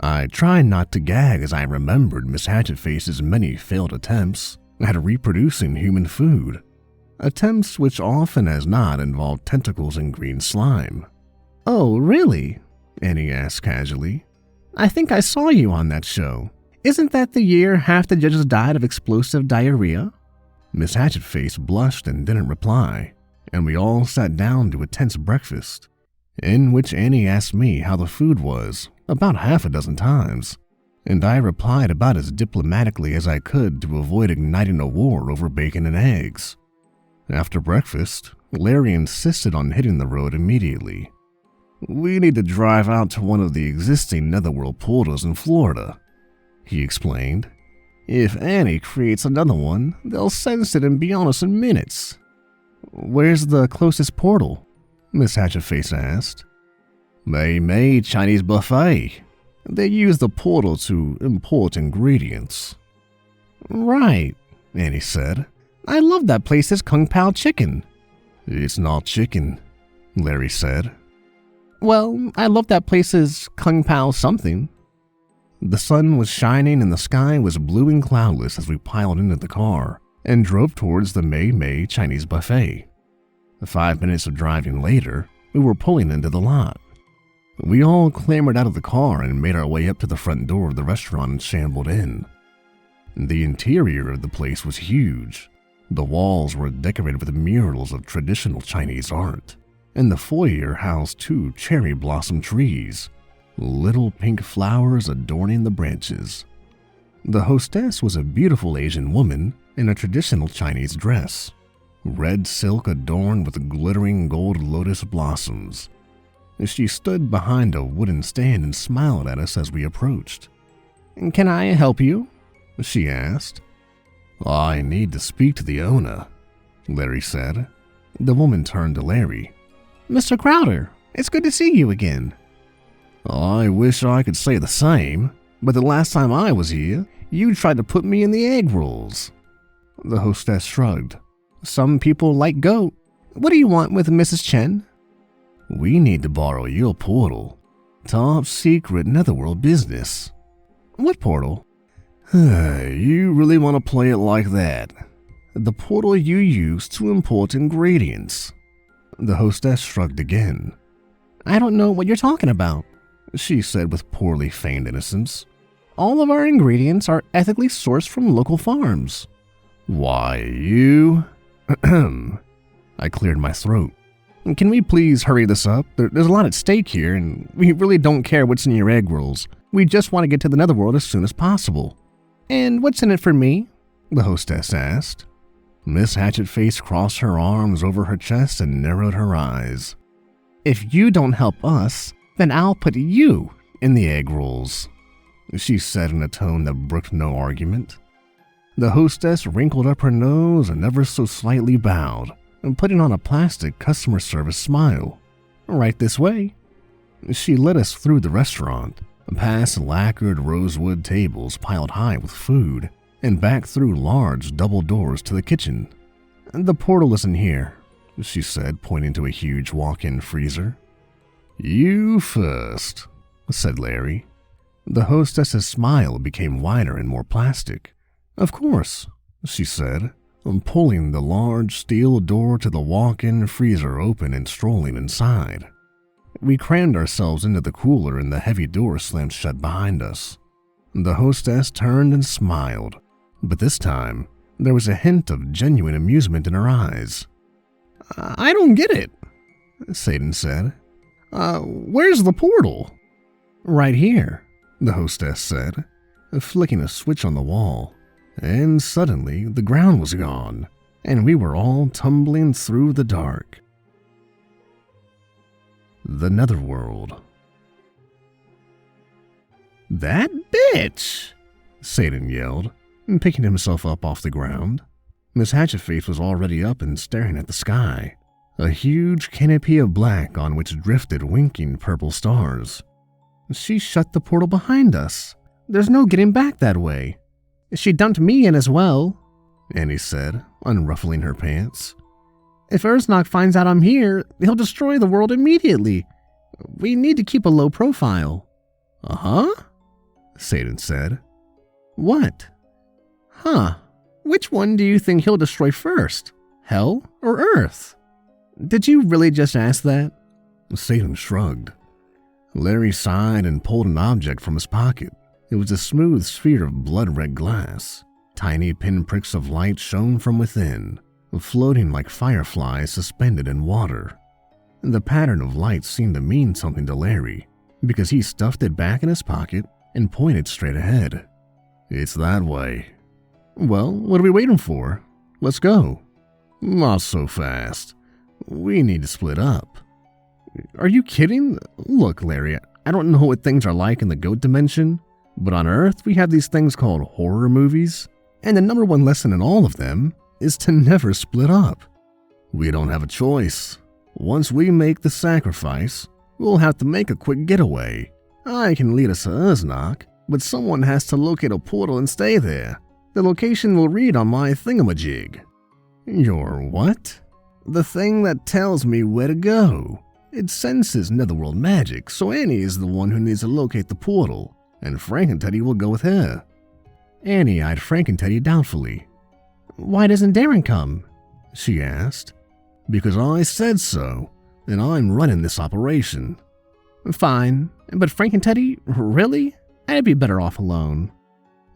I tried not to gag as I remembered Miss Hatchetface's many failed attempts at reproducing human food. Attempts which often as not involved tentacles and green slime. Oh, really? Annie asked casually. I think I saw you on that show. Isn't that the year half the judges died of explosive diarrhea? Miss Hatchetface blushed and didn't reply, and we all sat down to a tense breakfast, in which Annie asked me how the food was about half a dozen times, and I replied about as diplomatically as I could to avoid igniting a war over bacon and eggs. After breakfast, Larry insisted on hitting the road immediately. "We need to drive out to one of the existing Netherworld portals in Florida," he explained. "If Annie creates another one, they'll sense it and be on us in minutes." "Where's the closest portal?" Miss Hatchetface asked. "Mei Chinese buffet. They use the portal to import ingredients." "Right," Annie said. "I love that place's Kung Pao chicken." "It's not chicken," Larry said. "Well, I love that place's Kung Pao something." The sun was shining and the sky was blue and cloudless as we piled into the car and drove towards the Mei Chinese buffet. 5 minutes of driving later, we were pulling into the lot. We all clambered out of the car and made our way up to the front door of the restaurant and shambled in. The interior of the place was huge. The walls were decorated with murals of traditional Chinese art, and the foyer housed 2 cherry blossom trees, little pink flowers adorning the branches. The hostess was a beautiful Asian woman in a traditional Chinese dress, red silk adorned with glittering gold lotus blossoms. She stood behind a wooden stand and smiled at us as we approached. "Can I help you?" she asked. "I need to speak to the owner," Larry said. The woman turned to Larry. "Mr. Crowder, it's good to see you again." "I wish I could say the same, but the last time I was here, you tried to put me in the egg rolls." The hostess shrugged. "Some people like goat. What do you want with Mrs. Chen?" "We need to borrow your portal. Top secret Netherworld business." "What portal?" "You really want to play it like that? The portal you use to import ingredients." The hostess shrugged again. "I don't know what you're talking about," she said with poorly feigned innocence. "All of our ingredients are ethically sourced from local farms." "Why, you..." I cleared my throat. "Can we please hurry this up? There's a lot at stake here, and we really don't care what's in your egg rolls. We just want to get to the Netherworld as soon as possible." "And what's in it for me?" the hostess asked. Miss Hatchetface crossed her arms over her chest and narrowed her eyes. "If you don't help us, then I'll put you in the egg rolls," she said in a tone that brooked no argument. The hostess wrinkled up her nose and ever so slightly bowed, putting on a plastic customer service smile. "Right this way." She led us through the restaurant, past lacquered rosewood tables piled high with food, and back through large double doors to the kitchen. "The portal isn't here," she said, pointing to a huge walk-in freezer. "You first," said Larry. The hostess's smile became wider and more plastic. "Of course," she said, pulling the large steel door to the walk-in freezer open and strolling inside. We crammed ourselves into the cooler and the heavy door slammed shut behind us. The hostess turned and smiled, but this time there was a hint of genuine amusement in her eyes. "I don't get it," Satan said. "Where's the portal?" "Right here," the hostess said, flicking a switch on the wall. And suddenly the ground was gone, and we were all tumbling through the dark. The Netherworld. "That bitch!" Satan yelled, picking himself up off the ground. Miss Hatchetface was already up and staring at the sky, a huge canopy of black on which drifted winking purple stars. "She shut the portal behind us. There's no getting back that way. She dumped me in as well," Annie said, unruffling her pants. "If Erznog finds out I'm here, he'll destroy the world immediately. We need to keep a low profile." "Uh-huh," Satan said. "What?" "Huh. Which one do you think he'll destroy first? Hell or Earth?" "Did you really just ask that?" Satan shrugged. Larry sighed and pulled an object from his pocket, It was a smooth sphere of blood-red glass. Tiny pinpricks of light shone from within, floating like fireflies suspended in water. The pattern of light seemed to mean something to Larry, because he stuffed it back in his pocket and pointed straight ahead. "It's that way." "Well, what are we waiting for? Let's go." "Not so fast. We need to split up." "Are you kidding? Look, Larry, I don't know what things are like in the goat dimension, but on Earth we have these things called horror movies, and the number one lesson in all of them is to never split up." "We don't have a choice. Once we make the sacrifice, we'll have to make a quick getaway. I can lead us to Uznok, but someone has to locate a portal and stay there. The location will read on my thingamajig." "Your what?" "The thing that tells me where to go. It senses netherworld magic, so Annie is the one who needs to locate the portal, and Frank and Teddy will go with her." Annie eyed Frank and Teddy doubtfully. "Why doesn't Darren come?" she asked. "Because I said so, and I'm running this operation." "Fine, but Frank and Teddy? Really? I'd be better off alone."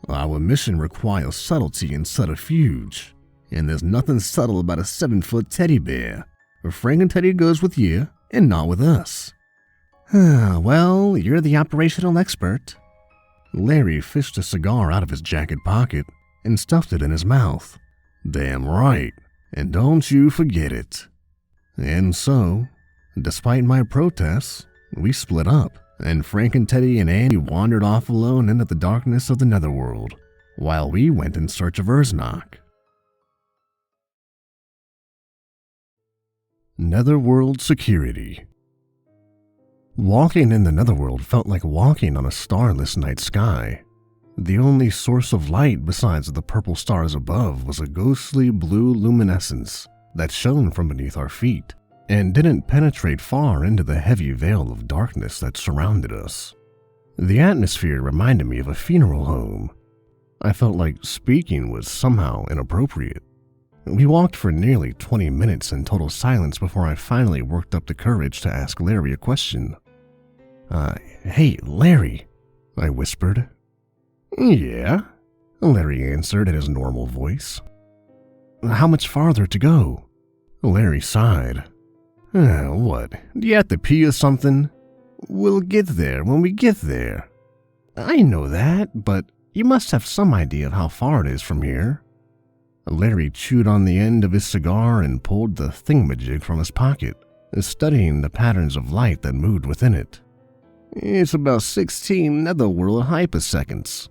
"Our mission requires subtlety and subterfuge, and there's nothing subtle about a 7-foot teddy bear. Frank and Teddy goes with you, and not with us." "Well, you're the operational expert." Larry fished a cigar out of his jacket pocket and stuffed it in his mouth. "Damn right, and don't you forget it." And so, despite my protests, we split up, and Frank and Teddy and Annie wandered off alone into the darkness of the netherworld, while we went in search of Uznok. Netherworld Security. Walking in the netherworld felt like walking on a starless night sky. The only source of light besides the purple stars above was a ghostly blue luminescence that shone from beneath our feet and didn't penetrate far into the heavy veil of darkness that surrounded us. The atmosphere reminded me of a funeral home. I felt like speaking was somehow inappropriate. We walked for nearly 20 minutes in total silence before I finally worked up the courage to ask Larry a question. Hey, Larry," I whispered. "Yeah?" Larry answered in his normal voice. "How much farther to go?" Larry sighed. What, do you have to pee or something?" "We'll get there when we get there." "I know that, but you must have some idea of how far it is from here." Larry chewed on the end of his cigar and pulled the thingamajig from his pocket, studying the patterns of light that moved within it. "It's about 16 netherworld hyperseconds."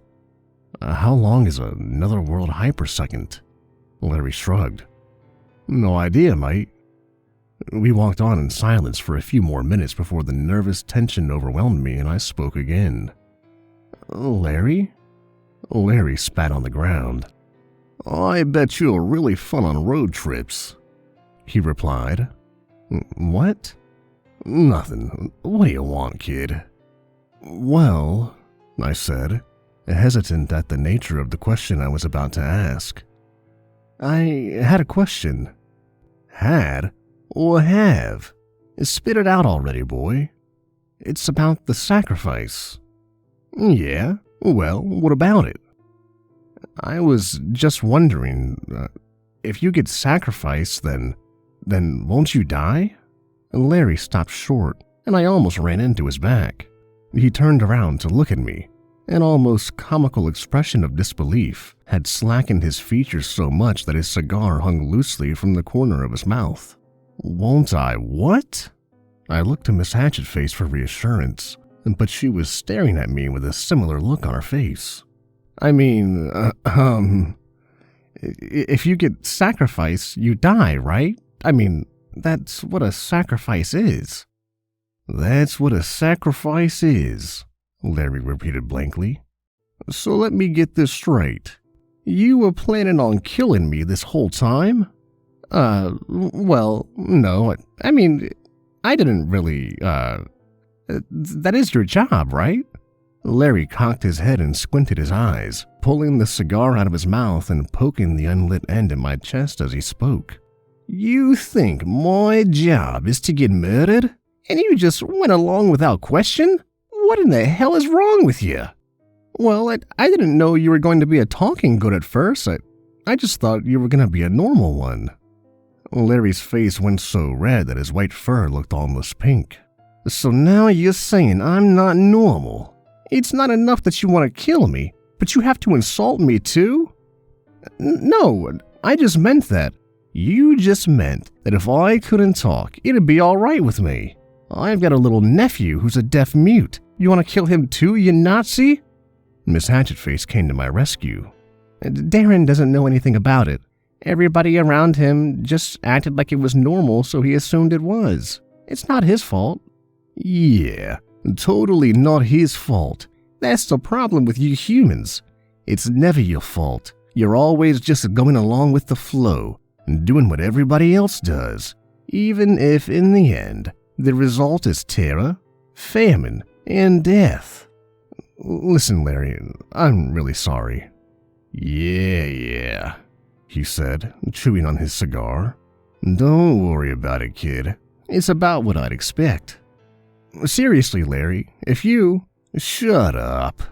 How long is a netherworld hypersecond?" Larry shrugged. "No idea, mate." We walked on in silence for a few more minutes before the nervous tension overwhelmed me and I spoke again. "Larry?" Larry spat on the ground. "I bet you're really fun on road trips," he replied. "What?" "Nothing. What do you want, kid?" "Well," I said, hesitant at the nature of the question I was about to ask. "I had a question." "Had? Or have? Spit it out already, boy." "It's about the sacrifice." "Yeah? Well, what about it?" "I was just wondering, if you get sacrificed, then won't you die?" Larry stopped short, and I almost ran into his back. He turned around to look at me. An almost comical expression of disbelief had slackened his features so much that his cigar hung loosely from the corner of his mouth. "Won't I what?" I looked to Miss Hatchetface for reassurance, but she was staring at me with a similar look on her face. "I mean, if you get sacrificed, you die, right? I mean, that's what a sacrifice is." "That's what a sacrifice is," Larry repeated blankly. "So let me get this straight. You were planning on killing me this whole time?" Well, no. I mean, I didn't really, that is your job, right?" Larry cocked his head and squinted his eyes, pulling the cigar out of his mouth and poking the unlit end in my chest as he spoke. "You think my job is to get murdered? And you just went along without question? What in the hell is wrong with you?" Well, I didn't know you were going to be a talking goat at first. I just thought you were going to be a normal one. Larry's face went so red that his white fur looked almost pink. So now you're saying I'm not normal? It's not enough that you want to kill me, but you have to insult me too? No, I just meant that. You just meant that if I couldn't talk, it'd be alright with me. I've got a little nephew who's a deaf mute. You want to kill him too, you Nazi? Miss Hatchetface came to my rescue. Darren doesn't know anything about it. Everybody around him just acted like it was normal, so he assumed it was. It's not his fault. Yeah, totally not his fault. That's the problem with you humans. It's never your fault. You're always just going along with the flow and doing what everybody else does, even if in the end the result is terror, famine, and death. Listen, Larry, I'm really sorry. Yeah, he said, chewing on his cigar. Don't worry about it, kid. It's about what I'd expect. Seriously, Larry, if you... Shut up.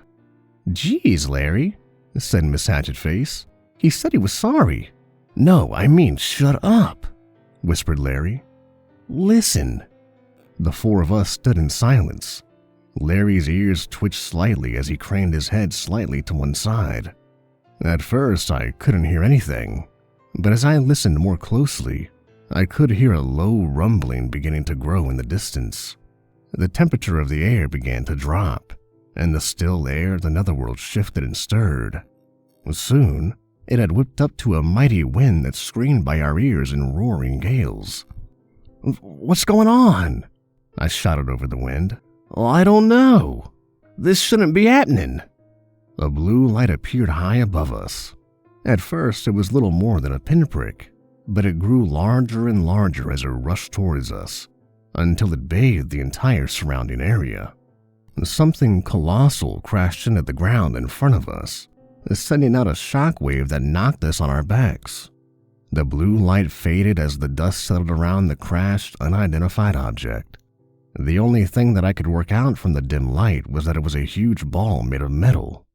Geez, Larry, said Miss Hatchetface. He said he was sorry. No, I mean shut up, whispered Larry. Listen. The four of us stood in silence. Larry's ears twitched slightly as he craned his head slightly to one side. At first, I couldn't hear anything, but as I listened more closely, I could hear a low rumbling beginning to grow in the distance. The temperature of the air began to drop, and the still air of the netherworld shifted and stirred. Soon, it had whipped up to a mighty wind that screamed by our ears in roaring gales. What's going on? I shouted over the wind. I don't know. This shouldn't be happening. A blue light appeared high above us. At first, it was little more than a pinprick, but it grew larger and larger as it rushed towards us, until it bathed the entire surrounding area. Something colossal crashed into the ground in front of us, sending out a shockwave that knocked us on our backs. The blue light faded as the dust settled around the crashed, unidentified object. The only thing that I could work out from the dim light was that it was a huge ball made of metal.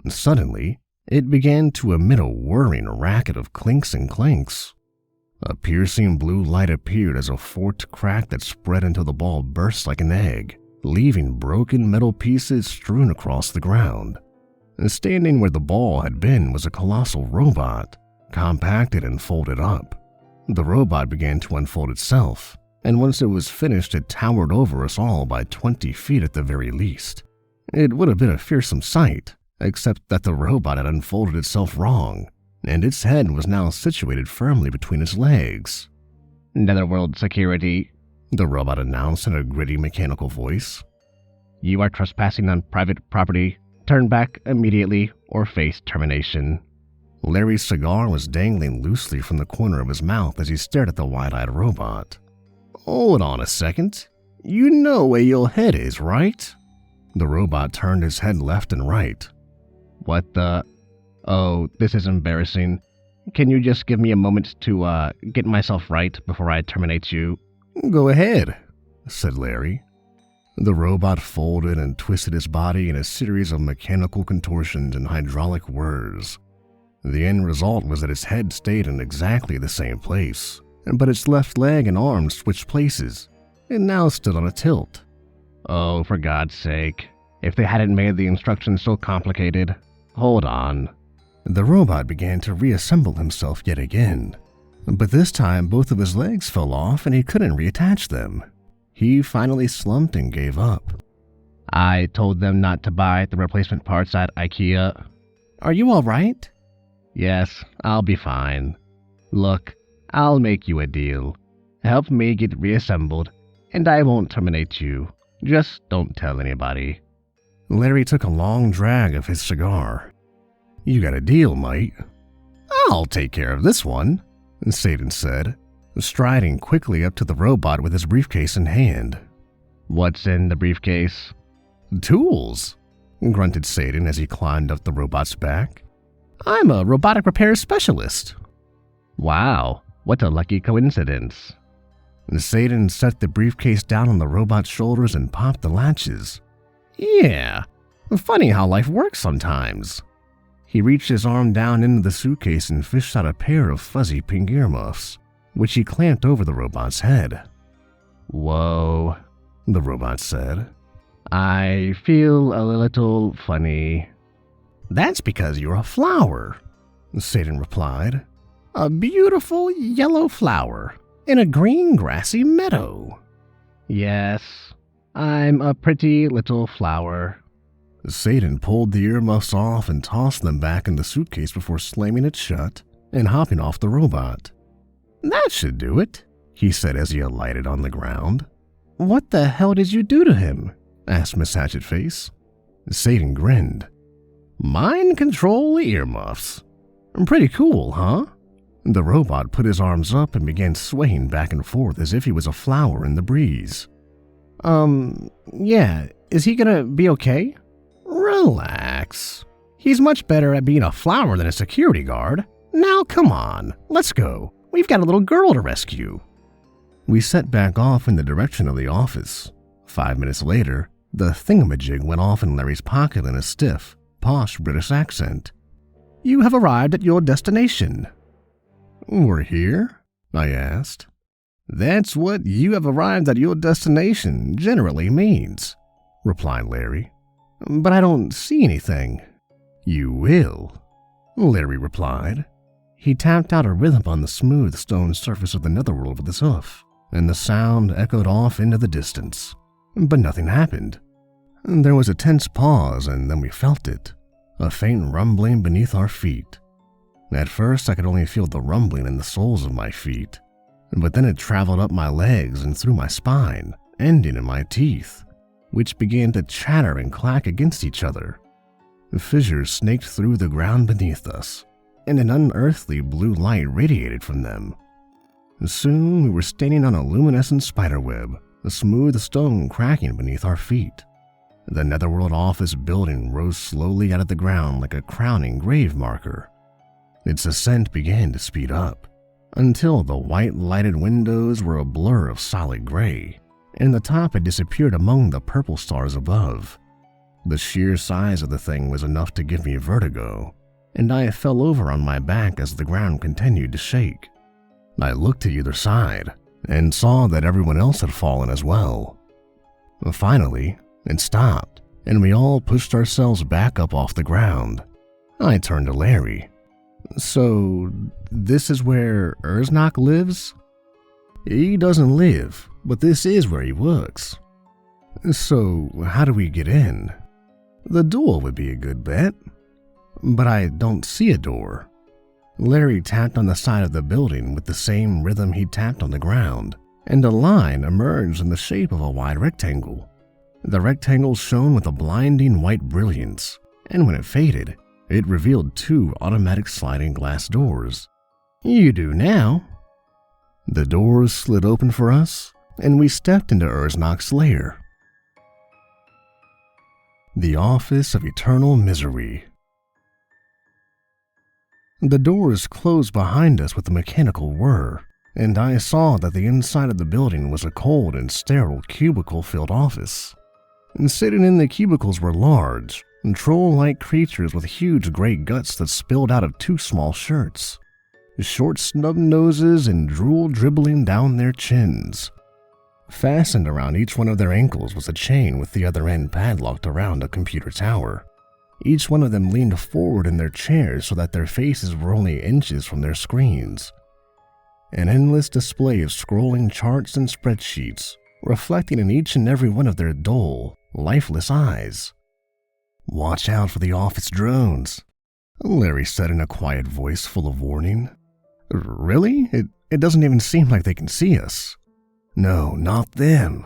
Suddenly, it began to emit a whirring racket of clinks and clanks. A piercing blue light appeared as a forked crack that spread until the ball burst like an egg, leaving broken metal pieces strewn across the ground. Standing where the ball had been was a colossal robot, compacted and folded up. The robot began to unfold itself, and once it was finished, it towered over us all by 20 feet at the very least. It would have been a fearsome sight, except that the robot had unfolded itself wrong, and its head was now situated firmly between its legs. Netherworld security, the robot announced in a gritty mechanical voice. You are trespassing on private property. Turn back immediately or face termination. Larry's cigar was dangling loosely from the corner of his mouth as he stared at the wide-eyed robot. Hold on a second. You know where your head is, right? The robot turned his head left and right. What the... Oh, this is embarrassing. Can you just give me a moment to, get myself right before I terminate you? Go ahead, said Larry. The robot folded and twisted his body in a series of mechanical contortions and hydraulic whirs. The end result was that his head stayed in exactly the same place, but its left leg and arm switched places. It now stood on a tilt. Oh, for God's sake. If they hadn't made the instructions so complicated. Hold on. The robot began to reassemble himself yet again, but this time both of his legs fell off and he couldn't reattach them. He finally slumped and gave up. I told them not to buy the replacement parts at IKEA. Are you all right? Yes, I'll be fine. Look, I'll make you a deal. Help me get reassembled, and I won't terminate you. Just don't tell anybody. Larry took a long drag of his cigar. You got a deal, mate. I'll take care of this one, Satan said, striding quickly up to the robot with his briefcase in hand. What's in the briefcase? Tools, grunted Satan as he climbed up the robot's back. I'm a robotic repair specialist. Wow, what a lucky coincidence. Satan set the briefcase down on the robot's shoulders and popped the latches. Yeah, Funny how life works sometimes. He reached his arm down into the suitcase and fished out a pair of fuzzy pink earmuffs, which he clamped over the robot's head. "Whoa," the robot said. "I feel a little funny." "That's because you're a flower," Satan replied. "A beautiful yellow flower in a green grassy meadow." "Yes, I'm a pretty little flower." Satan pulled the earmuffs off and tossed them back in the suitcase before slamming it shut and hopping off the robot. "That should do it," he said as he alighted on the ground. "What the hell did you do to him?" asked Miss Hatchetface. Satan grinned. "Mind control earmuffs. Pretty cool, huh?" The robot put his arms up and began swaying back and forth as if he was a flower in the breeze. Yeah, is he gonna be okay?" "Relax. He's much better at being a flower than a security guard. Now come on, let's go. We've got a little girl to rescue." We set back off in the direction of the office. 5 minutes later, the thingamajig went off in Larry's pocket in a stiff, posh British accent. "You have arrived at your destination." "We're here?" I asked. "That's what 'you have arrived at your destination' generally means," replied Larry. "But I don't see anything." "You will," Larry replied. He tapped out a rhythm on the smooth stone surface of the netherworld with his hoof, and the sound echoed off into the distance. But nothing happened. There was a tense pause, and then we felt it, a faint rumbling beneath our feet. At first, I could only feel the rumbling in the soles of my feet, but then it traveled up my legs and through my spine, ending in my teeth, which began to chatter and clack against each other. Fissures snaked through the ground beneath us, and an unearthly blue light radiated from them. Soon we were standing on a luminescent spiderweb, a smooth stone cracking beneath our feet. The Netherworld office building rose slowly out of the ground like a crowning grave marker. Its ascent began to speed up, until the white lighted windows were a blur of solid gray, and the top had disappeared among the purple stars above. The sheer size of the thing was enough to give me vertigo, and I fell over on my back as the ground continued to shake. I looked to either side, and saw that everyone else had fallen as well. Finally, it stopped, and we all pushed ourselves back up off the ground. I turned to Larry. "So, this is where Urznak lives?" "He doesn't live, but this is where he works." "So, how do we get in?" "The door would be a good bet." "But I don't see a door." Larry tapped on the side of the building with the same rhythm he tapped on the ground, and a line emerged in the shape of a wide rectangle. The rectangle shone with a blinding white brilliance, and when it faded, it revealed 2 automatic sliding glass doors. "You do now." The doors slid open for us, and we stepped into Urznak's lair. The Office of Eternal Misery. The doors closed behind us with a mechanical whir, and I saw that the inside of the building was a cold and sterile cubicle-filled office. And sitting in the cubicles were large, troll-like creatures with huge gray guts that spilled out of 2 small shirts, short snub noses and drool dribbling down their chins. Fastened around each one of their ankles was a chain with the other end padlocked around a computer tower. Each one of them leaned forward in their chairs so that their faces were only inches from their screens. An endless display of scrolling charts and spreadsheets, reflecting in each and every one of their dull, lifeless eyes. "Watch out for the office drones," Larry said in a quiet voice full of warning. "Really? It doesn't even seem like they can see us." "No, not them.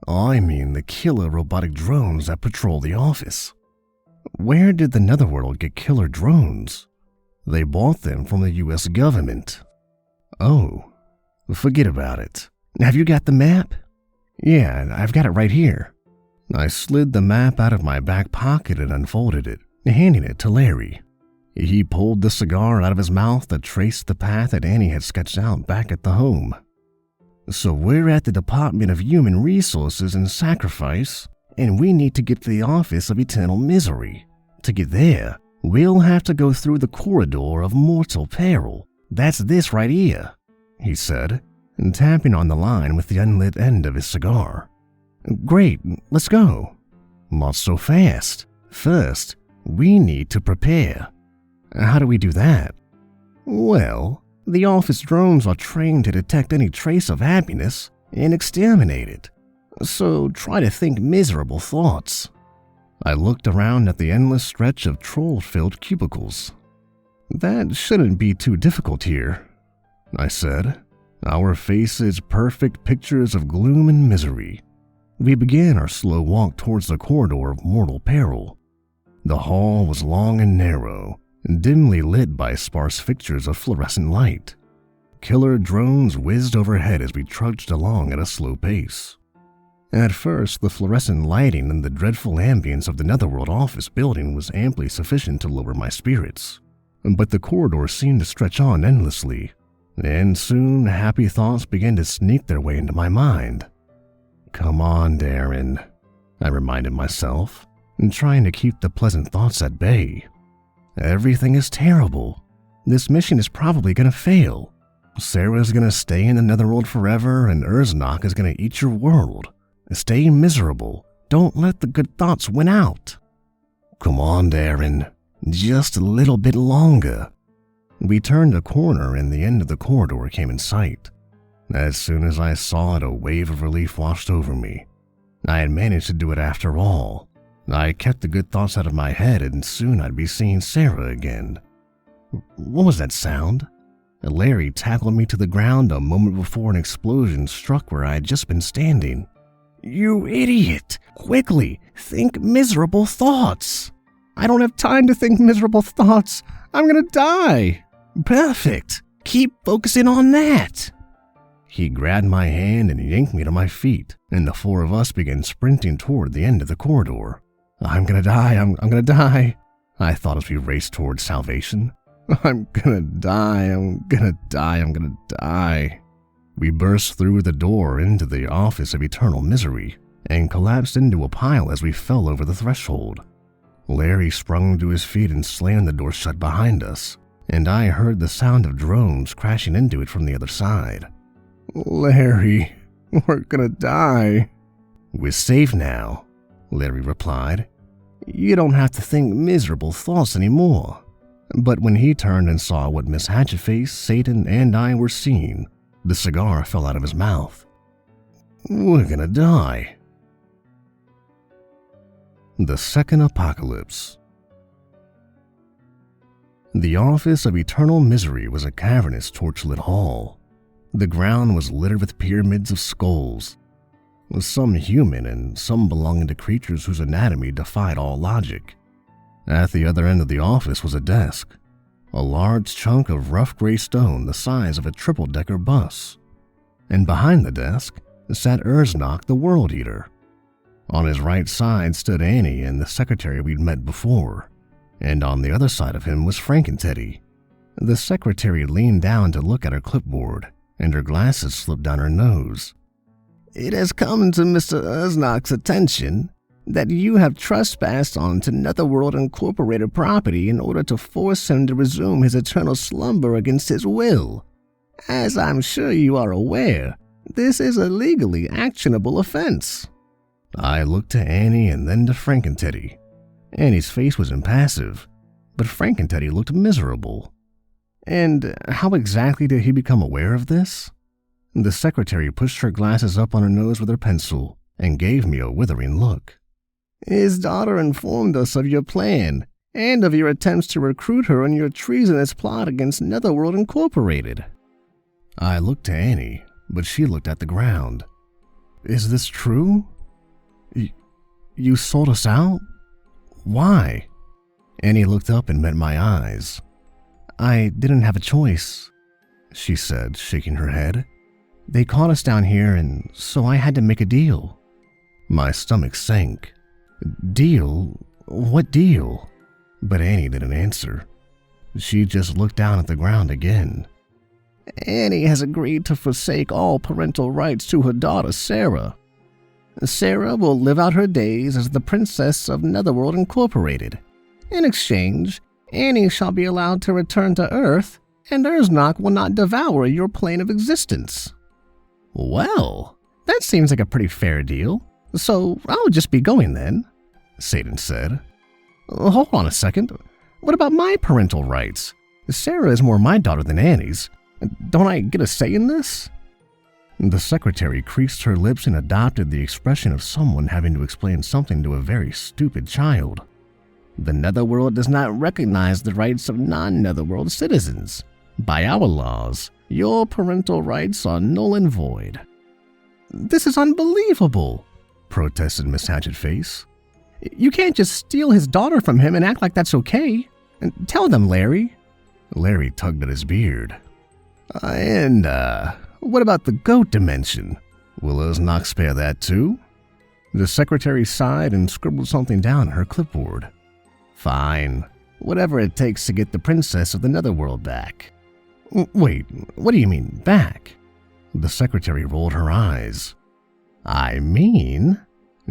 I mean the killer robotic drones that patrol the office." "Where did the Netherworld get killer drones?" "They bought them from the US government." "Oh, forget about it. Have you got the map?" "Yeah, I've got it right here." I slid the map out of my back pocket and unfolded it, handing it to Larry. He pulled the cigar out of his mouth that traced the path that Annie had sketched out back at the home. "So we're at the Department of Human Resources and Sacrifice, and we need to get to the office of eternal misery. To get there, we'll have to go through the corridor of mortal peril. That's this right here," he said, and tapping on the line with the unlit end of his cigar. "Great, let's go." "Not so fast. First, we need to prepare." "How do we do that?" "Well, the office drones are trained to detect any trace of happiness and exterminate it. So try to think miserable thoughts." I looked around at the endless stretch of troll-filled cubicles. "That shouldn't be too difficult here," I said, our faces perfect pictures of gloom and misery. We began our slow walk towards the corridor of mortal peril. The hall was long and narrow, dimly lit by sparse fixtures of fluorescent light. Killer drones whizzed overhead as we trudged along at a slow pace. At first, the fluorescent lighting and the dreadful ambience of the Netherworld office building was amply sufficient to lower my spirits. But the corridor seemed to stretch on endlessly, and soon happy thoughts began to sneak their way into my mind. "Come on, Darren," I reminded myself, trying to keep the pleasant thoughts at bay. "Everything is terrible. This mission is probably going to fail. Sarah's going to stay in the Netherworld forever, and Urznak is going to eat your world. Stay miserable. Don't let the good thoughts win out." "Come on, Darren. Just a little bit longer." We turned a corner and the end of the corridor came in sight. As soon as I saw it, a wave of relief washed over me. I had managed to do it after all. I kept the good thoughts out of my head, and soon I'd be seeing Sarah again. What was that sound? Larry tackled me to the ground a moment before an explosion struck where I had just been standing. "You idiot! Quickly, think miserable thoughts!" "I don't have time to think miserable thoughts. I'm gonna die." "Perfect! Keep focusing on that." He grabbed my hand and yanked me to my feet, and the four of us began sprinting toward the end of the corridor. "I'm gonna die, I'm gonna die," I thought as we raced toward salvation. "I'm gonna die, I'm gonna die, I'm gonna die." We burst through the door into the office of eternal misery and collapsed into a pile as we fell over the threshold. Larry sprung to his feet and slammed the door shut behind us, and I heard the sound of drones crashing into it from the other side. "Larry, we're gonna die." "We're safe now," Larry replied. "You don't have to think miserable thoughts anymore." But when he turned and saw what Miss Hatchetface, Satan, and I were seeing, the cigar fell out of his mouth. "We're gonna die." The Second Apocalypse. The office of eternal misery was a cavernous torchlit hall. The ground was littered with pyramids of skulls, some human and some belonging to creatures whose anatomy defied all logic. At the other end of the office was a desk, a large chunk of rough gray stone the size of a triple-decker bus. And behind the desk sat Urznak the World Eater. On his right side stood Annie and the secretary we'd met before, and on the other side of him was Frankenteddy. The secretary leaned down to look at her clipboard, and her glasses slipped down her nose. "It has come to Mr. Urznak's attention that you have trespassed onto Netherworld Incorporated property in order to force him to resume his eternal slumber against his will. As I'm sure you are aware, this is a legally actionable offense." I looked to Annie and then to Frankenteddy. Annie's face was impassive, but Frankenteddy looked miserable. And how exactly did he become aware of this? The secretary pushed her glasses up on her nose with her pencil and gave me a withering look. "His daughter informed us of your plan and of your attempts to recruit her in your treasonous plot against Netherworld Incorporated." I looked to Annie, but she looked at the ground. "Is this true? You sold us out? Why?" Annie looked up and met my eyes. "I didn't have a choice," she said, shaking her head. "They caught us down here, and so I had to make a deal." My stomach sank. "Deal? What deal?" But Annie didn't answer. She just looked down at the ground again. "Annie has agreed to forsake all parental rights to her daughter, Sarah." Sarah will live out her days as the Princess of Netherworld Incorporated. In exchange, Annie shall be allowed to return to Earth, and Urznak will not devour your plane of existence." "Well, that seems like a pretty fair deal, so I'll just be going then," Satan said. "Hold on a second. What about my parental rights? Sarah is more my daughter than Annie's. Don't I get a say in this?" The secretary creased her lips and adopted the expression of someone having to explain something to a very stupid child. "The Netherworld does not recognize the rights of non-Netherworld citizens. By our laws, your parental rights are null and void." "This is unbelievable," protested Miss Hatchetface. "You can't just steal his daughter from him and act like that's okay. Tell them, Larry." Larry tugged at his beard. And what about the goat dimension? Will Urznak spare that too?" The secretary sighed and scribbled something down on her clipboard. "Fine. Whatever it takes to get the princess of the Netherworld back." "Wait, what do you mean, back?" The secretary rolled her eyes. "I mean,"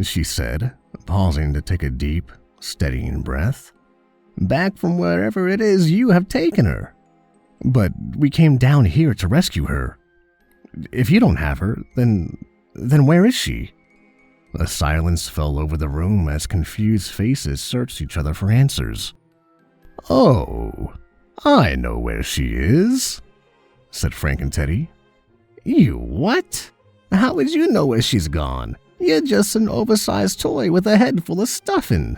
she said, pausing to take a deep, steadying breath, "back from wherever it is you have taken her." "But we came down here to rescue her. If you don't have her, then where is she?" A silence fell over the room as confused faces searched each other for answers. "Oh, I know where she is," said Frankenteddy. "You what? How would you know where she's gone? You're just an oversized toy with a head full of stuffing."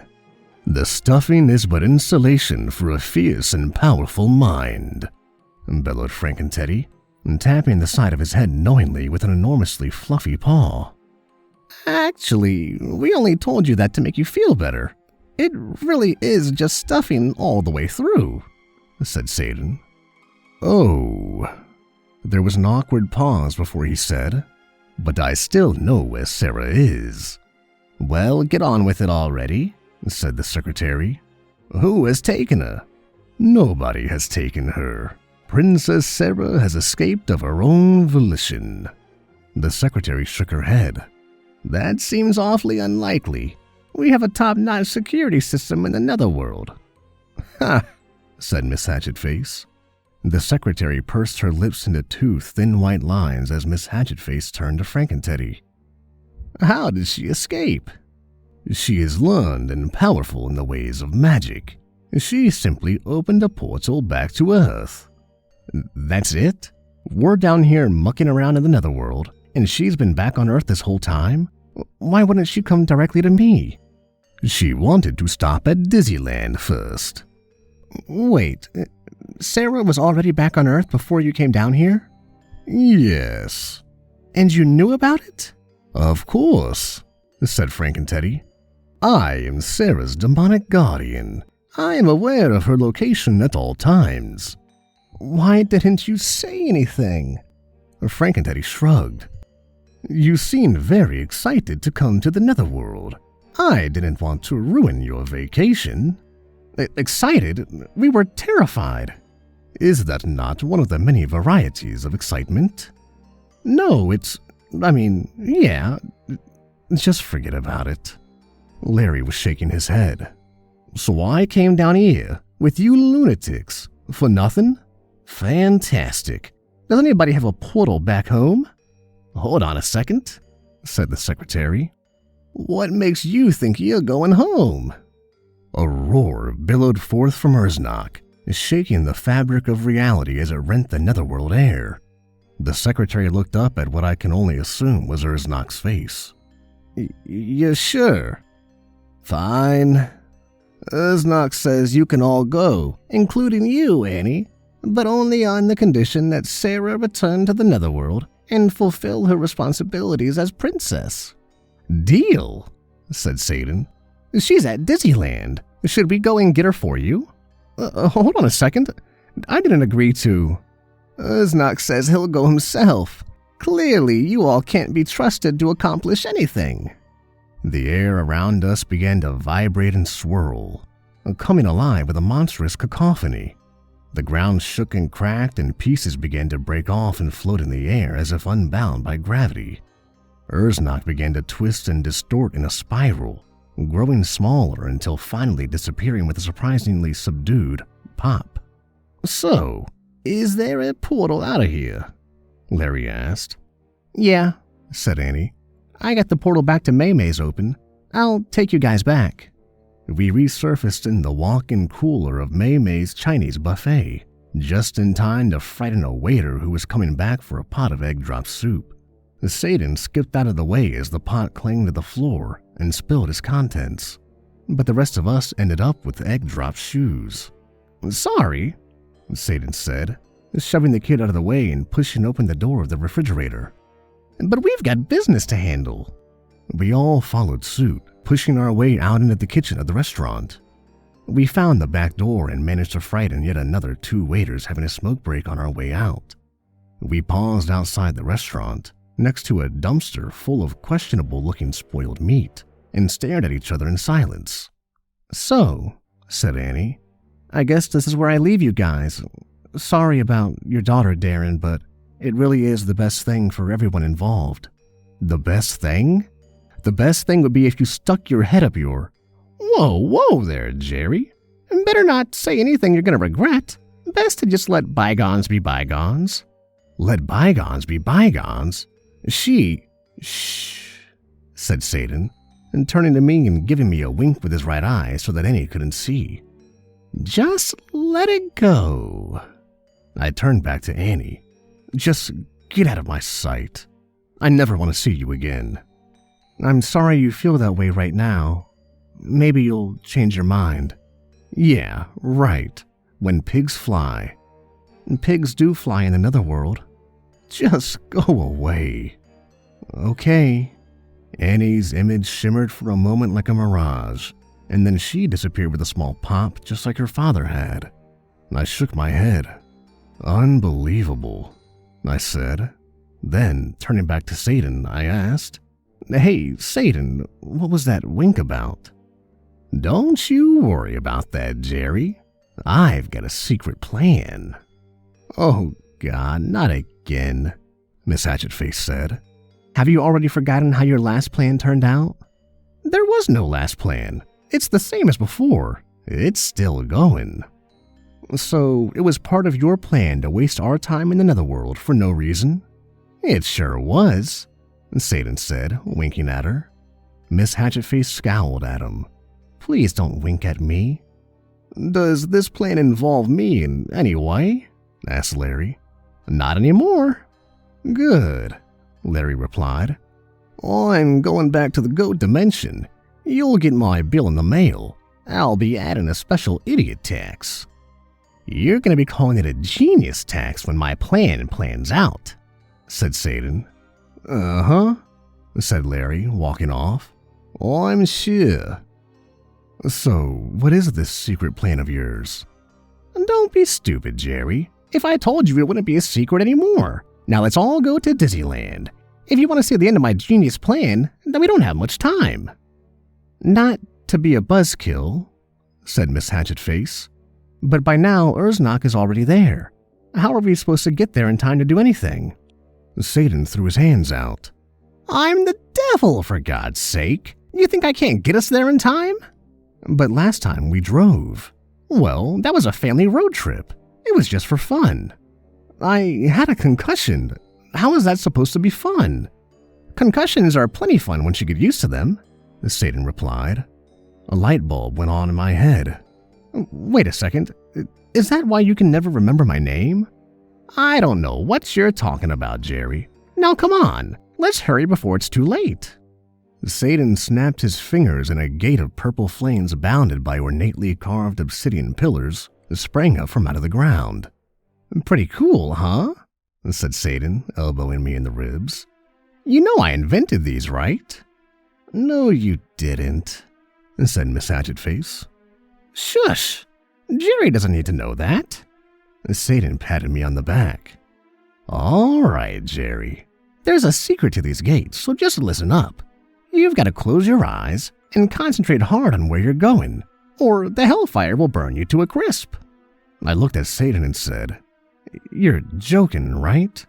"The stuffing is but insulation for a fierce and powerful mind," bellowed Frankenteddy, tapping the side of his head knowingly with an enormously fluffy paw. "Actually, we only told you that to make you feel better. It really is just stuffing all the way through," said Satan. "Oh." There was an awkward pause before he said, "But I still know where Sarah is." "Well, get on with it already," said the secretary. "Who has taken her?" "Nobody has taken her. Princess Sarah has escaped of her own volition." The secretary shook her head. "That seems awfully unlikely. We have a top-notch security system in the Netherworld." "Ha!" said Miss Hatchetface. The secretary pursed her lips into two thin white lines as Miss Hatchetface turned to Frankenteddy. "How did she escape?" "She is learned and powerful in the ways of magic. She simply opened a portal back to Earth." "That's it? We're down here mucking around in the Netherworld, and she's been back on Earth this whole time? Why wouldn't she come directly to me?" "She wanted to stop at Disneyland first." "Wait, Sarah was already back on Earth before you came down here?" "Yes." "And you knew about it?" "Of course," said Frankenteddy. "I am Sarah's demonic guardian. I am aware of her location at all times." "Why didn't you say anything?" Frankenteddy shrugged. "You seemed very excited to come to the Netherworld. I didn't want to ruin your vacation." "Excited? We were terrified." "Is that not one of the many varieties of excitement?" "No, yeah. Just forget about it." Larry was shaking his head. "So I came down here with you lunatics for nothing? Fantastic. Does anybody have a portal back home?" "Hold on a second," said the secretary. "What makes you think you're going home?" A roar billowed forth from Urznak, shaking the fabric of reality as it rent the Netherworld air. The secretary looked up at what I can only assume was Urznak's face. "You're sure?" "Fine. Urznak says you can all go, including you, Annie, but only on the condition that Sarah return to the Netherworld and fulfill her responsibilities as princess." "Deal," said Satan. "She's at Disneyland. Should we go and get her for you?" Hold on a second. I didn't agree to." "Urznak says he'll go himself. Clearly, you all can't be trusted to accomplish anything." The air around us began to vibrate and swirl, coming alive with a monstrous cacophony. The ground shook and cracked, and pieces began to break off and float in the air as if unbound by gravity. Urznak began to twist and distort in a spiral, growing smaller until finally disappearing with a surprisingly subdued pop. "So, is there a portal out of here?" Larry asked. "Yeah," said Annie. "I got the portal back to Maymay's open. I'll take you guys back." We resurfaced in the walk-in cooler of Maymay's Chinese buffet, just in time to frighten a waiter who was coming back for a pot of egg drop soup. Satan skipped out of the way as the pot clanged to the floor and spilled its contents, but the rest of us ended up with egg drop shoes. "Sorry," Satan said, shoving the kid out of the way and pushing open the door of the refrigerator. "but we've got business to handle." We all followed suit, pushing our way out into the kitchen of the restaurant. We found the back door and managed to frighten yet another 2 waiters having a smoke break on our way out. We paused outside the restaurant, next to a dumpster full of questionable-looking spoiled meat, and stared at each other in silence. "So," said Annie, "I guess this is where I leave you guys. Sorry about your daughter, Darren, but it really is the best thing for everyone involved." "The best thing?" "The best thing would be if you stuck your head up your—" Whoa there, Jerry. "Better not say anything you're going to regret. Best to just let bygones be bygones." "Let bygones be bygones?" Shh," said Satan, and turning to me and giving me a wink with his right eye so that Annie couldn't see. "Just let it go." I turned back to Annie. "Just get out of my sight. I never want to see you again." "I'm sorry you feel that way right now. Maybe you'll change your mind." "Yeah, right. When pigs fly." "Pigs do fly in another world." "Just go away." "Okay." Annie's image shimmered for a moment like a mirage, and then she disappeared with a small pop just like her father had. I shook my head. "Unbelievable," I said. Then, turning back to Satan, I asked, "Hey, Satan, what was that wink about?" "Don't you worry about that, Jerry. I've got a secret plan." "Oh, God, not again," Miss Hatchetface said. "Have you already forgotten how your last plan turned out?" "There was no last plan. It's the same as before. It's still going." "So it was part of your plan to waste our time in the netherworld for no reason?" "It sure was," Satan said, winking at her. Miss Hatchetface scowled at him. "Please don't wink at me." "Does this plan involve me in any way?" asked Larry. "Not anymore." "Good," Larry replied. "I'm going back to the goat dimension. You'll get my bill in the mail. I'll be adding a special idiot tax." "You're going to be calling it a genius tax when my plan plans out," said Satan. "Uh-huh," said Larry, walking off. "I'm sure." "So, what is this secret plan of yours?" "Don't be stupid, Jerry. If I told you, it wouldn't be a secret anymore. Now let's all go to Disneyland. If you want to see the end of my genius plan, then we don't have much time." "Not to be a buzzkill," said Miss Hatchetface, "but by now Urznak is already there. How are we supposed to get there in time to do anything?" Satan threw his hands out. "I'm the devil, for God's sake. You think I can't get us there in time?" "But last time we drove." "Well, that was a family road trip. It was just for fun." "I had a concussion. How is that supposed to be fun?" "Concussions are plenty fun once you get used to them," Satan replied. A light bulb went on in my head. "Wait a second. Is that why you can never remember my name?" "I don't know what you're talking about, Jerry. Now come on, let's hurry before it's too late." Satan snapped his fingers and a gate of purple flames bounded by ornately carved obsidian pillars sprang up from out of the ground. "Pretty cool, huh?" said Satan, elbowing me in the ribs. "You know I invented these, right?" "No, you didn't," said Miss Hatchetface. "Shush! Jerry doesn't need to know that." Satan patted me on the back. "All right, Jerry. There's a secret to these gates, so just listen up. You've got to close your eyes and concentrate hard on where you're going, or the hellfire will burn you to a crisp." I looked at Satan and said, "You're joking, right?"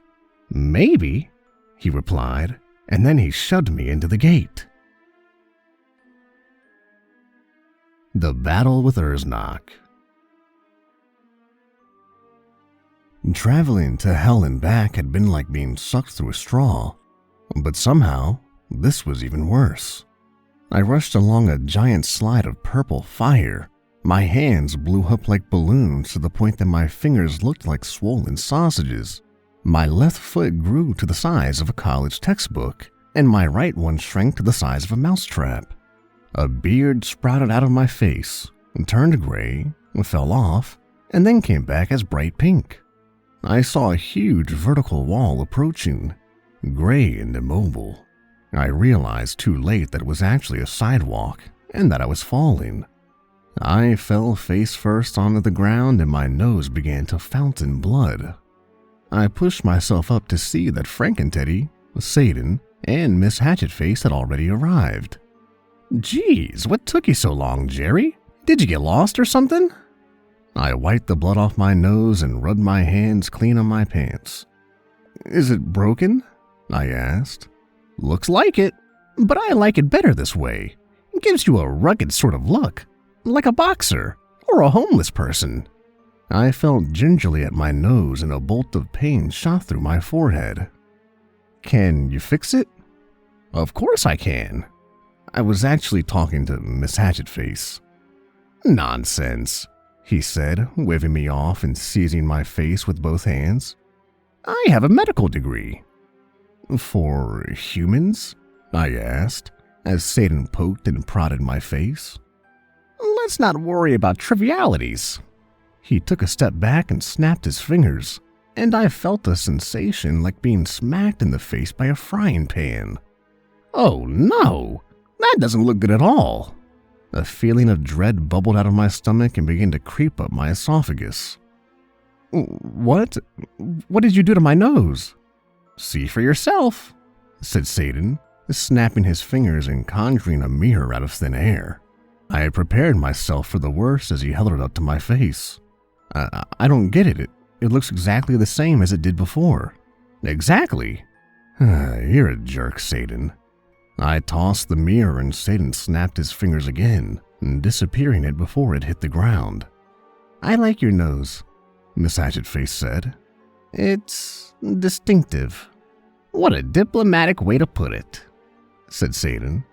"Maybe," he replied, and then he shoved me into the gate. The Battle with Urznak. Traveling to hell and back had been like being sucked through a straw, but somehow this was even worse. I rushed along a giant slide of purple fire. My hands blew up like balloons to the point that my fingers looked like swollen sausages. My left foot grew to the size of a college textbook, and my right one shrank to the size of a mousetrap. A beard sprouted out of my face, turned gray, fell off, and then came back as bright pink. I saw a huge vertical wall approaching, gray and immobile. I realized too late that it was actually a sidewalk and that I was falling. I fell face first onto the ground and my nose began to fountain blood. I pushed myself up to see that Frankenteddy, Satan, and Miss Hatchetface had already arrived. "Geez, what took you so long, Jerry? Did you get lost or something?" I wiped the blood off my nose and rubbed my hands clean on my pants. "Is it broken?" I asked. "Looks like it, but I like it better this way. It gives you a rugged sort of look, like a boxer or a homeless person." I felt gingerly at my nose and a bolt of pain shot through my forehead. "Can you fix it?" "Of course I can." I was actually talking to Miss Hatchetface. "Nonsense," he said, waving me off and seizing my face with both hands. "I have a medical degree." "For humans?" I asked, as Satan poked and prodded my face. "Let's not worry about trivialities." He took a step back and snapped his fingers, and I felt a sensation like being smacked in the face by a frying pan. "Oh no, that doesn't look good at all." A feeling of dread bubbled out of my stomach and began to creep up my esophagus. What? What did you do to my nose?" "See for yourself," said Satan, snapping his fingers and conjuring a mirror out of thin air. I had prepared myself for the worst as he held it up to my face. I don't get it. It looks exactly the same as it did before." "Exactly." "You're a jerk, Satan." I tossed the mirror and Satan snapped his fingers again, disappearing it before it hit the ground. "I like your nose," Miss Hatchetface said. "It's distinctive." "What a diplomatic way to put it," said Satan.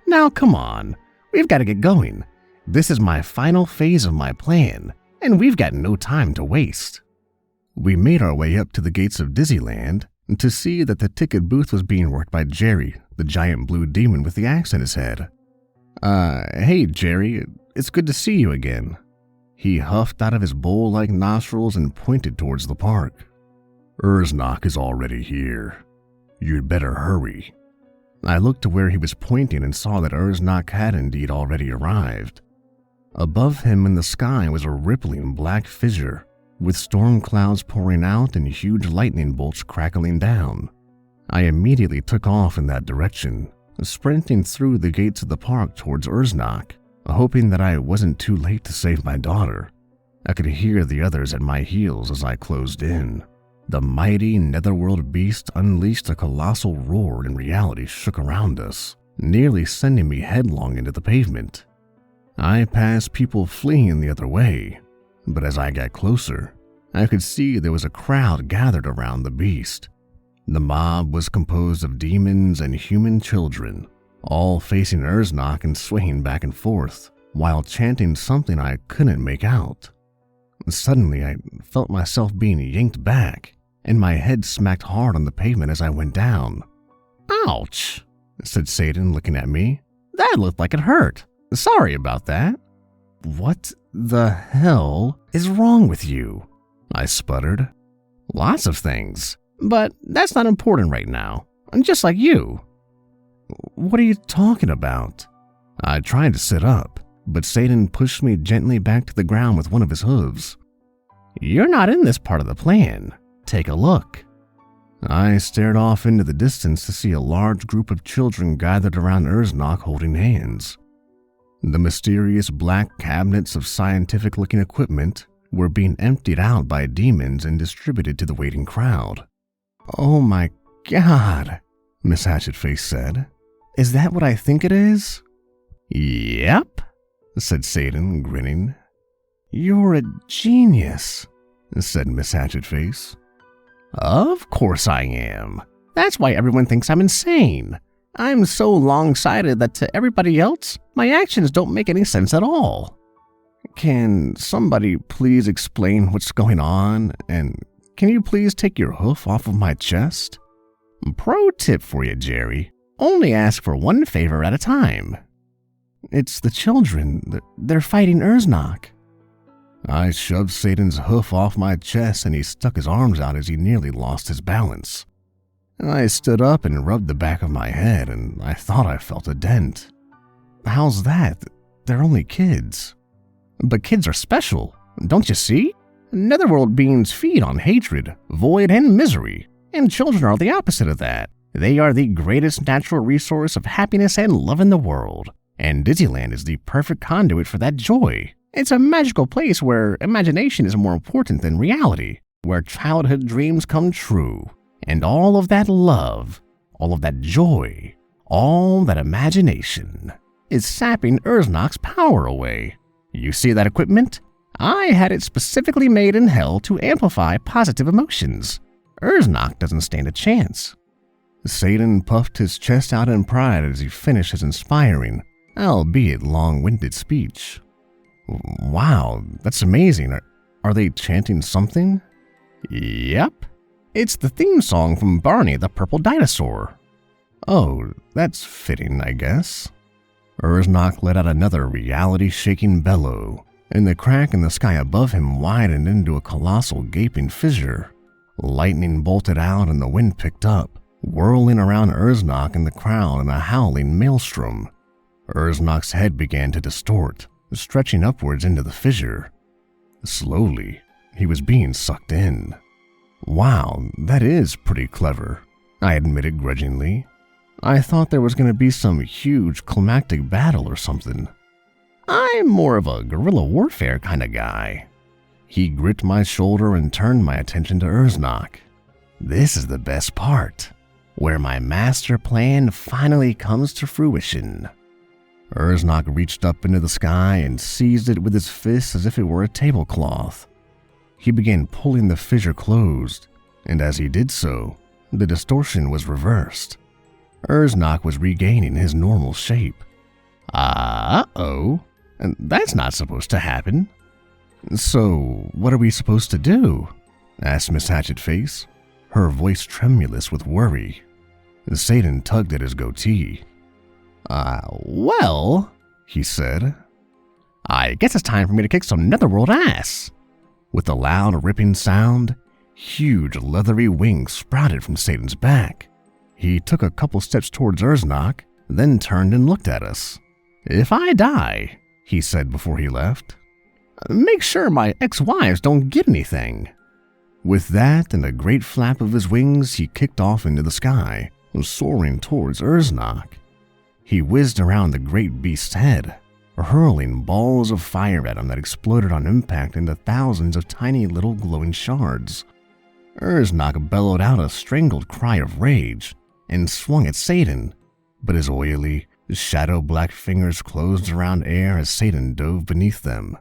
"Now come on, we've got to get going. This is my final phase of my plan, and we've got no time to waste." We made our way up to the gates of Disneyland to see that the ticket booth was being worked by Jerry, the giant blue demon with the axe in his head. Hey Jerry, it's good to see you again." He huffed out of his bowl-like nostrils and pointed towards the park. "Urznak is already here. You'd better hurry." I looked to where he was pointing and saw that Urznak had indeed already arrived. Above him in the sky was a rippling black fissure, with storm clouds pouring out and huge lightning bolts crackling down. I immediately took off in that direction, sprinting through the gates of the park towards Urznak, hoping that I wasn't too late to save my daughter. I could hear the others at my heels as I closed in. The mighty netherworld beast unleashed a colossal roar and reality shook around us, nearly sending me headlong into the pavement. I passed people fleeing the other way, but as I got closer, I could see there was a crowd gathered around the beast. The mob was composed of demons and human children, all facing Urznak and swaying back and forth, while chanting something I couldn't make out. Suddenly, I felt myself being yanked back, and my head smacked hard on the pavement as I went down. "Ouch," said Satan, looking at me. "That looked like it hurt. Sorry about that." "What the hell is wrong with you?" I sputtered. "Lots of things, but that's not important right now. I'm just like you." "What are you talking about?" I tried to sit up, but Satan pushed me gently back to the ground with one of his hooves. "You're not in this part of the plan. Take a look." I stared off into the distance to see a large group of children gathered around Urznak holding hands. The mysterious black cabinets of scientific-looking equipment were being emptied out by demons and distributed to the waiting crowd. "Oh my God," Miss Hatchetface said. Is that what I think it is? Yep, said Satan, grinning. You're a genius, said Miss Hatchetface. Of course I am. That's why everyone thinks I'm insane. I'm so long-sighted that to everybody else, my actions don't make any sense at all. Can somebody please explain what's going on, and can you please take your hoof off of my chest? Pro tip for you, Jerry. Only ask for one favor at a time. It's the children. They're fighting Urznak. I shoved Satan's hoof off my chest and he stuck his arms out as he nearly lost his balance. I stood up and rubbed the back of my head and I thought I felt a dent. How's that? They're only kids. But kids are special, don't you see? Netherworld beings feed on hatred, void, and misery, and children are the opposite of that. They are the greatest natural resource of happiness and love in the world, and Disneyland is the perfect conduit for that joy. It's a magical place where imagination is more important than reality, where childhood dreams come true, and all of that love, all of that joy, all that imagination is sapping Urznak's power away. You see that equipment? I had it specifically made in hell to amplify positive emotions. Urznak doesn't stand a chance. Satan puffed his chest out in pride as he finished his inspiring, albeit long-winded speech. Wow, that's amazing. Are they chanting something? Yep. It's the theme song from Barney the Purple Dinosaur. Oh, that's fitting, I guess. Urznak let out another reality-shaking bellow, and the crack in the sky above him widened into a colossal gaping fissure. Lightning bolted out and the wind picked up, whirling around Urznak and the crowd in a howling maelstrom. Urznak's head began to distort, stretching upwards into the fissure. Slowly, he was being sucked in. Wow, that is pretty clever, I admitted grudgingly. I thought there was going to be some huge climactic battle or something. I'm more of a guerrilla warfare kind of guy. He gripped my shoulder and turned my attention to Urznak. This is the best part, where my master plan finally comes to fruition. Urznak reached up into the sky and seized it with his fist as if it were a tablecloth. He began pulling the fissure closed, and as he did so, the distortion was reversed. Urznak was regaining his normal shape. Uh-oh, that's not supposed to happen. So, what are we supposed to do? Asked Miss Hatchetface, her voice tremulous with worry. Satan tugged at his goatee. Well, he said, I guess it's time for me to kick some netherworld ass. With a loud ripping sound, huge leathery wings sprouted from Satan's back. He took a couple steps towards Urznak, then turned and looked at us. If I die, he said before he left, make sure my ex-wives don't get anything. With that and a great flap of his wings, he kicked off into the sky, soaring towards Urznak. He whizzed around the great beast's head, hurling balls of fire at him that exploded on impact into thousands of tiny little glowing shards. Urznak bellowed out a strangled cry of rage and swung at Satan, but his oily, shadow-black fingers closed around air as Satan dove beneath them.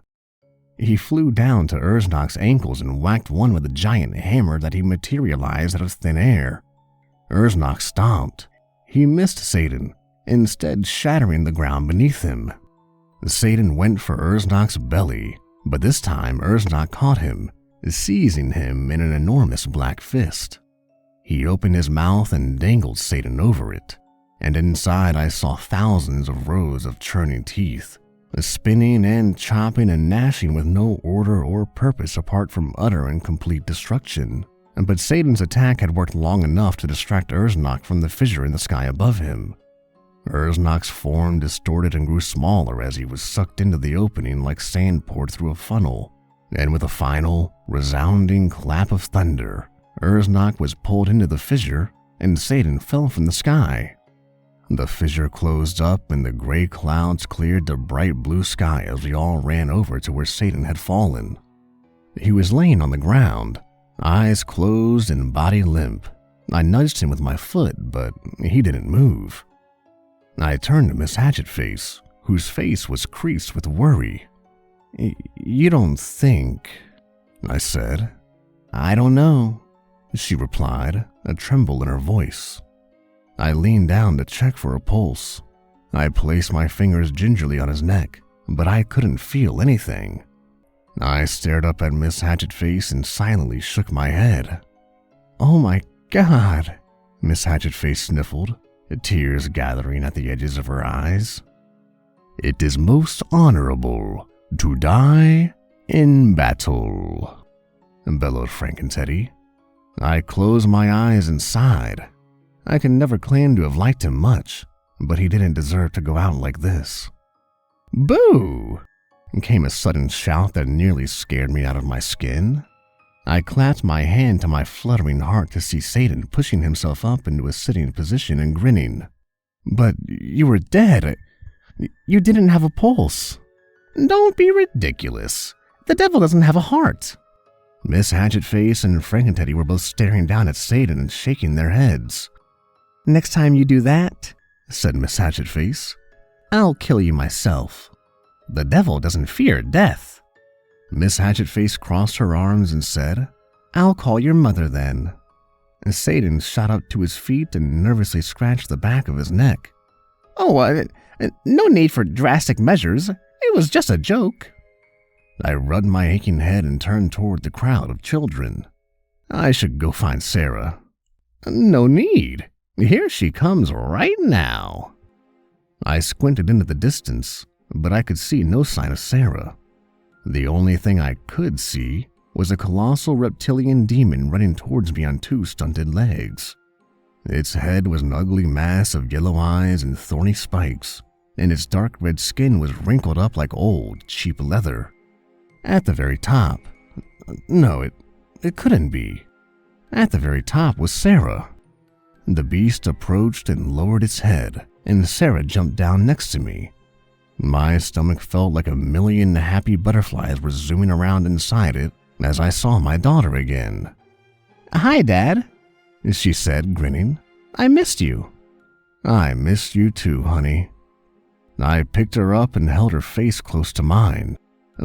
He flew down to Urznak's ankles and whacked one with a giant hammer that he materialized out of thin air. Urznak stomped. He missed Satan, instead shattering the ground beneath him. Satan went for Urznak's belly, but this time Urznak caught him, seizing him in an enormous black fist. He opened his mouth and dangled Satan over it, and inside I saw thousands of rows of churning teeth, spinning and chopping and gnashing with no order or purpose apart from utter and complete destruction. But Satan's attack had worked long enough to distract Urznak from the fissure in the sky above him. Urznak's form distorted and grew smaller as he was sucked into the opening like sand poured through a funnel, and with a final, resounding clap of thunder, Urznak was pulled into the fissure and Satan fell from the sky. The fissure closed up and the gray clouds cleared the bright blue sky as we all ran over to where Satan had fallen. He was laying on the ground, eyes closed and body limp, I nudged him with my foot, but he didn't move. I turned to Miss Hatchetface, whose face was creased with worry. You don't think, I said. I don't know, she replied, a tremble in her voice. I leaned down to check for a pulse. I placed my fingers gingerly on his neck, but I couldn't feel anything. I stared up at Miss Hatchetface and silently shook my head. Oh my God, Miss Hatchetface sniffled, tears gathering at the edges of her eyes. It is most honorable to die in battle, bellowed Frankenteddy. I closed my eyes and sighed. I could never claim to have liked him much, but he didn't deserve to go out like this. Boo! Came a sudden shout that nearly scared me out of my skin. I clapped my hand to my fluttering heart to see Satan pushing himself up into a sitting position and grinning. But you were dead. You didn't have a pulse. Don't be ridiculous. The devil doesn't have a heart. Miss Hatchetface and Frankenteddy were both staring down at Satan and shaking their heads. Next time you do that, said Miss Hatchetface, I'll kill you myself. The devil doesn't fear death. Miss Hatchetface crossed her arms and said, I'll call your mother then. And Satan shot up to his feet and nervously scratched the back of his neck. Oh, no need for drastic measures. It was just a joke. I rubbed my aching head and turned toward the crowd of children. I should go find Sarah. No need. Here she comes right now. I squinted into the distance, but I could see no sign of Sarah. The only thing I could see was a colossal reptilian demon running towards me on 2 stunted legs. Its head was an ugly mass of yellow eyes and thorny spikes, and its dark red skin was wrinkled up like old, cheap leather. At the very top, no, it couldn't be. At the very top was Sarah. The beast approached and lowered its head, and Sarah jumped down next to me. My stomach felt like 1,000,000 happy butterflies were zooming around inside it as I saw my daughter again. Hi, Dad, she said, grinning. I missed you. I missed you too, honey. I picked her up and held her face close to mine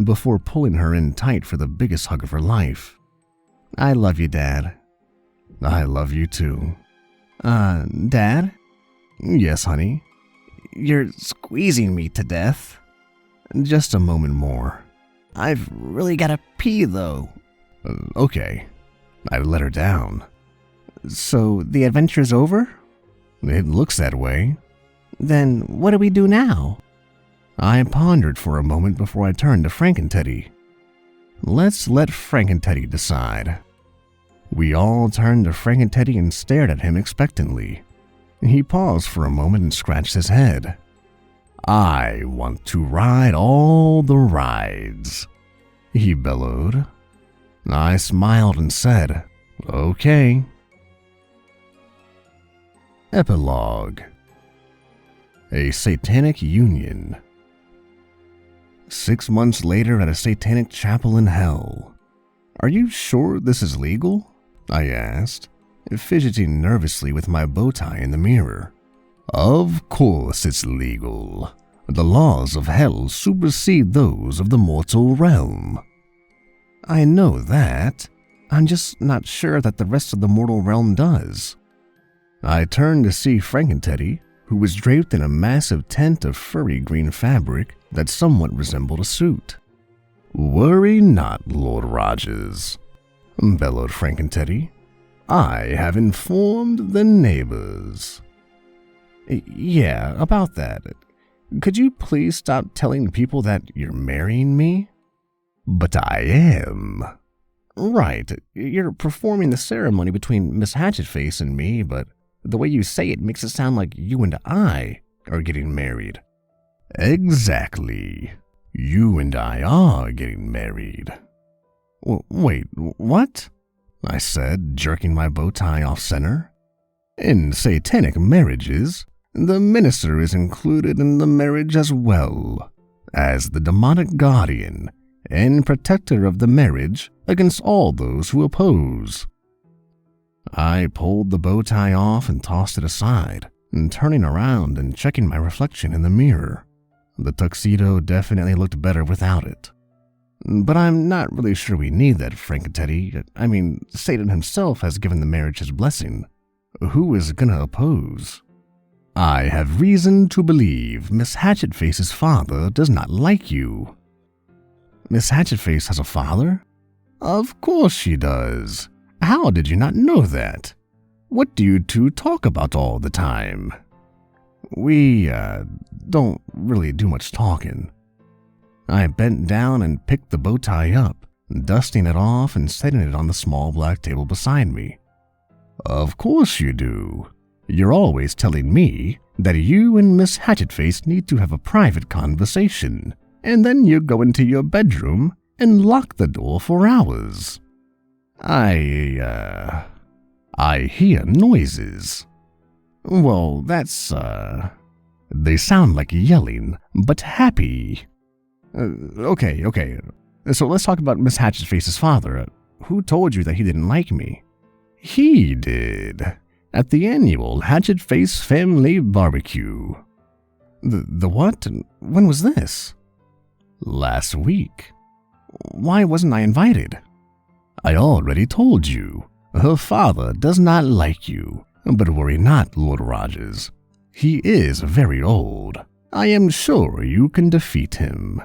before pulling her in tight for the biggest hug of her life. I love you, Dad. I love you too. Dad? Yes, honey. You're squeezing me to death. Just a moment more. I've really gotta pee, though. Okay. I let her down. So the adventure's over? It looks that way. Then what do we do now? I pondered for a moment before I turned to Frankenteddy. Let's let Frankenteddy decide. We all turned to Frankenteddy and stared at him expectantly. He paused for a moment and scratched his head. I want to ride all the rides, he bellowed. I smiled and said, okay. Epilogue. A satanic union. 6 months later at a satanic chapel in hell. Are you sure this is legal? I asked, fidgeting nervously with my bow tie in the mirror. Of course it's legal. The laws of hell supersede those of the mortal realm. I know that. I'm just not sure that the rest of the mortal realm does. I turned to see Frankenteddy, who was draped in a massive tent of furry green fabric that somewhat resembled a suit. Worry not, Lord Rogers, bellowed Frankenteddy. I have informed the neighbors. Yeah, about that. Could you please stop telling people that you're marrying me? But I am. Right, you're performing the ceremony between Miss Hatchetface and me, but the way you say it makes it sound like you and I are getting married. Exactly. You and I are getting married. Wait, what? I said, jerking my bow tie off center. In satanic marriages, the minister is included in the marriage as well, as the demonic guardian and protector of the marriage against all those who oppose. I pulled the bow tie off and tossed it aside, turning around and checking my reflection in the mirror. The tuxedo definitely looked better without it. But I'm not really sure we need that, Frankenteddy. I mean, Satan himself has given the marriage his blessing. Who is gonna oppose? I have reason to believe Miss Hatchetface's father does not like you. Miss Hatchetface has a father? Of course she does. How did you not know that? What do you two talk about all the time? We, don't really do much talking. I bent down and picked the bow tie up, dusting it off and setting it on the small black table beside me. Of course you do. You're always telling me that you and Miss Hatchetface need to have a private conversation, and then you go into your bedroom and lock the door for hours. I hear noises. Well, they sound like yelling, but happy. Okay. So let's talk about Miss Hatchetface's father. Who told you that he didn't like me? He did. At the annual Hatchetface Family Barbecue. The what? When was this? Last week. Why wasn't I invited? I already told you. Her father does not like you. But worry not, Lord Rogers. He is very old. I am sure you can defeat him.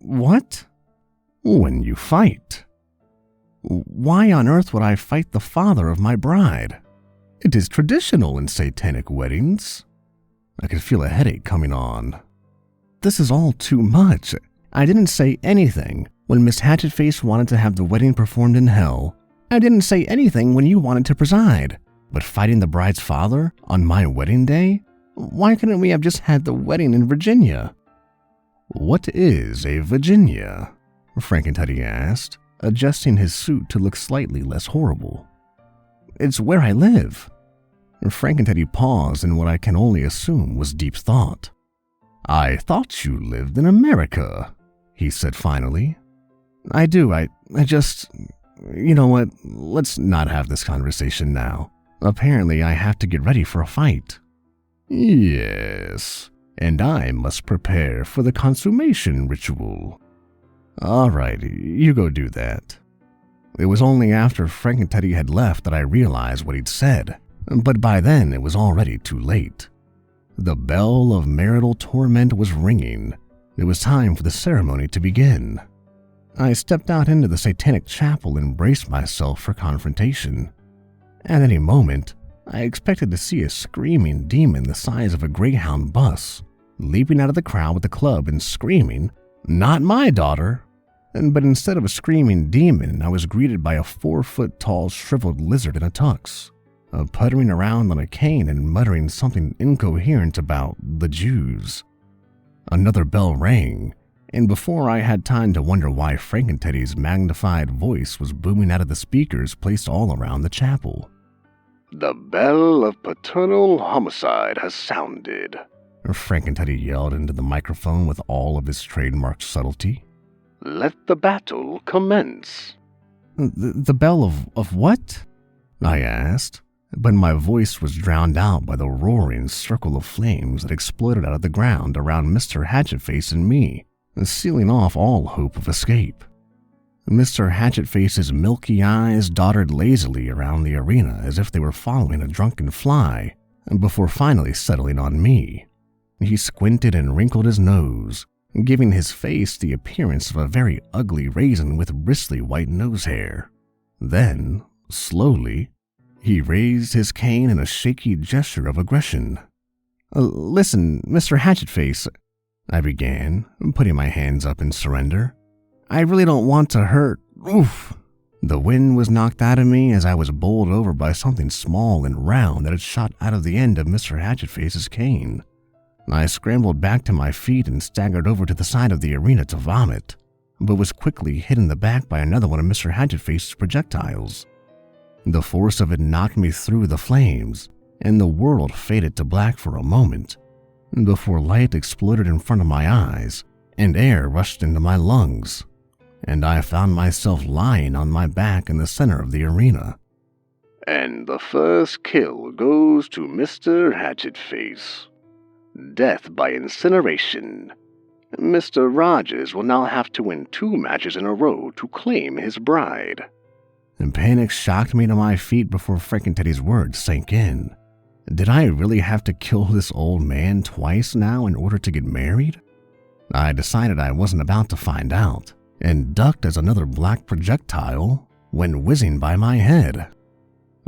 What? When you fight. Why on earth would I fight the father of my bride? It is traditional in satanic weddings. I could feel a headache coming on. This is all too much. I didn't say anything when Miss Hatchetface wanted to have the wedding performed in hell. I didn't say anything when you wanted to preside. But fighting the bride's father on my wedding day? Why couldn't we have just had the wedding in Virginia? What is a Virginia? Frankenteddy asked, adjusting his suit to look slightly less horrible. It's where I live. Frankenteddy paused in what I can only assume was deep thought. I thought you lived in America, he said finally. I do, I just... You know what, let's not have this conversation now. Apparently I have to get ready for a fight. Yes, and I must prepare for the consummation ritual. All right, you go do that. It was only after Frankenteddy had left that I realized what he'd said, but by then it was already too late. The bell of marital torment was ringing. It was time for the ceremony to begin. I stepped out into the satanic chapel and braced myself for confrontation. At any moment, I expected to see a screaming demon the size of a Greyhound bus, leaping out of the crowd with a club and screaming, "Not my daughter!" But instead of a screaming demon, I was greeted by a 4-foot-tall shriveled lizard in a tux, puttering around on a cane and muttering something incoherent about the Jews. Another bell rang, and before I had time to wonder why Frankenteddy's magnified voice was booming out of the speakers placed all around the chapel. The bell of paternal homicide has sounded, Frankenteddy yelled into the microphone with all of his trademark subtlety. Let the battle commence. The bell of what? I asked, but my voice was drowned out by the roaring circle of flames that exploded out of the ground around Mr. Hatchetface and me, sealing off all hope of escape. Mr. Hatchetface's milky eyes dotted lazily around the arena as if they were following a drunken fly, before finally settling on me. He squinted and wrinkled his nose, giving his face the appearance of a very ugly raisin with bristly white nose hair. Then, slowly, he raised his cane in a shaky gesture of aggression. Listen, Mr. Hatchetface, I began, putting my hands up in surrender. I really don't want to hurt. Oof! The wind was knocked out of me as I was bowled over by something small and round that had shot out of the end of Mr. Hatchetface's cane. I scrambled back to my feet and staggered over to the side of the arena to vomit, but was quickly hit in the back by another one of Mr. Hatchetface's projectiles. The force of it knocked me through the flames, and the world faded to black for a moment, before light exploded in front of my eyes and air rushed into my lungs, and I found myself lying on my back in the center of the arena. And the first kill goes to Mr. Hatchetface. Death by incineration. Mr. Rogers will now have to win 2 matches in a row to claim his bride. And panic shocked me to my feet before Frankenteddy's words sank in. Did I really have to kill this old man twice now in order to get married? I decided I wasn't about to find out, and ducked as another black projectile went whizzing by my head.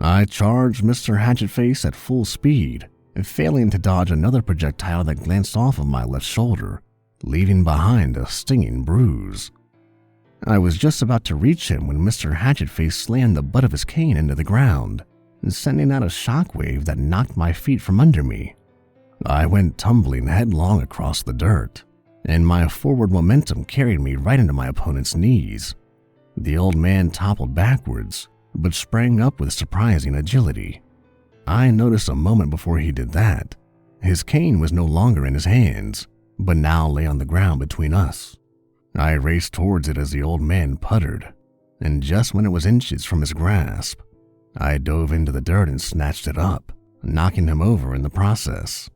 I charged Mr. Hatchetface at full speed, failing to dodge another projectile that glanced off of my left shoulder, leaving behind a stinging bruise. I was just about to reach him when Mr. Hatchetface slammed the butt of his cane into the ground, sending out a shockwave that knocked my feet from under me. I went tumbling headlong across the dirt, and my forward momentum carried me right into my opponent's knees. The old man toppled backwards, but sprang up with surprising agility. I noticed a moment before he did that. His cane was no longer in his hands, but now lay on the ground between us. I raced towards it as the old man puttered, and just when it was inches from his grasp, I dove into the dirt and snatched it up, knocking him over in the process.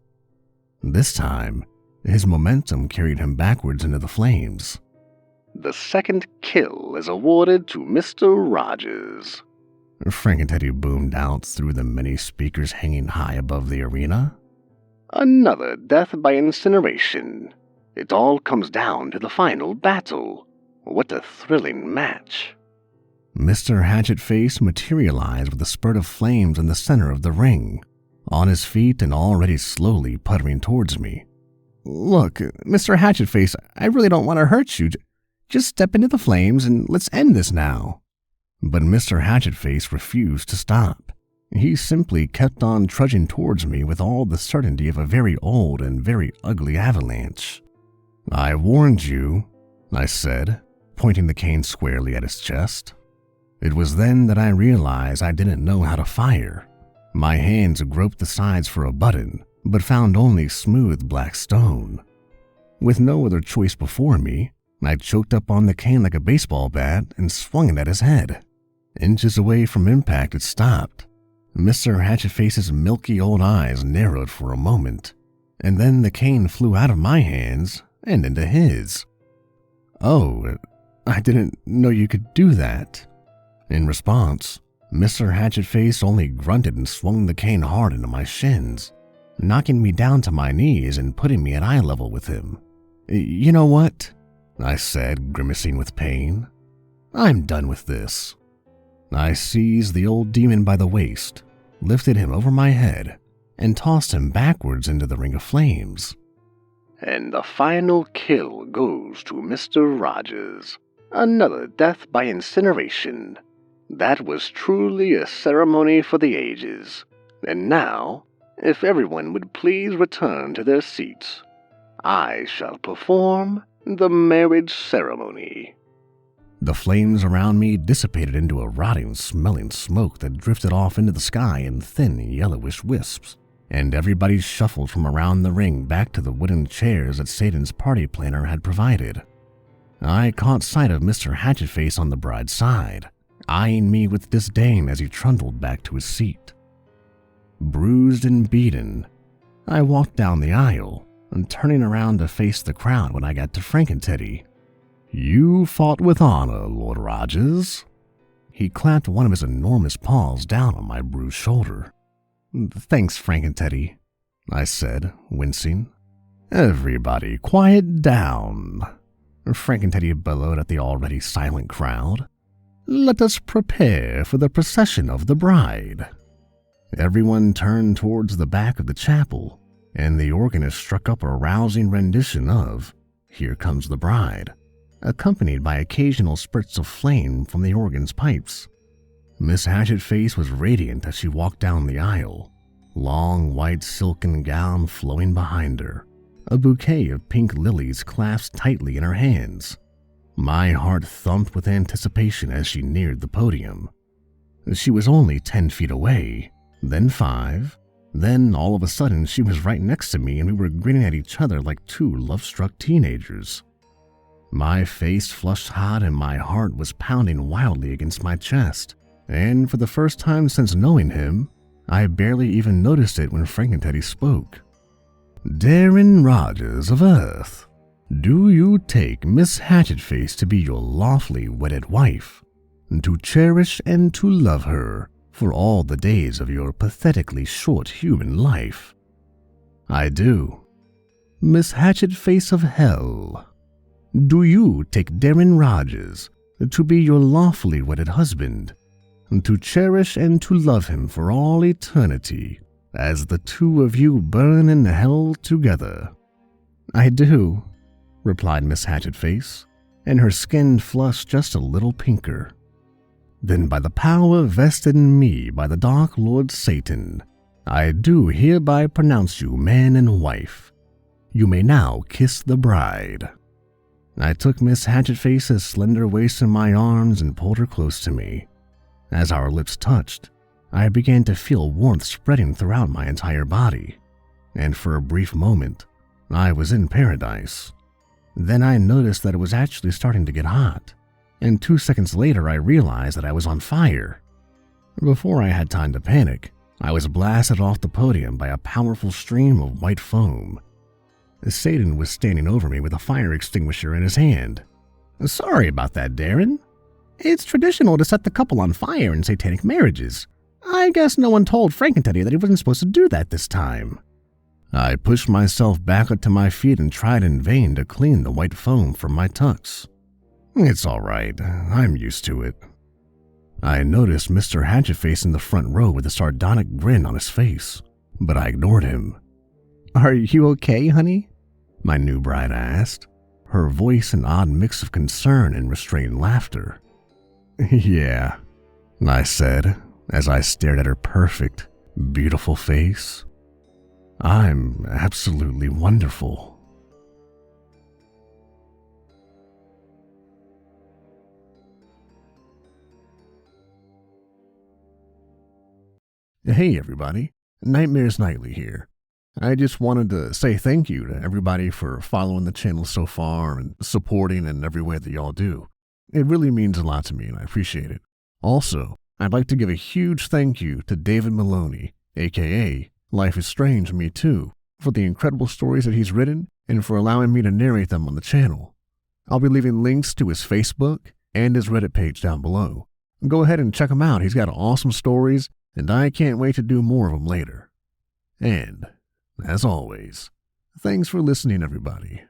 This time, his momentum carried him backwards into the flames. The second kill is awarded to Mr. Rogers. Frankenteddy boomed out through the many speakers hanging high above the arena. Another death by incineration. It all comes down to the final battle. What a thrilling match. Mr. Hatchetface materialized with a spurt of flames in the center of the ring, on his feet and already slowly puttering towards me. "Look, Mr. Hatchetface, I really don't want to hurt you. Just step into the flames and let's end this now." But Mr. Hatchetface refused to stop. He simply kept on trudging towards me with all the certainty of a very old and very ugly avalanche. "I warned you," I said, pointing the cane squarely at his chest. It was then that I realized I didn't know how to fire. My hands groped the sides for a button, but found only smooth black stone. With no other choice before me, I choked up on the cane like a baseball bat and swung it at his head. Inches away from impact, it stopped. Mr. Hatchetface's milky old eyes narrowed for a moment, and then the cane flew out of my hands and into his. "Oh, I didn't know you could do that." In response, Mr. Hatchetface only grunted and swung the cane hard into my shins, knocking me down to my knees and putting me at eye level with him. "You know what?" I said, grimacing with pain. "I'm done with this." I seized the old demon by the waist, lifted him over my head, and tossed him backwards into the ring of flames. And the final kill goes to Mr. Rogers. Another death by incineration. That was truly a ceremony for the ages. And now, if everyone would please return to their seats, I shall perform the marriage ceremony. The flames around me dissipated into a rotting, smelling smoke that drifted off into the sky in thin, yellowish wisps, and everybody shuffled from around the ring back to the wooden chairs that Satan's party planner had provided. I caught sight of Mr. Hatchetface on the bride's side, eyeing me with disdain as he trundled back to his seat. Bruised and beaten, I walked down the aisle, and turning around to face the crowd when I got to Frankenteddy. "You fought with honor, Lord Rogers." He clapped one of his enormous paws down on my bruised shoulder. "Thanks, Frankenteddy," I said, wincing. "Everybody quiet down," Frankenteddy bellowed at the already silent crowd. "Let us prepare for the procession of the bride." Everyone turned towards the back of the chapel, and the organist struck up a rousing rendition of "Here Comes the Bride," accompanied by occasional spurts of flame from the organ's pipes. Miss Hatchetface was radiant as she walked down the aisle, long white silken gown flowing behind her, a bouquet of pink lilies clasped tightly in her hands. My heart thumped with anticipation as she neared the podium. She was only 10 feet away, then 5, then all of a sudden she was right next to me and we were grinning at each other like 2 love-struck teenagers. My face flushed hot and my heart was pounding wildly against my chest and for the first time since knowing him, I barely even noticed it when Frank and Teddy spoke. "Darren Rogers of Earth, do you take Miss Hatchetface to be your lawfully wedded wife, to cherish and to love her for all the days of your pathetically short human life?" "I do." "Miss Hatchetface of Hell, do you take Darren Rogers to be your lawfully wedded husband, to cherish and to love him for all eternity as the two of you burn in hell together?" "I do," replied Miss Hatchetface, and her skin flushed just a little pinker. "Then by the power vested in me by the Dark Lord Satan, I do hereby pronounce you man and wife. You may now kiss the bride." I took Miss Hatchetface's slender waist in my arms and pulled her close to me. As our lips touched, I began to feel warmth spreading throughout my entire body, and for a brief moment, I was in paradise. Then I noticed that it was actually starting to get hot, and 2 seconds later I realized that I was on fire. Before I had time to panic, I was blasted off the podium by a powerful stream of white foam. Satan was standing over me with a fire extinguisher in his hand. "Sorry about that, Darren. It's traditional to set the couple on fire in satanic marriages. I guess no one told Frank and Teddy that he wasn't supposed to do that this time." I pushed myself back up to my feet and tried in vain to clean the white foam from my tux. "It's all right. I'm used to it." I noticed Mr. Hatchetface in the front row with a sardonic grin on his face, but I ignored him. "Are you okay, honey?" my new bride asked, her voice an odd mix of concern and restrained laughter. "Yeah," I said as I stared at her perfect, beautiful face. "I'm absolutely wonderful." Hey everybody, Nightmares Nightly here. I just wanted to say thank you to everybody for following the channel so far and supporting in every way that y'all do. It really means a lot to me and I appreciate it. Also, I'd like to give a huge thank you to David Maloney, aka lifeisstrangemetoo, for the incredible stories that he's written and for allowing me to narrate them on the channel. I'll be leaving links to his Facebook and his Reddit page down below. Go ahead and check him out. He's got awesome stories and I can't wait to do more of them later. And, as always, thanks for listening, everybody.